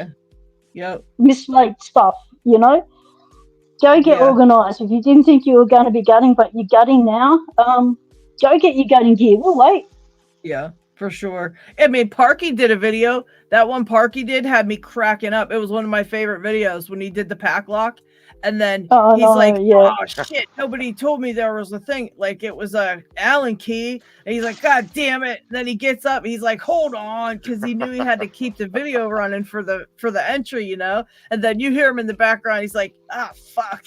mismade stuff, you know. Go get organised. If you didn't think you were going to be gutting, but you're gutting now, go get your gutting gear. We'll wait. Yeah, for sure. I mean, Parky did a video. That one Parky did had me cracking up. It was one of my favorite videos when he did the pack lock. And then oh shit, nobody told me there was a thing. Like, it was a Allen key. And he's like, God damn it. And then he gets up. He's like, hold on. Because he knew he had to keep the video running for the entry, you know. And then you hear him in the background. He's like, ah, fuck.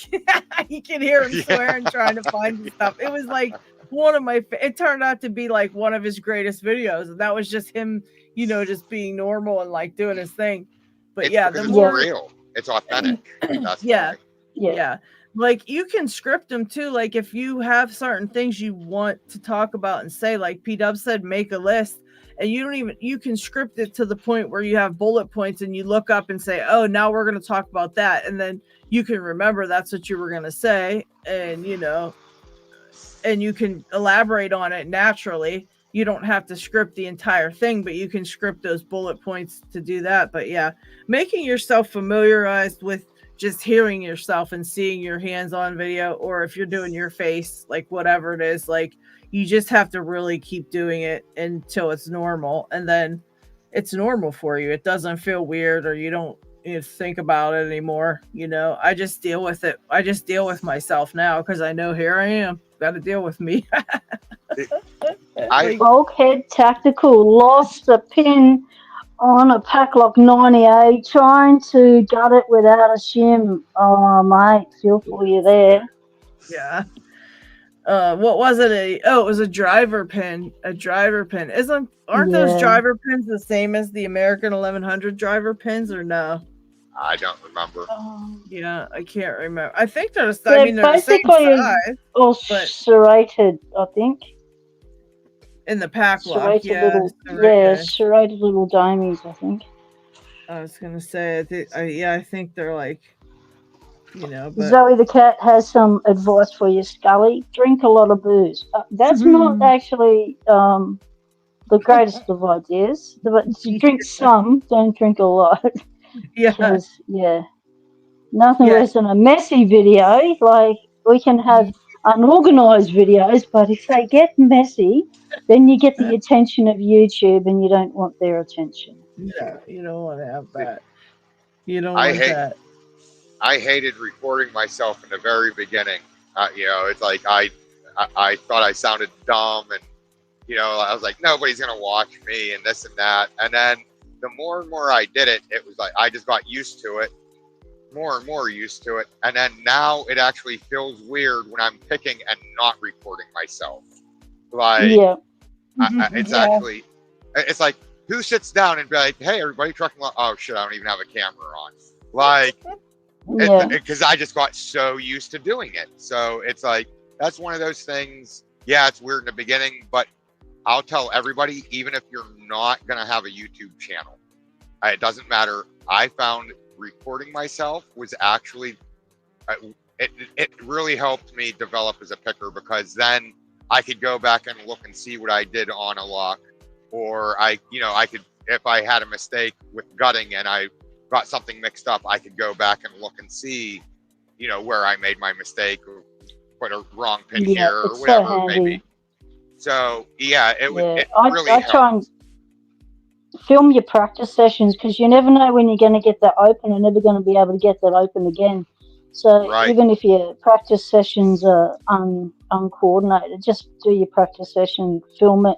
You can hear him swearing, trying to find his stuff. It was like one of my, it turned out to be like one of his greatest videos. And that was just him, you know, just being normal and like doing his thing. But it's the more real, it's authentic. That's why. Yeah. Like, you can script them too. Like, if you have certain things you want to talk about and say, like P-Dub said, make a list, and you can script it to the point where you have bullet points and you look up and say, oh, now we're going to talk about that. And then you can remember that's what you were going to say. And, you know, and you can elaborate on it naturally. You don't have to script the entire thing, but you can script those bullet points to do that. But yeah, making yourself familiarized with just hearing yourself and seeing your hands on video, or if you're doing your face, like whatever it is, like you just have to really keep doing it until it's normal. And then it's normal for you. It doesn't feel weird, or you don't think about it anymore. You know, I just deal with it. I just deal with myself now because I know here I am. Got to deal with me. Bulkhead Tactical lost a pin on a Packlock 98, trying to gut it without a shim. Oh, mate, feel for you there. Yeah. What was it? It was a driver pin. A driver pin. Aren't those driver pins the same as the American 1100 driver pins, or no? I don't remember. Yeah, I can't remember. I think they're the same size. All serrated, I think. In the pack lock, serrated little diamies, I think. I was gonna say, I think they're like, you know. But... Zoe the cat has some advice for you, Scully. Drink a lot of booze. That's not actually the greatest of ideas. But drink some, don't drink a lot. Nothing worse than a messy video. Like, we can have unorganized videos, but if they get messy, then you get the attention of YouTube, and you don't want their attention. Yeah, you don't want to have that. You don't want that. I hated recording myself in the very beginning. You know, it's like I thought I sounded dumb, and you know, I was like, nobody's gonna watch me, and this and that. And then the more and more I did it, it was like I just got used to it. More and more used to it, and then now it actually feels weird when I'm picking and not recording myself. Like, actually, it's like, who sits down and be like, "Hey, everybody, trucking along." Oh shit, I don't even have a camera on. Like, because I just got so used to doing it. So it's like, that's one of those things. Yeah, it's weird in the beginning, but I'll tell everybody, even if you're not gonna have a YouTube channel, it doesn't matter. I found recording myself was actually it really helped me develop as a picker, because then I could go back and look and see what I did on a lock, or I could, if I had a mistake with gutting and I got something mixed up, I could go back and look and see, you know, where I made my mistake or put a wrong pin here or whatever it may be. So it really helped. film your practice sessions, because you never know when you're going to get that open. You're never going to be able to get that open again. So even if your practice sessions are uncoordinated, just do your practice session, film it,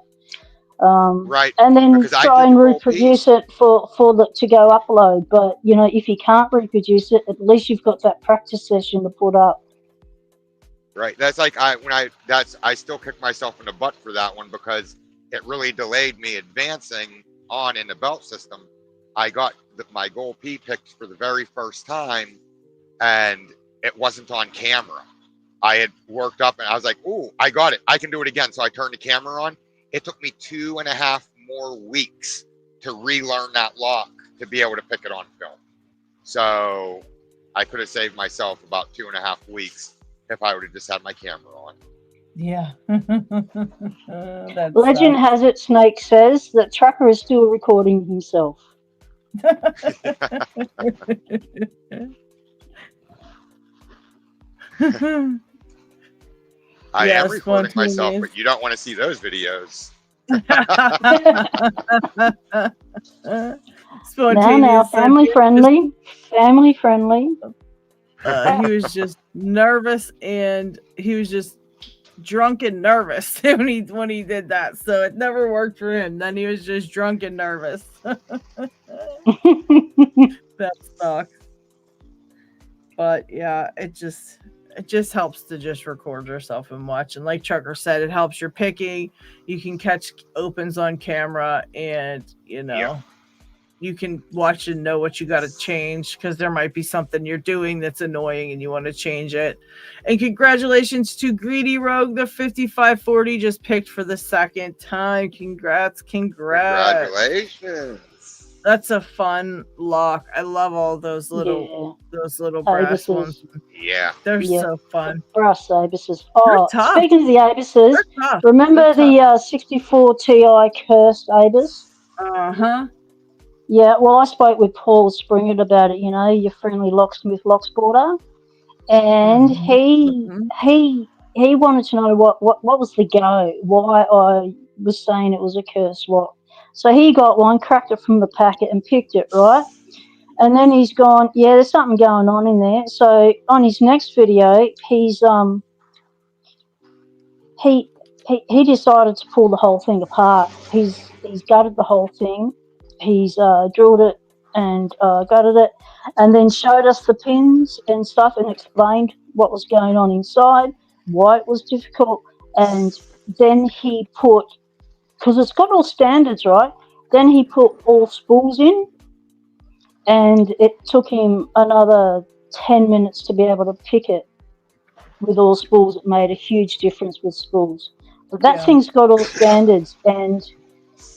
and then try and reproduce it to go upload. But if you can't reproduce it, at least you've got that practice session to put up. Right. That's like I still kick myself in the butt for that one, because it really delayed me advancing on in the belt system. I got my goal P picked for the very first time, and it wasn't on camera. I had worked up and I was like, "Ooh, I got it. I can do it again." So I turned the camera on. It took me 2.5 more weeks to relearn that lock to be able to pick it on film. So I could have saved myself about 2.5 weeks if I would have just had my camera on. Yeah. Legend has it, Snake says, that Trucker is still recording himself. I am recording myself, but you don't want to see those videos. Now, family friendly. Family friendly. He was just nervous, and he was just drunk and nervous when he did that. So it never worked for him. Then he was just drunk and nervous. That sucks. But yeah, it just helps to just record yourself and watch. And like Trucker said, it helps your picking. You can catch opens on camera, and you can watch and know what you got to change, because there might be something you're doing that's annoying and you want to change it. And congratulations to Greedy Rogue, the 5540 just picked for the second time. Congrats. Congratulations. That's a fun lock. I love all those little brass ones. Yeah. They're so fun. Brass Abises. Oh, tough. Speaking of the Abises, remember the 64 Ti cursed Abis? Uh-huh. Yeah, well, I spoke with Paul Springer about it, your friendly locksmith, Locksporter, and he wanted to know what was the go, why I was saying it was a cursed lock. So he got one, cracked it from the packet, and picked it, right? And then he's gone, yeah, there's something going on in there. So on his next video, he decided to pull the whole thing apart. He's gutted the whole thing. He's drilled it and gutted it, and then showed us the pins and stuff and explained what was going on inside, why it was difficult. And then he put, because it's got all standards, right? Then he put all spools in, and it took him another 10 minutes to be able to pick it with all spools. It made a huge difference with spools. But that thing's got all standards, and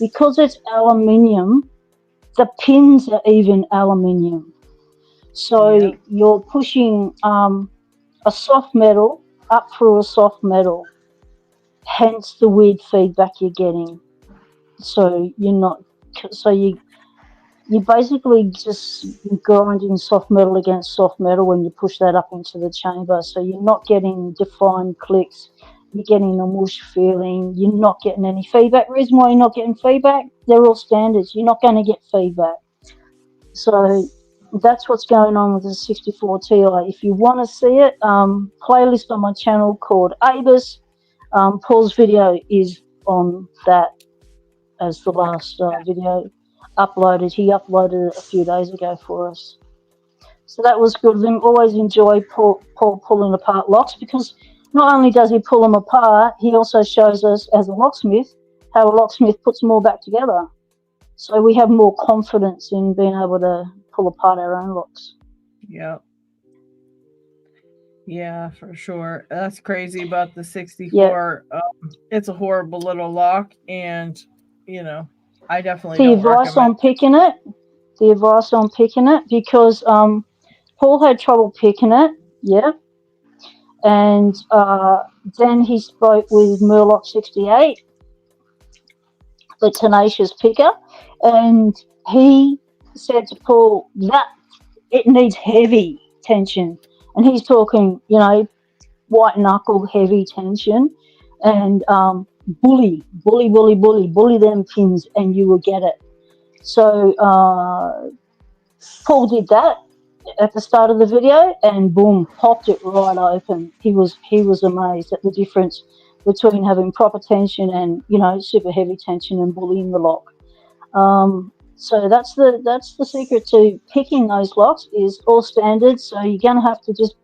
because it's aluminium, the pins are even aluminium. So you're pushing a soft metal up through a soft metal, hence the weird feedback you're getting. So you're basically just grinding soft metal against soft metal when you push that up into the chamber. So you're not getting defined clicks. You're getting a mush feeling. You're not getting any feedback. The reason why you're not getting feedback, they're all standards. You're not going to get feedback. So that's what's going on with the 64 Ti. If you want to see it, playlist on my channel called Abis. Paul's video is on that as the last video uploaded. He uploaded it a few days ago for us. So that was good. I always enjoy Paul pulling apart locks, because not only does he pull them apart, he also shows us as a locksmith how a locksmith puts them all back together. So we have more confidence in being able to pull apart our own locks. Yep. Yeah, for sure. That's crazy about the 64. Yep. It's a horrible little lock, and I definitely don't advice on picking it. The advice on picking it, because Paul had trouble picking it. Yeah. And then he spoke with Murloc 68, the tenacious picker, and he said to Paul that it needs heavy tension. And he's talking, white knuckle heavy tension, and bully them pins, and you will get it. So Paul did that at the start of the video, and boom, popped it right open. He was amazed at the difference between having proper tension and, you know, super heavy tension and bullying the lock. So that's the secret to picking those locks, is all standard. So you're gonna have to just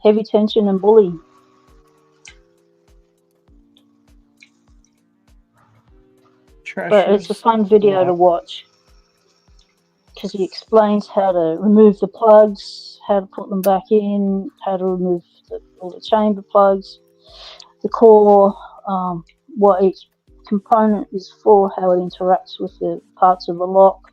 heavy tension and bully. But it's a fun video to watch because he explains how to remove the plugs, how to put them back in, how to remove all the chamber plugs, the core, what each component is for, how it interacts with the parts of the lock.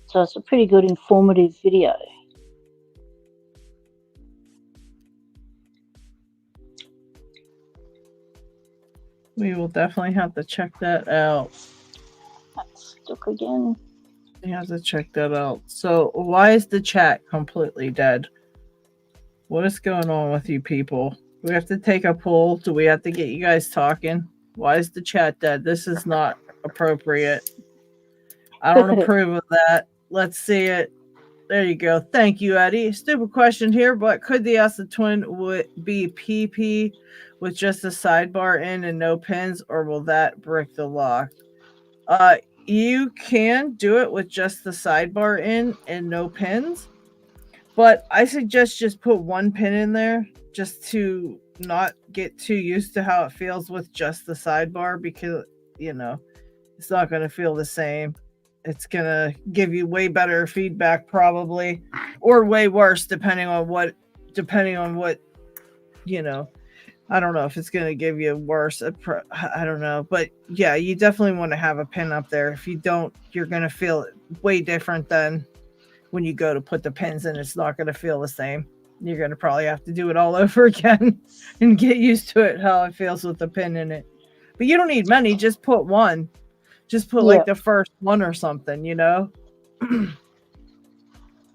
So it's a pretty good informative video. We will definitely have to check that out. That's stuck again. We have to check that out. So why is the chat completely dead? What is going on with you people? Do we have to take a poll? Do we have to get you guys talking? Why is the chat dead? This is not appropriate. I don't approve of that. Let's see it. There you go. Thank you, Eddie. Stupid question here, but could the Acid Twin would be PP with just a sidebar in and no pins, or will that brick the lock? You can do it with just the sidebar in and no pins, but I suggest just put one pin in there just to not get too used to how it feels with just the sidebar, because, you know, it's not going to feel the same. It's going to give you way better feedback probably, or way worse depending on what, you know. I don't know if it's going to give you worse. I don't know. But yeah, you definitely want to have a pin up there. If you don't, you're going to feel it way different than when you go to put the pins in. It's not going to feel the same. You're going to probably have to do it all over again and get used to it, how it feels with the pin in it. But you don't need many. Just put one. Just put like the first one or something, you know?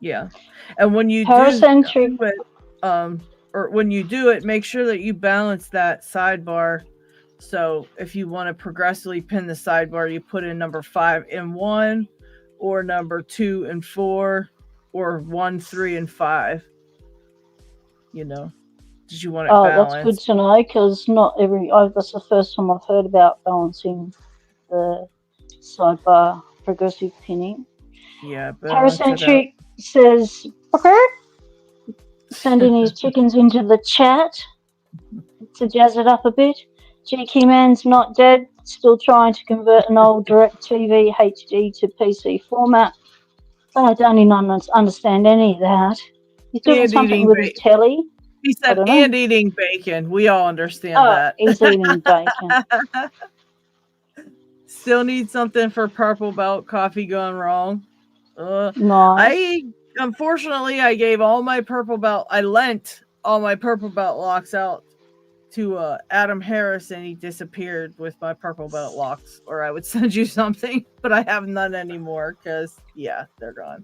Yeah. And when you do it, or when you do it, make sure that you balance that sidebar. So if you want to progressively pin the sidebar, you put in number 5 and 1, or number 2 and 4, or 1, 3, and 5. You know, did you want it balanced? That's good to know, because not every. That's the first time I've heard about balancing the sidebar progressive pinning. Yeah. Paracentric says, okay. Sending his chickens into the chat to jazz it up a bit. GK Man's not dead, still trying to convert an old DirecTV HD to PC format. But I don't even understand any of that. He's doing something with his telly. He said, and eating bacon. We all understand that. He's eating bacon. Still need something for purple belt coffee gone wrong. Nice. Unfortunately, I gave all my purple belt. I lent all my purple belt locks out to Adam Harris, and he disappeared with my purple belt locks. Or I would send you something, but I have none anymore because, yeah, they're gone.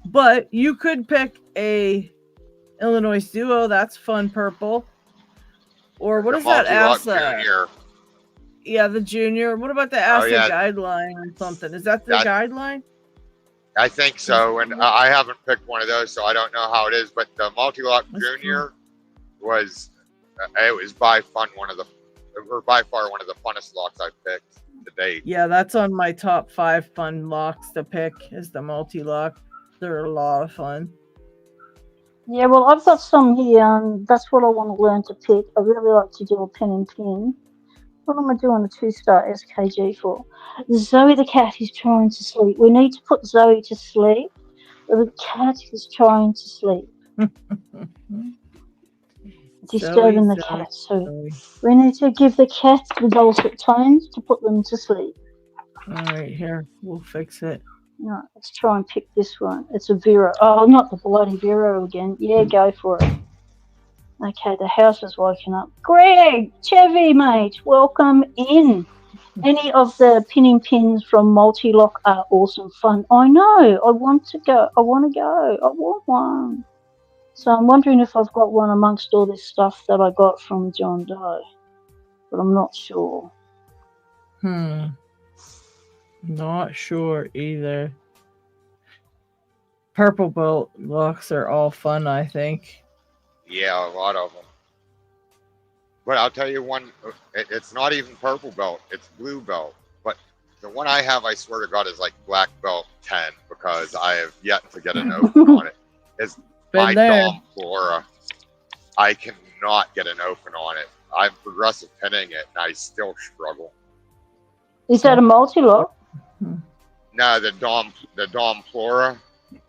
But you could pick a Illinois Duo. That's fun purple. Or what is that acid? Yeah, the junior. What about the acid guideline or something? Is that the guideline? I think so, and I haven't picked one of those, so I don't know how it is. But the multi-lock junior was by far one of the funnest locks I've picked to date. Yeah, that's on my top 5 fun locks to pick. Is the multi-lock. They're a lot of fun. Yeah, well, I've got some here, and that's what I want to learn to pick. I really like to do a pin and pin. What am I doing a 2-star SKG for? Zoe the cat is trying to sleep. We need to put Zoe to sleep. The cat is trying to sleep. Disturbing the cat. So we need to give the cat the dulcet tones to put them to sleep. All right, here. We'll fix it. Right, let's try and pick this one. It's a Vero. Oh, not the bloody Vero again. Yeah, go for it. Okay, the house is woken up. Greg, Chevy, mate, welcome in. Any of the pinning pins from Multi-Lock are awesome fun. I know. I want to go. I want one. So I'm wondering if I've got one amongst all this stuff that I got from John Doe. but I'm not sure. Not sure either. Purple belt locks are all fun, I think. Yeah, a lot of them. But I'll tell you one, it's not even purple belt, it's blue belt. But the one I have, I swear to God, is like black belt 10 because I have yet to get an open on it. Is my Dom Flora. I cannot get an open on it. I'm progressive pinning it and I still struggle. Is that a multi-lock? No, the Dom Flora.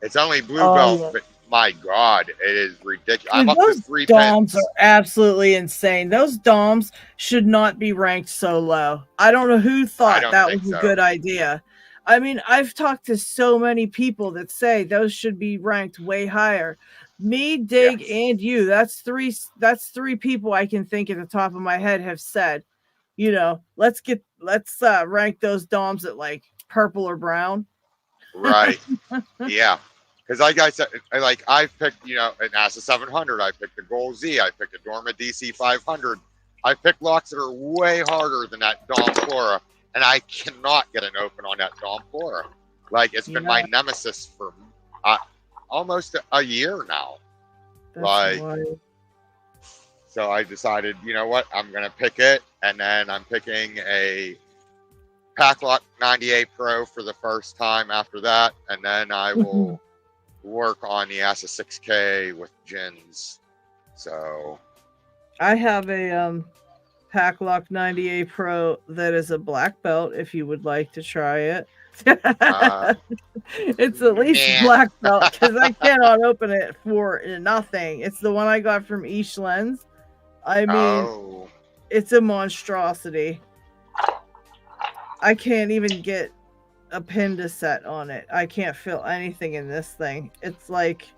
It's only blue belt, yeah. But my God, it is ridiculous. I'm up to 3 DOMs pins. Are absolutely insane. Those DOMs should not be ranked so low. I don't know who thought that was a good idea. I mean, I've talked to so many people that say those should be ranked way higher. Me, Dig, and you. That's three people I can think at the top of my head have said, you know, let's rank those DOMs at like purple or brown. Right. Yeah. Because like I said, like I've picked, you know, an NASA 700. I picked a Gold Z. I picked a Dorma DC 500. I picked locks that are way harder than that Dom Flora, and I cannot get an open on that Dom Flora. Like it's been my nemesis for almost a year now. That's wild. So I decided, you know what, I'm gonna pick it, and then I'm picking a Packlock 98 Pro for the first time after that, and then I will work on the ASA 6K with Jins. So I have a Packlock 98 Pro that is a black belt if you would like to try it. It's at least black belt because I cannot open it for nothing. It's the one I got from East Lens. I mean, it's a monstrosity. I can't even get a pin to set on it. I can't feel anything in this thing. It's like,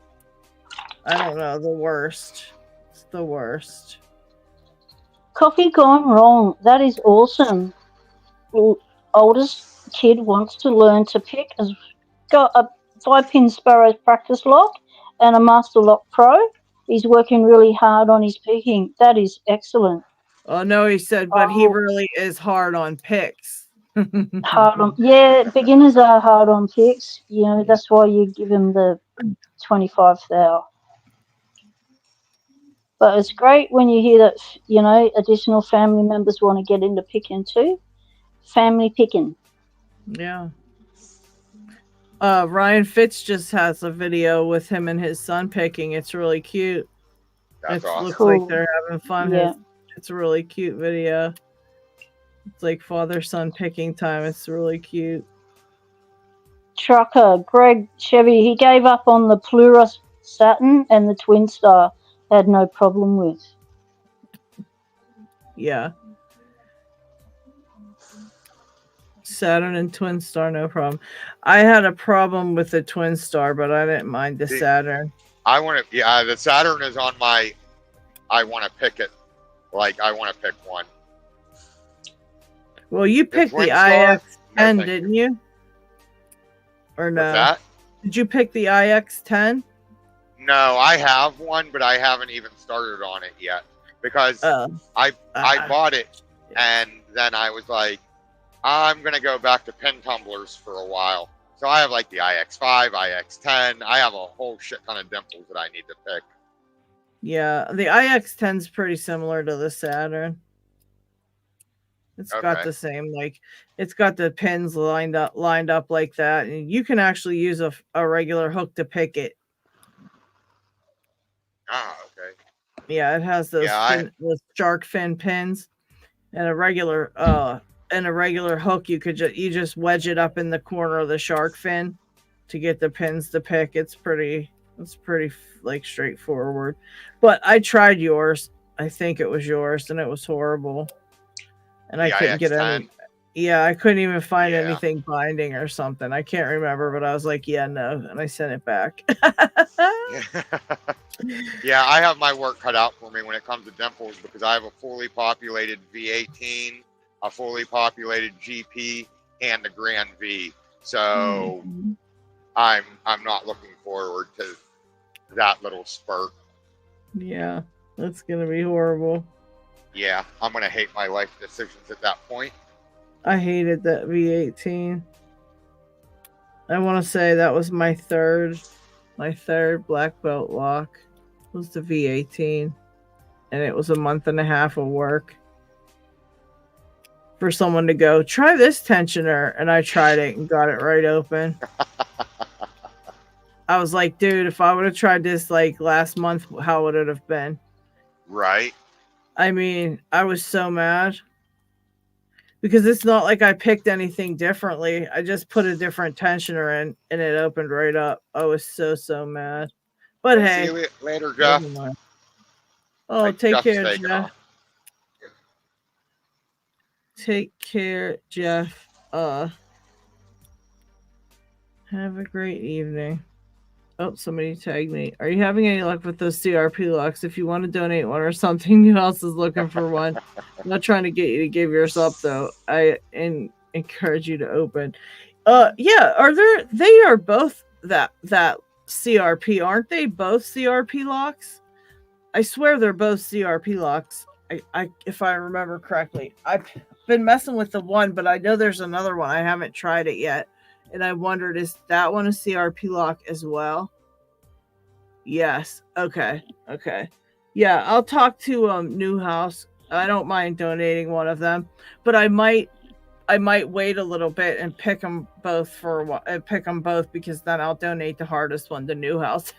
I don't know, the worst. It's the worst. Coffee gone wrong. That is awesome. Oldest kid wants to learn to pick. Has got a 5-pin Sparrow practice lock and a Master Lock Pro. He's working really hard on his picking. That is excellent. Oh no, he said, but he really is hard on picks. Hard on, yeah, beginners are hard on picks. You know, that's why you give them the 25,000. But it's great when you hear that, you know, additional family members want to get into picking too. Family picking. Yeah. Ryan Fitz just has a video with him and his son picking. It's really cute. That's awesome. Looks like they're having fun. Yeah. It's a really cute video. It's like father-son picking time. It's really cute. Trucker, Greg Chevy, he gave up on the Plurus Saturn and the Twin Star. Had no problem with. Yeah. Saturn and Twin Star, no problem. I had a problem with the Twin Star, but I didn't mind the Saturn. I want to, yeah, the Saturn is on my, I want to pick it. Like, I want to pick one. Well, you picked the IX-10, didn't you? Or no? What's that? Did you pick the IX-10? No, I have one, but I haven't even started on it yet. Because I bought it, and then I was like, I'm going to go back to pin tumblers for a while. So I have like the IX5, IX10. I have a whole shit ton of dimples that I need to pick. Yeah, the IX10's pretty similar to the Saturn. It's got the same, like, it's got the pins lined up like that. And you can actually use a regular hook to pick it. Ah, okay. Yeah, it has those, those shark fin pins, and a regular hook. You just wedge it up in the corner of the shark fin to get the pins to pick. It's pretty like straightforward. But I tried yours. I think it was yours, and it was horrible. And I couldn't get any. Yeah, I couldn't even find anything binding or something. I can't remember, but I was like, yeah, no, and I sent it back. Yeah, I have my work cut out for me when it comes to dimples because I have a fully populated V18, a fully populated GP, and the Grand V. So I'm not looking forward to that little spurt. Yeah, that's gonna be horrible. Yeah, I'm gonna hate my life decisions at that point. I hated that V18. I want to say that was my third black belt lock. Was the V18, and it was a month and a half of work for someone to go try this tensioner, and I tried it and got it right open. I was like, dude, if I would have tried this like last month, how would it have been? Right. I mean, I was so mad because it's not like I picked anything differently. I just put a different tensioner in and it opened right up. I was so mad. But hey. See you later, Jeff. Oh, take care, Jeff's Jeff. Take care, Jeff. Have a great evening. Oh, somebody tagged me. Are you having any luck with those CRP locks? If you want to donate one or something, who else is looking for one? I'm not trying to get you to give yours up, though. I encourage you to open. Yeah, they are both that CRP, aren't they? Both CRP locks? I swear they're both CRP locks. I if I remember correctly. I've been messing with the one, but I know there's another one. I haven't tried it yet. And I wondered, is that one a CRP lock as well? Yes. Okay. Yeah, I'll talk to Newhouse. I don't mind donating one of them, but I might wait a little bit and pick them both because then I'll donate the hardest one to Newhouse.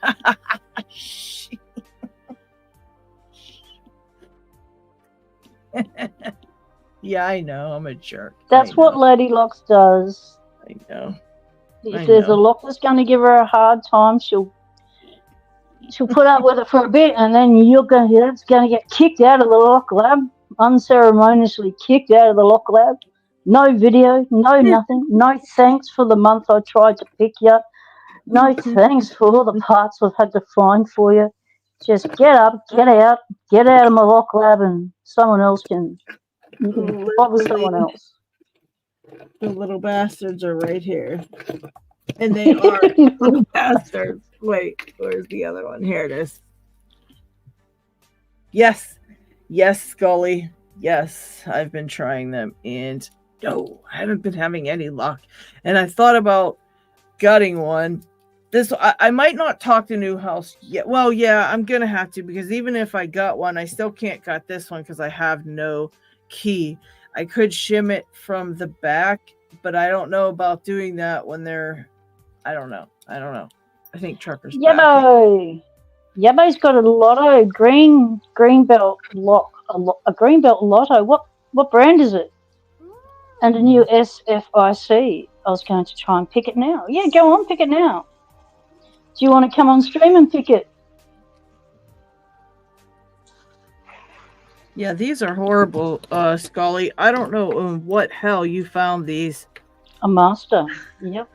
Yeah, I know. I'm a jerk. That's what Lady Locks does. I know. If there's a lock that's going to give her a hard time, she'll put up with it for a bit, and then that's going to get kicked out of the lock lab, unceremoniously kicked out of the lock lab. No video, no nothing, no thanks for the month I tried to pick you, no thanks for all the parts I've had to find for you. Just get up, get out of my lock lab, and you can fight with someone else. The little bastards are right here. And they are little bastards. Wait, where's the other one? Here it is. Yes, Scully. Yes, I've been trying them, and no, I haven't been having any luck. And I thought about gutting one. I might not talk to Newhouse yet. Well, yeah, I'm gonna have to, because even if I gut one, I still can't gut this one because I have no key. I could shim it from the back, but I don't know about doing that when they're. I don't know. I think Trucker's Yabbo. Yabbo's got a lotto green belt lock, a green belt lotto. What brand is it? And a new SFIC. I was going to try and pick it now. Yeah, go on, pick it now. Do you want to come on stream and pick it? Yeah, these are horrible, Scully. I don't know in what hell you found these. A master. Yep.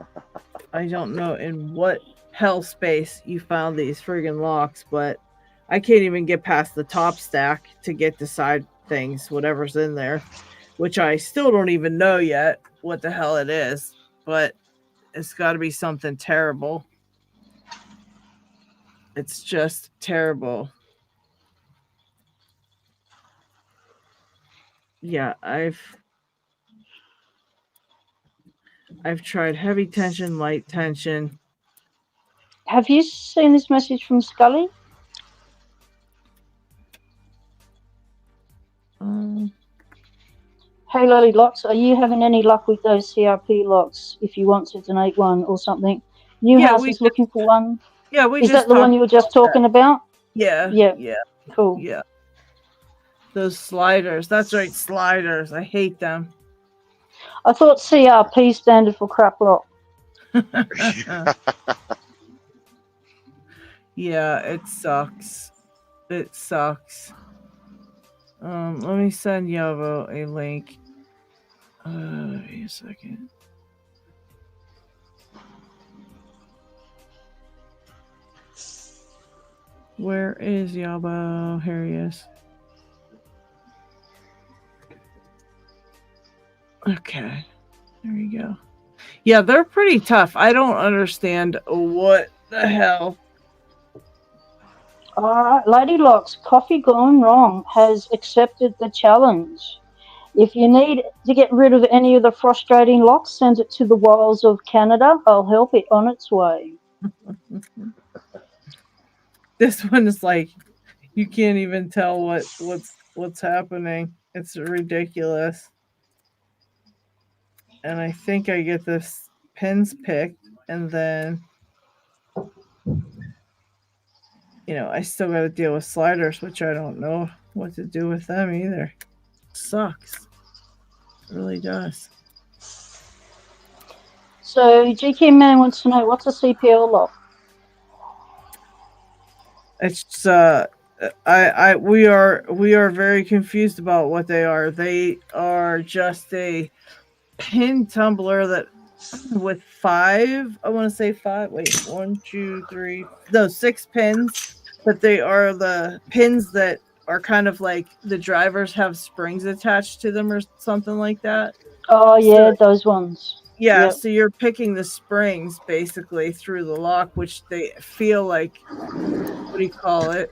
I don't know in what hell space you found these friggin' locks, but I can't even get past the top stack to get the side things, whatever's in there, which I still don't even know yet what the hell it is, but it's got to be something terrible. It's just terrible. Yeah, I've tried heavy tension, light tension. Have you seen this message from Scully? Hey, Lolly Locks, are you having any luck with those CRP locks? If you want to donate one or something, Newhouse is looking for one. Yeah, is that the one you were just talking about? Yeah. Cool. Yeah. Those sliders. That's right, sliders. I hate them. I thought CRP standard for crap lock. Yeah, it sucks. Let me send Yavo a link. Wait a second. Where is Yabo? Here he is. Okay, there we go. Yeah, they're pretty tough. I don't understand what the hell. All right, Lady Locks, Coffee Gone Wrong has accepted the challenge. If you need to get rid of any of the frustrating locks, send it to the wilds of Canada. I'll help it on its way. This one is like you can't even tell what's happening. It's ridiculous. And I think I get this pins picked, and then I still got to deal with sliders, which I don't know what to do with them either. Sucks. It really does. So GK Man wants to know, what's a CPL lock? It's we are very confused about what they are. They are just a pin tumbler that with 5, I want to say 5. Wait, 1, 2, 3. No, 6 pins. But they are the pins that are kind of like the drivers have springs attached to them or something like that. Oh yeah, those ones. Yeah, Yep. so you're picking the springs basically through the lock, which they feel like, what do you call it?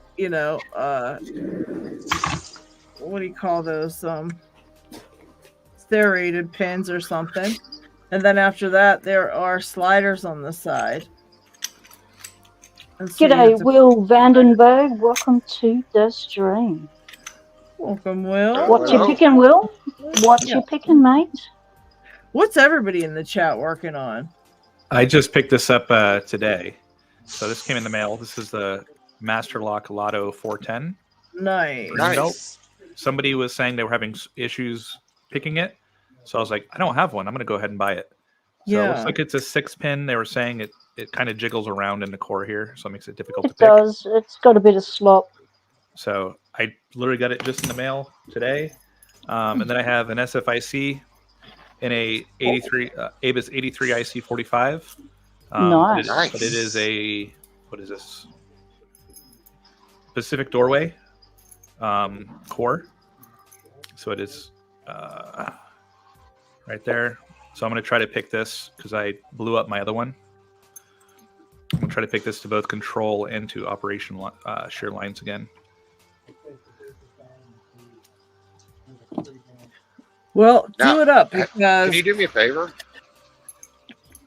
What do you call those? Serrated pins or something. And then after that, there are sliders on the side. So G'day, Will Vandenberg. Welcome to the stream. Welcome, Will. What you picking, Will? What you picking, mate? What's everybody in the chat working on? I just picked this up today. So this came in the mail. This is the Master Lock Lotto 410. Nice. Somebody was saying they were having issues picking it. So I was like, I don't have one. I'm going to go ahead and buy it. So it looks like it's a 6-pin. They were saying it kind of jiggles around in the core here. So it makes it difficult to pick. It does. It's got a bit of slop. So I literally got it just in the mail today. And then I have an SFIC in a 83 ABIS 83 IC 45. Nice. But it is a, what is this? Pacific Doorway core. So it is right there. So I'm going to try to pick this because I blew up my other one. I'm going to try to pick this to both control and to operation shear lines again. Well, now, do it up because... Can you do me a favor?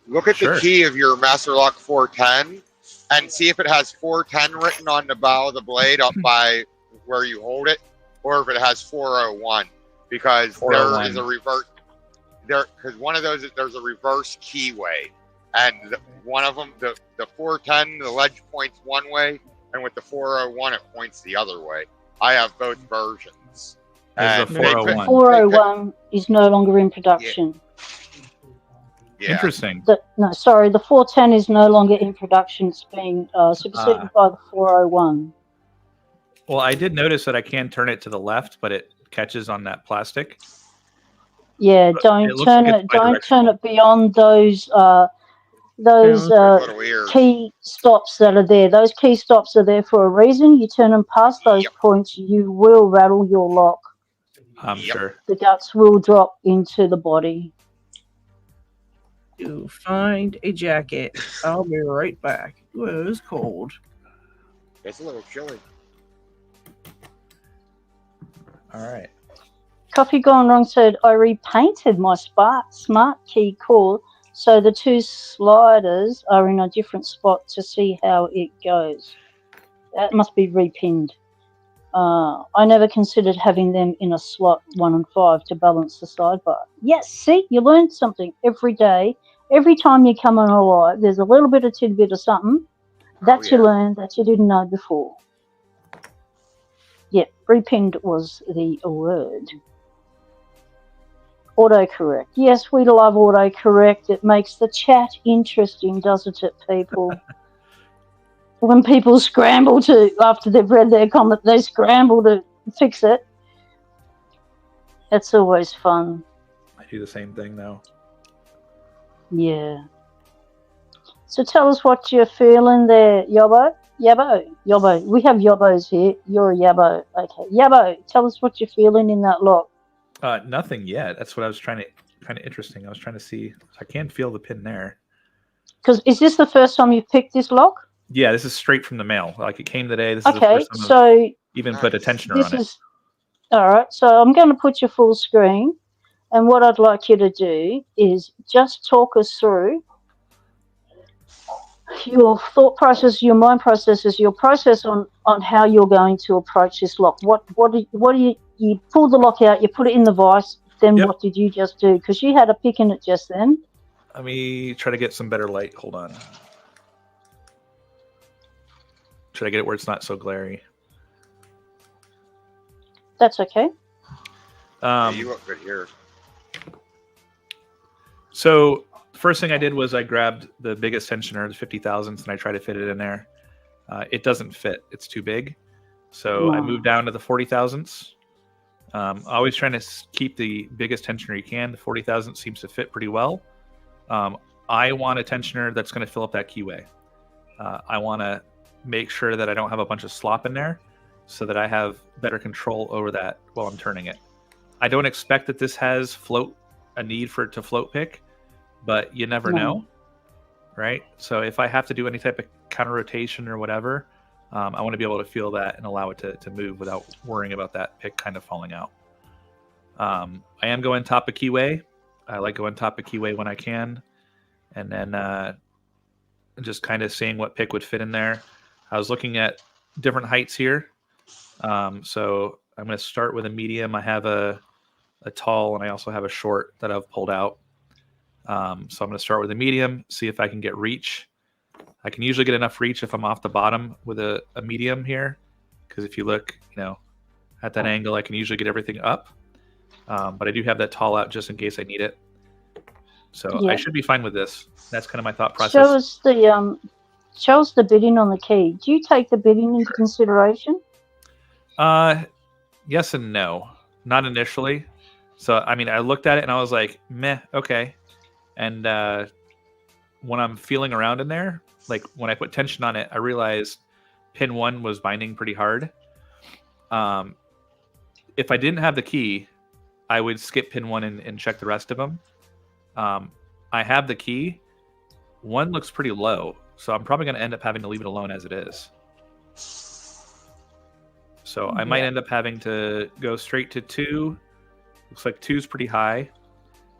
Look at the key of your Master Lock 410 and see if it has 410 written on the bow of the blade up by where you hold it, or if it has 401, because there is a reverse. Because one of those, there's a reverse keyway, and one of them, the 410, the ledge points one way, and with the 401, it points the other way. I have both versions. The 401. 401 is no longer in production. Yeah. Interesting. The 410 is no longer in production. It's being superseded by the 401. Well, I did notice that I can turn it to the left, but it catches on that plastic. Yeah, don't turn it. Don't turn it beyond those key stops that are there. Those key stops are there for a reason. You turn them past those points, you will rattle your lock. I'm sure. The guts will drop into the body. To find a jacket. I'll be right back. Ooh, it was cold. It's a little chilly. All right. Coffee Gone Wrong said, I repainted my smart key core so the two sliders are in a different spot to see how it goes. That must be repinned. I never considered having them in a slot 1 and 5 to balance the sidebar. Yes, see, you learn something every day. Every time you come on a live, there's a little bit of tidbit of something that you learn that you didn't know before. Yep, repinned was the word. Autocorrect. Yes, we love autocorrect. It makes the chat interesting, doesn't it, people? When people scramble to, after they've read their comment, they scramble to fix it. That's always fun. I do the same thing now. Yeah. So tell us what you're feeling there, Yobbo. Yobbo. We have Yobbos here. You're a Yabbo. Okay. Yabbo, tell us what you're feeling in that lock. Nothing yet. That's what I was trying to, kind of interesting. I was trying to see. I can feel the pin there. Because is this the first time you've picked this lock? Yeah, this is straight from the mail. Like it came today. This is the Okay, first time so I've even put a tensioner this on it. is all right. So I'm going to put your full screen, and what I'd like you to do is just talk us through your thought process, your mind processes, your process on how you're going to approach this lock. What do you pull the lock out, you put it in the vise, then what did you just do? Because you had a pick in it just then. Let me try to get some better light. Hold on. Should I get it where it's not so glary? That's okay. You look good here. So first thing I did was I grabbed the biggest tensioner, the 50 thousandths, and I tried to fit it in there. It doesn't fit. It's too big. So I moved down to the 40 thousandths. Always trying to keep the biggest tensioner you can. The 40 thousandths seems to fit pretty well. I want a tensioner that's going to fill up that keyway. I want to make sure that I don't have a bunch of slop in there so that I have better control over that while I'm turning it. I don't expect that this has a need for it to float pick, but you never know, right? So if I have to do any type of counter rotation or whatever, I want to be able to feel that and allow it to move without worrying about that pick kind of falling out. I am going top of keyway. I like going top of keyway when I can. And then just kind of seeing what pick would fit in there. I was looking at different heights here. So I'm going to start with a medium. I have a tall and I also have a short that I've pulled out. So I'm going to start with a medium, see if I can get reach. I can usually get enough reach if I'm off the bottom with a medium here. Because if you look, at that angle, I can usually get everything up. But I do have that tall out just in case I need it. So I should be fine with this. That's kind of my thought process. Show us the bidding on the key. Do you take the bidding into consideration? Yes and no. Not initially. So, I mean, I looked at it and I was like, meh, okay. And when I'm feeling around in there, like when I put tension on it, I realized pin 1 was binding pretty hard. If I didn't have the key, I would skip pin 1 and check the rest of them. I have the key. 1 looks pretty low, so I'm probably going to end up having to leave it alone as it is. So I might end up having to go straight to 2. Looks like 2 is pretty high.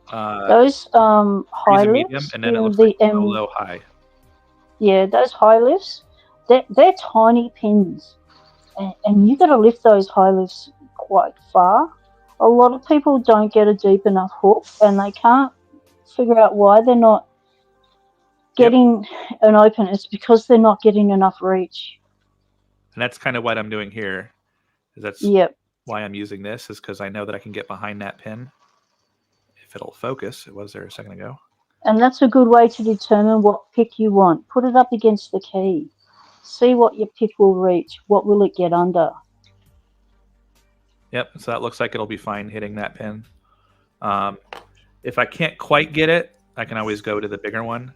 Those high medium, lifts, and then it looks like low high. Yeah, those high lifts, they're tiny pins, and you got to lift those high lifts quite far. A lot of people don't get a deep enough hook, and they can't figure out why they're not getting an open. It's because they're not getting enough reach. And that's kind of what I'm doing here. That's why I'm using this, is because I know that I can get behind that pin if it'll focus. It was there a second ago. And that's a good way to determine what pick you want. Put it up against the key. See what your pick will reach. What will it get under? Yep, so that looks like it'll be fine hitting that pin. If I can't quite get it, I can always go to the bigger one.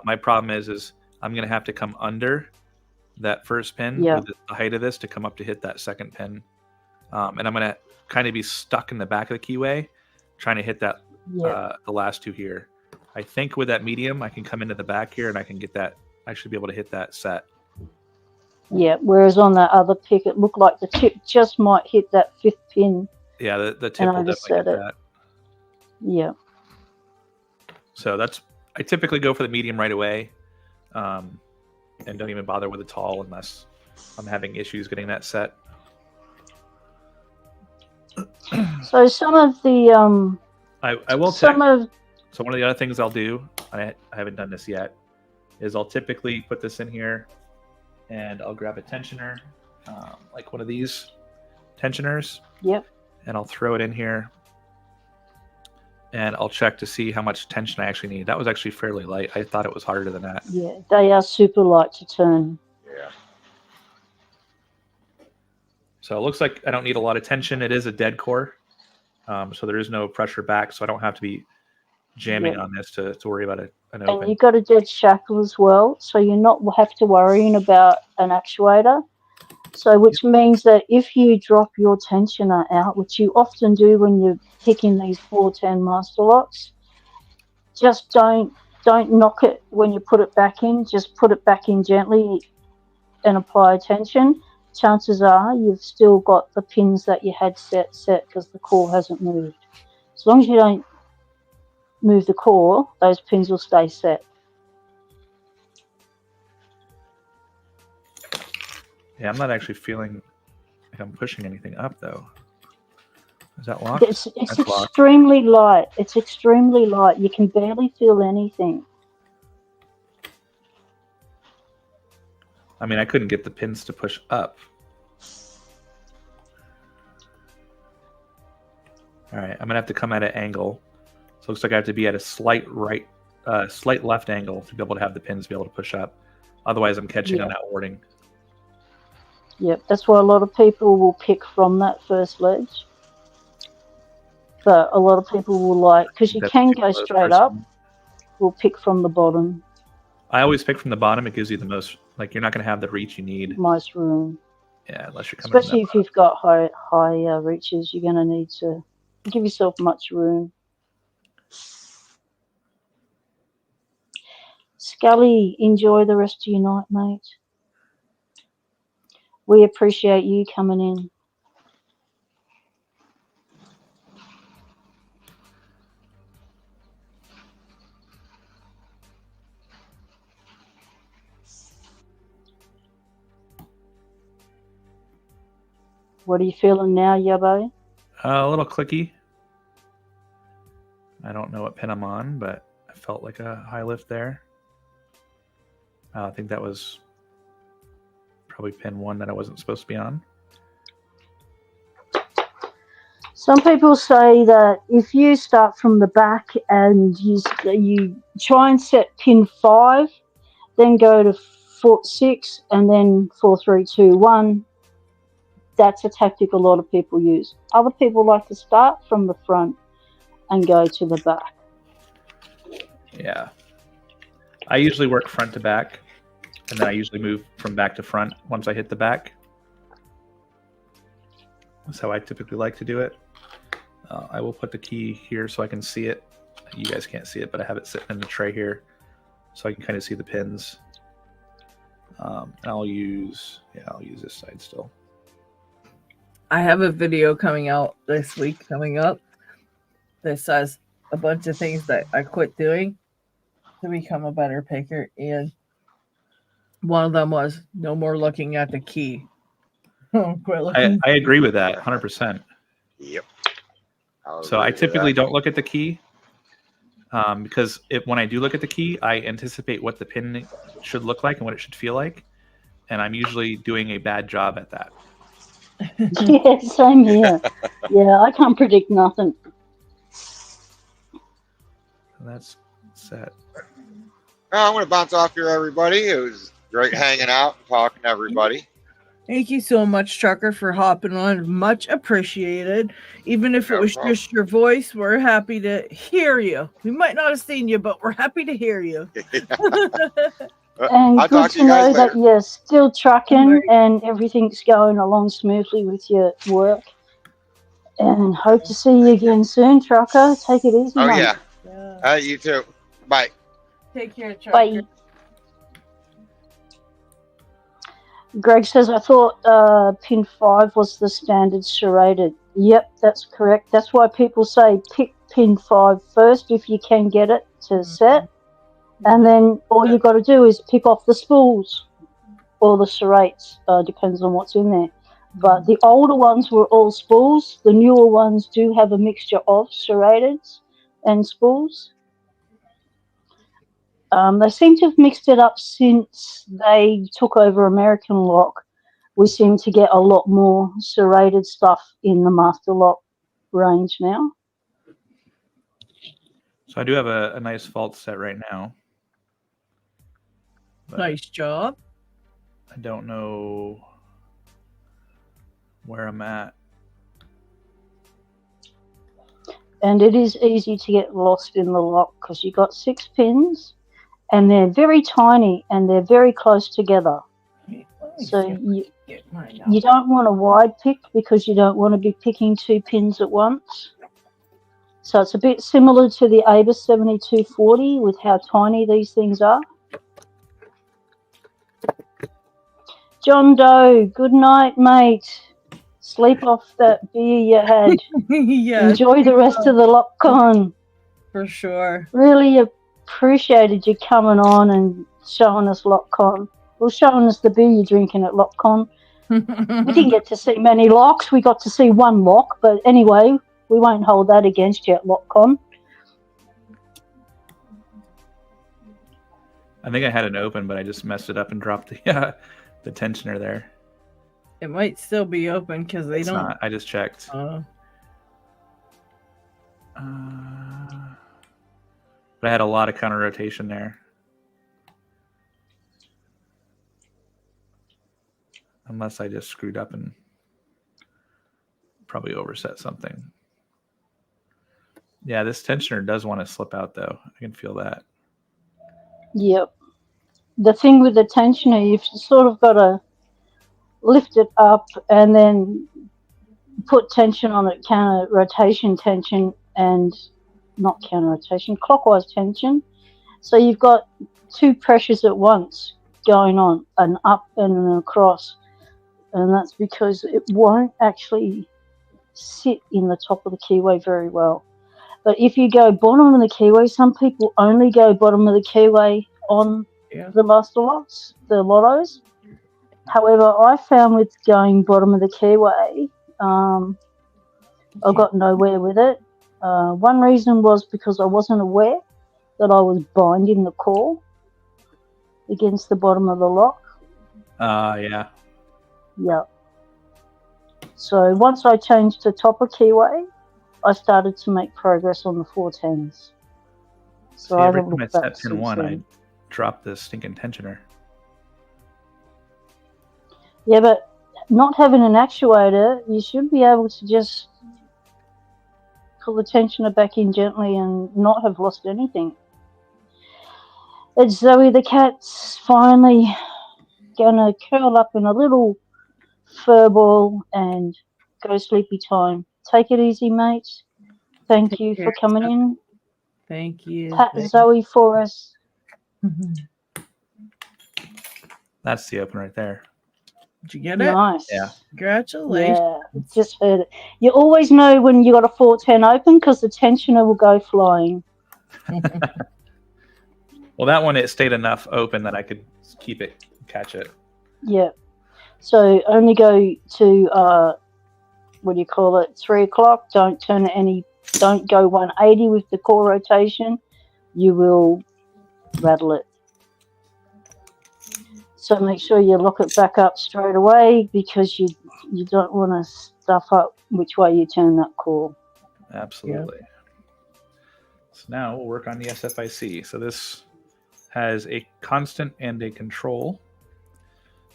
My problem is I'm going to have to come under that first pin with the height of this to come up to hit that second pin. And I'm going to kind of be stuck in the back of the keyway trying to hit that the last 2 here. I think with that medium, I can come into the back here and I can get that. I should be able to hit that set. Yeah, whereas on that other pick, it looked like the tip just might hit that 5th pin. Yeah, the tip will definitely hit that. Yeah. So I typically go for the medium right away, and don't even bother with the tall unless I'm having issues getting that set. So some of the I will check. So one of the other things I'll do, I haven't done this yet, is I'll typically put this in here, and I'll grab a tensioner, like one of these tensioners. Yep. And I'll throw it in here. And I'll check to see how much tension I actually need. That was actually fairly light. I thought it was harder than that. Yeah, they are super light to turn. Yeah. So it looks like I don't need a lot of tension. It is a dead core. So there is no pressure back. So I don't have to be jamming on this to worry about an open. And you've got a dead shackle as well. So you're not have to worrying about an actuator. So which means that if you drop your tensioner out, which you often do when you're picking these 410 master locks, just don't don't knock it when you put it back in. Just put it back in gently and apply tension. Chances are you've still got the pins that you had set because the core hasn't moved. As long as you don't move the core, those pins will stay set. Yeah, I'm not actually feeling like I'm pushing anything up, though. Is that locked? It's extremely light. It's extremely light. You can barely feel anything. I mean, I couldn't get the pins to push up. All right, I'm gonna have to come at an angle. So it looks like I have to be at a slight left angle to be able to have the pins be able to push up. Otherwise, I'm catching on that warding. Yep, that's why a lot of people will pick from that first ledge. But a lot of people will because you can go straight up, will pick from the bottom. I always pick from the bottom. It gives you the most, like, you're not going to have the reach you need. Most room. Yeah, unless you're coming especially if you've got high reaches, you're going to need to give yourself much room. Scully, enjoy the rest of your night, mate. We appreciate you coming in. What are you feeling now, Yabo? A little clicky. I don't know what pin I'm on, but I felt like a high lift there. I think that was probably pin 1 that I wasn't supposed to be on. Some people say that if you start from the back and you try and set pin 5, then go to 4, 6, and then 4, 3, 2, 1. That's a tactic a lot of people use. Other people like to start from the front and go to the back. Yeah. I usually work front to back, and then I usually move from back to front once I hit the back. That's how I typically like to do it. I will put the key here so I can see it. You guys can't see it, but I have it sitting in the tray here so I can kind of see the pins. I'll use this side still. I have a video coming out this week coming up that says a bunch of things that I quit doing to become a better picker, and one of them was no more looking at the key. I agree with that 100%. Yep. So I typically don't look at the key because when I do look at the key, I anticipate what the pin should look like and what it should feel like, and I'm usually doing a bad job at that. Yeah, same here. Yeah, I can't predict nothing. That's set. Well, I'm going to bounce off here, everybody. It was great hanging out and talking to everybody. Thank you so much, Trucker, for hopping on. Much appreciated. Even if it was just your voice, we're happy to hear you. We might not have seen you, but we're happy to hear you. And good to know that you're still trucking and everything's going along smoothly with your work. And hope to see you again soon, Trucker. Take it easy, mate. Yeah. You too. Bye. Take care, Trucker. Bye. Greg says, I thought pin 5 was the standard serrated. Yep, that's correct. That's why people say pick pin 5 first if you can get it to set. And then all you got to do is pick off the spools or the serrates. Depends on what's in there. But the older ones were all spools. The newer ones do have a mixture of serrateds and spools. They seem to have mixed it up since they took over American Lock. We seem to get a lot more serrated stuff in the Master Lock range now. So I do have a nice fault set right now. Nice job. I don't know where I'm at. And it is easy to get lost in the lock because you've got 6 pins. And they're very tiny and they're very close together. So you don't want a wide pick because you don't want to be picking 2 pins at once. So it's a bit similar to the Abus 7240 with how tiny these things are. John Doe, good night, mate. Sleep off that beer you had. Enjoy the rest of the LockCon. For sure. Really appreciated you coming on and showing us LockCon. Well, showing us the beer you're drinking at LockCon. We didn't get to see many locks. We got to see one lock, but anyway, we won't hold that against you at LockCon. I think I had it open, but I just messed it up and dropped the tensioner there. It might still be open because they don't. Not. I just checked. But I had a lot of counter rotation there. Unless I just screwed up and probably overset something. Yeah, this tensioner does want to slip out, though. I can feel that. Yep. The thing with the tensioner, you've sort of got to lift it up and then put tension on it, counter rotation tension, and not counter rotation, clockwise tension. So you've got two pressures at once going on, an up and an across. And that's because it won't actually sit in the top of the keyway very well. But if you go bottom of the keyway, some people only go bottom of the keyway on the master locks, the lottos. However, I found with going bottom of the keyway, I got nowhere with it. One reason was because I wasn't aware that I was binding the core against the bottom of the lock. Yeah. Yeah. So once I changed to top of keyway, I started to make progress on the 410s. So I every haven't time I looked back set pin since 1, then. I dropped the stinking tensioner. Yeah, but not having an actuator, you should be able to just pull the tensioner back in gently and not have lost anything. It's Zoe the cat's finally gonna curl up in a little fur ball and go sleepy time. Take it easy, mate. Thank you for coming in. Thank you. Pat Zoe for us. That's the open right there. Did you get it? Nice. Yeah. Congratulations. Yeah, just heard it. You always know when you got a 410 open because the tensioner will go flying. Well, that one, it stayed enough open that I could keep it, catch it. Yeah. So only go to, 3 o'clock. Don't go 180 with the core rotation. You will rattle it. So make sure you lock it back up straight away because you don't want to stuff up which way you turn that core. Absolutely. Yeah. So now we'll work on the SFIC. So this has a constant and a control.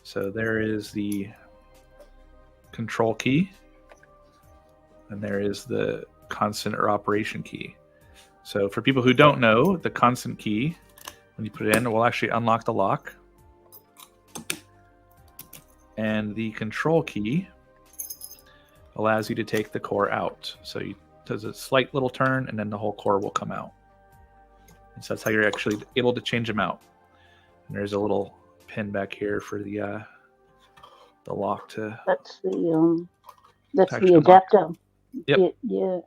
So there is the control key, and there is the constant or operation key. So for people who don't know, the constant key, when you put it in, it will actually unlock the lock. And the control key allows you to take the core out. So you does a slight little turn, and then the whole core will come out. And so that's how you're actually able to change them out. And there's a little pin back here for the lock to. That's the adapter. Yep. Yeah.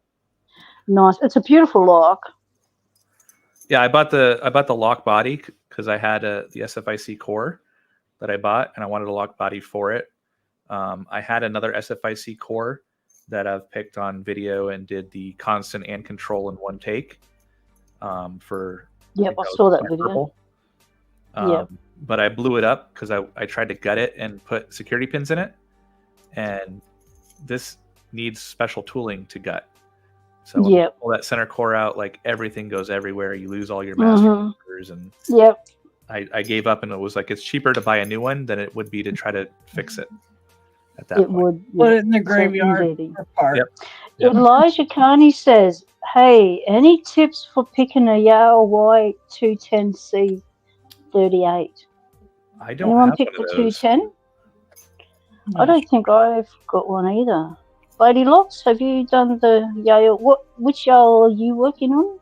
Nice. It's a beautiful lock. Yeah, I bought the lock body because I had the SFIC core that I bought, and I wanted a lock body for it. I had another SFIC core that I've picked on video and did the constant and control in one take. Yep, I saw that video. But I blew it up because I tried to gut it and put security pins in it, and this needs special tooling to gut. So when you pull that center core out, like everything goes everywhere. You lose all your master markers, and I gave up, and it was like it's cheaper to buy a new one than it would be to try to fix it. At that point. Would put it in the graveyard. Yep. Elijah Carney says, "Hey, any tips for picking a Yale Y210C 38?" I don't Anyone have pick one of the those. 210? I don't think I've got one either. Lady Locks, have you done the Yale? Which Yale are you working on?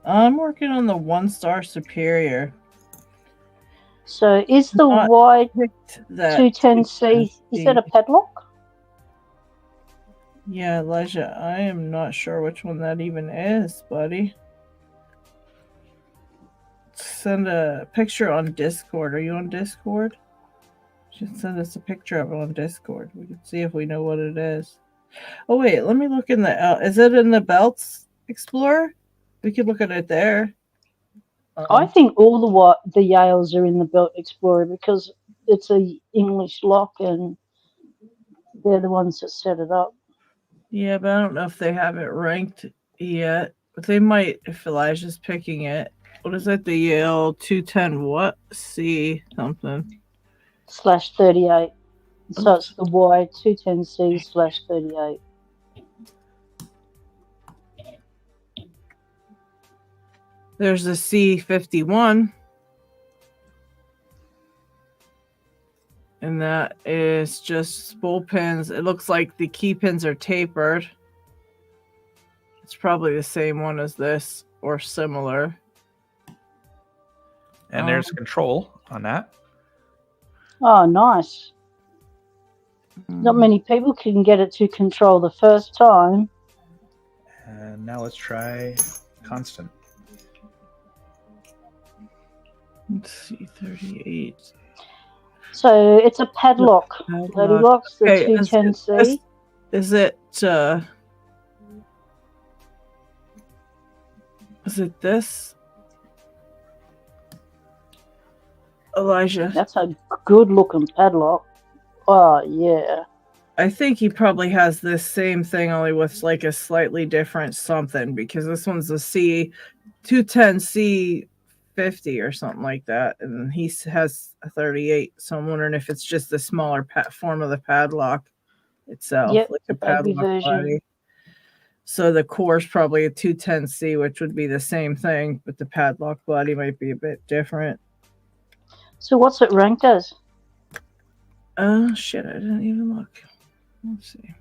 I'm working on the 1-star superior. So is the Y210C, is that a padlock? Yeah, Elijah, I am not sure which one that even is, buddy. Send a picture on Discord. Are you on Discord? Just send us a picture of it on Discord. We can see if we know what it is. Oh wait, let me look in the. Is it in the Belts Explorer? We could look at it there. I think all the Yales are in the Belt Explorer because it's a English lock and they're the ones that set it up. Yeah, but I don't know if they have it ranked yet. But they might if Elijah's picking it. What is it? The Yale 210 what? C something. /38. So it's the Y210C/38. There's the C51. And that is just spool pins. It looks like the key pins are tapered. It's probably the same one as this or similar. And there's control on that. Oh, nice. Not many people can get it to control the first time. And now let's try constant. Let's see, 38. So it's a padlock. Lady Locks, the 210C. Is it this? Elijah. That's a good looking padlock. Oh, yeah. I think he probably has this same thing, only with like a slightly different something, because this one's a C210C50 or something like that, and he has a 38. So I'm wondering if it's just the smaller form of the padlock itself, yep, like a padlock version. body. So the core is probably a 210C, which would be the same thing, but the padlock body might be a bit different. So what's it ranked as? Oh shit! I didn't even look. Let's see.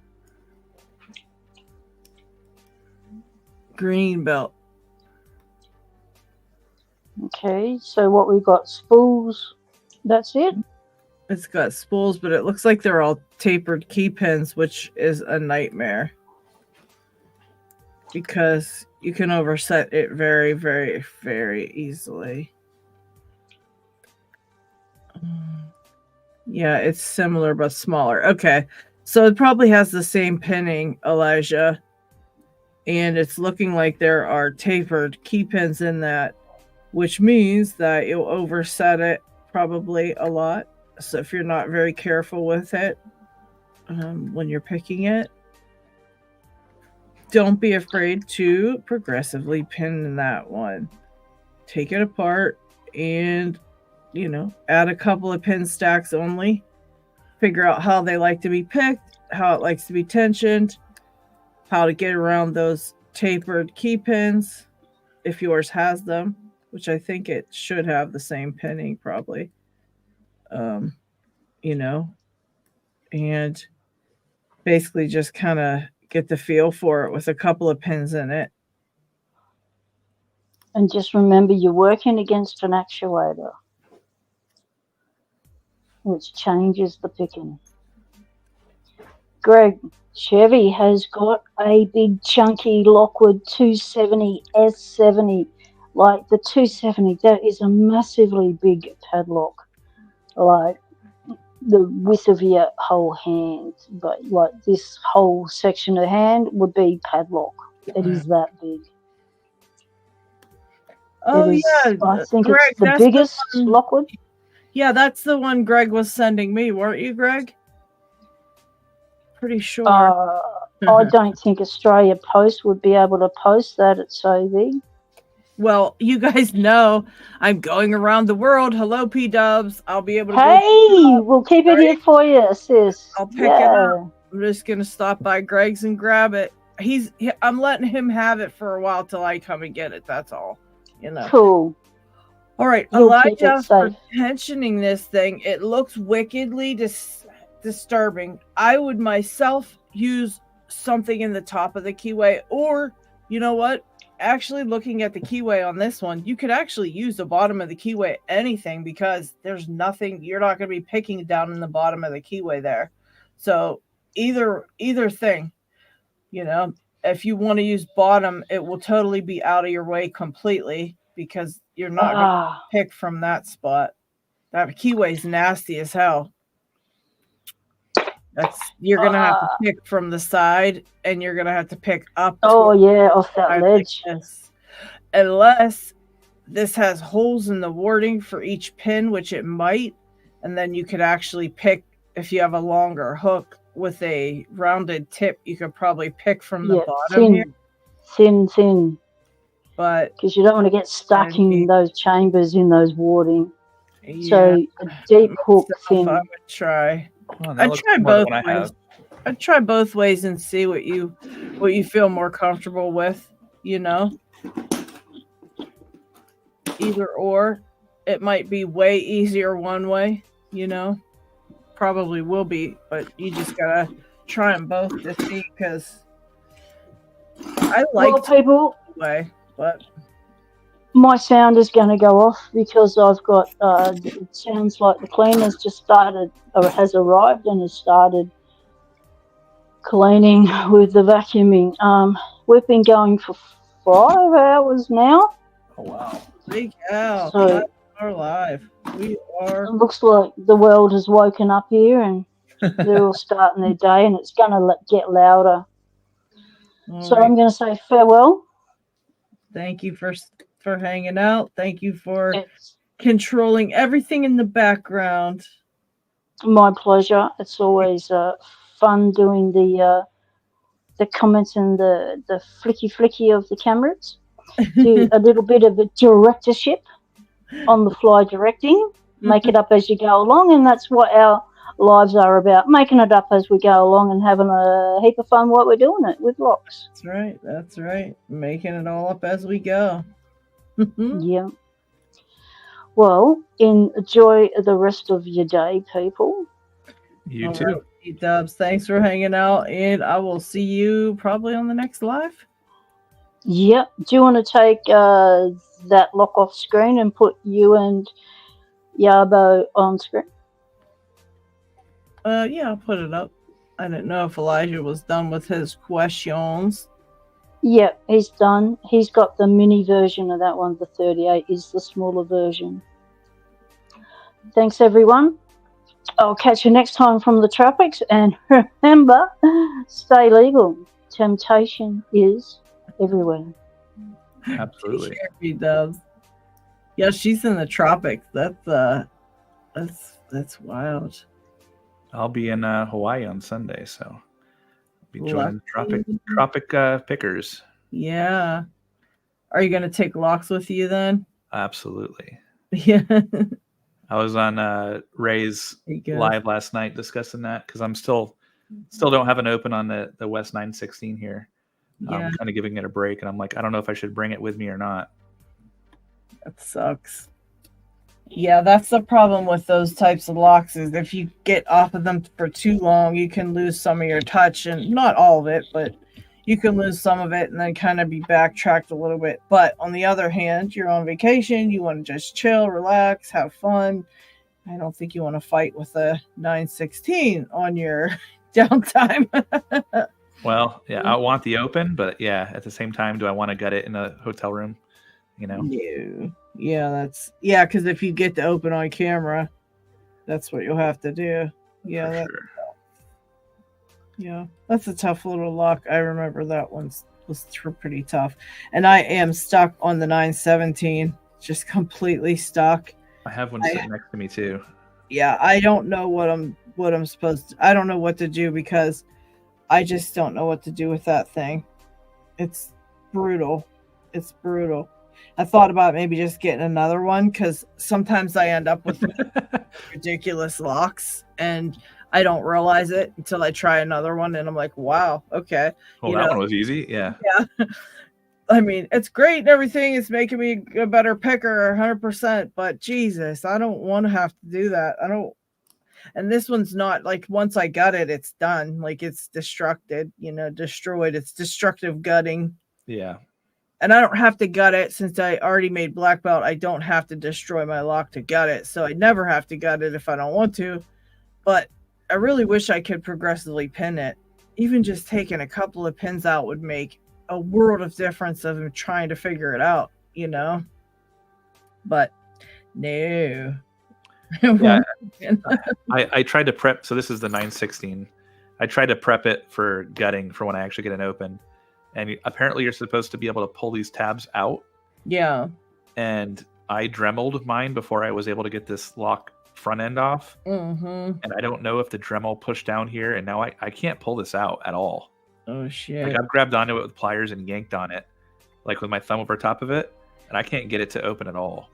Green belt. Okay, so what we got? Spools. That's it? It's got spools, but it looks like they're all tapered key pins, which is a nightmare. Because you can overset it very, very, very easily. Yeah, it's similar but smaller. Okay, so it probably has the same pinning, Elijah. And it's looking like there are tapered key pins in that, which means that you'll overset it probably a lot. So if you're not very careful with it when you're picking it, don't be afraid to progressively pin that one. Take it apart and, you know, add a couple of pin stacks only. Figure out how they like to be picked, how it likes to be tensioned, how to get around those tapered key pins if yours has them, which I think it should have the same pinning probably. You know, and basically just kind of get the feel for it with a couple of pins in it. And just remember, you're working against an actuator, which changes the picking. Greg, Chevy has got a big chunky Lockwood 270 S70. Like the 270, that is a massively big padlock. Like the width of your whole hand, but like this whole section of hand would be padlock. It is that big. Oh yeah, I think Greg, it's the biggest Lockwood. Yeah, that's the one Greg was sending me, weren't you, Greg? Pretty sure. I don't think Australia Post would be able to post that. It's so big. Well, you guys know I'm going around the world. Hello, P-dubs. I'll be able to. Hey, we'll keep it here for you, sis. I'll pick it up. I'm just gonna stop by Greg's and grab it. I'm letting him have it for a while till I come and get it. That's all. You know. Cool. All right, Elijah, for tensioning this thing, it looks wickedly disturbing. I would myself use something in the top of the keyway, or you know what? Actually, looking at the keyway on this one, you could actually use the bottom of the keyway anything, because there's nothing, you're not going to be picking down in the bottom of the keyway there. So either thing, you know, if you want to use bottom, it will totally be out of your way completely, because you're not going to pick from that spot. That keyway's nasty as hell. You're gonna have to pick from the side, and you're gonna have to pick up. Oh yeah, off that ledge. Like this. Unless this has holes in the warding for each pin, which it might, and then you could actually pick, if you have a longer hook with a rounded tip, you could probably pick from the bottom here. Thin. But because you don't want to get stuck in those chambers in those warding. Yeah. So a deep hook thin. I would try. I'd try both ways. I'd try both ways and see what you feel more comfortable with, you know. Either or. It might be way easier one way, you know. Probably will be, but you just gotta try them both to see, because I like people way, but my sound is going to go off because I've got it sounds like the cleaner's just started or has arrived and has started cleaning with the vacuuming. We've been going for 5 hours now. Oh wow. Big hell. So we're live. We are. It looks like the world has woken up here and they're all starting their day, and it's going to get louder. So I'm going to say farewell. Thank you for hanging out. Thank you for controlling everything in the background. My pleasure. It's always fun doing the comments and the flicky of the cameras. Do a little bit of a directorship on the fly directing. Make it up as you go along, and that's what our lives are about, making it up as we go along and having a heap of fun while we're doing it with Locks. That's right. Making it all up as we go. Yeah. Well, enjoy the rest of your day, people. You too. Right, Dubs, thanks for hanging out, and I will see you probably on the next live. Yep. Do you want to take that lock off screen and put you and Yabo on screen? Yeah, I'll put it up. I didn't know if Elijah was done with his questions. Yeah, he's done. He's got the mini version of that one. The 38 is the smaller version. Thanks, everyone. I'll catch you next time from the tropics. And remember, stay legal. Temptation is everywhere. Absolutely. She does. Yeah, she's in the tropics. That's wild. I'll be in Hawaii on Sunday, so I'll be joining tropic pickers. Yeah. Are you gonna take Locks with you then? Absolutely. Yeah. I was on Ray's live last night discussing that, because I'm still don't have an open on the West 916 here. Yeah. I'm kind of giving it a break, and I'm like, I don't know if I should bring it with me or not. That sucks. Yeah, that's the problem with those types of locks, is if you get off of them for too long, you can lose some of your touch, and not all of it, but you can lose some of it and then kind of be backtracked a little bit. But on the other hand, you're on vacation, you want to just chill, relax, have fun. I don't think you want to fight with a 916 on your downtime. Well, yeah, I want the open, but yeah, at the same time, do I want to gut it in a hotel room? You know? Yeah, because if you get the open on camera, that's what you'll have to do. Yeah, that's a tough little lock. I remember that one was pretty tough, and I am stuck on the 917, just completely stuck. I have one sitting next to me too. Yeah, I don't know what I'm supposed to. I don't know what to do, because I just don't know what to do with that thing. It's brutal. I thought about maybe just getting another one, because sometimes I end up with ridiculous locks and I don't realize it until I try another one, and I'm like, wow, okay. Well, that one was easy. Yeah. I mean, it's great and everything. It's making me a better picker 100%, but Jesus, I don't want to have to do that. And this one's not like once I gut it, it's done. Like it's destructed, destroyed. It's destructive gutting. Yeah. And I don't have to gut it since I already made black belt. I don't have to destroy my lock to gut it. So I never have to gut it if I don't want to. But I really wish I could progressively pin it. Even just taking a couple of pins out would make a world of difference of trying to figure it out, But no. Yeah. I tried to prep. So this is the 916. I tried to prep it for gutting for when I actually get an open. And apparently you're supposed to be able to pull these tabs out. Yeah. And I dremeled mine before I was able to get this lock front end off. Mm-hmm. And I don't know if the Dremel pushed down here. And now I can't pull this out at all. Oh, shit. Like I've grabbed onto it with pliers and yanked on it, like with my thumb over top of it. And I can't get it to open at all.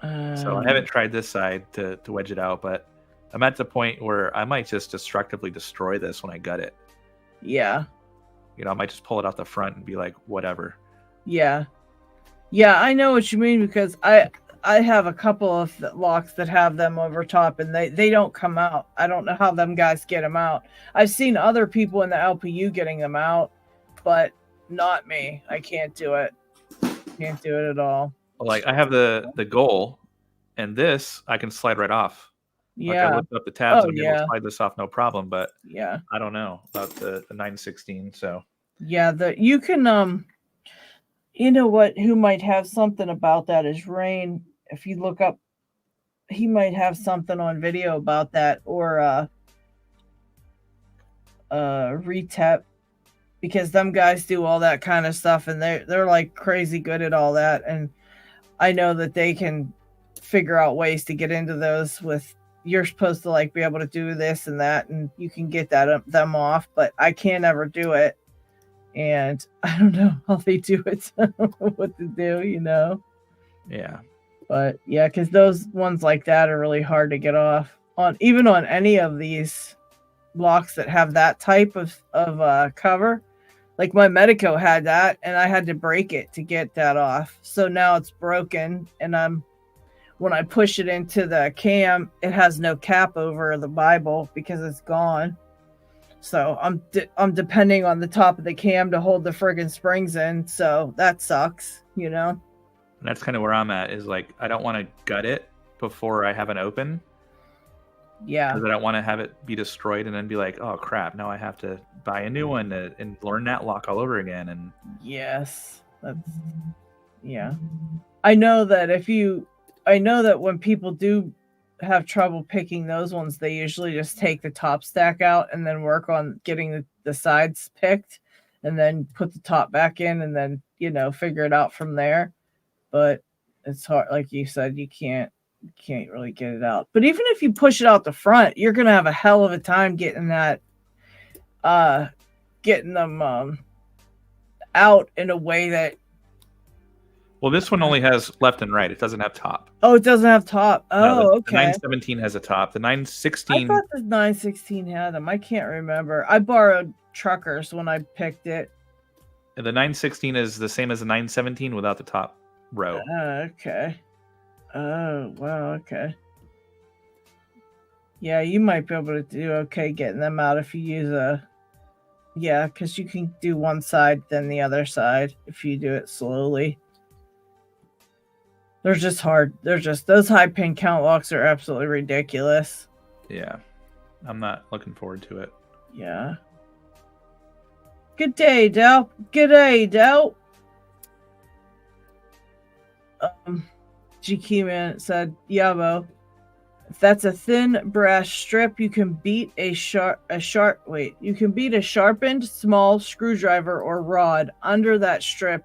So I haven't tried this side to wedge it out. But I'm at the point where I might just destructively destroy this when I gut it. Yeah. I might just pull it out the front and be like, whatever. Yeah. Yeah, I know what you mean because I have a couple of locks that have them over top and they don't come out. I don't know how them guys get them out. I've seen other people in the LPU getting them out, but not me. I can't do it. Can't do it at all. Like I have the goal and this I can slide right off. Yeah. Like I lift up the tabs and yeah. able to slide this off no problem, but yeah, I don't know about the 916. So yeah, you can you know what, who might have something about that is Rain. If you look up, he might have something on video about that, or Retep, because them guys do all that kind of stuff and they're like crazy good at all that, and I know that they can figure out ways to get into those with. You're supposed to like be able to do this and that, and you can get them off, but I can't ever do it, and I don't know how they do it. I don't know what to do, Yeah, but yeah, because those ones like that are really hard to get off even on any of these blocks that have that type of cover. Like my Medico had that, and I had to break it to get that off. So now it's broken, and when I push it into the cam, it has no cap over the Bible because it's gone. So I'm depending on the top of the cam to hold the friggin' springs in. So that sucks, And that's kind of where I'm at. Is like I don't want to gut it before I have an open. Yeah. Because I don't want to have it be destroyed and then be like, oh crap, now I have to buy a new one and learn that lock all over again. And yes, yeah. I know that when people do have trouble picking those ones, they usually just take the top stack out and then work on getting the sides picked and then put the top back in and then, figure it out from there. But it's hard. Like you said, you can't really get it out. But even if you push it out the front, you're going to have a hell of a time getting that, getting them out in a way that. Well, this one only has left and right. It doesn't have top. Oh, it doesn't have top. Oh, no, okay. The 917 has a top. The 916. I thought the 916 had them. I can't remember. I borrowed Truckers when I picked it. The 916 is the same as the 917 without the top row. Okay. Oh, wow. Okay. Yeah, you might be able to do okay getting them out if you use yeah, because you can do one side, then the other side if you do it slowly. They're just hard. Those high pin count locks are absolutely ridiculous. Yeah. I'm not looking forward to it. Yeah. Good day, Del. Good day, Del. GQ Man said, Yabo, if that's a thin brass strip, you can beat a sharpened small screwdriver or rod under that strip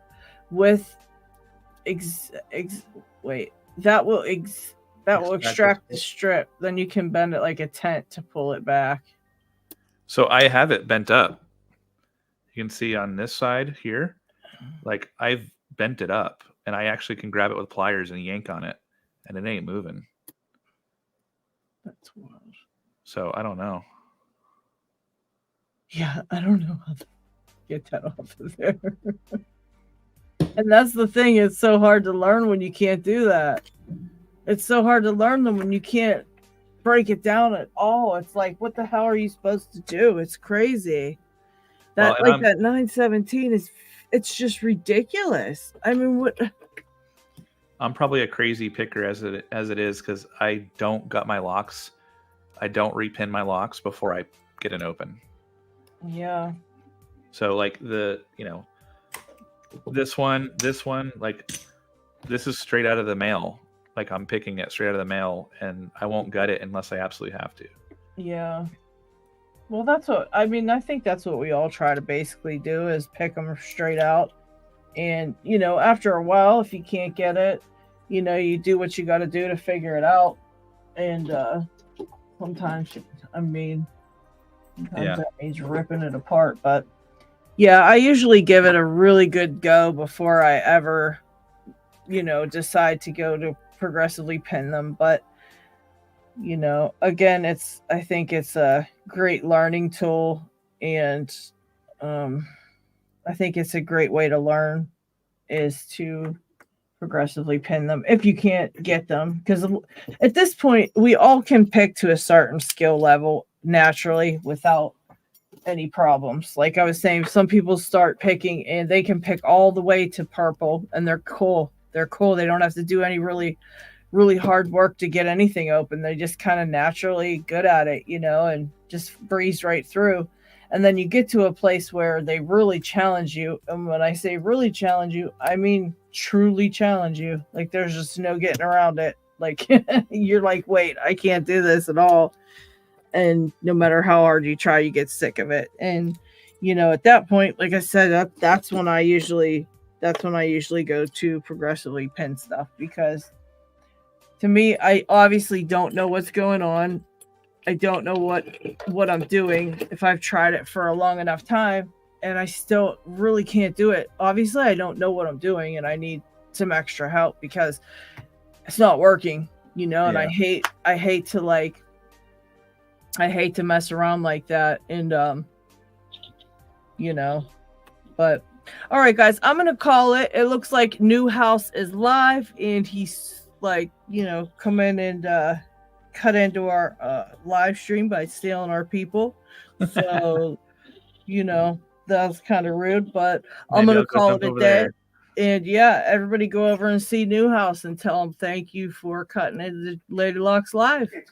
with that will extract the strip. Then you can bend it like a tent to pull it back. So I have it bent up. You can see on this side here, like I've bent it up and I actually can grab it with pliers and yank on it and it ain't moving. That's wild. So I don't know. Yeah, I don't know how to get that off of there. And that's the thing. It's so hard to learn when you can't do that. It's so hard to learn them when you can't break it down at all. It's like, what the hell are you supposed to do? It's crazy. That that 917 it's just ridiculous. I mean, what? I'm probably a crazy picker as it is because I don't gut my locks. I don't repin my locks before I get an open. Yeah. So like this one, like this is straight out of the mail. Like I'm picking it straight out of the mail, and I won't gut it unless I absolutely have to. Yeah. Well, that's what I mean. I think that's what we all try to basically do is pick them straight out. And, after a while, if you can't get it, you do what you got to do to figure it out. And sometimes that means ripping it apart. But yeah, I usually give it a really good go before I ever, decide to go to progressively pin them. But, again, I think it's a great learning tool. And I think it's a great way to learn is to progressively pin them if you can't get them, because at this point we all can pick to a certain skill level naturally without any problems. Like I was saying, some people start picking and they can pick all the way to purple and they're cool. They don't have to do any really hard work to get anything open. They just kind of naturally good at it, and just breeze right through. And then you get to a place where they really challenge you. And when I say really challenge you, I mean truly challenge you. Like there's just no getting around it. Like you're like, wait, I can't do this at all. And no matter how hard you try, you get sick of it. And at that point, like I said, that's when I usually go to progressively pin stuff, because to me, I obviously don't know what's going on. I don't know what I'm doing if I've tried it for a long enough time and I still really can't do it. Obviously, I don't know what I'm doing and I need some extra help because it's not working, and I hate to mess around like that. And, but all right, guys, I'm going to call it. It looks like Newhouse is live and he's like, come in and, cut into our live stream by stealing our people. So, that was kind of rude, but I'm going to call it a day. And yeah, everybody go over and see Newhouse and tell him thank you for cutting into Lady Locks live.